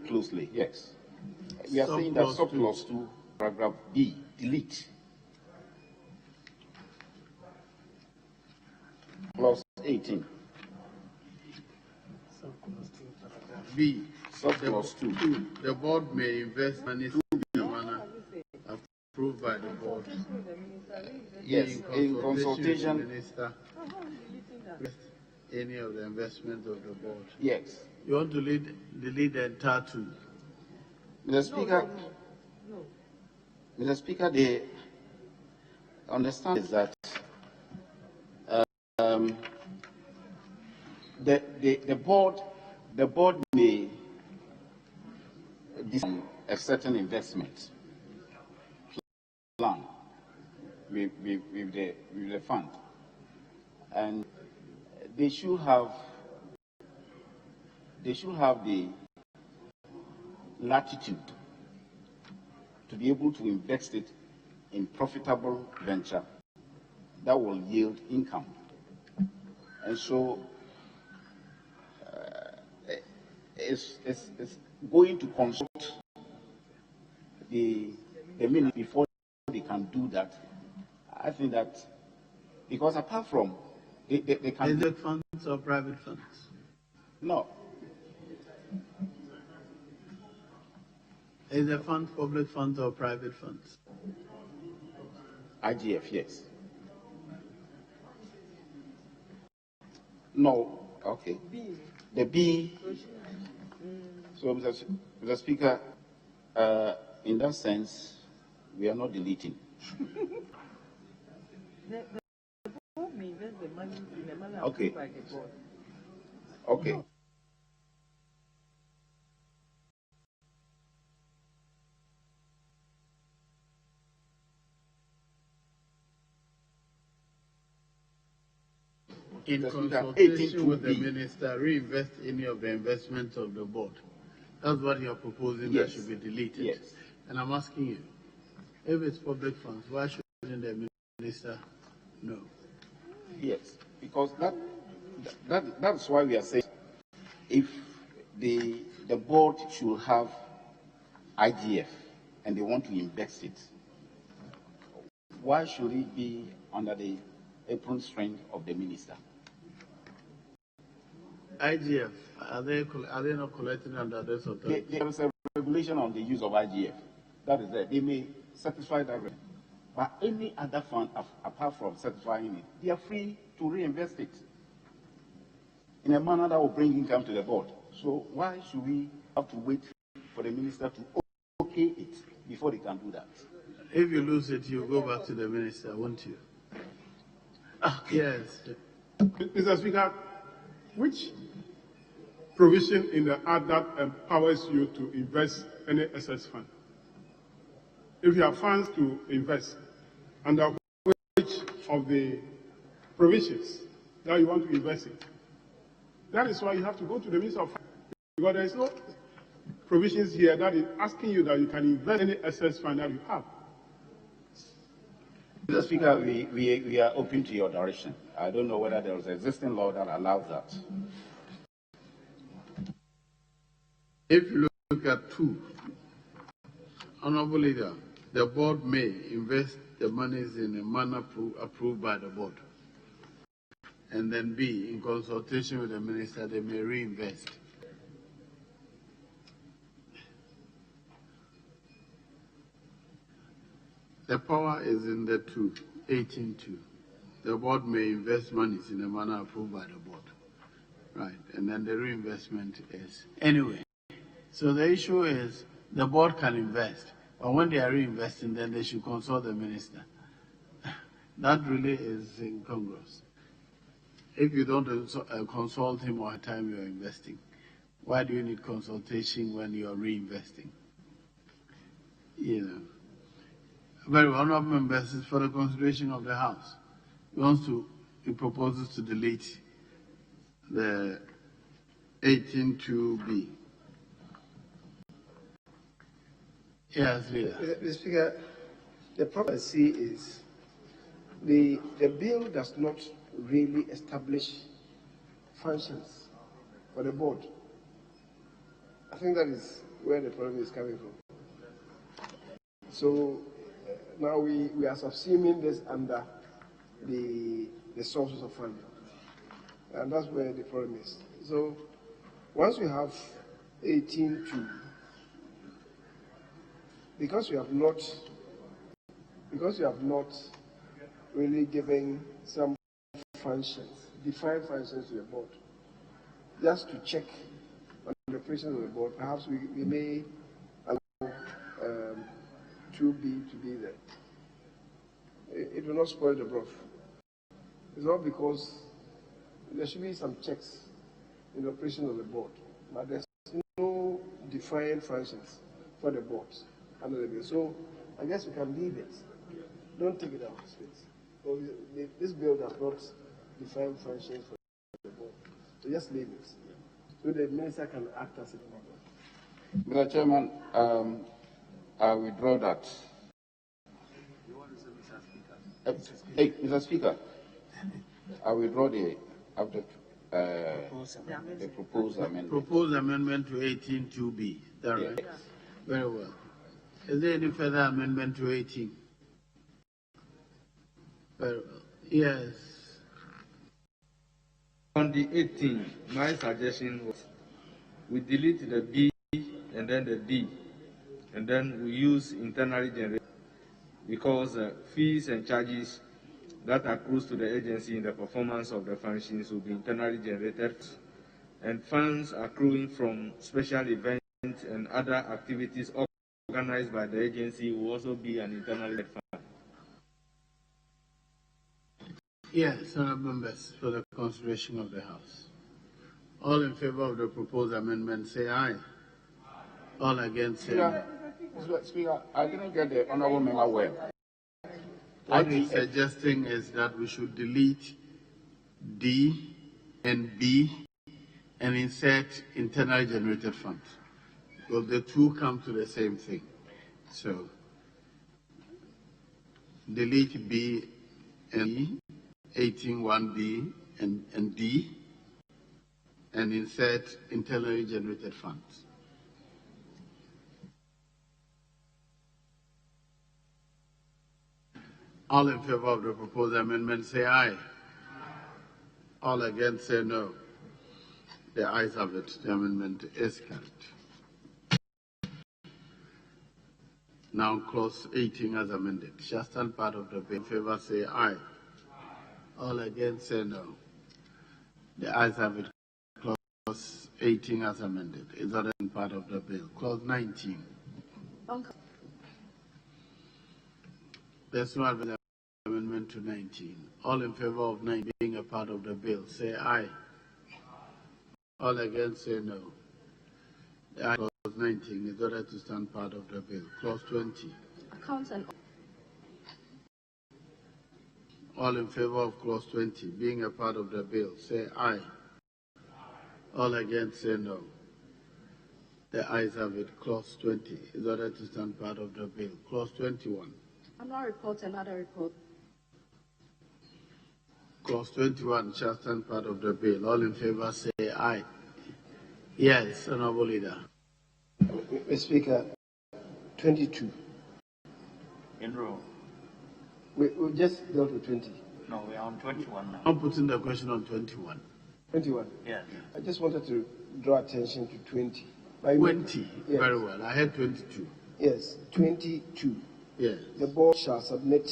closely, yes. We are saying that subclause 2, paragraph B, delete. Clause 18. B. Subclause 2. The board may invest money in a manner approved by the board. Yes, in consultation with the minister. Any of the investment of the board. Yes. You want to delete the entire 2? Mr. Speaker, Mr. Speaker, the understand is that the board may decide a certain investment plan with the fund, and they should have the latitude to be able to invest it in profitable venture that will yield income. And so it's going to consult the ministry before they can do that. I think that because apart from they can. Is it funds or private funds? No. Is the fund public funds or private funds? IGF, yes. No, okay. B. The B. So, Mr. Speaker, in that sense, we are not deleting. The board may invest the money in a manner Okay. approved by the board. Okay. In Mr. Speaker, consultation with the 18(2)B. minister, reinvest any of the investments of the board. That's what you're proposing Yes. that should be deleted. Yes. And I'm asking you, if it's public funds, why shouldn't the minister know? Yes, because that's why we are saying if the board should have IGF and they want to invest it, why should it be under the apron string of the minister? IGF, are they not collecting under this authority? There is a regulation on the use of IGF. That is there. They may satisfy that. But any other fund, apart from certifying it, they are free to reinvest it in a manner that will bring income to the board. So why should we have to wait for the minister to okay it before they can do that? If you lose it, you go back to the minister, won't you? Yes. Mr. Speaker, which provision in the Act that empowers you to invest any excess fund? If you have funds to invest, under which of the provisions that you want to invest it? That is why you have to go to the Minister of Finance, because there is no provisions here that is asking you that you can invest any excess fund that you have. Mr. Speaker, we are open to your direction. I don't know whether there is an existing law that allows that. If you look at 2, Honorable Leader, the board may invest the monies in a manner approved by the board. And then B, in consultation with the minister, they may reinvest. The power is in the 18(2). The board may invest monies in a manner approved by the board. Right, and then the reinvestment is. Anyway, so the issue is the board can invest, but when they are reinvesting, then they should consult the minister. That really is incongruous. If you don't consult him all the time you're investing, why do you need consultation when you're reinvesting? You know. Very well, honorable members, is for the consideration of the House. He proposes to delete the 18.2b. Yes, Leader. Mr. Speaker, the problem I see is the bill does not really establish functions for the board. I think that is where the problem is coming from. So now we are subsuming this under the sources of funding. And that's where the problem is. So once we have 18.2, because you have not really given some functions, defined functions to the board, just to check on the operations of the board, perhaps we may allow 2B to be there. It will not spoil the broth. It's not because there should be some checks in the operation of the board, but there's no defined functions for the boards under the bill. So I guess we can leave it. Don't take it out of space. So this bill does not define functions for the board. So just leave it. So the minister can act as a member. Mr. Chairman, I withdraw that. Hey, Mr. Speaker, I withdraw the proposed amendment. Proposed amendment to 18.2b. That right? Yes. Very well. Is there any further amendment to 18? Very well. Yes. On the 18, my suggestion was we delete the B and then the D, and then we use internally generated, because fees and charges that accrues to the agency in the performance of the functions will be internally generated, and funds accruing from special events and other activities organized by the agency will also be an internally generated fund. Yes, honorable members, for the consideration of the House. All in favor of the proposed amendment, say aye. All against, say no. Speaker, I didn't get the honorable member well. What he's suggesting is that we should delete D and B and insert internally generated funds, because the two come to the same thing. So delete B and E, 18.1b and D, and insert internally generated funds. All in favor of the proposed amendment, say aye. All against, say no. The ayes have it. The amendment is carried. Now, clause 18 as amended. Shall stand part of the bill. In favor, say aye. All against, say no. The ayes have it. Clause 18 as amended is other than part of the bill. Clause 19. There's no amendment to 19. All in favor of 9 being a part of the bill, say aye. All against, say no. The aye. Clause 19 is ordered to stand part of the bill. Clause 20. Accounts and all in favor of clause 20 being a part of the bill, say aye. All against, say no. The ayes have it. Clause 20 is ordered to stand part of the bill. Clause 21. annual report and other report. Clause 21 shall stand part of the bill. All in favor say aye. Yes, Honorable Leader. Mr. Speaker, 22. In row. We just dealt with 20. No, we are on 21 now. I'm putting the question on 21. 21? Yes. I just wanted to draw attention to 20. 20, yes. Very well. I had 22. Yes, 22. Yes. The board shall submit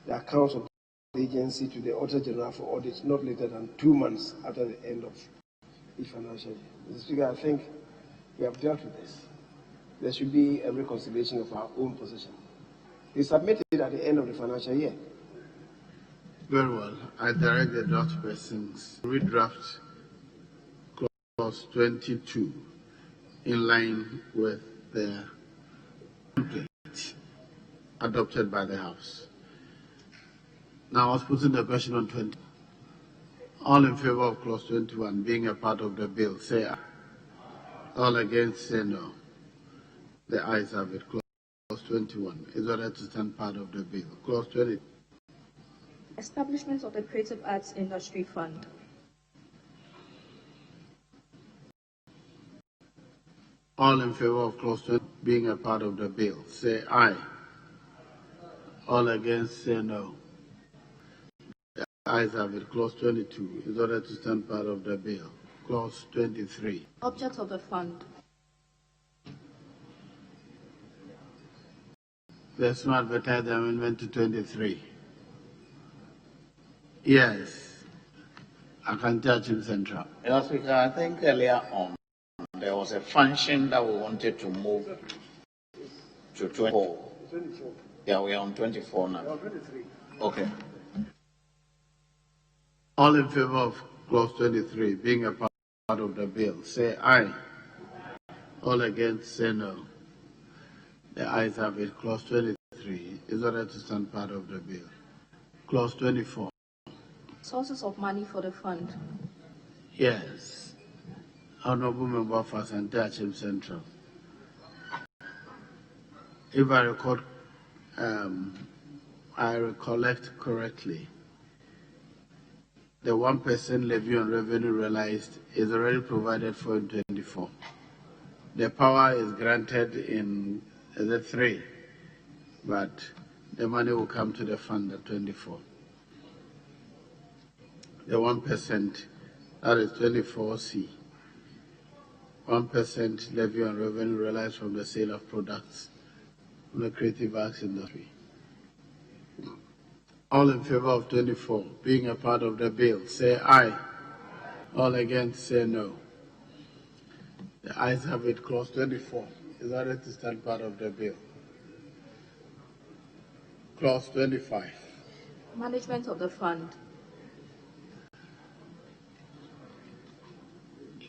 the accounts of the agency to the Auditor General for audit not later than 2 months after the end of each financial year. Mr. Speaker, I think we have dealt with this. There should be a reconciliation of our own position. We submitted it at the end of the financial year. Very well. I direct the draft persons redraft clause 22 in line with the template adopted by the House. Now, I was putting the question on 20. All in favor of clause 21 being a part of the bill, say aye. All against, say no. The ayes have it. Clause 21 is ordered to stand part of the bill. Clause 20. Establishment of the Creative Arts Industry Fund. All in favor of clause 20 being a part of the bill, say aye. All against, say no. The ayes have it. Clause 22 is ordered to stand part of the bill. Clause 23. Object of the fund. There's no advertised amendment to 23. Yes. I can touch him central. Mr. Speaker, I think earlier on there was a function that we wanted to move to 24. Yeah, we are on 24 now. 23. Okay. All in favor of clause 23 being a part of the bill, say aye. All against, say no. The ayes have it. Clause 23 is ordered to stand part of the bill. Clause 24. Sources of money for the fund. Yes. Honorable Member for Asante Central. If I recollect correctly, the 1% levy on revenue realized is already provided for in 24. The power is granted in the 3, but the money will come to the fund at 24. The 1%, that is 24C. 1% levy on revenue realized from the sale of products from the creative arts industry. All in favor of 24 being a part of the bill, say aye. All against, say no. The ayes have it. Clause 24 is ordered to stand part of the bill. Clause 25. Management of the fund.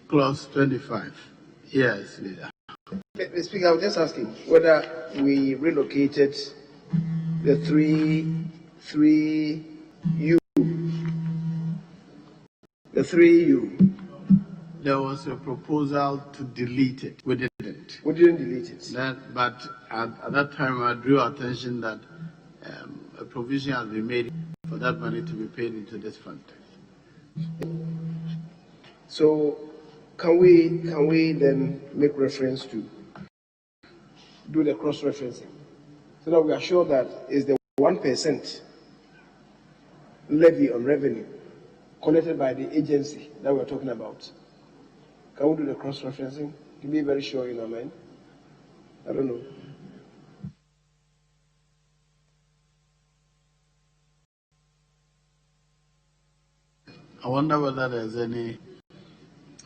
Clause 25. Yes, Leader. Mr. Speaker, I was just asking whether we relocated the 3U. The 3U. There was a proposal to delete it. We didn't. We didn't delete it. But at that time, I drew attention that a provision has been made for that money to be paid into this fund. So, can we then make reference to do the cross-referencing so that we are sure that is the 1% levy on revenue collected by the agency that we're talking about? Can we do the cross-referencing to be very sure in our mind? I don't know. I wonder whether there's any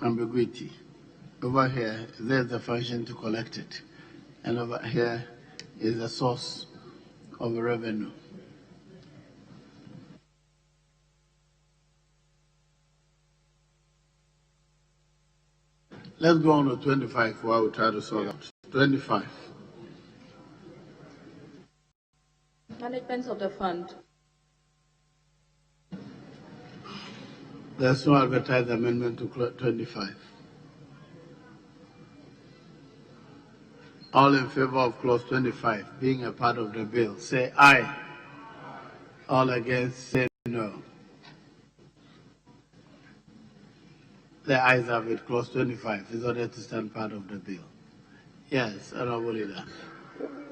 ambiguity. Over here, there's the function to collect it, and over here is the source of the revenue. Let's go on to 25 while we try to solve out. 25. Management of the fund. There's no advertised amendment to 25. All in favor of clause 25 being a part of the bill, say aye. All against, say no. The ayes have it. Clause 25 is ordered to stand part of the bill. Yes, Honorable Leader.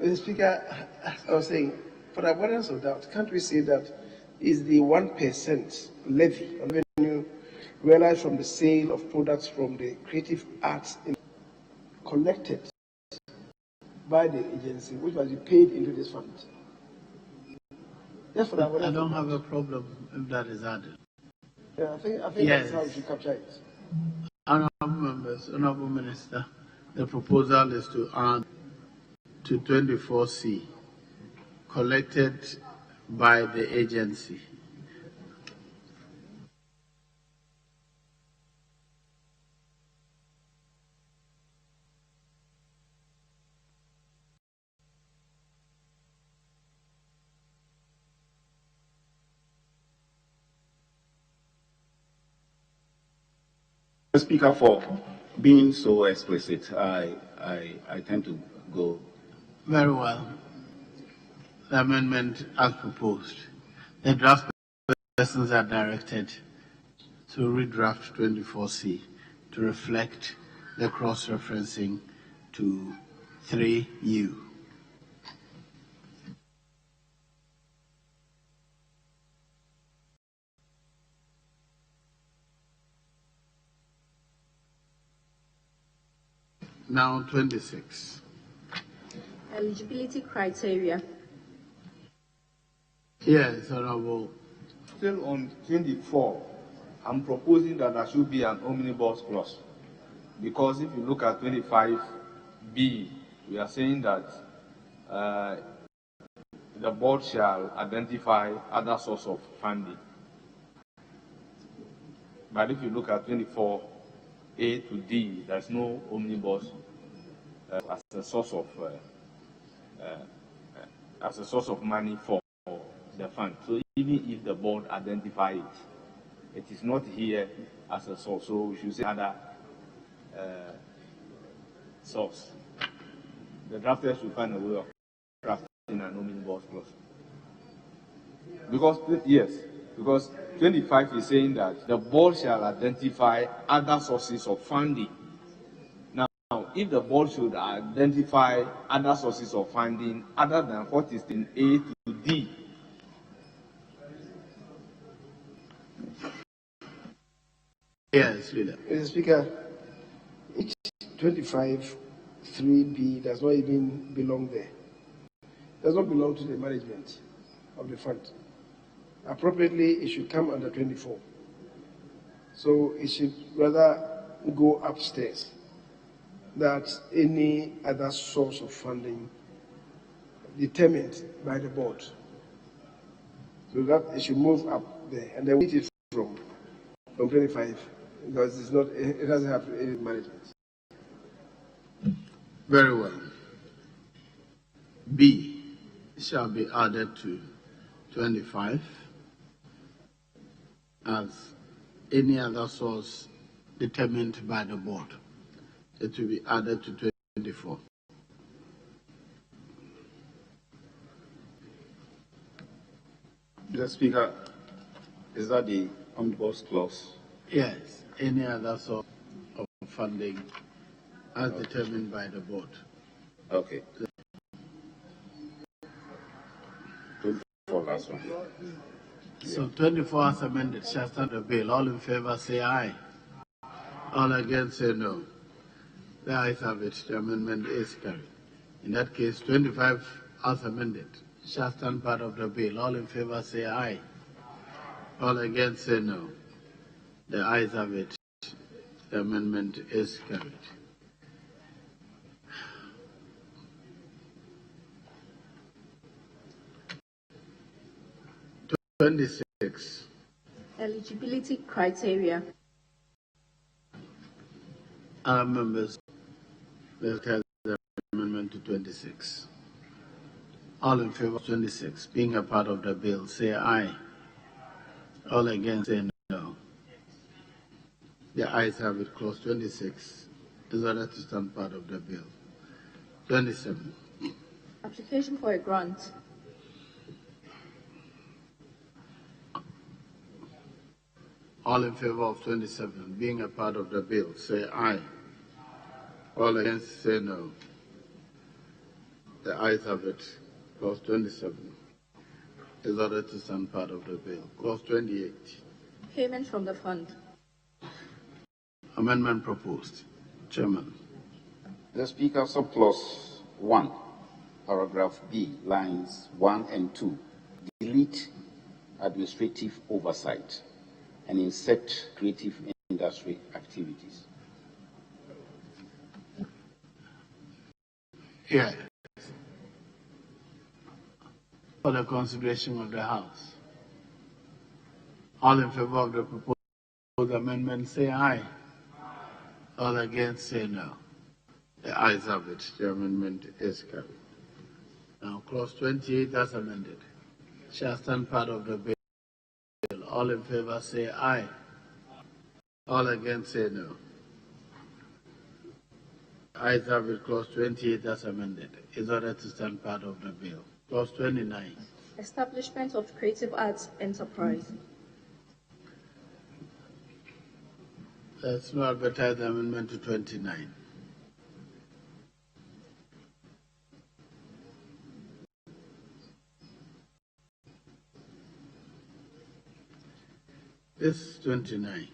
Mr. Speaker, I was saying, for the avoidance of doubt, can't we say that is the 1% levy on revenue realized from the sale of products from the creative arts collected by the agency, which must be paid into this fund? Yes, for the avoidance I don't have a problem if that is added. Yeah, I think Yes. that's how we should capture it. Honorable members, Honorable Minister, the proposal is to add to 24C, collected by the agency, Speaker, for being so explicit. I tend to go. Very well. The amendment as proposed. The draft persons are directed to redraft 24C to reflect the cross-referencing to 3U. Now 26. Eligibility criteria. Yes, Honorable. Still on 24, I'm proposing that there should be an omnibus clause. Because if you look at 25B, we are saying that the board shall identify other source of funding. But if you look at 24A to D, there's no omnibus as a source of money for the fund. So even if the board identify it, it is not here as a source. So we should say other source. The drafters should find a way of drafting an omnibus clause. Because 25 is saying that the board shall identify other sources of funding. Now, if the board should identify other sources of funding other than what is in A to D, yes, Leader. Mr. Speaker, each 25(3)B does not even belong there. Does not belong to the management of the fund. Appropriately, it should come under 24. So it should rather go upstairs. That any other source of funding determined by the board. So that it should move up there, and then we it from 25 because it doesn't have any management. Very well. B shall be added to 25 as any other source determined by the board. It will be added to 24. Mr. Speaker, is that the omnibus clause? Yes, any other source of funding as determined by the board. Okay. 24 last one. So 24 as amended shall stand the bill. All in favor say aye. All against say no. The ayes have it. The amendment is carried. In that case, 25 as amended shall stand part of the bill. All in favor say aye. All against say no. The ayes have it. The amendment is carried. (26) Eligibility criteria. Our members, let's have the amendment to 26. All in favor of 26 being a part of the bill, say aye. All against say no. The ayes have it. Clause 26 is ordered to stand part of the bill. 27. Application for a grant. All in favor of 27 being a part of the bill, say aye. All against say no. The ayes have it. Clause 27 is ordered to stand part of the bill. Clause 28. Payment from the fund. Amendment proposed. Chairman. The Speaker, subclause 1, paragraph B, lines 1 and 2, delete administrative oversight and insert creative industry activities. Yes. For the consideration of the House. All in favor of the proposed amendment say aye. All against say no. The ayes have it. The amendment is carried. Now, clause 28 as amended shall stand part of the bill. All in favor say aye. All against say no. I have with clause 28 as amended in order to stand part of the bill. Clause 29. Establishment of creative arts enterprise. Let's not advertise the amendment to 29. This 29.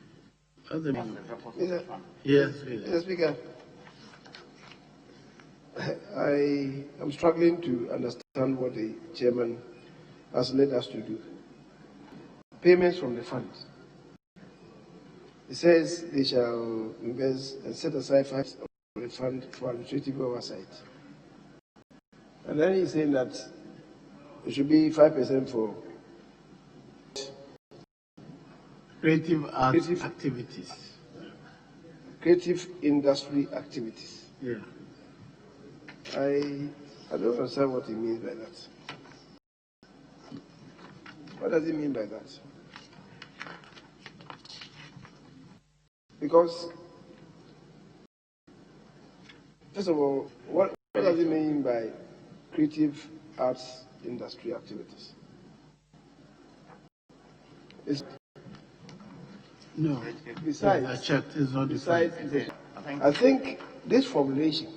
What's the meaning of it? Yes, please. Mr. Speaker, I am struggling to understand what the chairman has led us to do. Payments from the fund. It says they shall invest and set aside 5% of the fund for administrative oversight. And then he's saying that it should be 5% for creative arts activities. Creative industry activities. Yeah. I don't understand what he means by that. What does he mean by that? Because, first of all, what does he mean by creative arts industry activities? No. Besides, I checked. It's not besides defined. I think this formulation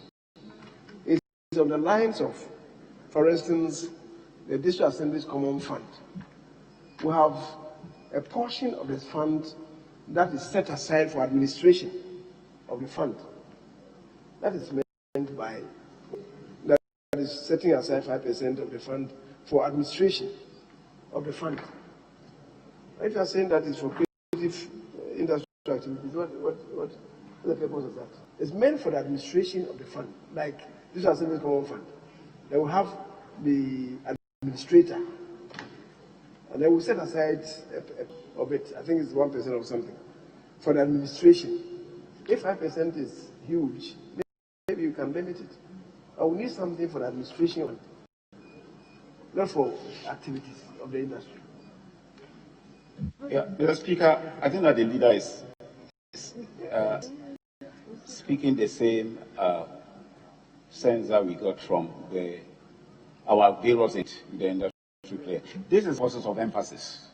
is on the lines of, for instance, the District Assembly's Common Fund. We have a portion of this fund that is set aside for administration of the fund. That is meant by that is setting aside 5% of the fund for administration of the fund. If you are saying that is for creative industry activities, what the purpose of that? It's meant for the administration of the fund, like this is a common fund. They will have the administrator, and they will set aside of it. I think it's 1% or something for the administration. If 5% is huge, maybe you can limit it. I will need something for the administration, not for activities of the industry. Yeah, Mr. Speaker, I think that the leader is speaking the same sense that we got from our various the industry player. This is a process of emphasis.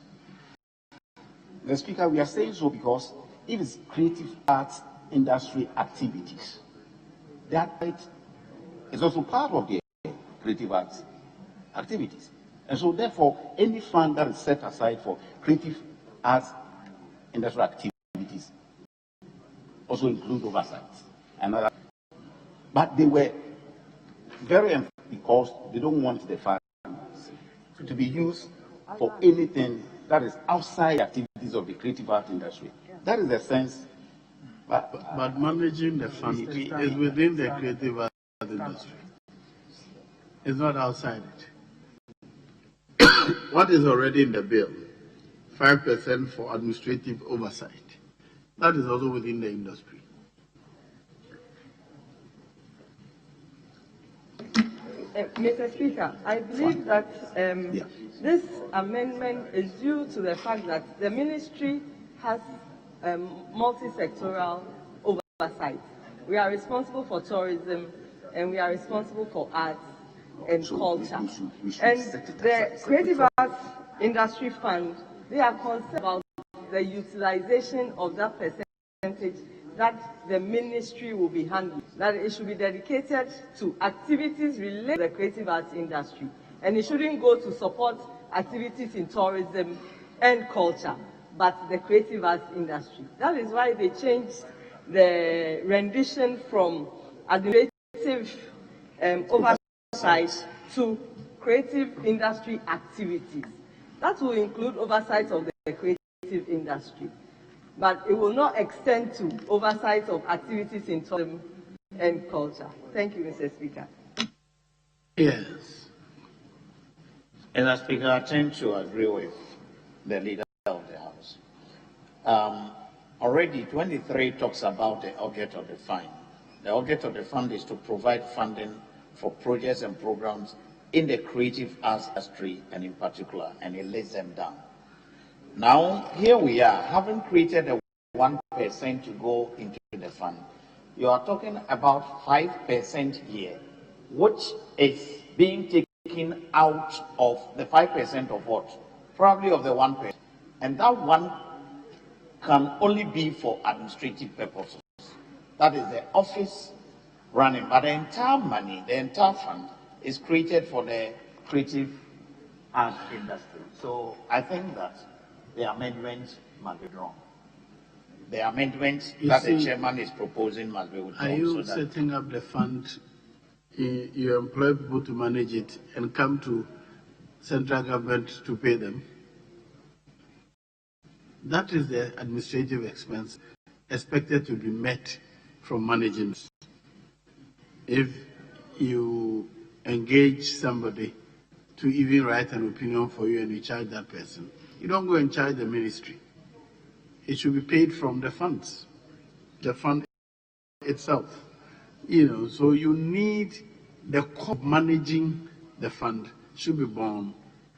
The Speaker, we are saying so because if it's creative arts industry activities, that is also part of the creative arts activities. And so therefore, any fund that is set aside for creative arts industrial activities also include oversight. But they were very emphatic because they don't want the funds to be used for anything that is outside the activities of the creative art industry. That is the sense. But managing the fund is within the creative art industry. It's not outside it. What is already in the bill? 5% for administrative oversight. That is also within the industry. Mr. Speaker, I believe that this amendment is due to the fact that the ministry has multi-sectoral oversight. We are responsible for tourism and we are responsible for arts and culture. And the Creative Arts Industry Fund, they are concerned about the utilization of that percentage that the ministry will be handling, that it should be dedicated to activities related to the creative arts industry. And it shouldn't go to support activities in tourism and culture, but the creative arts industry. That is why they changed the rendition from administrative oversight to creative industry activities. That will include oversight of the creative industry, but it will not extend to oversight of activities in tourism and culture. Thank you, Mr. Speaker. Yes. Mr. Speaker, I tend to agree with the leader of the House. Already 23 talks about the object of the fund. The object of the fund is to provide funding for projects and programs in the creative arts industry and in particular, and it lays them down. Now, here we are, having created a 1% to go into the fund. You are talking about 5% here, which is being taken out of the 5% of what? Probably of the 1%. And that one can only be for administrative purposes. That is the office running. But the entire money, the entire fund is created for the creative art industry. So I think that the amendment must be wrong. The amendment that the chairman is proposing must be withdrawn. Are you setting up the fund, you employ people to manage it and come to central government to pay them? That is the administrative expense expected to be met from managing. If you engage somebody to even write an opinion for you and you charge that person, you don't go and charge the ministry. It should be paid from the funds, the fund itself. So you need the cost of managing the fund should be borne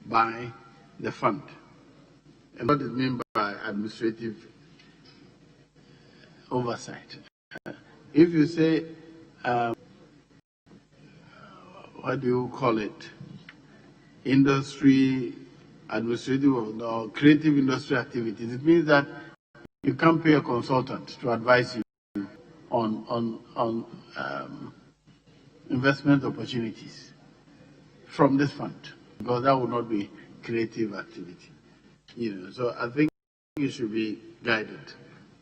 by the fund. And what is meant by administrative oversight? If you say, what do you call it? Industry, administrative or creative industry activities, it means that you can't pay a consultant to advise you on investment opportunities from this fund, because that would not be creative activity. So I think you should be guided.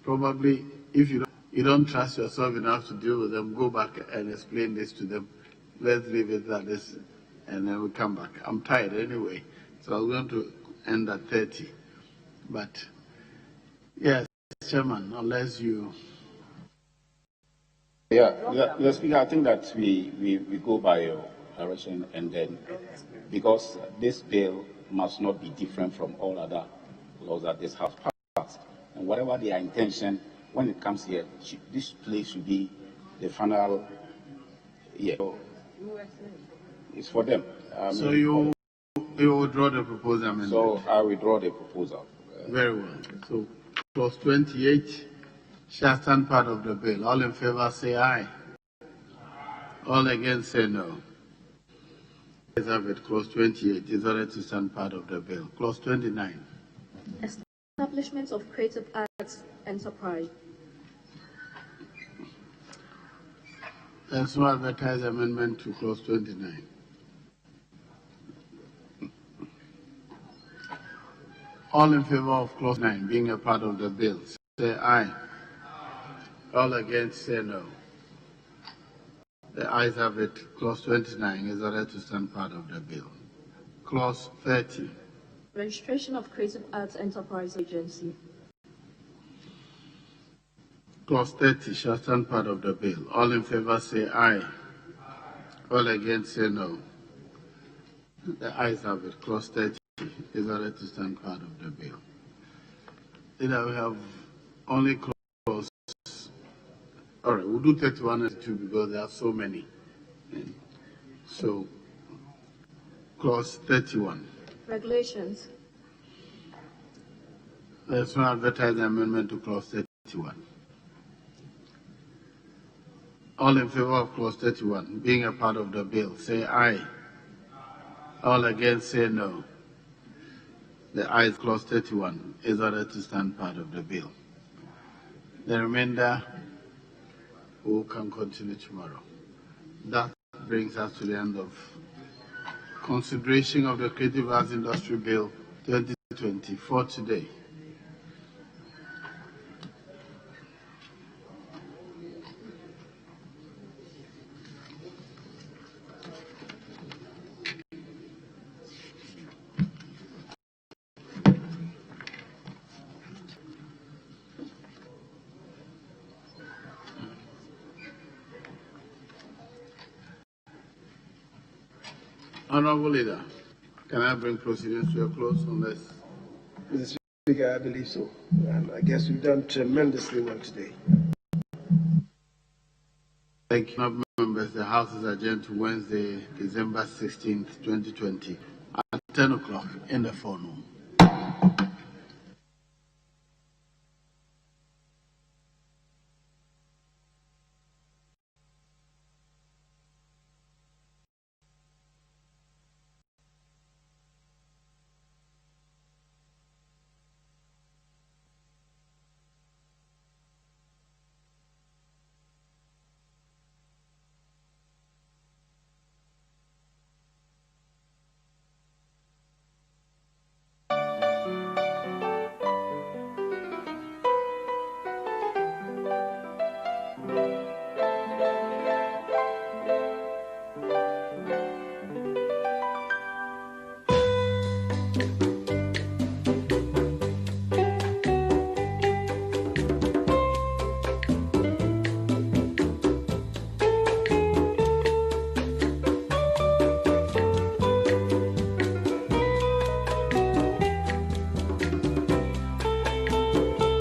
Probably, if you don't trust yourself enough to deal with them, go back and explain this to them. Let's leave it at this, and then we come back. I'm tired anyway, so I'm going to end at 30. But yes, Chairman, unless you. The Speaker, I think that we go by your direction, and then because this bill must not be different from all other laws that this House passed, and whatever their intention, when it comes here, this place should be the final. Yeah, it's for them. So you withdraw the proposal amendment? So I withdraw the proposal. Very well. So clause 28 shall stand part of the bill. All in favor say aye. All against say no. Let's have it. Clause 28 is ordered to stand part of the bill. Clause 29. Establishments of creative arts enterprise. There's no advertised amendment to clause 29. All in favor of clause 9 being a part of the bill, say aye. All against say no. The ayes have it. Clause 29 is ordered to stand part of the bill. Clause 30. Registration of Creative Arts Enterprise Agency. Clause 30 shall stand part of the bill. All in favor say aye. All against say no. The ayes have it. Clause 30 is ordered to stand part of the bill. Then we have only clause. All right, we'll do 31 and 32 because there are so many. So, clause 31. Regulations. There's no advertised amendment to clause 31. All in favor of clause 31 being a part of the bill, say aye. All against say no. The ayes, clause 31 is ordered to stand part of the bill. The remainder we can continue tomorrow. That brings us to the end of consideration of the Creative Arts Industry Bill 2024 today. Honorable Leader, can I bring proceedings to a close unless... Mr. Speaker, I believe so. And I guess we've done tremendously well today. Thank you, members. The House is adjourned to Wednesday, December 16th, 2020 at 10 o'clock in the forenoon. Thank you.